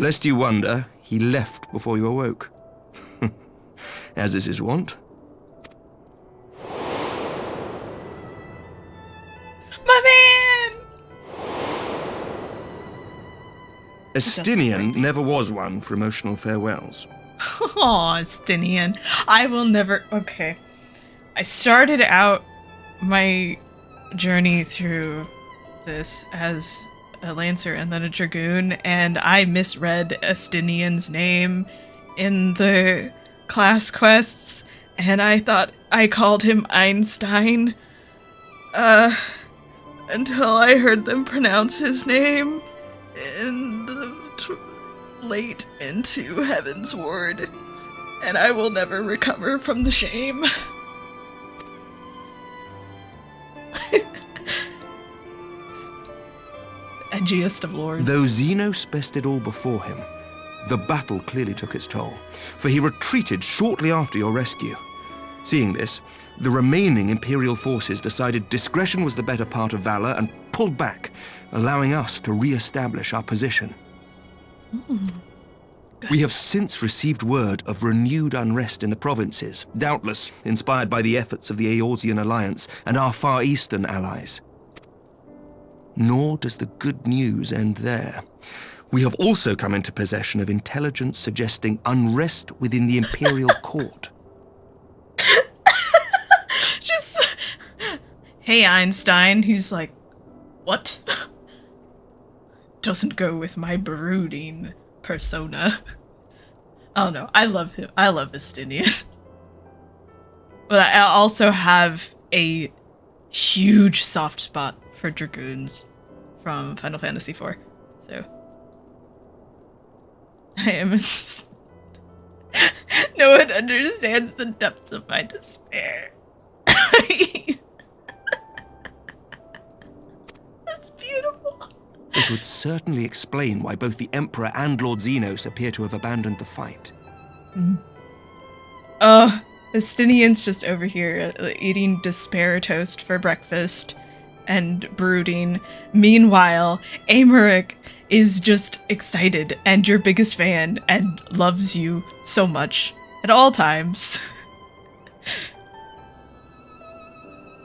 Lest you wonder, he left before you awoke. As is his wont. My man! Estinian never was one for emotional farewells. Aw, Estinian. I will never... Okay. I started out my journey through this as a Lancer and then a Dragoon, and I misread Estinian's name in the class quests, and I thought I called him Einstein, until I heard them pronounce his name in the late into Heaven's Ward, and I will never recover from the shame. Edgiest of lords. Though Xenos bested all before him, the battle clearly took its toll, for he retreated shortly after your rescue. Seeing this, the remaining Imperial forces decided discretion was the better part of valor and pulled back, allowing us to re-establish our position. We have since received word of renewed unrest in the provinces, doubtless inspired by the efforts of the Eorzean Alliance and our Far Eastern allies. Nor does the good news end there. We have also come into possession of intelligence suggesting unrest within the Imperial Court. Just... Hey, Einstein. He's like, what? Doesn't go with my brooding persona. Oh no, I love him. I love Estinian. But I also have a huge soft spot for Dragoons from Final Fantasy IV. So I am no one understands the depths of my despair. That's beautiful. This would certainly explain why both the Emperor and Lord Xenos appear to have abandoned the fight. Estinian's just over here eating despair toast for breakfast and brooding. Meanwhile, Aymeric is just excited and your biggest fan and loves you so much at all times.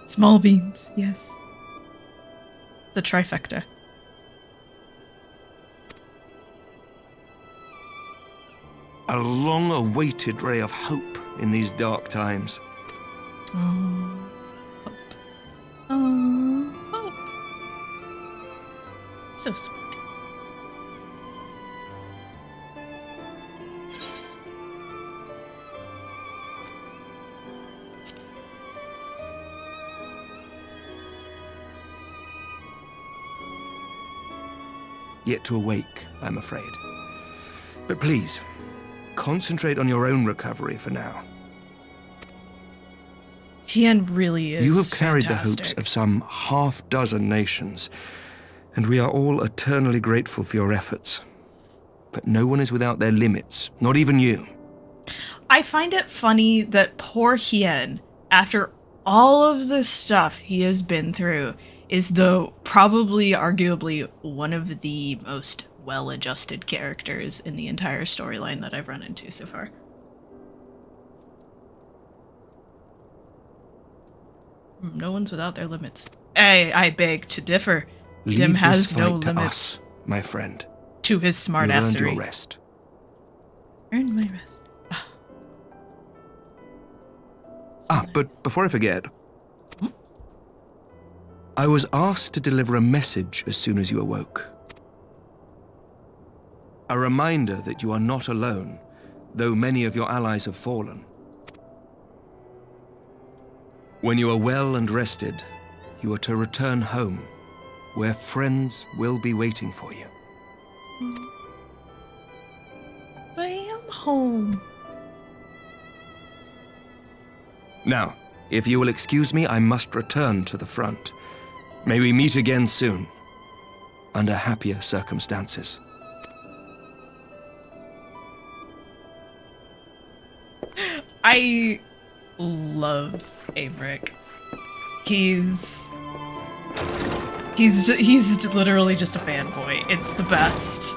Small beans, yes. The trifecta. A long-awaited ray of hope in these dark times. Oh, hope. Oh, hope. So sweet. Yet to awake, I'm afraid. But please, concentrate on your own recovery for now. Tien really is You have carried fantastic. the hopes of some half-dozen nations, and we are all eternally grateful for your efforts. But no one is without their limits, not even you. I find it funny that poor Hien, after all of the stuff he has been through, is probably arguably one of the most well-adjusted characters in the entire storyline that I've run into so far. No one's without their limits. I beg to differ. Dim Leave has this no fight to limits us, my friend. to his You earned smartassery. your rest. Earned my rest. But before I forget, I was asked to deliver a message as soon as you awoke. A reminder that you are not alone, though many of your allies have fallen. When you are well and rested, you are to return home, where friends will be waiting for you. I am home. Now, if you will excuse me, I must return to the front. May we meet again soon, under happier circumstances. I love Aymeric. He's literally just a fanboy. It's the best.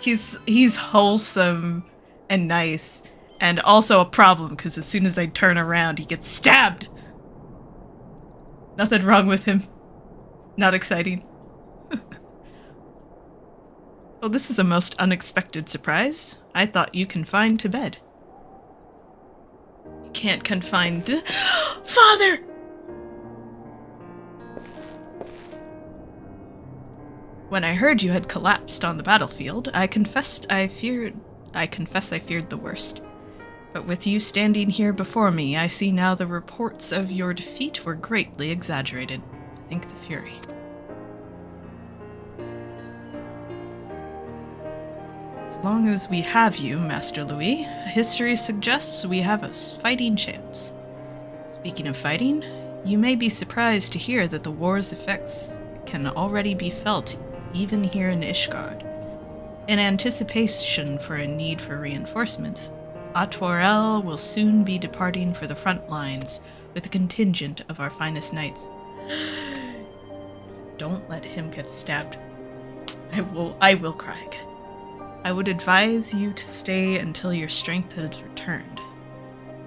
He's wholesome and nice, and also a problem because as soon as I turn around, he gets stabbed. Nothing wrong with him. Not exciting. Well, this is a most unexpected surprise. I thought you confined to bed. You can't confine Father! When I heard you had collapsed on the battlefield, I confess I feared the worst. But with you standing here before me, I see now the reports of your defeat were greatly exaggerated. Thank the Fury. As long as we have you, Master Louis, history suggests we have a fighting chance. Speaking of fighting, you may be surprised to hear that the war's effects can already be felt even here in Ishgard. In anticipation for a need for reinforcements, Atwarel will soon be departing for the front lines with a contingent of our finest knights. Don't let him get stabbed. I will cry again. I would advise you to stay until your strength has returned.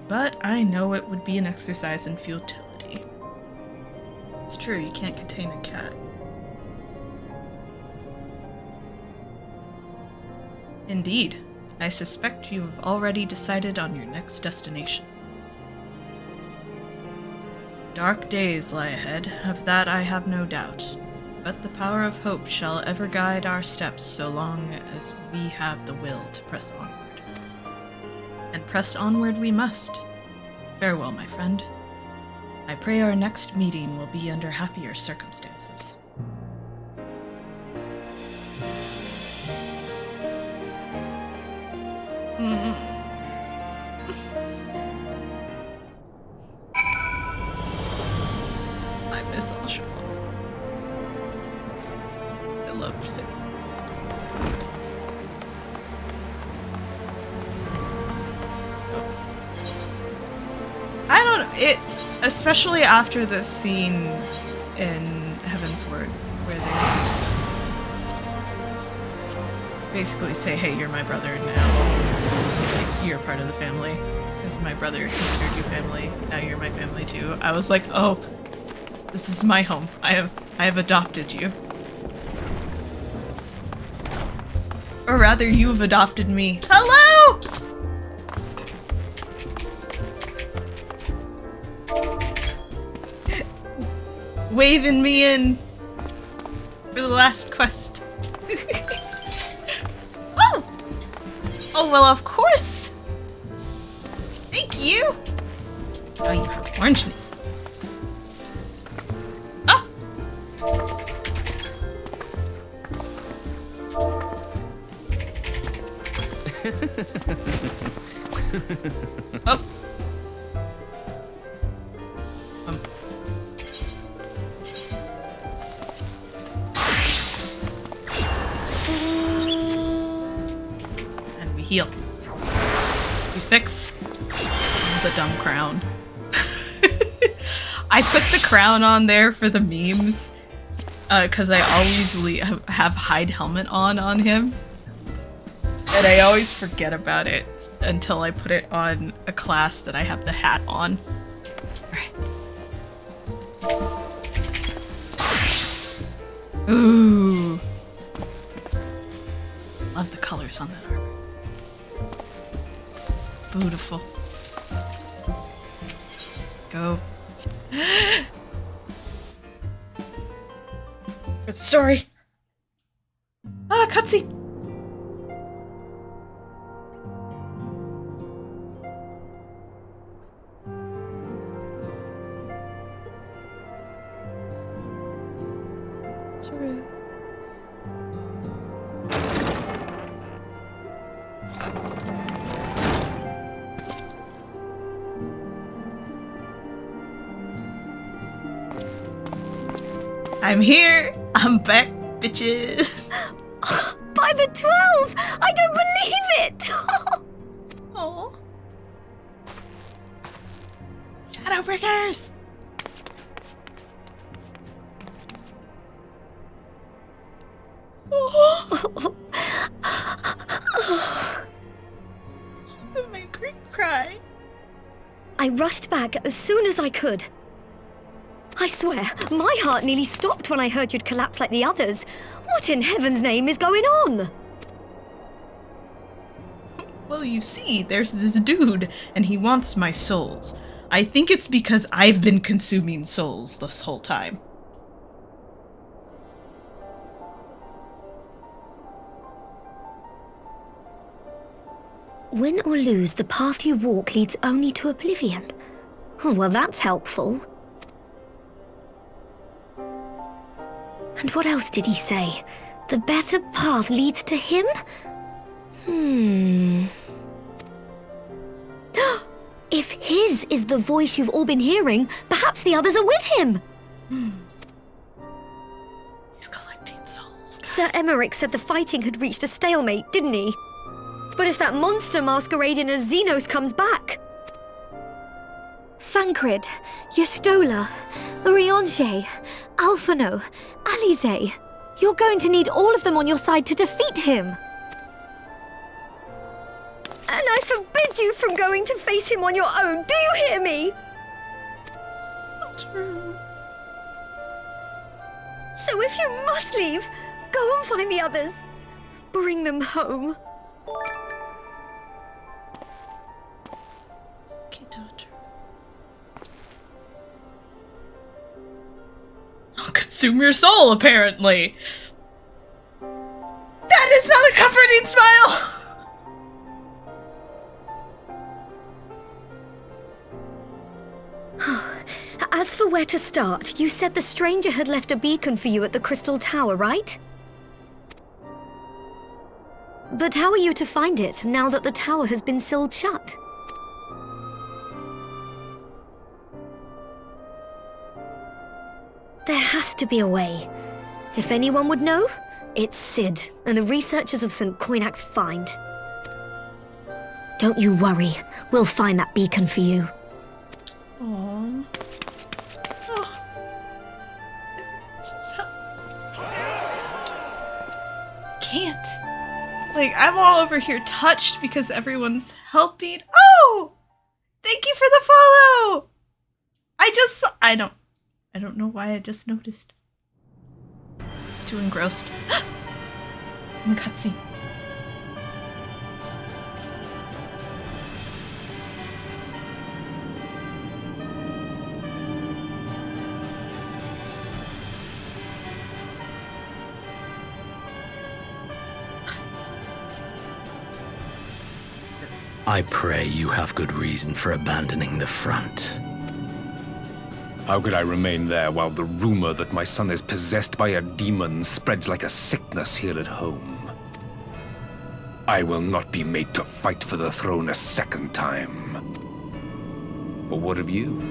But I know it would be an exercise in futility. It's true, you can't contain a cat. Indeed, I suspect you have already decided on your next destination. Dark days lie ahead, of that I have no doubt, but the power of hope shall ever guide our steps so long as we have the will to press onward. And press onward we must. Farewell, my friend. I pray our next meeting will be under happier circumstances. I miss Alshafon. I loved him. I don't know, especially after this scene in Heaven's Word, where they basically say, hey, you're my brother now. You're part of the family. Because my brother considered you family. Now you're my family too. I was like, oh, this is my home. I have adopted you. Or rather, you've adopted me. Hello! Waving me in for the last quest. Oh! Oh, well, of course! Thank you! Oh, you have orange meat. Oh! Oh. And we heal. We fix the dumb crown. I put the crown on there for the memes, because I always have hide helmet on him. And I always forget about it until I put it on a class that I have the hat on. Alright. Ooh. Love the colors on that armor. Beautiful. Go. Good story. Ah, cutscene. True. I'm here. I'm back, bitches. By the 12! I don't believe it! Oh. Shadowbringers! I rushed back as soon as I could. I swear, my heart nearly stopped when I heard you'd collapse like the others. What in heaven's name is going on? Well, you see, there's this dude, and he wants my souls. I think it's because I've been consuming souls this whole time. Win or lose, the path you walk leads only to oblivion. Oh, well, that's helpful. And what else did he say? The better path leads to him? If his is the voice you've all been hearing, perhaps the others are with him. He's collecting souls. Sir Emmerich said the fighting had reached a stalemate, didn't he? But if that monster masquerading as Xenos comes back... Thancred, Yestola, Urianger, Alphano, Alize... You're going to need all of them on your side to defeat him. And I forbid you from going to face him on your own. Do you hear me? Not true. So if you must leave, go and find the others. Bring them home. Okay, daughter. I'll consume your soul, apparently. That is not a comforting smile! As for where to start, you said the stranger had left a beacon for you at the Crystal Tower, right? But how are you to find it, now that the tower has been sealed shut? There has to be a way. If anyone would know, it's Sid and the researchers of St. Coinac's Find. Don't you worry, we'll find that beacon for you. Aww. Oh. It's just can't. Like, I'm all over here touched because everyone's helping. Oh! Thank you for the follow! I don't know why I just noticed. It's too engrossed. In the cutscene. I pray you have good reason for abandoning the front. How could I remain there while the rumor that my son is possessed by a demon spreads like a sickness here at home? I will not be made to fight for the throne a second time. But what of you?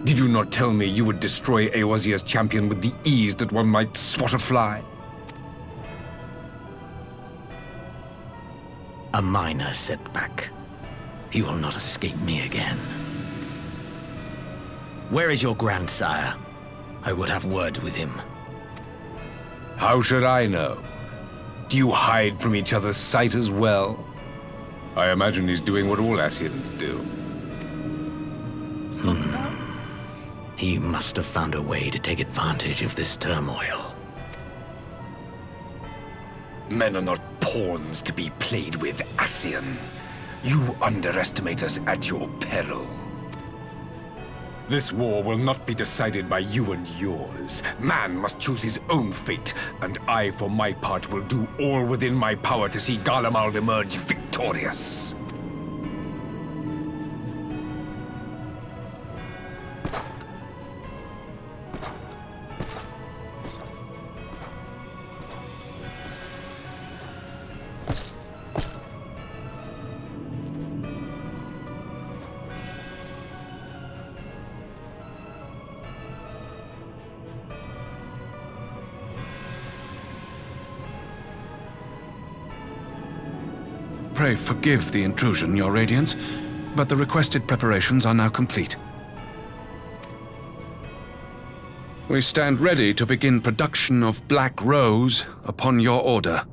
Did you not tell me you would destroy Eorzea's champion with the ease that one might swat a fly? A minor setback. He will not escape me again. Where is your grandsire? I would have words with him. How should I know? Do you hide from each other's sight as well? I imagine he's doing what all Ascians do. He must have found a way to take advantage of this turmoil. Men are not pawns to be played with, Ascian. You underestimate us at your peril. This war will not be decided by you and yours. Man must choose his own fate, and I, for my part, will do all within my power to see Garlemald emerge victorious. Pray forgive the intrusion, Your Radiance, but the requested preparations are now complete. We stand ready to begin production of Black Rose upon your order.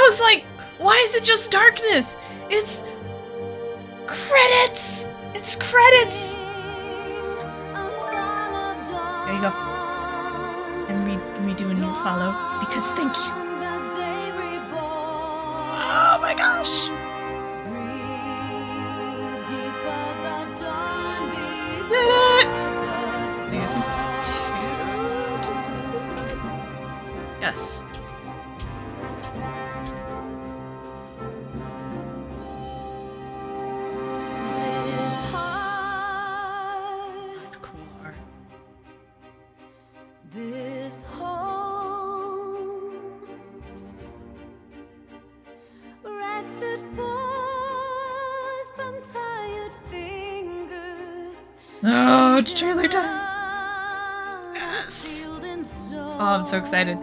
was like, why is it just darkness? It's credits! It's credits! There you go. And we do a new follow because thank you. Oh my gosh! Did it! I think it's 2 dispose. Yes. That's cool art. This home rested forth from tired fingers. Oh, it's trailer time! Yes! Oh, I'm so excited.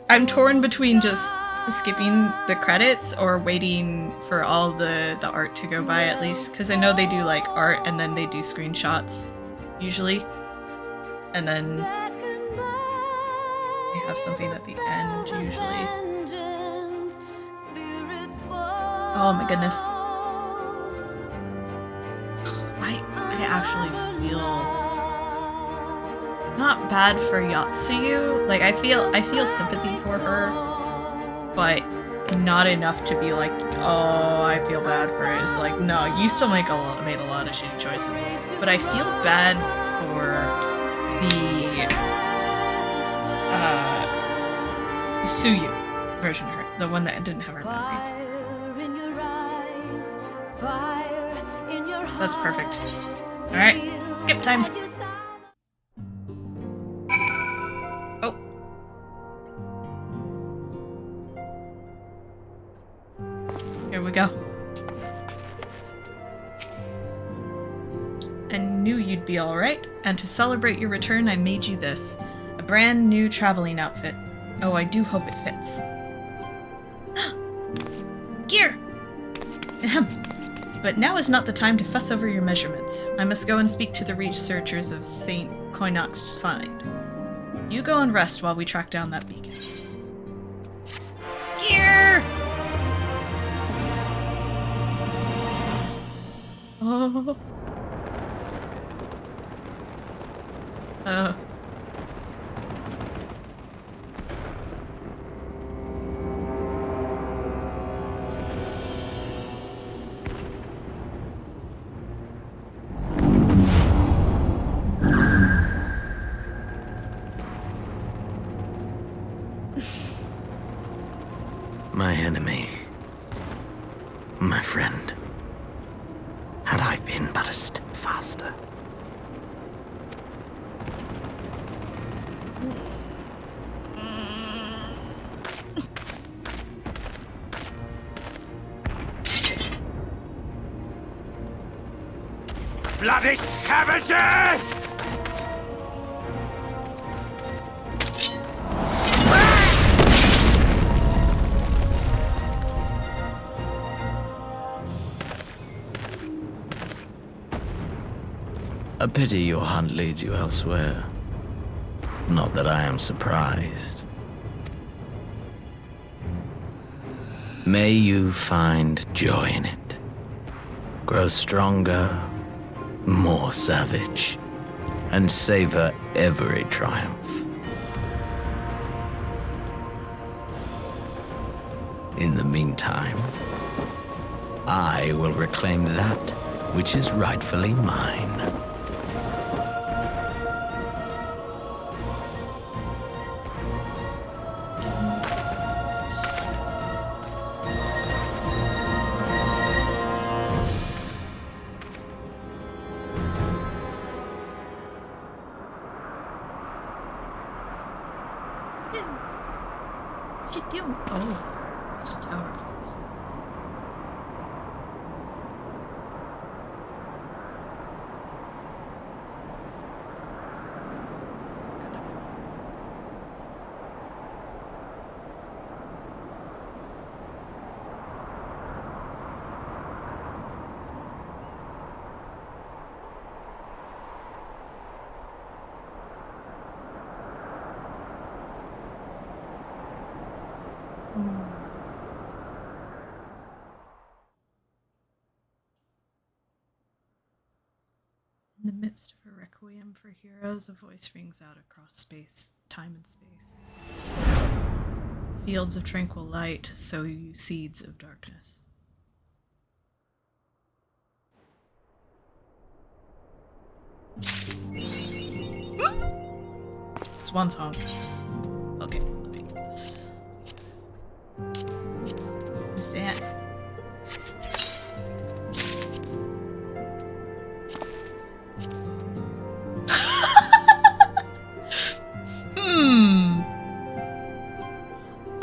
I'm torn between just skipping the credits or waiting for all the art to go by at least, because I know they do like art and then they do screenshots usually, and then they have something at the end usually. Oh my goodness. I actually feel not bad for Yotsuyu. Like I feel sympathy for her, but not enough to be like, oh, I feel bad for her. It's like, no, you still made a lot of shitty choices. But I feel bad for the Suyu version of her, the one that didn't have her memories. That's perfect. Alright, skip time. Oh. Here we go. I knew you'd be alright, and to celebrate your return I made you this. A brand new traveling outfit. Oh, I do hope it fits. Gear! Ahem. But now is not the time to fuss over your measurements. I must go and speak to the researchers of St. Koinok's find. You go and rest while we track down that beacon. Gear! Oh. My enemy. My friend. Had I been but a step faster. Bloody savages! A pity your hunt leads you elsewhere. Not that I am surprised. May you find joy in it. Grow stronger, more savage, and savor every triumph. In the meantime, I will reclaim that which is rightfully mine. What'd you do? Oh, Crystal Tower, of course. Hmm. In the midst of a requiem for heroes, a voice rings out across space, time and space. Fields of tranquil light sow you seeds of darkness. It's one song. Okay, let me get this. Who's that?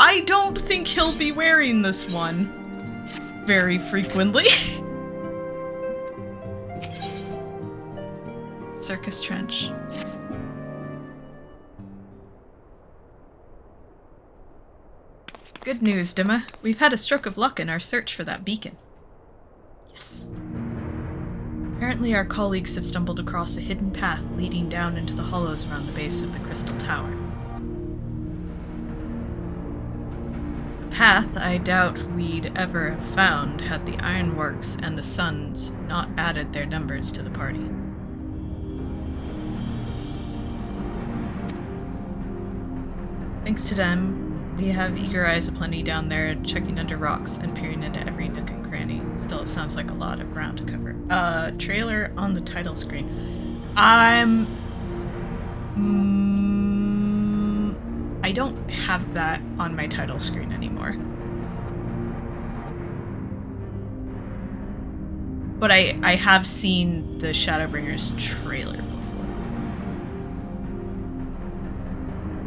I don't think he'll be wearing this one very frequently. Circus Trench. Good news, Dhim'a. We've had a stroke of luck in our search for that beacon. Yes. Apparently our colleagues have stumbled across a hidden path leading down into the hollows around the base of the Crystal Tower. A path I doubt we'd ever have found had the Ironworks and the Suns not added their numbers to the party. Thanks to them, we have eager eyes aplenty down there, checking under rocks and peering into every nook and cranny. Still, it sounds like a lot of ground to cover. Trailer on the title screen. I don't have that on my title screen anymore. But I have seen the Shadowbringers trailer before.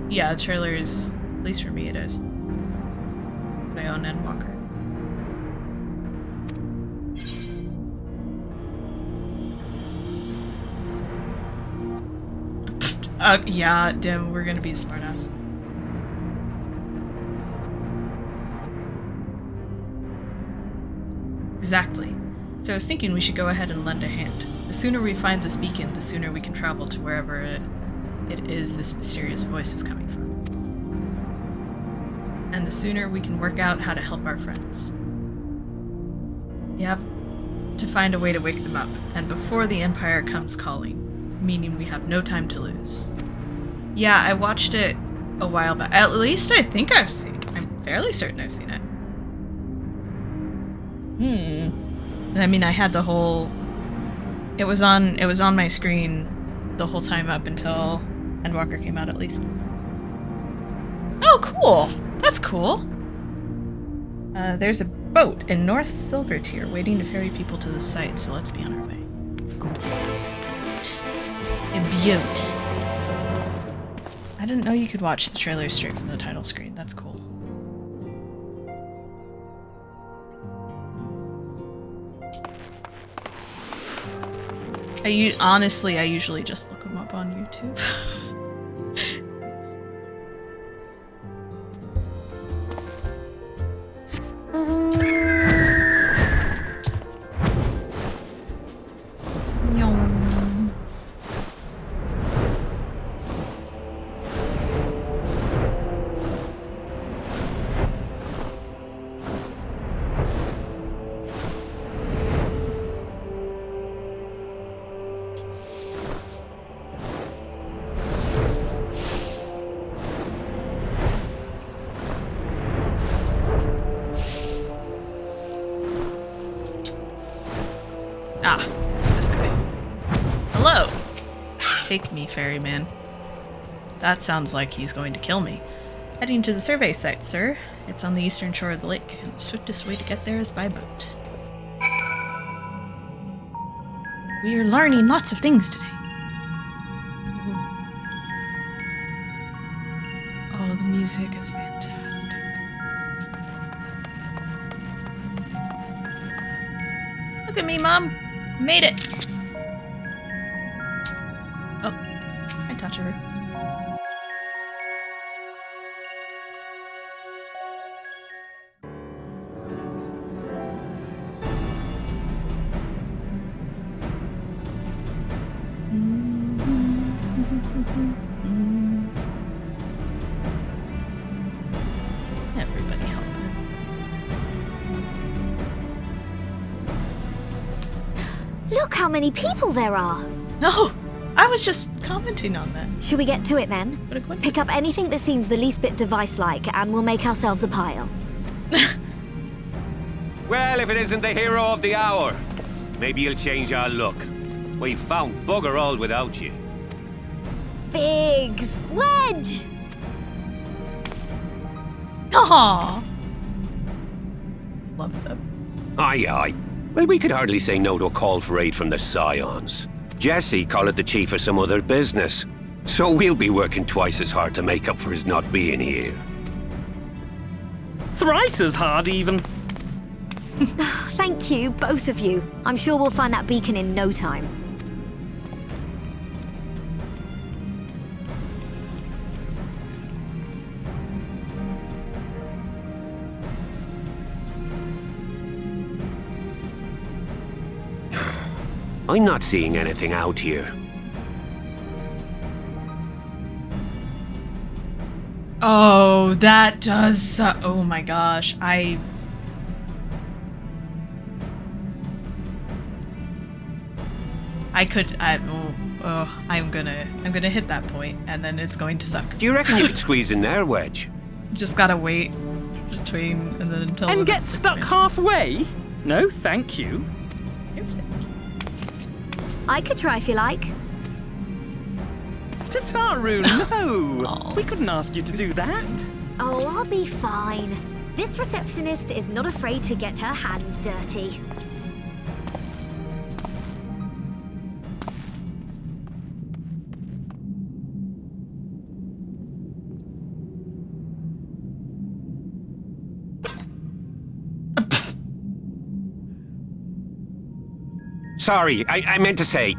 Yeah, the trailer is, at least for me it is. Because I own Endwalker. Yeah, Dim, we're gonna be a smartass. Exactly. So I was thinking we should go ahead and lend a hand. The sooner we find this beacon, the sooner we can travel to wherever it is this mysterious voice is coming from. And the sooner we can work out how to help our friends. We have to find a way to wake them up, and before the Empire comes calling, meaning we have no time to lose. Yeah, I watched it a while back. At least I think I've seen it. I'm fairly certain I've seen it. I mean, I had the whole... It was on my screen the whole time up until Endwalker came out, at least. Oh, cool! That's cool! There's a boat in North Silvertier waiting to ferry people to the site, so let's be on our way. Beaut. I didn't know you could watch the trailer straight from the title screen. That's cool. Honestly, I usually just look them up on YouTube. This guy. Hello! Take me, ferryman. That sounds like he's going to kill me. Heading to the survey site, sir. It's on the eastern shore of the lake, and the swiftest way to get there is by boat. We are learning lots of things today. Oh, the music is fantastic. Look at me, Mom! Made it! Oh, I touch her. Everybody help her. Look how many people there are! No! I was just commenting on that. Should we get to it then? Pick up anything that seems the least bit device-like, and we'll make ourselves a pile. Well, if it isn't the hero of the hour, maybe you'll change our look. We've found bugger all without you. Biggs! Wedge! Aww. Love them. Aye, aye. Well, we could hardly say no to a call for aid from the Scions. Jesse called it the chief of some other business. So we'll be working twice as hard to make up for his not being here. Thrice as hard, even. Thank you, both of you. I'm sure we'll find that beacon in no time. I'm not seeing anything out here. Oh, that does oh my gosh. I'm gonna hit that point and then it's going to suck. Do you reckon you could squeeze in there, Wedge? Just gotta wait between and then until And get stuck halfway? No, thank you. I could try if you like. Tataru, no! We couldn't ask you to do that. Oh, I'll be fine. This receptionist is not afraid to get her hands dirty. Sorry, I meant to say,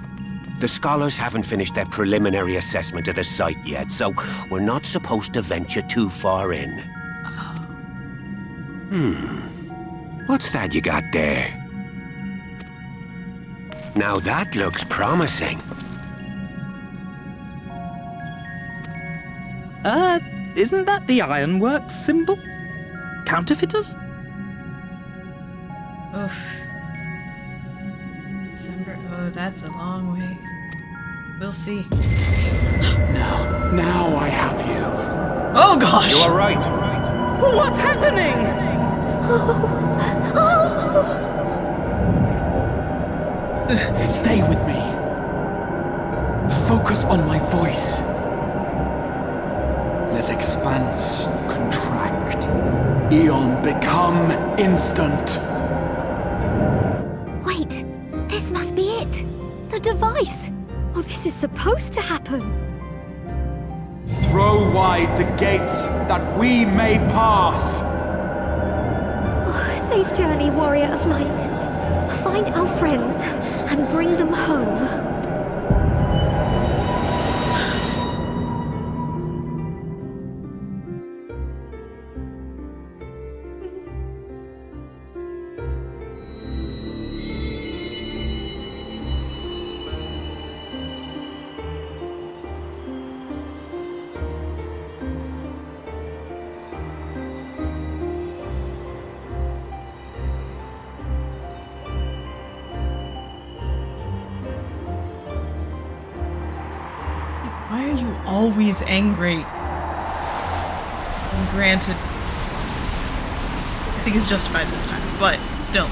the scholars haven't finished their preliminary assessment of the site yet, so we're not supposed to venture too far in. What's that you got there? Now that looks promising. Isn't that the Ironworks symbol? Counterfeiters? Oof. December. Oh, that's a long way. We'll see. Now I have you. Oh gosh! You are right. What's happening? Stay with me. Focus on my voice. Let expanse contract. Eon become instant. Wait, this must be it. The device. Oh, this is supposed to happen. Throw wide the gates that we may pass. Oh, safe journey, warrior of light. Find our friends and bring them home. Why are you always angry? And granted, I think it's justified this time, but still.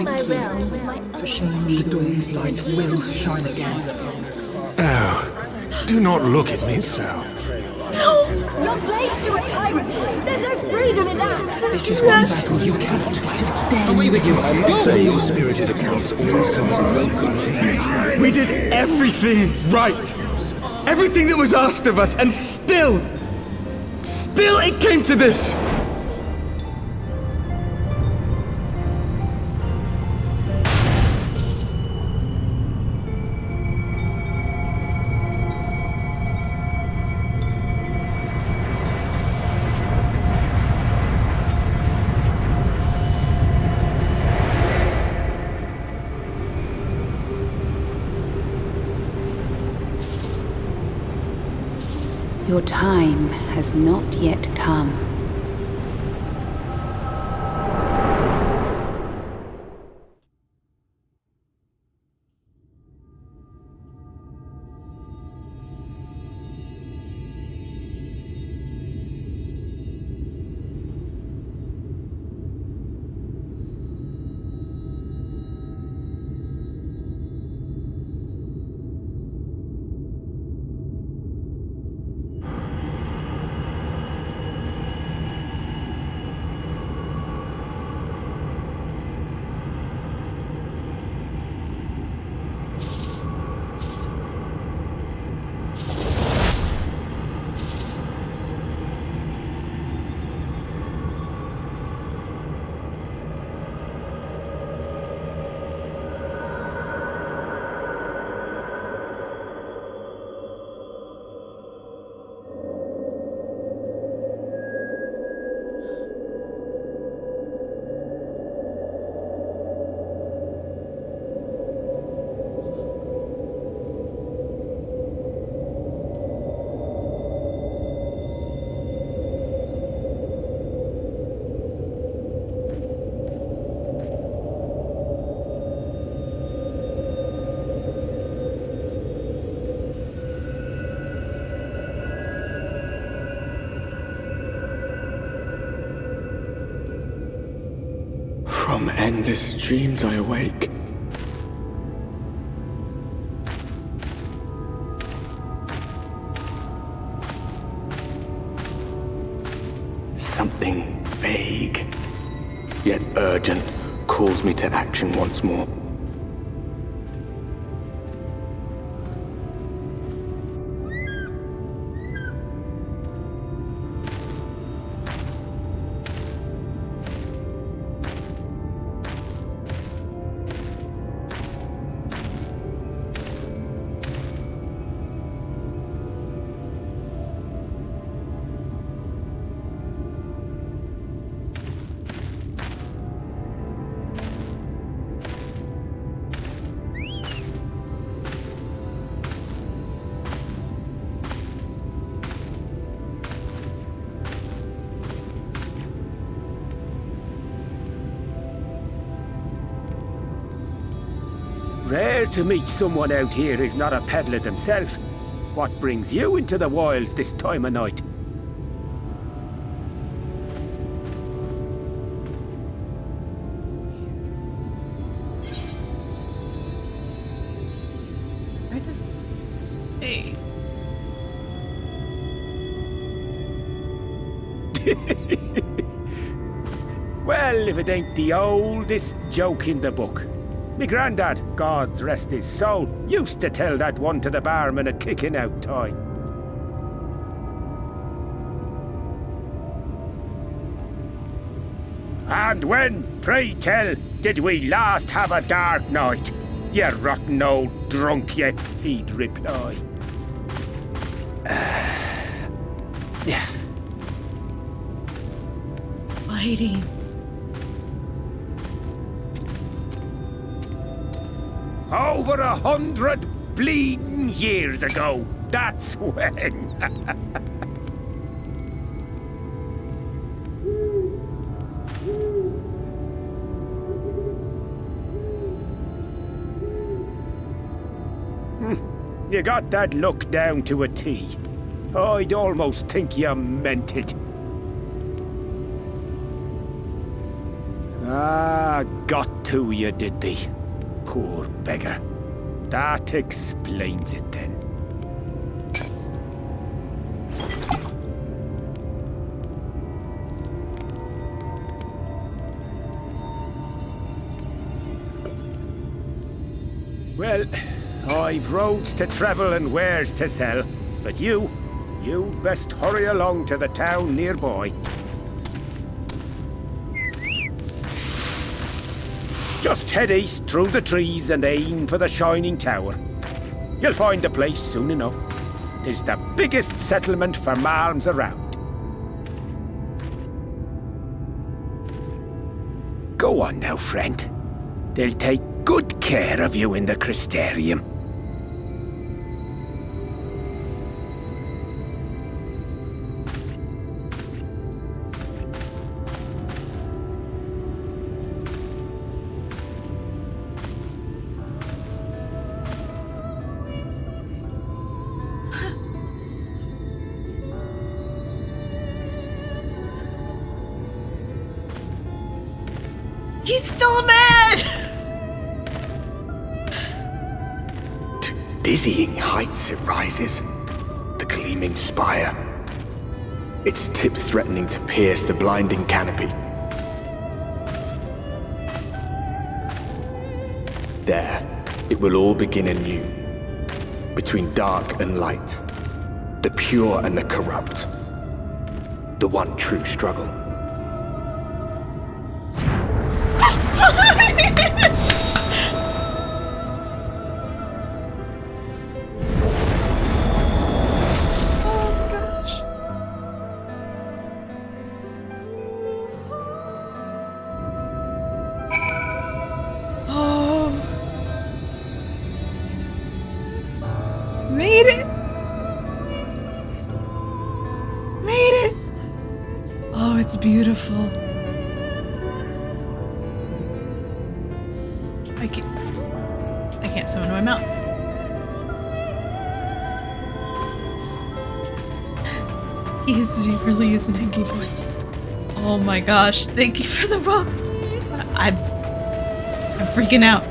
My realm with my For showing me the dawn's light will shine again. Oh, do not look at me so. You're slaves to a tyrant! There's no freedom in that! This is one battle you cannot fight. Away with you! Same spirited accounts always comes broken. We did everything right! Everything that was asked of us, and still it came to this! Your time has not yet come. From endless dreams I awake. Something vague, yet urgent, calls me to action once more. Rare to meet someone out here who's not a peddler themselves. What brings you into the wilds this time of night? Hey. Well, if it ain't the oldest joke in the book. Me granddad, God rest his soul, used to tell that one to the barman a kicking out time. And when, pray tell, did we last have a dark night? You rotten old drunk, you, he'd reply. Yeah. Fighting. Over 100 bleeding years ago, that's when. You got that look down to a T. I'd almost think you meant it. Ah, got to you, did they? Poor beggar. That explains it then. Well, I've roads to travel and wares to sell, but you best hurry along to the town nearby. Just head east through the trees and aim for the Shining Tower. You'll find the place soon enough. 'Tis the biggest settlement for malms around. Go on now, friend. They'll take good care of you in the Crystarium. He's still mad! To dizzying heights it rises, the gleaming spire. Its tip threatening to pierce the blinding canopy. There, it will all begin anew. Between dark and light, the pure and the corrupt. The one true struggle. Made it! Made it! Oh, it's beautiful. I can't summon my mount. He really is an Enki boy. Oh my gosh, thank you for the welcome. I'm freaking out.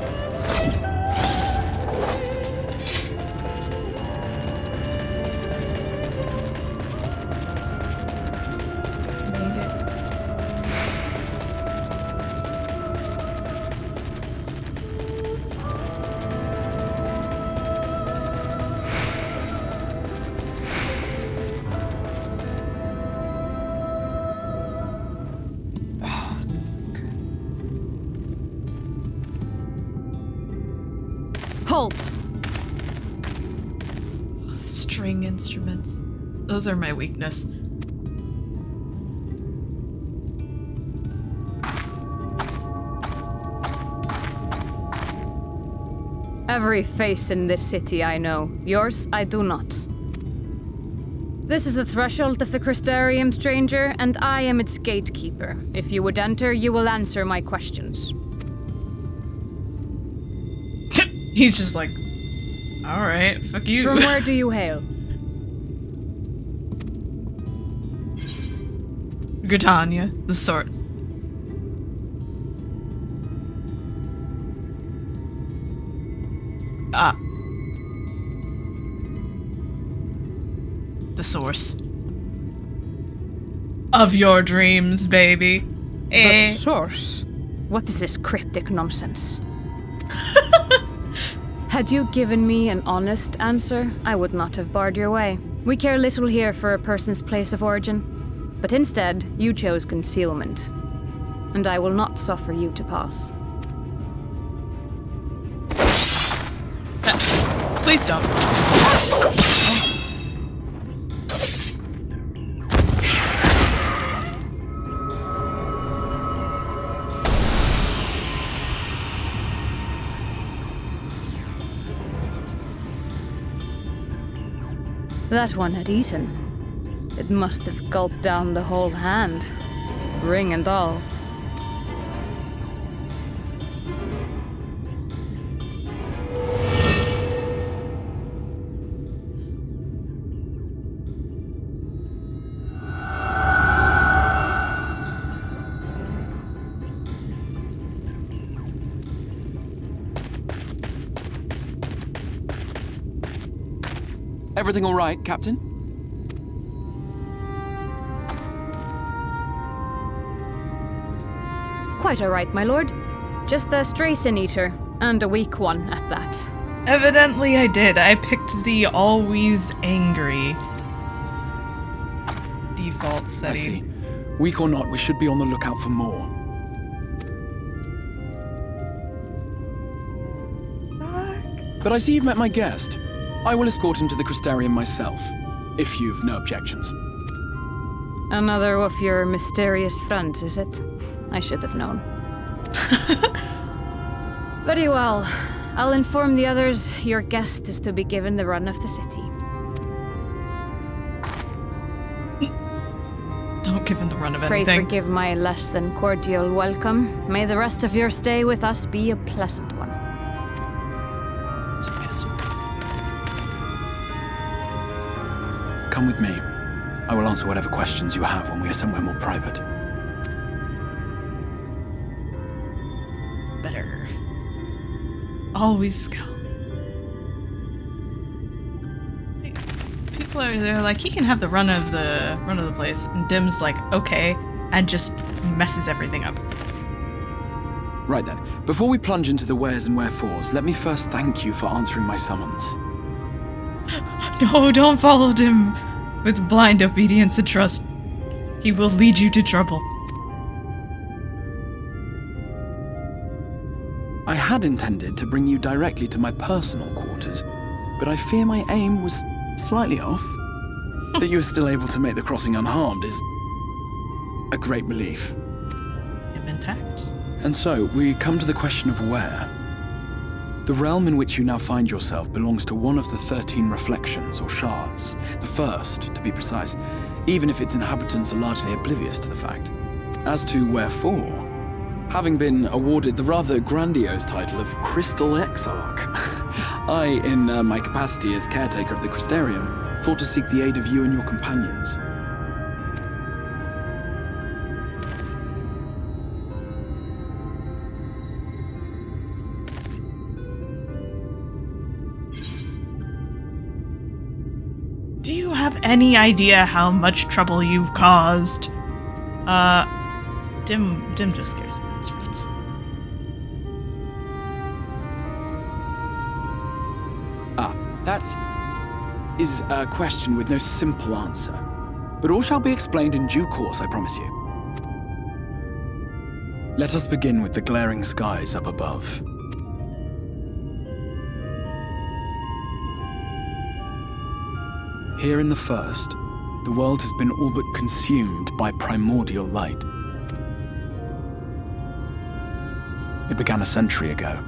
Halt! Oh, the string instruments. Those are my weakness. Every face in this city I know. Yours, I do not. This is the threshold of the Crystarium, stranger, and I am its gatekeeper. If you would enter, you will answer my questions. He's just like, alright, fuck you. From where do you hail? Gritania, the sword. Ah. The source. Of your dreams, baby. The source? What is this cryptic nonsense? Had you given me an honest answer, I would not have barred your way. We care little here for a person's place of origin. But instead, you chose concealment. And I will not suffer you to pass. Please don't. That one had eaten. It must have gulped down the whole hand, ring and all. Everything all right, Captain? Quite all right, my lord. Just a stray sin eater, and a weak one at that. Evidently I did. I picked the always angry default setting. I see. Weak or not, we should be on the lookout for more. But I see you've met my guest. I will escort him to the Crystarium myself, if you've no objections. Another of your mysterious friends, is it? I should have known. Very well. I'll inform the others your guest is to be given the run of the city. Don't give him the run of Pray anything. forgive my less than cordial welcome. May the rest of your stay with us be a pleasant one. Come with me. I will answer whatever questions you have when we are somewhere more private. Better. Always scout. People are there like, he can have the run of the place, and Dim's like, okay, and just messes everything up. Right then, before we plunge into the wheres and wherefores, let me first thank you for answering my summons. No, don't follow Dim with blind obedience and trust. He will lead you to trouble. I had intended to bring you directly to my personal quarters, but I fear my aim was slightly off. That you were still able to make the crossing unharmed is a great relief. I'm intact. And so, we come to the question of where. The realm in which you now find yourself belongs to one of the 13 reflections, or shards. The first, to be precise, even if its inhabitants are largely oblivious to the fact. As to wherefore, having been awarded the rather grandiose title of Crystal Exarch, I, in my capacity as caretaker of the Crystarium, thought to seek the aid of you and your companions. have any idea how much trouble you've caused. Dim just scares me, his friends. That is a question with no simple answer. But all shall be explained in due course, I promise you. Let us begin with the glaring skies up above. Here in the first, the world has been all but consumed by primordial light. It began a century ago,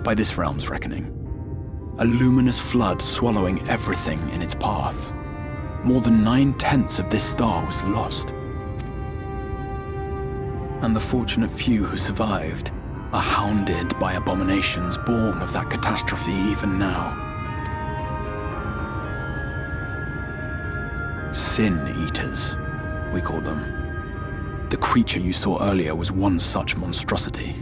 by this realm's reckoning. A luminous flood swallowing everything in its path. More than 9/10 of this star was lost. And the fortunate few who survived are hounded by abominations born of that catastrophe even now. Sin Eaters, we call them. The creature you saw earlier was one such monstrosity.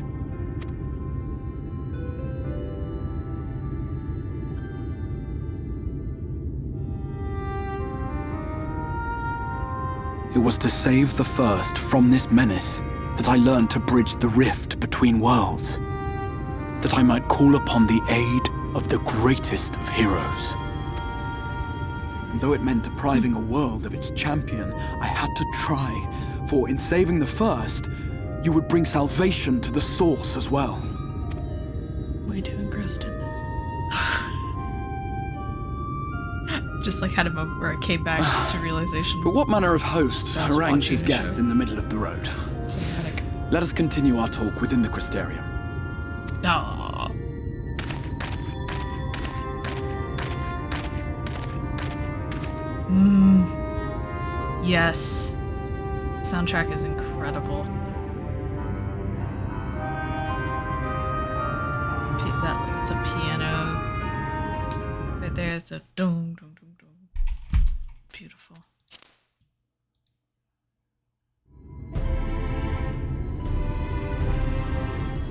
It was to save the first from this menace that I learned to bridge the rift between worlds, that I might call upon the aid of the greatest of heroes. And though it meant depriving a world of its champion, I had to try, for in saving the first, you would bring salvation to the source as well. Way too engrossed in this. Just like had a moment where I came back to realization. But what manner of host harangues his guests in the middle of the road? Cinematic. Let us continue our talk within the Crystarium. Aww. Yes. Soundtrack is incredible. The piano. Right there, it's a dum dum dum dum. Beautiful.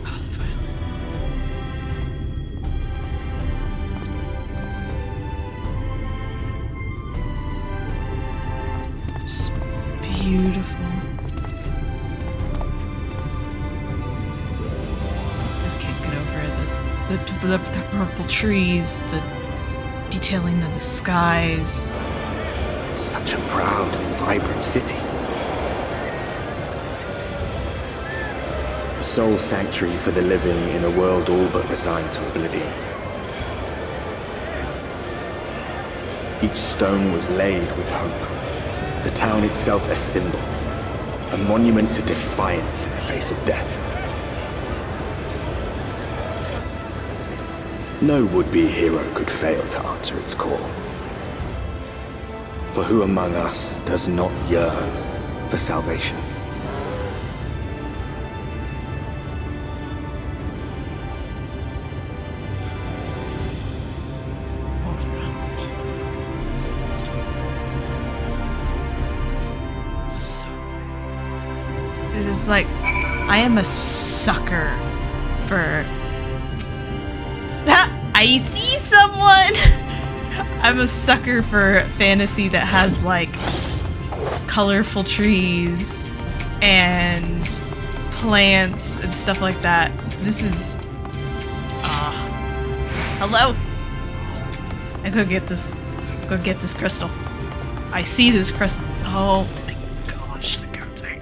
Oh, the violins. Just beautiful. Just can't get over the purple trees, the detailing of the skies. Such a proud and vibrant city. The sole sanctuary for the living in a world all but resigned to oblivion. Each stone was laid with hope. The town itself a symbol, a monument to defiance in the face of death. No would-be hero could fail to answer its call. For who among us does not yearn for salvation? This is like, I am a sucker for... I see someone! I'm a sucker for fantasy that has like colorful trees and plants and stuff like that. This is... hello? I go get this crystal. I see this crystal. Oh my gosh,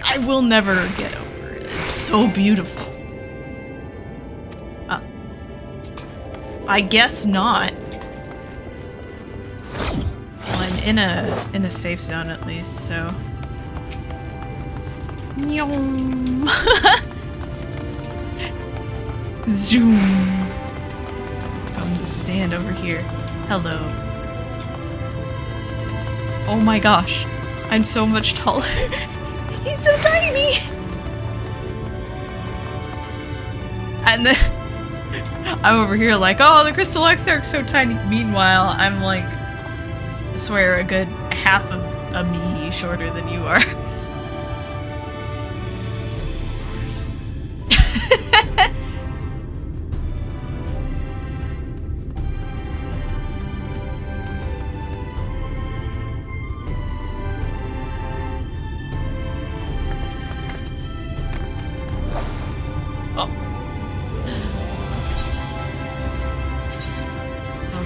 I will never get over it. It's so beautiful. I guess not. Well, I'm in a safe zone at least, so. Nyom. Zoom. I'm just stand over here. Hello. Oh my gosh, I'm so much taller. He's so tiny. And then I'm over here like, oh, the crystal exarch's so tiny. Meanwhile, I'm like, I swear, a good half of a me shorter than you are.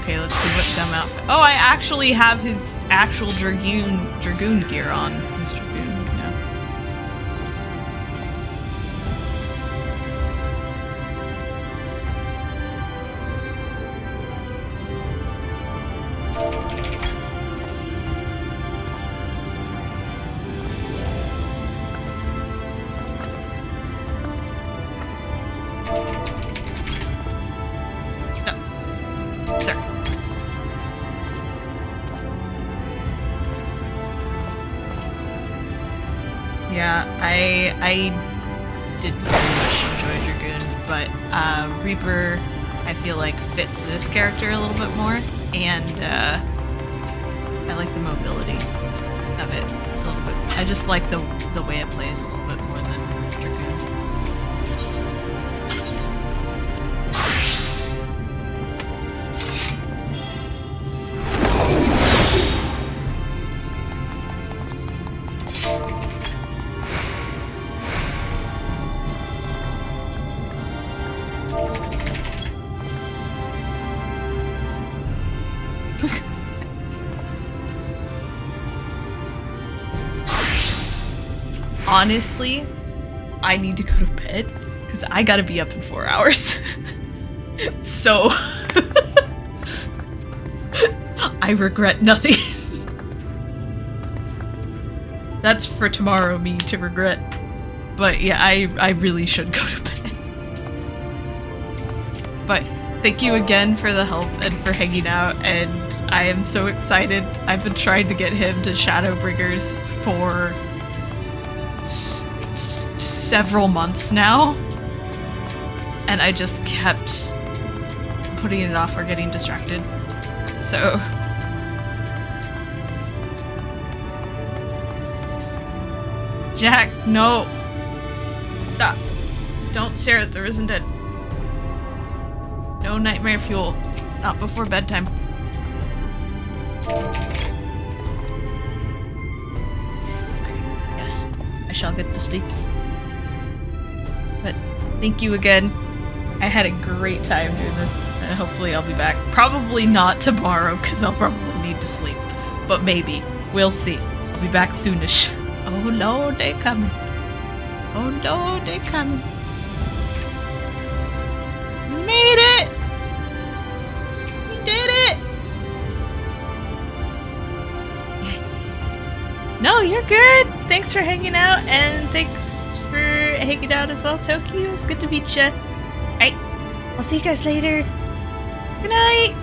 Okay, let's see what dumb outfit. Oh, I actually have his actual dragoon gear on. His dragoon, yeah. Sir. Yeah, I did very much enjoy Dragoon, but Reaper I feel like fits this character a little bit more, and I like the mobility of it a little bit. I just like the way it plays a little bit more than Dragoon. Honestly, I need to go to bed because I gotta be up in 4 hours. So I regret nothing. That's for tomorrow me to regret. But yeah, I really should go to bed. But thank you again for the help and for hanging out, and I am so excited. I've been trying to get him to Shadowbringers for several months now, and I just kept putting it off or getting distracted. So Jack, no. Stop. Don't stare at the risen dead. No nightmare fuel. Not before bedtime. Yes, I shall get the sleeps. But thank you again. I had a great time doing this, and hopefully I'll be back. Probably not tomorrow, because I'll probably need to sleep. But maybe. We'll see. I'll be back soonish. Oh no, they coming. Oh no, they coming. You made it! You did it! No, you're good. Thanks for hanging out, and thanks for hanging out as well, Toki. It was good to meet you. Alright, I'll see you guys later. Good night!